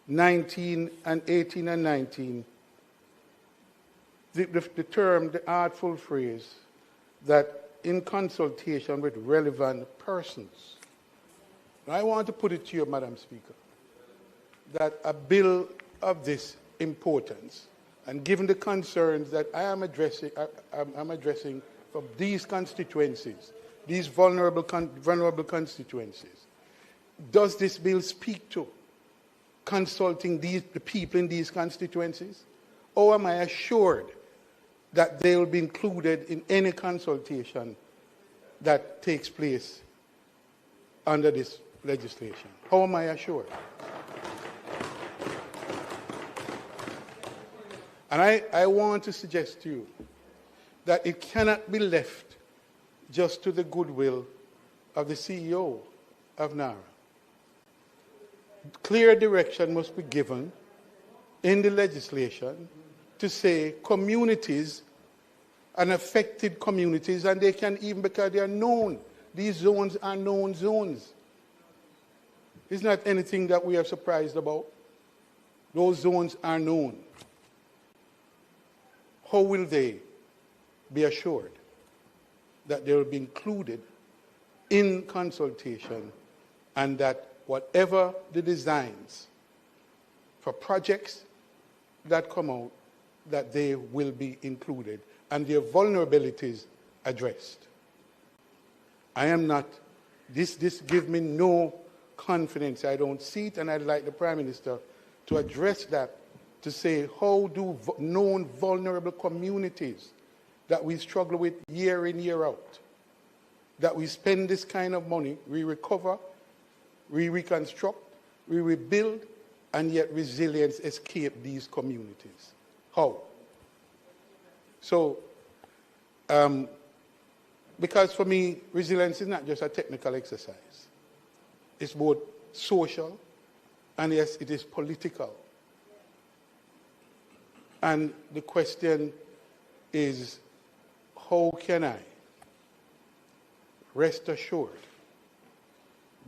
19 and 18 and 19 the term, the artful phrase, that in consultation with relevant persons. Now, I want to put it to you, Madam Speaker, that a bill of this importance, and given the concerns that I am addressing from these constituencies, these vulnerable constituencies, does this bill speak to consulting the people in these constituencies? Or am I assured that they will be included in any consultation that takes place under this legislation? How am I assured? And I want to suggest to you that it cannot be left just to the goodwill of the CEO of NARA. Clear direction must be given in the legislation to say communities and affected communities, and they can even, because they are known, these zones are known zones. It's not anything that we are surprised about. Those zones are known. How will they be assured that they will be included in consultation and that whatever the designs for projects that come out, that they will be included and their vulnerabilities addressed? I am not, this gives me no confidence. I don't see it, and I'd like the Prime Minister to address that, to say how do known vulnerable communities that we struggle with year in, year out, that we spend this kind of money, we recover, we reconstruct, we rebuild, and yet resilience escape these communities. How? So, because for me, resilience is not just a technical exercise. It's both social, and yes, it is political. And the question is, how can I rest assured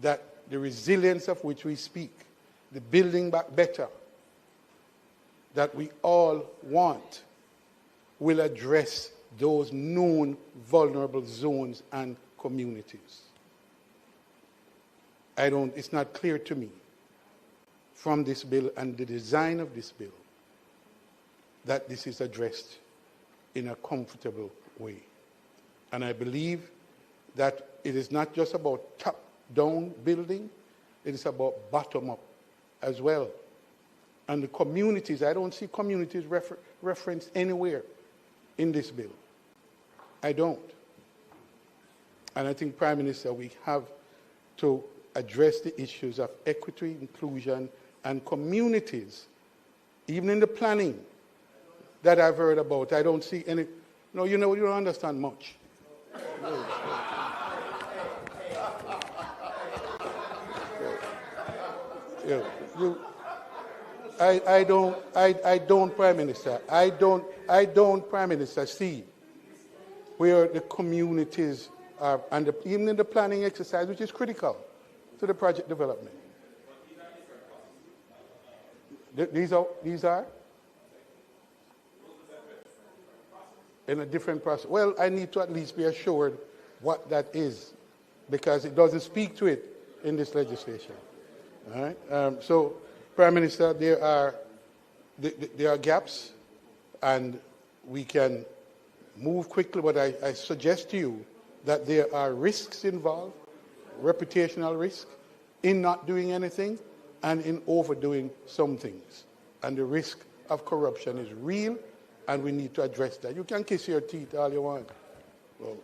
that the resilience of which we speak, the building back better, that we all want, will address those known vulnerable zones and communities? it's not clear to me from this bill and the design of this bill that this is addressed in a comfortable way. And I believe that it is not just about top-down building, it is about bottom-up as well. And the communities, I don't see communities referenced anywhere in this bill. I don't. And I think, Prime Minister, we have to address the issues of equity, inclusion, and communities. Even in the planning that I've heard about, I don't see any. No, you don't understand much. I don't, Prime Minister. I don't, Prime Minister, see where the communities are, and even in the planning exercise, which is critical to the project development. These are in a different process. Well, I need to at least be assured what that is, because it doesn't speak to it in this legislation. All right. So, Prime Minister, there are gaps, and we can move quickly. But I suggest to you that there are risks involved, reputational risk, in not doing anything and in overdoing some things. And the risk of corruption is real, and we need to address that. You can kiss your teeth all you want. Well,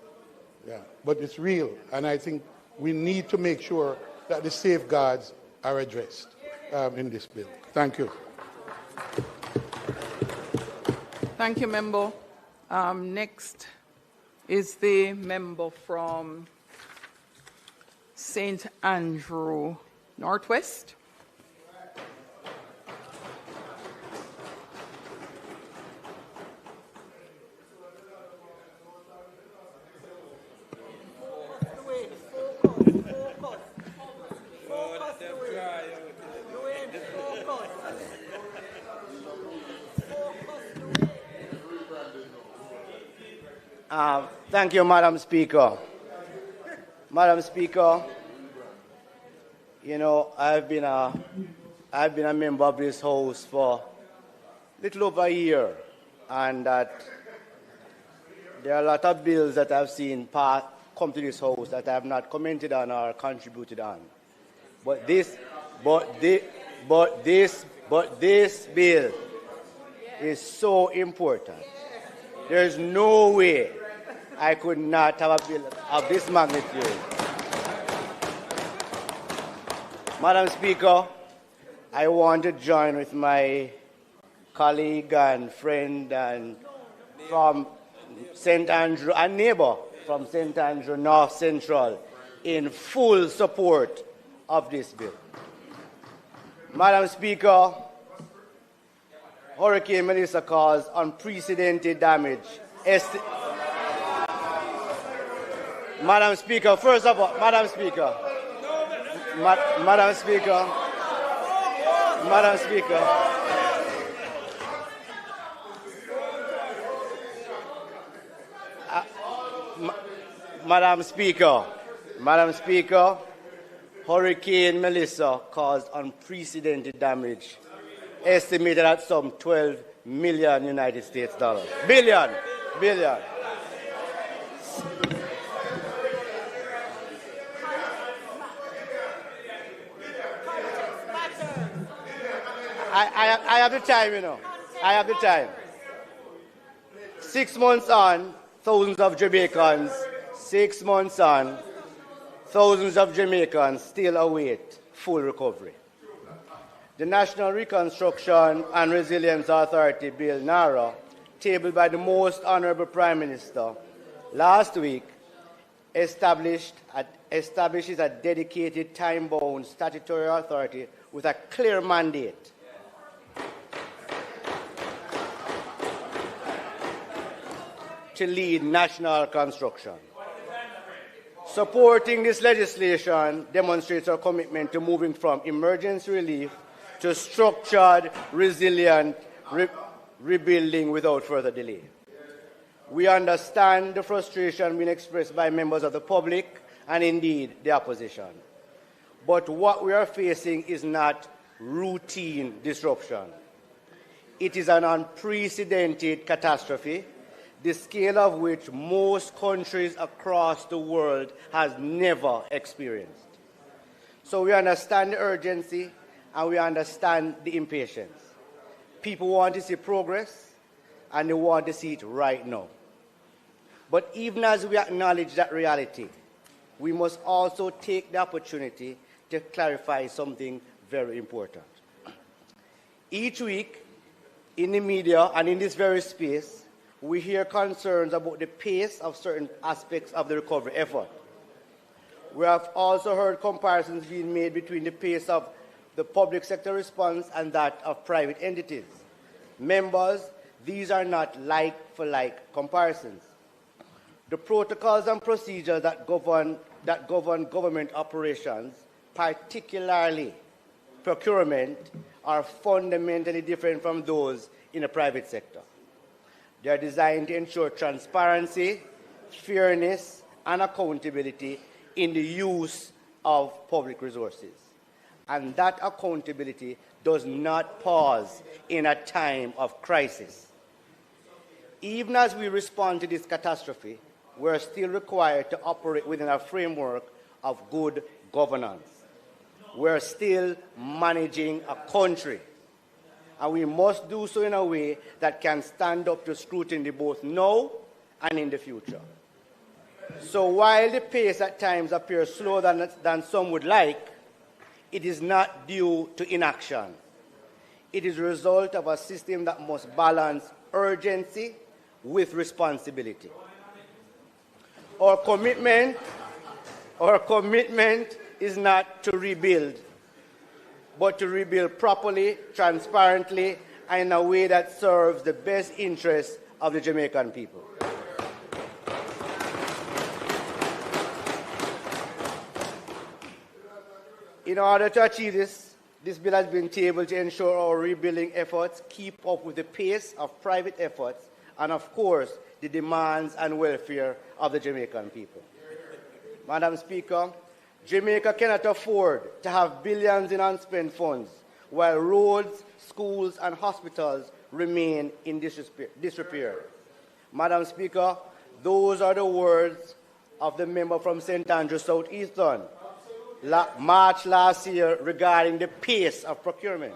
yeah, but it's real, and I think we need to make sure that the safeguards are addressed in this bill. Thank you. Thank you, Member. Next is the member from St. Andrew Northwest. Thank you, Madam Speaker. Madam Speaker, you know, I've been a member of this House for a little over a year, and that there are a lot of bills that I've seen come to this House that I have not commented on or contributed on. But this bill is so important. There's no way I could not have a bill of this magnitude. Madam Speaker, I want to join with my colleague and friend and from St. Andrew, a neighbor from St. Andrew North Central, in full support of this bill. Madam Speaker, Hurricane Melissa caused unprecedented damage. Madam Speaker, first of all, Madam Speaker, Madam Speaker, Madam Speaker, Madam Speaker, Madam Speaker, Hurricane Melissa caused unprecedented damage, estimated at some 12 million United States dollars. Billion. I have the time, you know. I have the time. 6 months on, thousands of Jamaicans, 6 months on, thousands of Jamaicans still await full recovery. The National Reconstruction and Resilience Authority Bill, NARA, tabled by the Most Honorable Prime Minister last week, establishes a dedicated time-bound statutory authority with a clear mandate to lead national construction. Supporting this legislation demonstrates our commitment to moving from emergency relief to structured, resilient rebuilding without further delay. We understand the frustration being expressed by members of the public and indeed the opposition. But what we are facing is not routine disruption. It is an unprecedented catastrophe, the scale of which most countries across the world has never experienced. So we understand the urgency and we understand the impatience. People want to see progress and they want to see it right now. But even as we acknowledge that reality, we must also take the opportunity to clarify something very important. Each week, in the media and in this very space, we hear concerns about the pace of certain aspects of the recovery effort. We have also heard comparisons being made between the pace of the public sector response and that of private entities. Members, these are not like-for-like comparisons. The protocols and procedures that govern government operations, particularly procurement, are fundamentally different from those in the private sector. They are designed to ensure transparency, fairness, and accountability in the use of public resources. And that accountability does not pause in a time of crisis. Even as we respond to this catastrophe, we are still required to operate within a framework of good governance. We are still managing a country, and we must do so in a way that can stand up to scrutiny both now and in the future. So while the pace at times appears slower than some would like, it is not due to inaction. It is a result of a system that must balance urgency with responsibility. Our commitment is not to rebuild, but to rebuild properly, transparently, and in a way that serves the best interests of the Jamaican people. In order to achieve this bill has been tabled to ensure our rebuilding efforts keep up with the pace of private efforts and, of course, the demands and welfare of the Jamaican people. Madam Speaker, Jamaica cannot afford to have billions in unspent funds while roads, schools, and hospitals remain in disrepair. Madam Speaker, those are the words of the member from St. Andrews South Eastern, March last year, regarding the pace of procurement.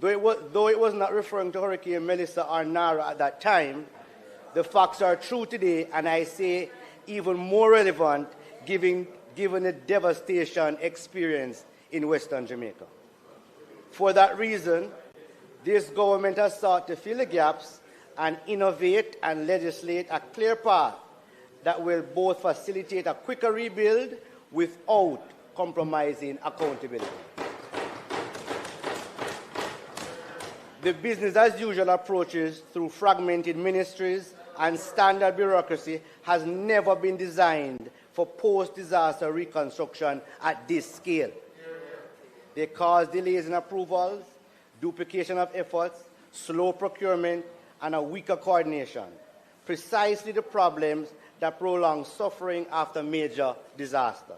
Though it was not referring to Hurricane Melissa or Nara at that time, the facts are true today, and I say even more relevant given the devastation experienced in Western Jamaica. For that reason, this government has sought to fill the gaps and innovate and legislate a clear path that will both facilitate a quicker rebuild without compromising accountability. The business-as-usual approaches through fragmented ministries and standard bureaucracy has never been designed for post-disaster reconstruction at this scale. They cause delays in approvals, duplication of efforts, slow procurement, and a weaker coordination, precisely the problems that prolong suffering after major disasters,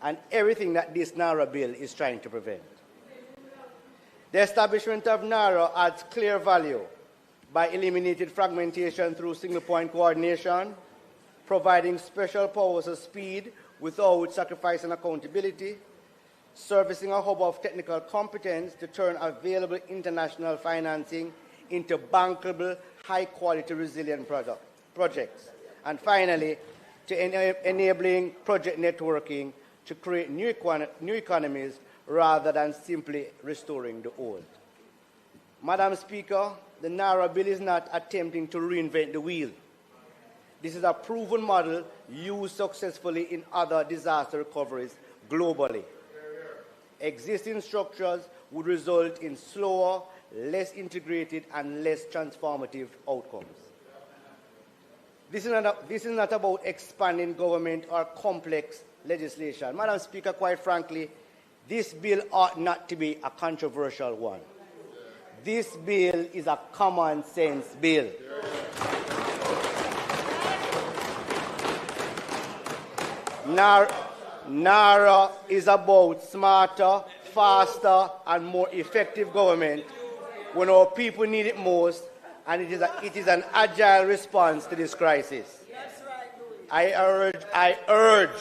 and everything that this NARA bill is trying to prevent. The establishment of NARA adds clear value by eliminating fragmentation through single-point coordination, providing special powers of speed without sacrificing accountability, servicing a hub of technical competence to turn available international financing into bankable, high-quality, resilient projects, and finally, to enabling project networking to create new economies rather than simply restoring the old. Madam Speaker, the NARA bill is not attempting to reinvent the wheel. This is a proven model used successfully in other disaster recoveries globally. Existing structures would result in slower, less integrated, and less transformative outcomes. This is not about expanding government or complex legislation. Madam Speaker, quite frankly, this bill ought not to be a controversial one. This bill is a common sense bill. NARA is about smarter, faster, and more effective government when our people need it most, and it is an agile response to this crisis. I urge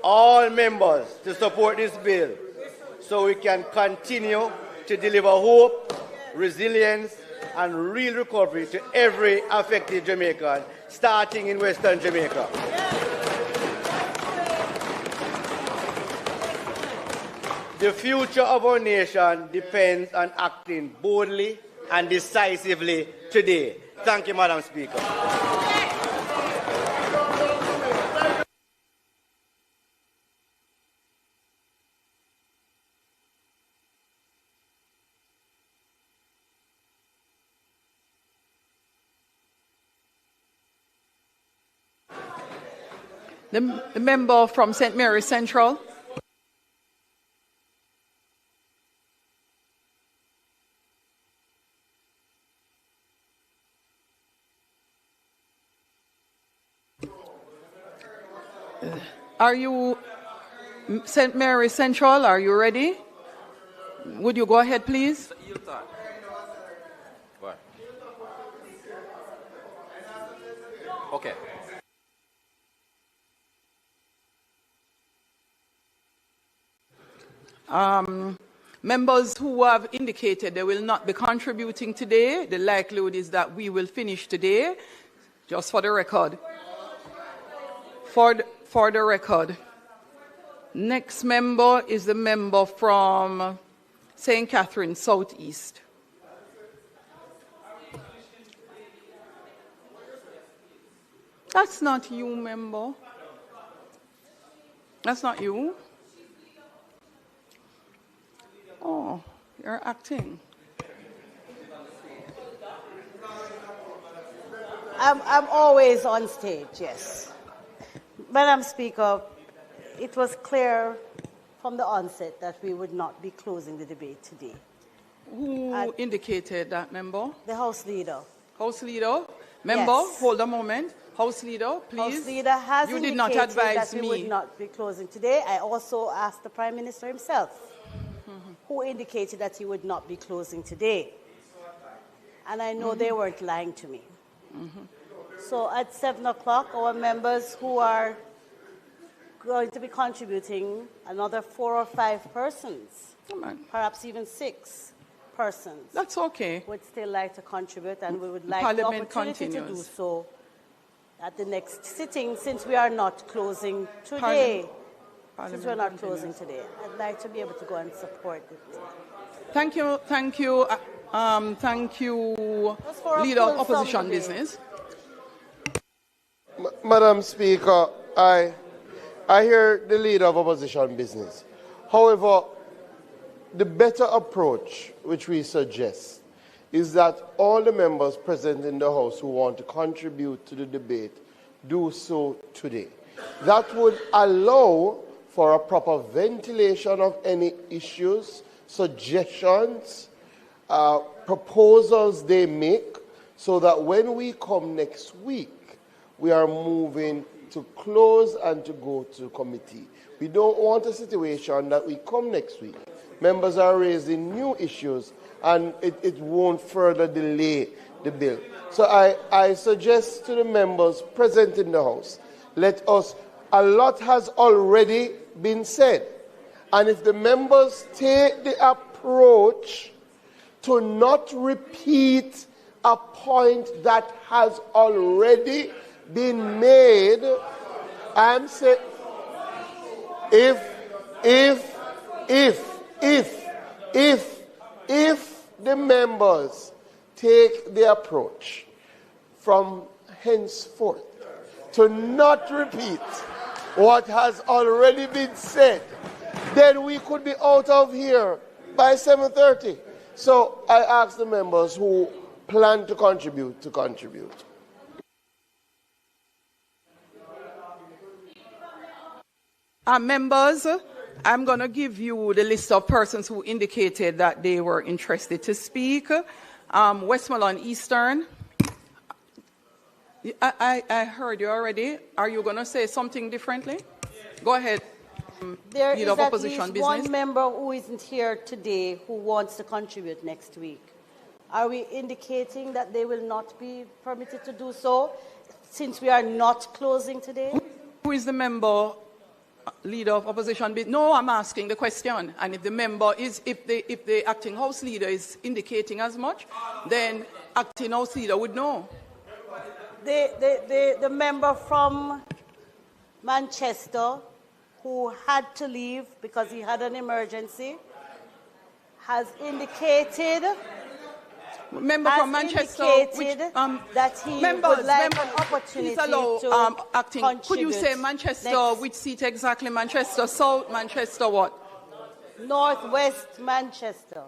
all members to support this bill so we can continue to deliver hope, resilience, and real recovery to every affected Jamaican, starting in Western Jamaica. The future of our nation depends on acting boldly and decisively today. Thank you, Madam Speaker. The member from St. Mary's Central. Are you, St. Mary's Central, are you ready? Would you go ahead, please? Okay. Members who have indicated they will not be contributing today, the likelihood is that we will finish today, just for the record. For the record. Next member is the member from St. Catherine, Southeast. That's not you, member. That's not you. Oh, you're acting. I'm always on stage, yes. Madam Speaker, it was clear from the onset that we would not be closing the debate today. Who indicated that, member? The House Leader. House Leader? Member, Yes. hold a moment. House Leader, please. House Leader has you indicated did not advise that we me. would not be closing today. I also asked the Prime Minister himself, who indicated that he would not be closing today. And I know they weren't lying to me. So at 7 o'clock, our members who are going to be contributing, another 4 or 5 persons, perhaps even 6 persons. That's okay. Would still like to contribute, and we would like Parliament the opportunity to do continues. so at the next sitting, since we are not closing today. Since we're not closing today, I'd like to be able to go and support it. Thank you, thank you, thank you, Leader of Opposition Business. Madam Speaker, I hear the Leader of Opposition Business. However, the better approach which we suggest is that all the members present in the House who want to contribute to the debate do so today. That would allow for a proper ventilation of any issues, suggestions, proposals they make, so that when we come next week, we are moving to close and to go to committee. We don't want a situation that we come next week, members are raising new issues, and it won't further delay the bill. So I suggest to the members present in the House, a lot has already been said. And if the members take the approach to not repeat a point that has already been made, I'm saying, if the members take the approach from henceforth to not repeat what has already been said, then we could be out of here by 7:30. So I ask the members who plan to contribute to contribute. Members, I'm going to give you the list of persons who indicated that they were interested to speak. Westmoreland Eastern. I heard you already. Are you going to say something differently? Go ahead. There Leader is of at Opposition least Business. one member who isn't here today who wants to contribute next week. Are we indicating that they will not be permitted to do so since we are not closing today? Who is the member, Leader of Opposition Business? No, I'm asking the question. And if the member is, if the acting House Leader is indicating as much, then acting House Leader would know. The member from Manchester who had to leave because he had an emergency has indicated Member from Manchester, that he would like an opportunity to acting. Could you say Manchester? Next. Which seat exactly? Manchester South, Manchester what? Northwest Manchester.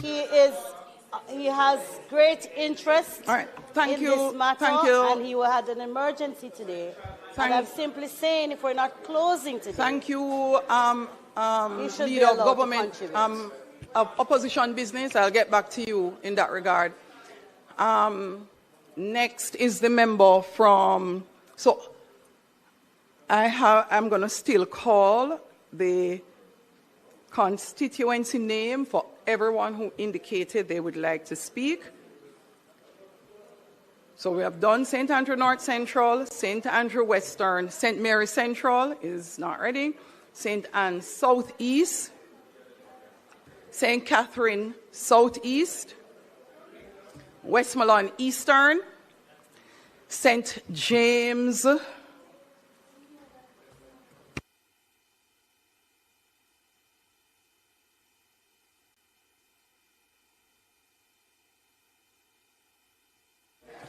He has great interest in this matter, and he had an emergency today. And I'm simply saying, if we're not closing today, thank you, Leader of Government, of Opposition Business. I'll get back to you in that regard. Next is the member from. So I'm going to still call the constituency name for everyone who indicated they would like to speak. So we have done St. Andrew North Central, St. Andrew Western, St. Mary Central is not ready, St. Anne Southeast, St. Catherine Southeast, Westmoreland Eastern, St. James,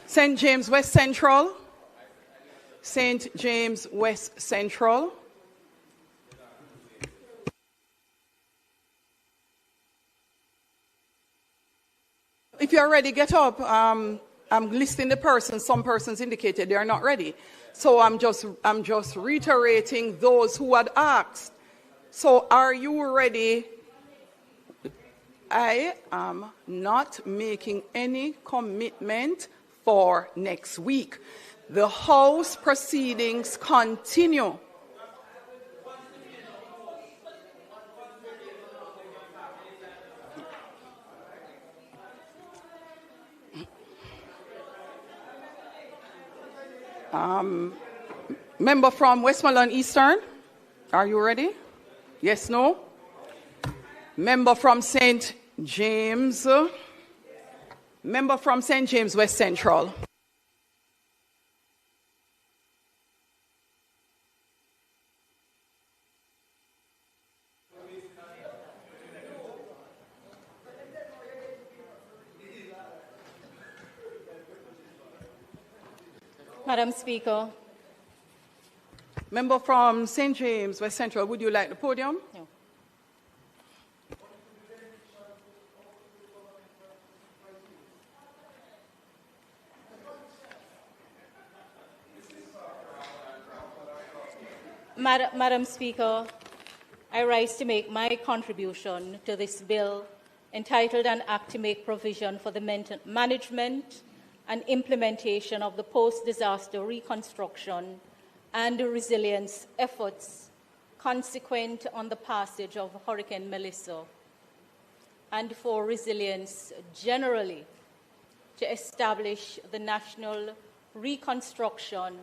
St. James West Central, St. James West Central, if you're ready, get up. I'm listing the persons. Some persons indicated they are not ready. So I'm just reiterating those who had asked. So are you ready? I am not making any commitment for next week. The House proceedings continue. Member from Westmoreland Eastern, are you ready? Yes, no? Member from St. James. Member from St. James West Central. Madam Speaker. Member from St. James West Central, would you like the podium? No. Madam Speaker, I rise to make my contribution to this bill entitled An Act to Make Provision for the Management and Implementation of the Post-Disaster Reconstruction and Resilience Efforts consequent on the passage of Hurricane Melissa, and for resilience generally, to establish the National Reconstruction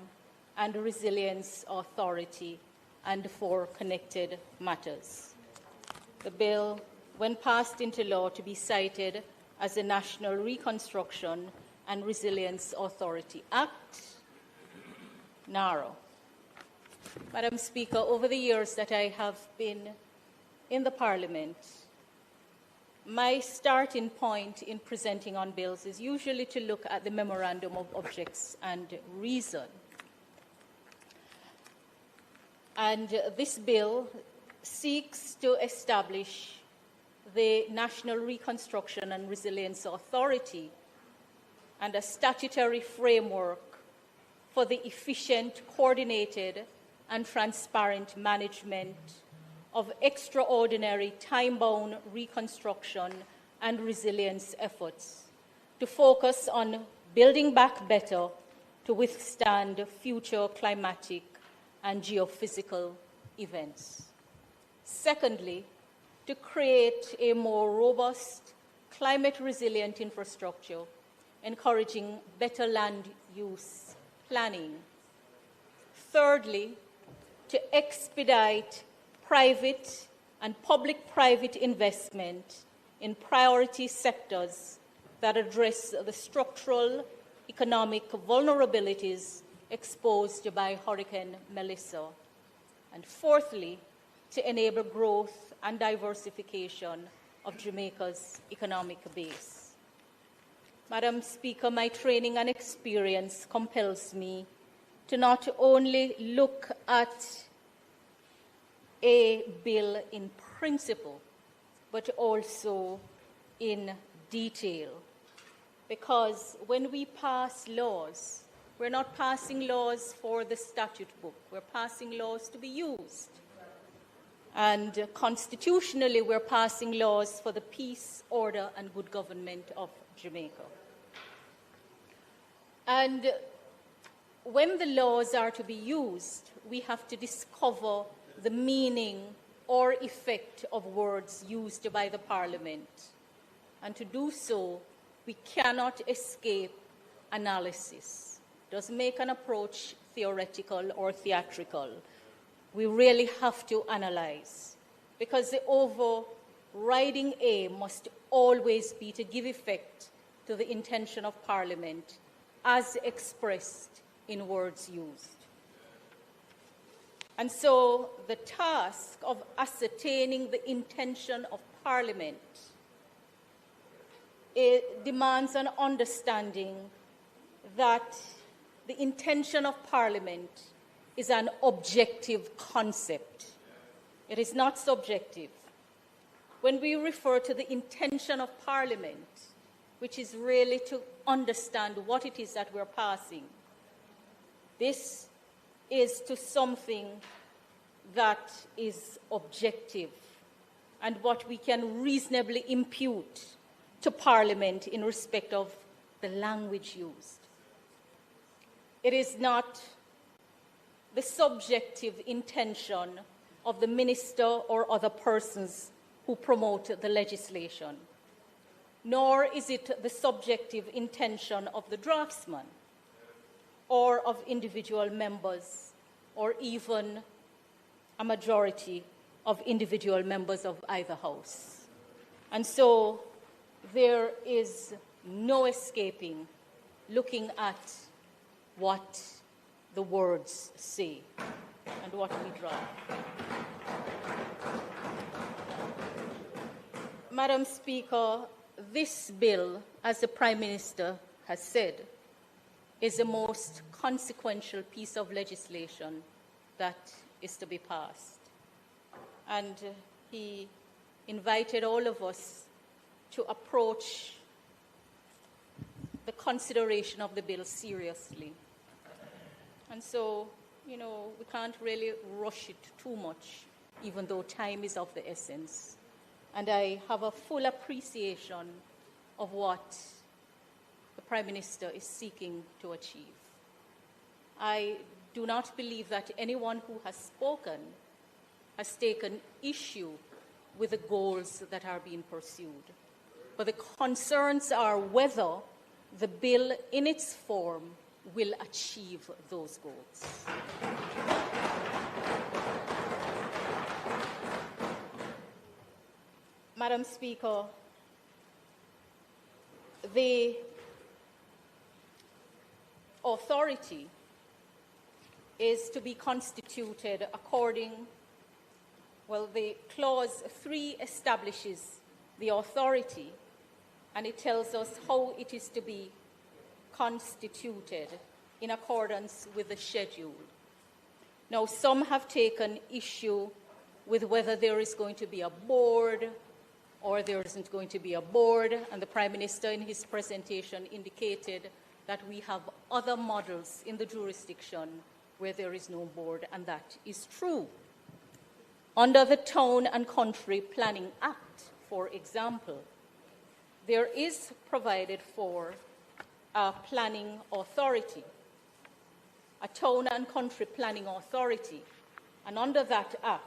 and Resilience Authority and for connected matters. The bill, when passed into law, to be cited as the National Reconstruction and Resilience Authority Act, narrow. Madam Speaker, over the years that I have been in the Parliament, my starting point in presenting on bills is usually to look at the memorandum of objects and reason. And this bill seeks to establish the National Reconstruction and Resilience Authority and a statutory framework for the efficient, coordinated, and transparent management of extraordinary time-bound reconstruction and resilience efforts to focus on building back better to withstand future climatic and geophysical events. Secondly, to create a more robust, climate-resilient infrastructure, encouraging better land use planning. Thirdly, to expedite private and public-private investment in priority sectors that address the structural economic vulnerabilities exposed by Hurricane Melissa. And fourthly, to enable growth and diversification of Jamaica's economic base. Madam Speaker, my training and experience compels me to not only look at a bill in principle, but also in detail. Because when we pass laws, we're not passing laws for the statute book. We're passing laws to be used. And constitutionally, we're passing laws for the peace, order, and good government of Jamaica. And when the laws are to be used, we have to discover the meaning or effect of words used by the Parliament. And to do so, we cannot escape analysis. It doesn't make an approach theoretical or theatrical. We really have to analyze, because the overriding aim must always be to give effect to the intention of Parliament as expressed in words used. And so the task of ascertaining the intention of Parliament, it demands an understanding that the intention of Parliament is an objective concept. It is not subjective. When we refer to the intention of Parliament, which is really to understand what it is that we're passing, this is to something that is objective and what we can reasonably impute to Parliament in respect of the language used. It is not the subjective intention of the minister or other persons who promote the legislation, nor is it the subjective intention of the draftsman or of individual members or even a majority of individual members of either house. And so there is no escaping looking at what the words say and what we draft. Madam Speaker, this bill, as the Prime Minister has said, is the most consequential piece of legislation that is to be passed. And he invited all of us to approach the consideration of the bill seriously. And so, we can't really rush it too much, even though time is of the essence. And I have a full appreciation of what the Prime Minister is seeking to achieve. I do not believe that anyone who has spoken has taken issue with the goals that are being pursued. But the concerns are whether the bill in its form will achieve those goals. Madam Speaker, the authority is to be constituted according, the clause 3 establishes the authority, and it tells us how it is to be constituted in accordance with the schedule. Now, some have taken issue with whether there is going to be a board or there isn't going to be a board, and the Prime Minister in his presentation indicated that we have other models in the jurisdiction where there is no board, and that is true. Under the Town and Country Planning Act, for example, there is provided for a planning authority, a town and country planning authority. And under that act,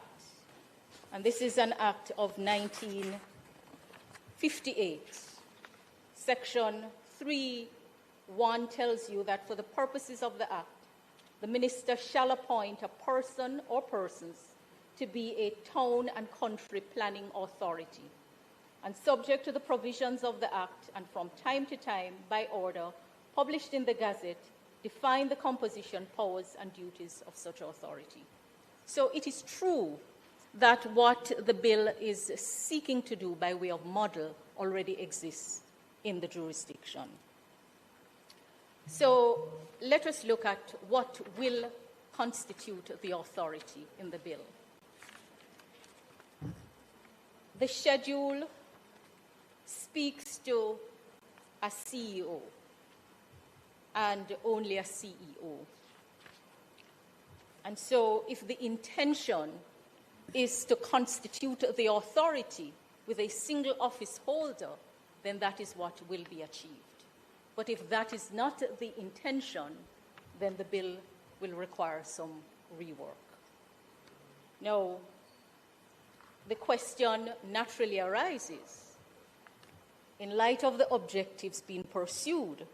and this is an act of 1958, Section 3(1) tells you that for the purposes of the act, the minister shall appoint a person or persons to be a town and country planning authority, and subject to the provisions of the act, and from time to time, by order, published in the Gazette, define the composition, powers, and duties of such authority. So it is true that what the bill is seeking to do by way of model already exists in the jurisdiction. So let us look at what will constitute the authority in the bill. The schedule speaks to a CEO and only a CEO. And so if the intention is to constitute the authority with a single office holder, then that is what will be achieved. But if that is not the intention, then the bill will require some rework. Now, the question naturally arises, in light of the objectives being pursued,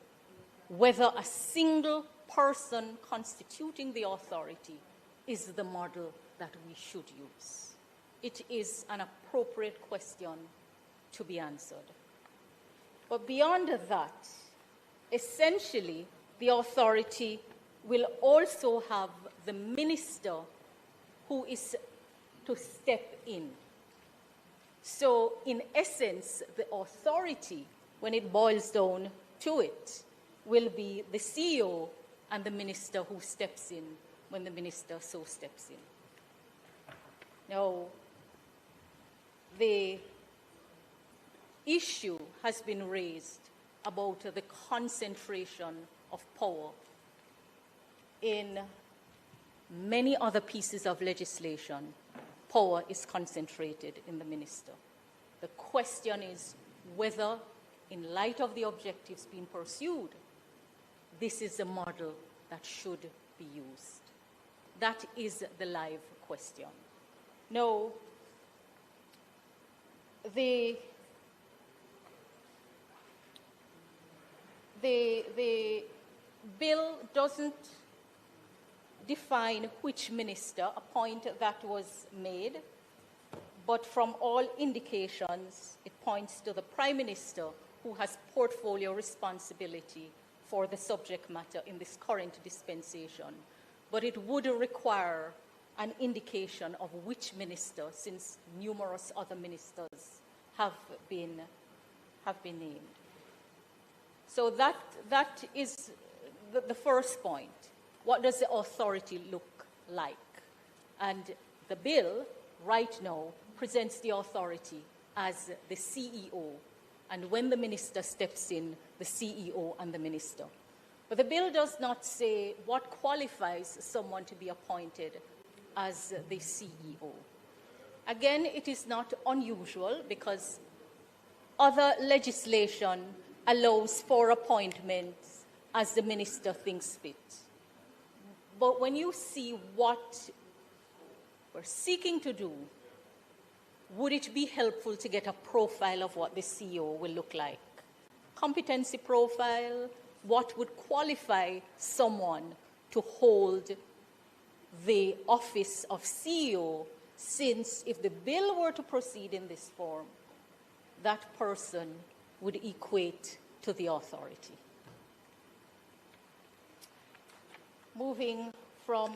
whether a single person constituting the authority is the model that we should use. It is an appropriate question to be answered. But beyond that, essentially, the authority will also have the minister who is to step in. So, in essence, the authority, when it boils down to it, will be the CEO and the minister who steps in when the minister so steps in. Now, the issue has been raised about the concentration of power in many other pieces of legislation. Power is concentrated in the minister. The question is whether, in light of the objectives being pursued, this is the model that should be used. That is the live question. Now, the bill doesn't define which minister, a point that was made, but from all indications, it points to the Prime Minister who has portfolio responsibility for the subject matter in this current dispensation. But it would require an indication of which minister, since numerous other ministers have been named. So that is the first point. What does the authority look like? And the bill, right now, presents the authority as the CEO, and when the minister steps in, the CEO and the minister. But the bill does not say what qualifies someone to be appointed as the CEO. Again, it is not unusual because other legislation allows for appointments as the minister thinks fit. But when you see what we're seeking to do, would it be helpful to get a profile of what the CEO will look like? Competency profile, what would qualify someone to hold the office of CEO, since if the bill were to proceed in this form, that person would equate to the authority. Moving from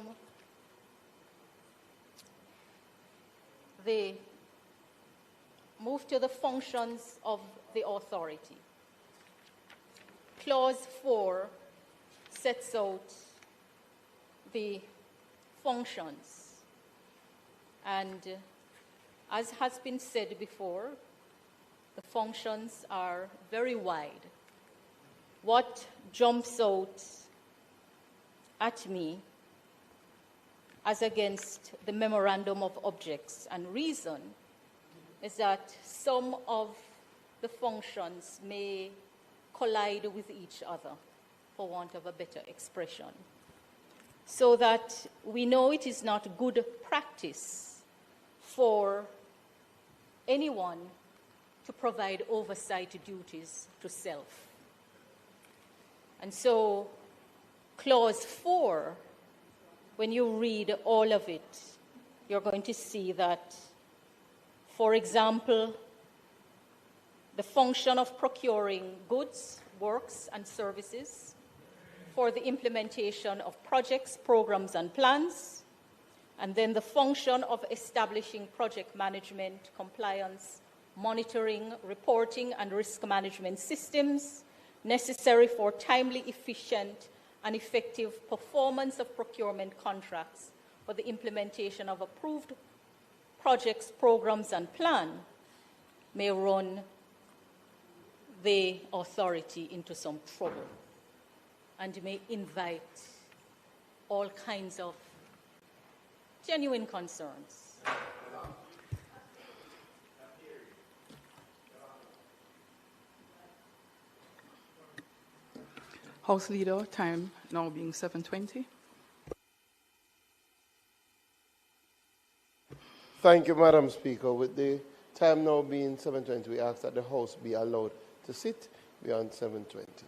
move to the functions of the authority. Clause 4 sets out the functions. And as has been said before, the functions are very wide. What jumps out at me as against the memorandum of objects and reason is that some of the functions may collide with each other, for want of a better expression. so that we know it is not good practice for anyone to provide oversight duties to self. And so, Clause 4, when you read all of it, you're going to see that, for example, the function of procuring goods, works, and services for the implementation of projects, programs, and plans, and then the function of establishing project management, compliance, monitoring, reporting, and risk management systems necessary for timely, efficient, and effective performance of procurement contracts for the implementation of approved projects, programs, and plan may run the authority into some trouble and may invite all kinds of genuine concerns. House Leader, time now being 7:20. Thank you, Madam Speaker. With the time now being 7:20, we ask that the House be allowed to sit beyond 7:20.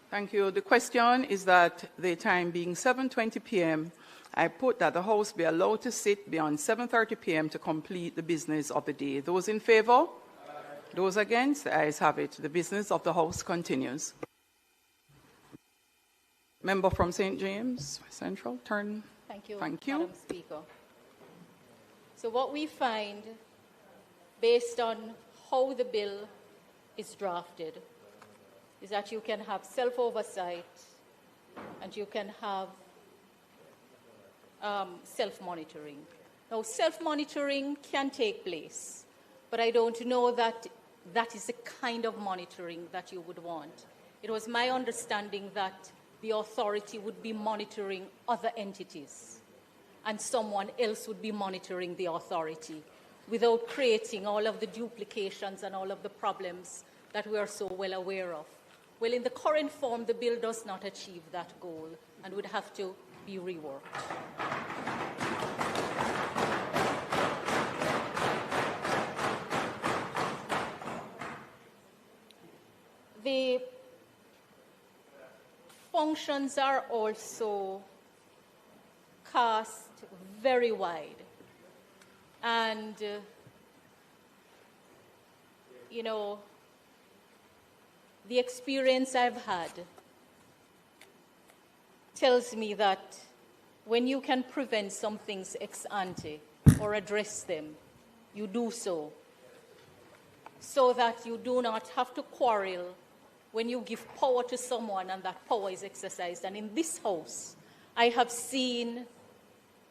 Thank you. The question is that the time being 7:20 p.m., I put that the House be allowed to sit beyond 7:30 p.m. to complete the business of the day. Those in favor? Those against? The ayes have it. The business of the House continues. Member from St. James Central, turn. Thank you, Thank you. Madam Speaker. So what we find, based on how the bill is drafted, is that you can have self-oversight and you can have self-monitoring. Now, self-monitoring can take place, but I don't know that that is the kind of monitoring that you would want. It was my understanding that the authority would be monitoring other entities and someone else would be monitoring the authority without creating all of the duplications and all of the problems that we are so well aware of. Well, in the current form, the bill does not achieve that goal and would have to be reworked. The functions are also cast very wide. And, you know, the experience I've had tells me that when you can prevent some things ex ante or address them, you do so that you do not have to quarrel when you give power to someone and that power is exercised. And in this House, I have seen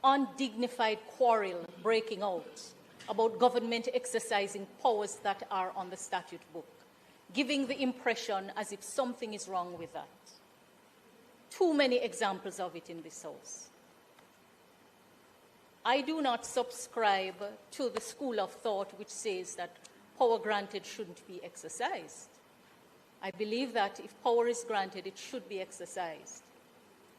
undignified quarrel breaking out about government exercising powers that are on the statute book, giving the impression as if something is wrong with that. Too many examples of it in this House. I do not subscribe to the school of thought which says that power granted shouldn't be exercised. I believe that if power is granted, it should be exercised.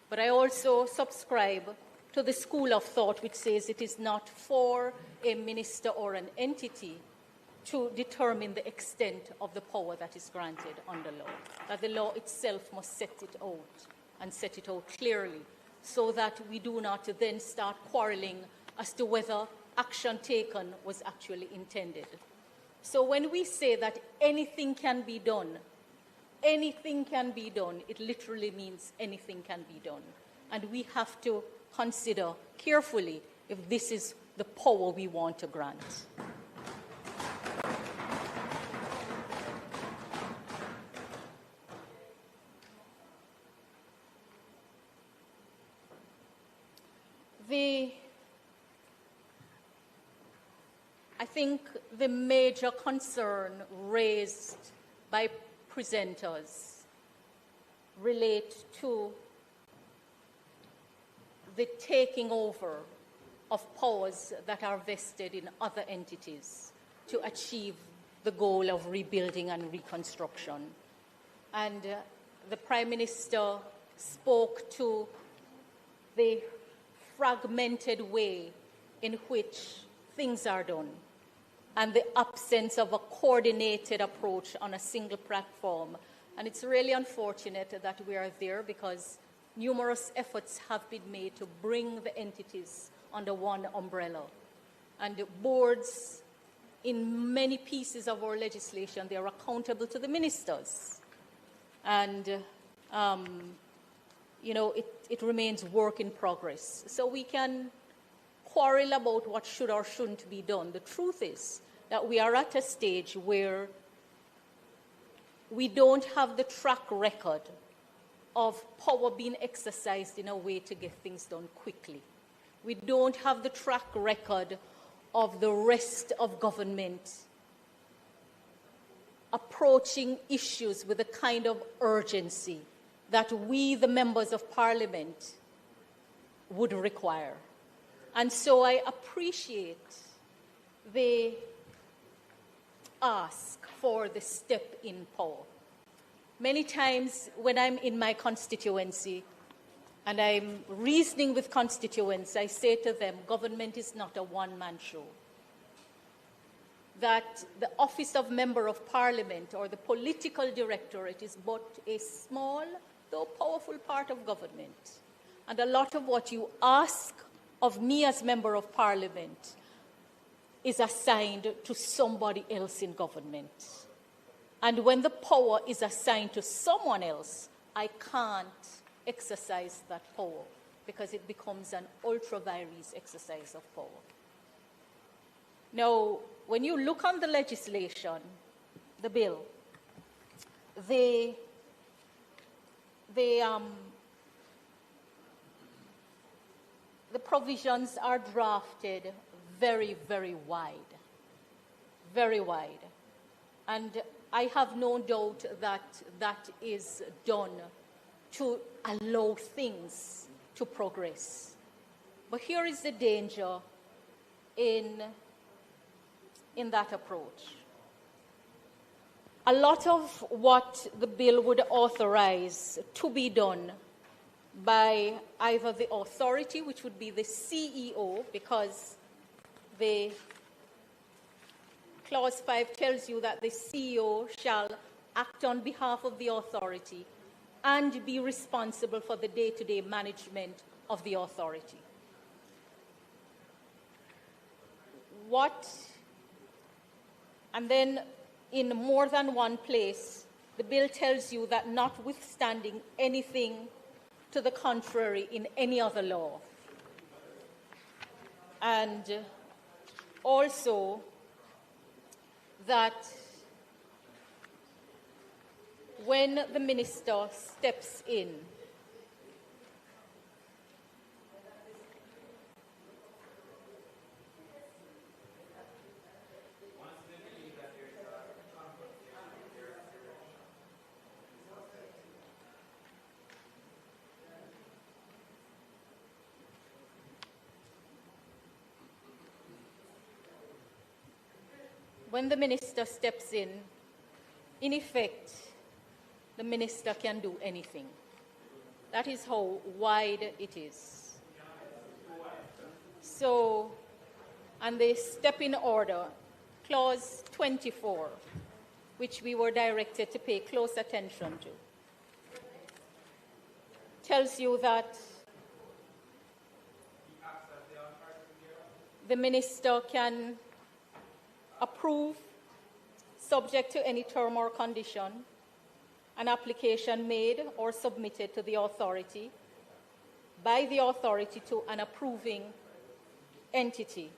But I also subscribe to the school of thought which says it is not for a minister or an entity to determine the extent of the power that is granted under law, that the law itself must set it out and set it out clearly so that we do not then start quarreling as to whether action taken was actually intended. So when we say that anything can be done, it literally means anything can be done. And we have to consider carefully if this is the power we want to grant. I think the major concern raised by presenters relate to the taking over of powers that are vested in other entities to achieve the goal of rebuilding and reconstruction. And the Prime Minister spoke to the fragmented way in which things are done and the absence of a coordinated approach on a single platform. And it's really unfortunate that we are there, because numerous efforts have been made to bring the entities under one umbrella. And the boards, in many pieces of our legislation, they are accountable to the ministers. And, you know, it remains work in progress. So we can quarrel about what should or shouldn't be done. The truth is that we are at a stage where we don't have the track record of power being exercised in a way to get things done quickly. We don't have the track record of the rest of government approaching issues with the kind of urgency that we, the members of Parliament, would require. And so I appreciate the ask for the step in power. Many times when I'm in my constituency and I'm reasoning with constituents, I say to them, government is not a one-man show. That the office of Member of Parliament or the political directorate is but a small, though powerful part of government. And a lot of what you ask of me as Member of Parliament is assigned to somebody else in government. And when the power is assigned to someone else, I can't exercise that power, because it becomes an ultra-vires exercise of power. Now, when you look on the legislation, the bill, the provisions are drafted very, very wide, very wide. And I have no doubt that that is done to allow things to progress. But here is the danger in that approach. A lot of what the bill would authorize to be done by either the authority, which would be the CEO, because the Clause 5 tells you that the CEO shall act on behalf of the authority and be responsible for the day-to-day management of the authority. And then in more than one place, the bill tells you that notwithstanding anything to the contrary in any other law, and also that when the minister steps in, in effect, the minister can do anything. That is how wide it is. So, and the step in order, Clause 24, which we were directed to pay close attention to, tells you that the minister can approve, subject to any term or condition, an application made or submitted to the authority by the authority to an approving entity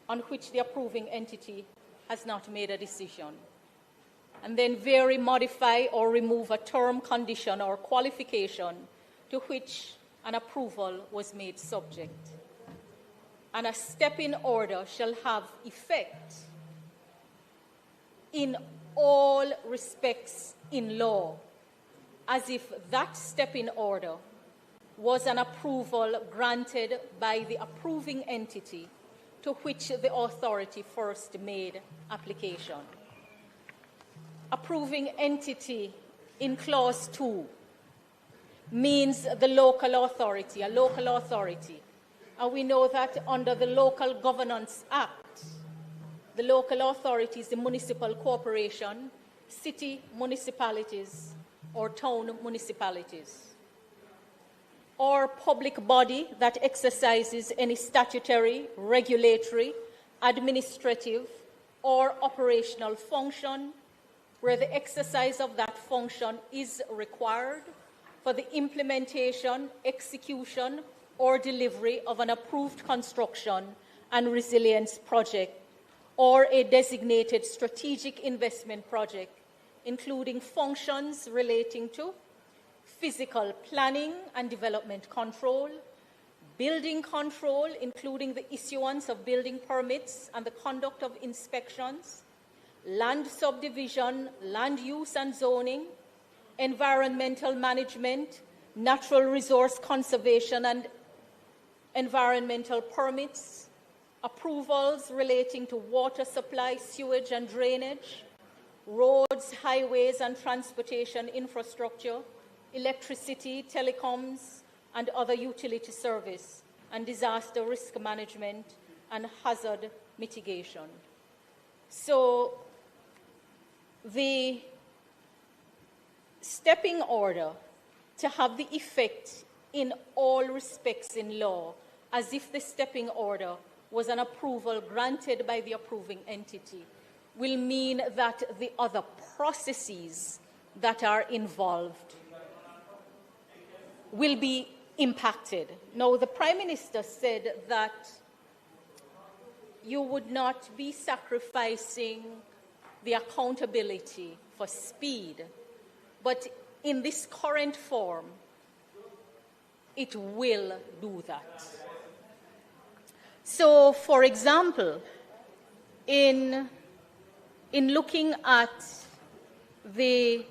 on which the approving entity has not made a decision, and then vary, modify, or remove a term, condition, or qualification to which an approval was made subject. And a step in order shall have effect in all respects in law, as if that step in order was an approval granted by the approving entity to which the authority first made application. Approving entity in Clause 2 means the local authority, a local authority. And we know that under the Local Governance Act, the local authority is the municipal corporation, city municipalities, or town municipalities, or public body that exercises any statutory, regulatory, administrative, or operational function where the exercise of that function is required for the implementation, execution, or delivery of an approved construction and resilience project or a designated strategic investment project, including functions relating to physical planning and development control, building control, including the issuance of building permits and the conduct of inspections, land subdivision, land use and zoning, environmental management, natural resource conservation and environmental permits, approvals relating to water supply, sewage and drainage, roads, highways and transportation infrastructure, electricity, telecoms, and other utility service, and disaster risk management and hazard mitigation. So the stepping order to have the effect in all respects in law, as if the stepping order was an approval granted by the approving entity, will mean that the other processes that are involved will be impacted. Now, the Prime Minister said that you would not be sacrificing the accountability for speed, but in this current form, it will do that. So, for example, in looking at the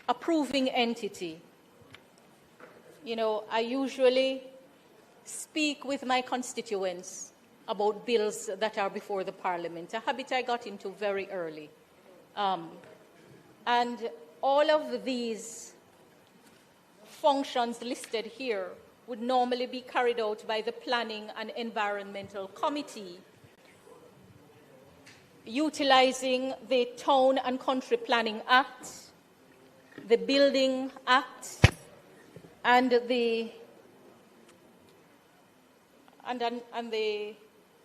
approving entity, you know, I usually speak with my constituents about bills that are before the Parliament, a habit I got into very early. And all of these functions listed here would normally be carried out by the Planning and Environmental Committee, utilizing the Town and Country Planning Act, the Building Act, and the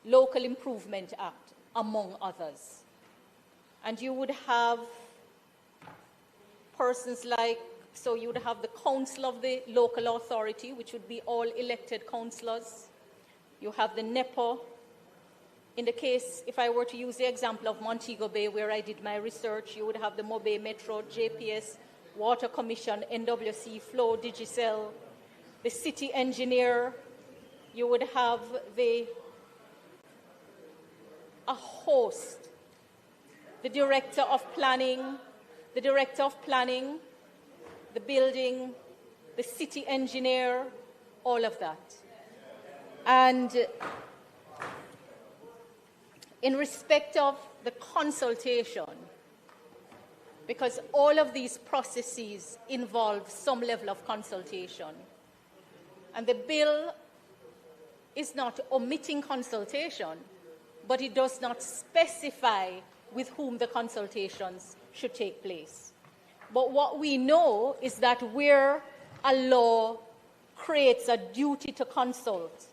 Local Improvement Act, among others. And you would have persons like, so you would have the council of the local authority, which would be all elected councillors. You have the NEPA. In the case, if I were to use the example of Montego Bay, where I did my research, you would have the Mobe Metro, JPS, Water Commission, NWC, Flow, Digicel, the city engineer. You would have a host, the director of planning, the building, the city engineer, all of that. And in respect of the consultation, because all of these processes involve some level of consultation, and the bill is not omitting consultation, but it does not specify with whom the consultations should take place. But what we know is that where a law creates a duty to consult,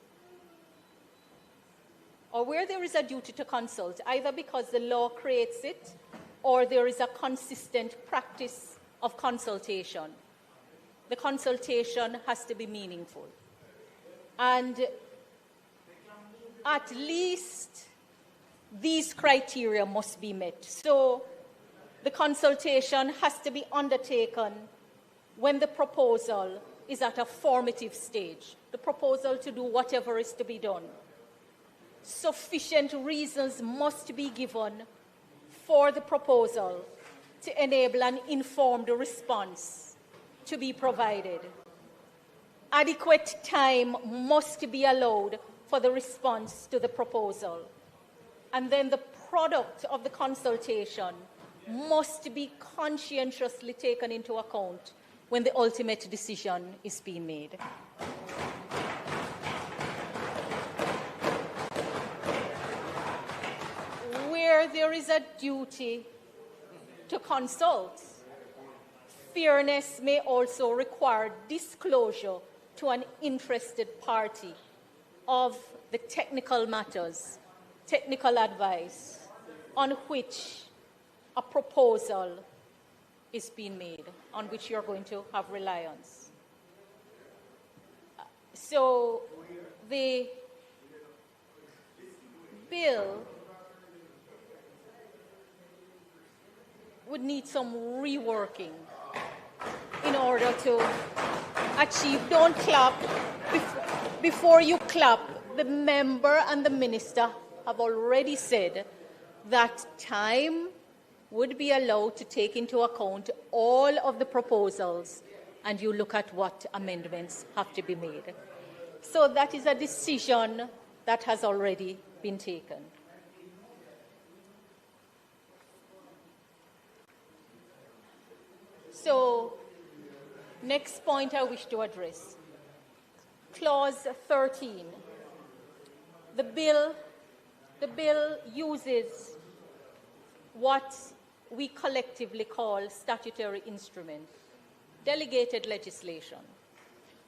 or where there is a duty to consult, either because the law creates it or there is a consistent practice of consultation, the consultation has to be meaningful. And at least these criteria must be met. So the consultation has to be undertaken when the proposal is at a formative stage, the proposal to do whatever is to be done. Sufficient reasons must be given for the proposal to enable an informed response to be provided. Adequate time must be allowed for the response to the proposal. And then the product of the consultation must be conscientiously taken into account when the ultimate decision is being made. Where there is a duty to consult, fairness may also require disclosure to an interested party of the technical matters, technical advice on which a proposal is being made, on which you're going to have reliance. So the bill would need some reworking in order to achieve. Don't clap. Before you clap, the member and the minister have already said that time would be allowed to take into account all of the proposals, and you look at what amendments have to be made. So that is a decision that has already been taken. So, next point I wish to address. Clause 13. The bill uses what we collectively call statutory instrument, delegated legislation.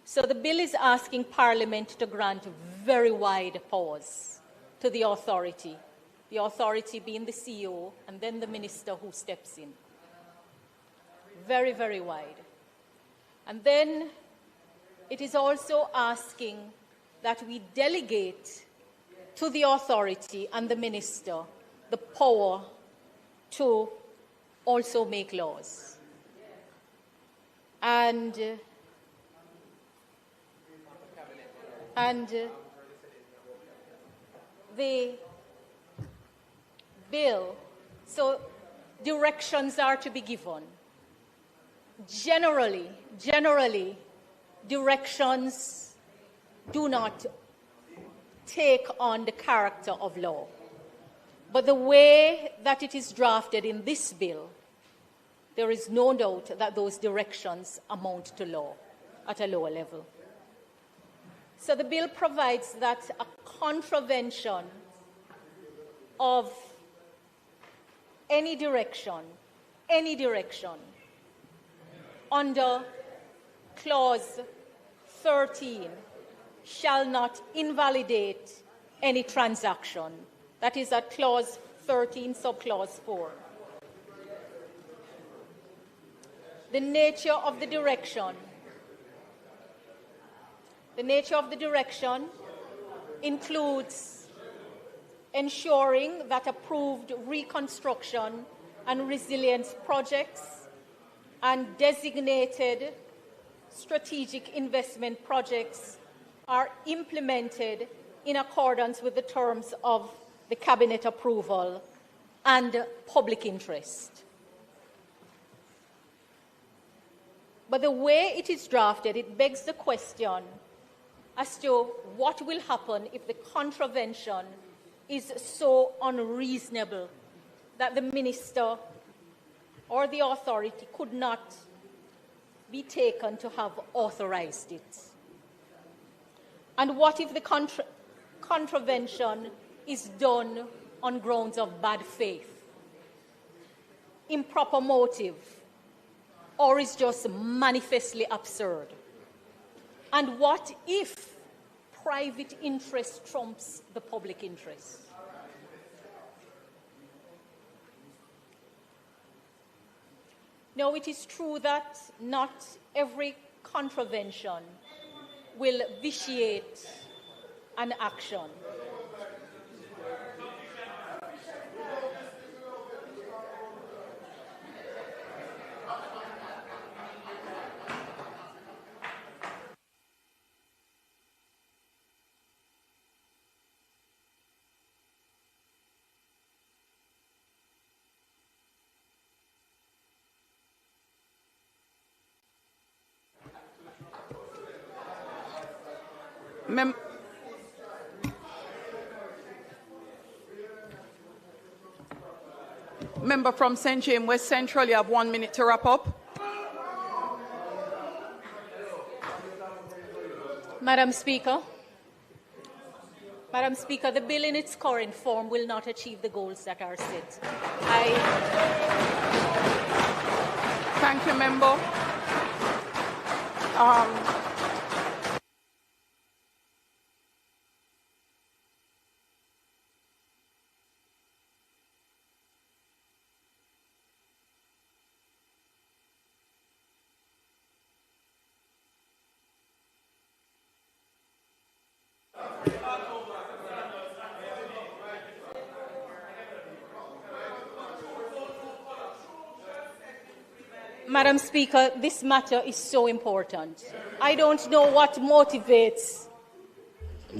So the bill is asking Parliament to grant very wide powers to the authority being the CEO and then the minister who steps in. Very, very wide. And then it is also asking that we delegate to the authority and the minister the power to also make laws. And the bill, so directions are to be given. Generally, directions do not take on the character of law. But the way that it is drafted in this bill, there is no doubt that those directions amount to law at a lower level. So the bill provides that a contravention of any direction, under Clause 13 shall not invalidate any transaction. That is at Clause 13, Subclause 4. The nature of the direction includes ensuring that approved reconstruction and resilience projects and designated strategic investment projects are implemented in accordance with the terms of the Cabinet approval and public interest. But the way it is drafted, it begs the question as to what will happen if the contravention is so unreasonable that the minister or the authority could not be taken to have authorized it. And what if the contravention is done on grounds of bad faith, improper motive, or is just manifestly absurd? And what if private interest trumps the public interest? Now, it is true that not every contravention will vitiate an action. Member from St. James West Central, you have 1 minute to wrap up. Madam Speaker, the bill in its current form will not achieve the goals that are set. Thank you, Member. Madam Speaker, this matter is so important. I don't know what motivates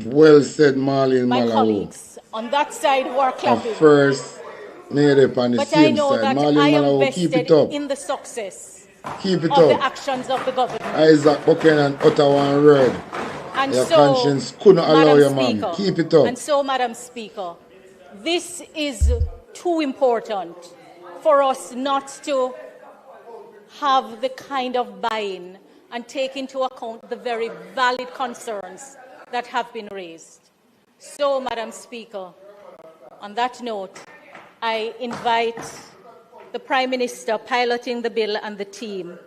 Well said, Marlene my Malawi. colleagues on that side who are clapping. First, near on the But I same know side. that Marlene I am Malawi, keep vested it up. in the success Keep it of up. the actions of the government. Isaac Buchanan, Ottawa and Red. And Your so, conscience couldn't allow you, Madam ma'am. Speaker, Keep it up. And so, Madam Speaker, this is too important for us not to have the kind of buy-in and take into account the very valid concerns that have been raised. So, Madam Speaker, on that note, I invite the Prime Minister piloting the bill and the team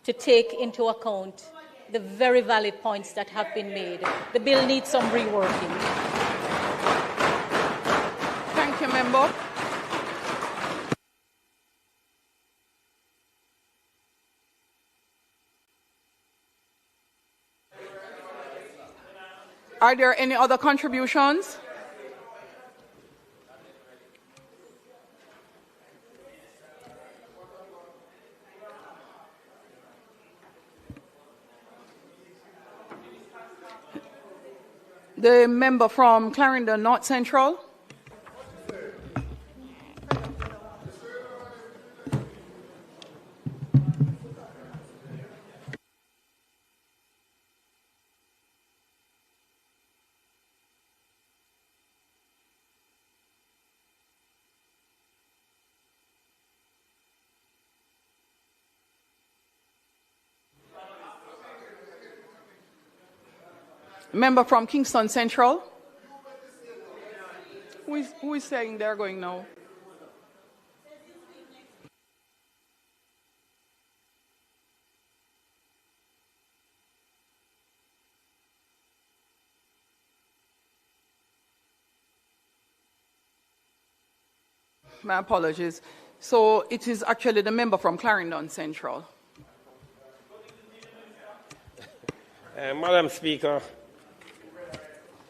to take into account the very valid points that have been made. The bill needs some reworking. Thank you, Member. Are there any other contributions? The member from Clarendon North Central. Member from Kingston Central. Who is saying they're going now? My apologies. So it is actually the member from Clarendon Central. Madam Speaker,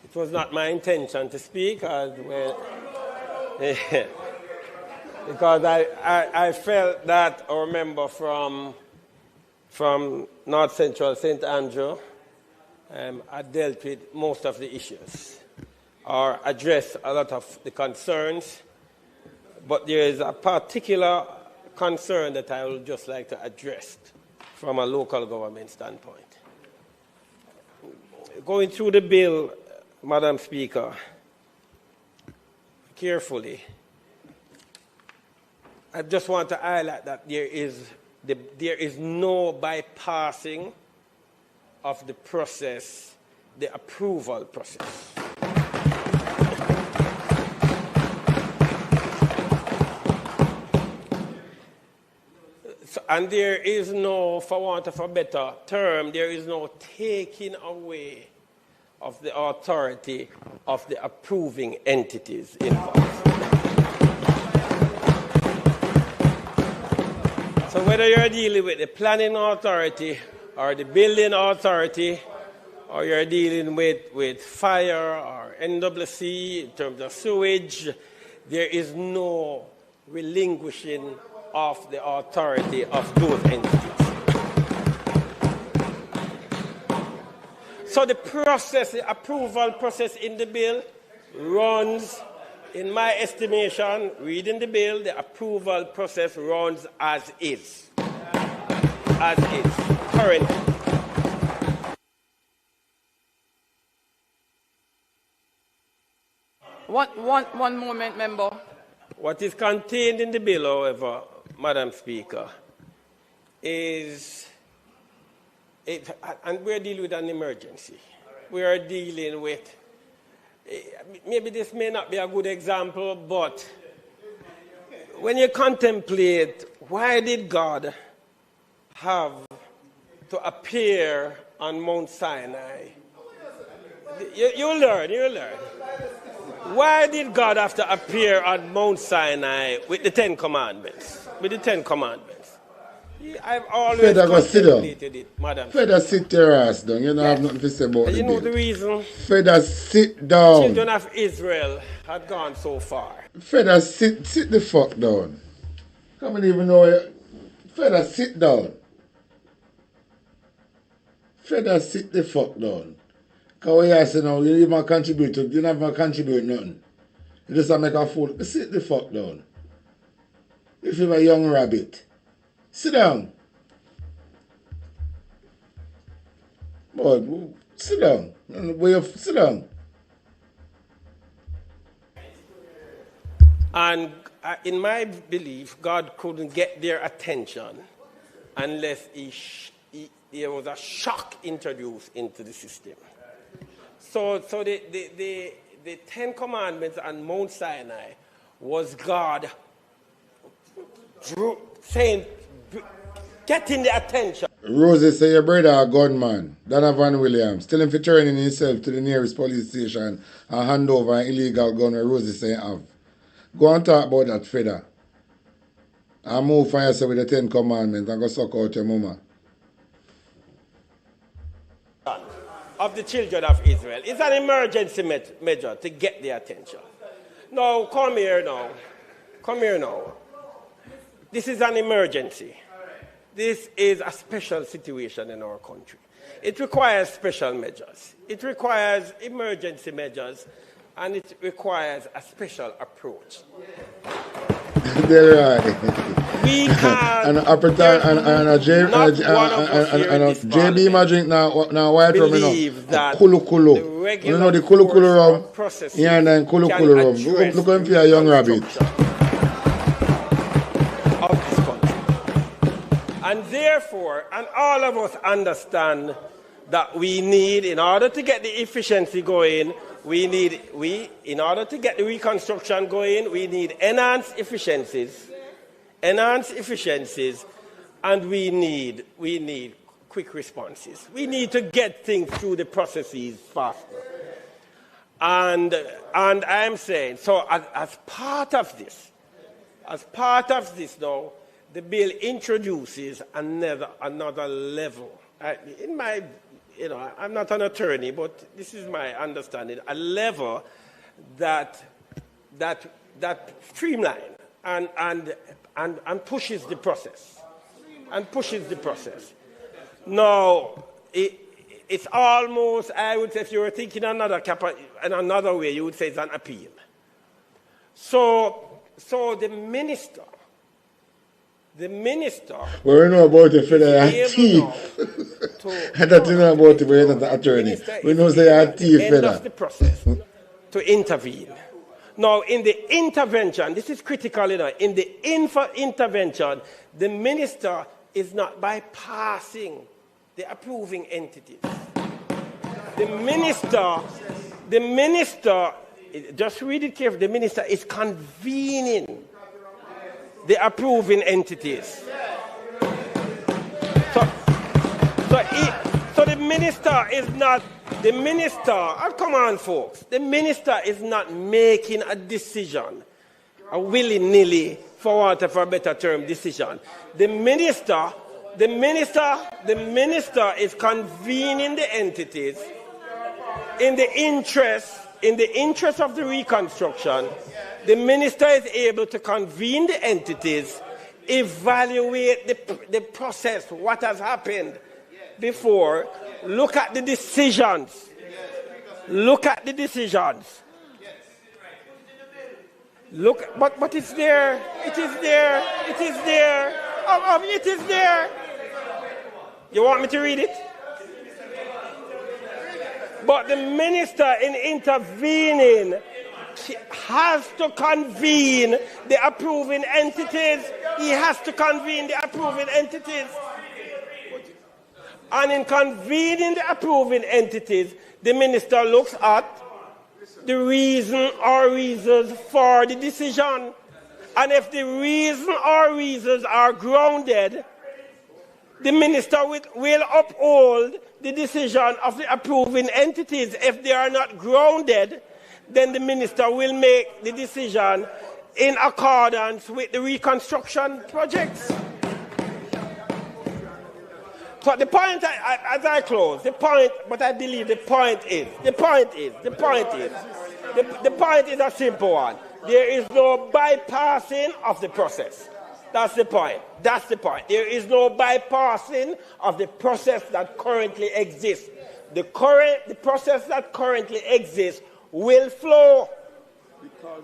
it was not my intention to speak because I felt that our member from North Central St. Andrew had dealt with most of the issues or addressed a lot of the concerns, but there is a particular concern that I would just like to address from a local government standpoint. Going through the bill, Madam Speaker, carefully, I just want to highlight that there is no bypassing of the process, the approval process. And there is no, for want of a better term, there is no taking away of the authority of the approving entities involved. So whether you're dealing with the planning authority or the building authority, or you're dealing with fire or NWC in terms of sewage, there is no relinquishing of the authority of those entities. So the process, the approval process in the bill runs, in my estimation, reading the bill, the approval process runs as is. As is, currently. One moment, member. What is contained in the bill, however, Madam Speaker, is and we're dealing with an emergency. We are dealing with, maybe this may not be a good example, but when you contemplate, why did God have to appear on Mount Sinai? You learn. Why did God have to appear on Mount Sinai with the Ten Commandments? I've always contemplated it, madam. Feda, sit your ass down. You don't have nothing to say about You know the reason? Feda, sit down. Children of Israel had gone so far. Feda, sit the fuck down. Come on, even know it. Feda, sit down. Feda, sit the fuck down. Because what you say now, you even contribute to, you never contribute nothing. You just make a fool. Sit the fuck down. If you're a young rabbit, sit down. Boy, sit down. Sit down. And in my belief, God couldn't get their attention unless there was a shock introduced into the system. So the Ten Commandments on Mount Sinai was God saying, getting the attention. Rosie say your brother a gunman, Donovan Williams. Tell him for turning himself to the nearest police station and hand over an illegal gun where Rosie say have. Go and talk about that, Feda. And move for yourself with the 10 Commandments and go suck out your mama. Of the children of Israel. It's an emergency measure to get their attention. No, come here now. This is an emergency. This is a special situation in our country. It requires special measures. It requires emergency measures, and it requires a special approach. They're right. We can. And JB Magic now white rum, you know. Kulu Kulu. You know the Kulu Kulu rum? Yeah, and then Kulu Kulu rum. Look at him for a young rabbit. And therefore, and all of us understand that we need, in order to get the efficiency going, in order to get the reconstruction going, we need enhanced efficiencies, and we need quick responses. We need to get things through the processes faster. And I am saying, so as part of this now, the bill introduces another level. I'm not an attorney, but this is my understanding, a level that streamline and pushes the process. Now, it's almost, I would say, if you were thinking in another way, you would say it's an appeal. So the minister. Well, we know about the federal thief. And that you know about it, we're not an attorney. We know they are thief, federal. Of the process to intervene. Now, in the intervention, this is critical, in the intervention, the minister is not bypassing the approving entities. The minister, just read it carefully, the minister is convening the approving entities. So the minister is not, come on folks, the minister is not making a decision, a willy-nilly, for want of a better term, decision. The minister is convening the entities in the interest of the reconstruction. The minister is able to convene the entities, evaluate the process, what has happened before, look at the decisions. But it's there. It is there. You want me to read it? But the minister in intervening has to convene the approving entities. He has to convene the approving entities. And in convening the approving entities, the minister looks at the reason or reasons for the decision. And if the reason or reasons are grounded, the minister will uphold the decision of the approving entities. If they are not grounded, then the minister will make the decision in accordance with the reconstruction projects. So the point, as I close, the point, but I believe the point is a simple one. There is no bypassing of the process. That's the point. That's the point. There is no bypassing of the process that currently exists. The process that currently exists will flow.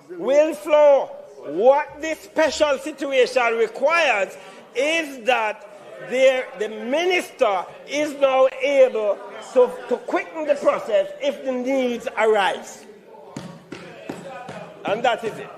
Will flow. What this special situation requires is that the minister is now able to quicken the process if the needs arise. And that is it.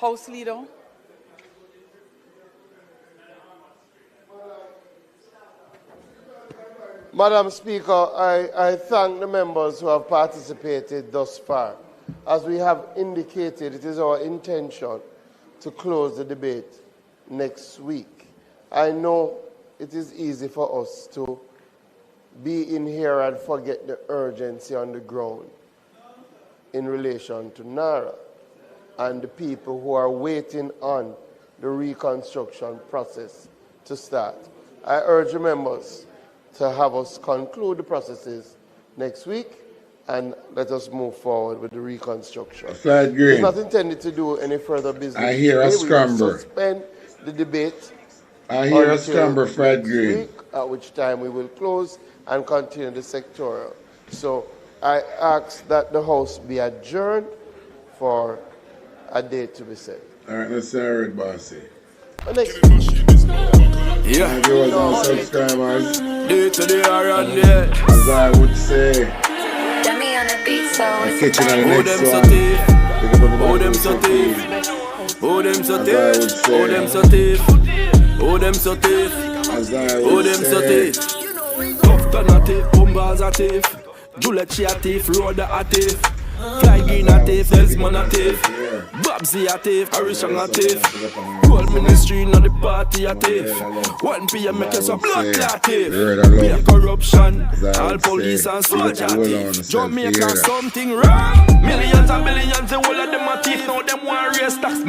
House Leader. Madam Speaker, I thank the members who have participated thus far. As we have indicated, it is our intention to close the debate next week. I know it is easy for us to be in here and forget the urgency on the ground in relation to NARA and the people who are waiting on the reconstruction process to start. I urge the members to have us conclude the processes next week and let us move forward with the reconstruction. It's not intended to do any further business. I hear a scramble. We will suspend the debate. I hear a scramble, Fred Green. Week, at which time we will close and continue the sectoral. So I ask that the House be adjourned for a date to be set. All right, let's hear it, Bossy. Yeah. My viewers and subscribers, Day to the R&D. as I would say, the kitchen and the next one. Pick up everybody. Oh, them so thief. Oh, them so thief. Oh, them so thief. Oh, them so thief. As I Oh, would them so say, thief. Tough gun a thief. Bombers a thief. Julechi a thief. Roda a thief. Fly green a thief. Desmond a thief. Babsy a thief. Arishang a thief. Gold ministry not the party a thief. 1 p.m. make us a blood clot thief. Be a corruption. All police and soldier thief. Jamaica something wrong. Millions and billions, the whole of them a thief. Now them want raise tax.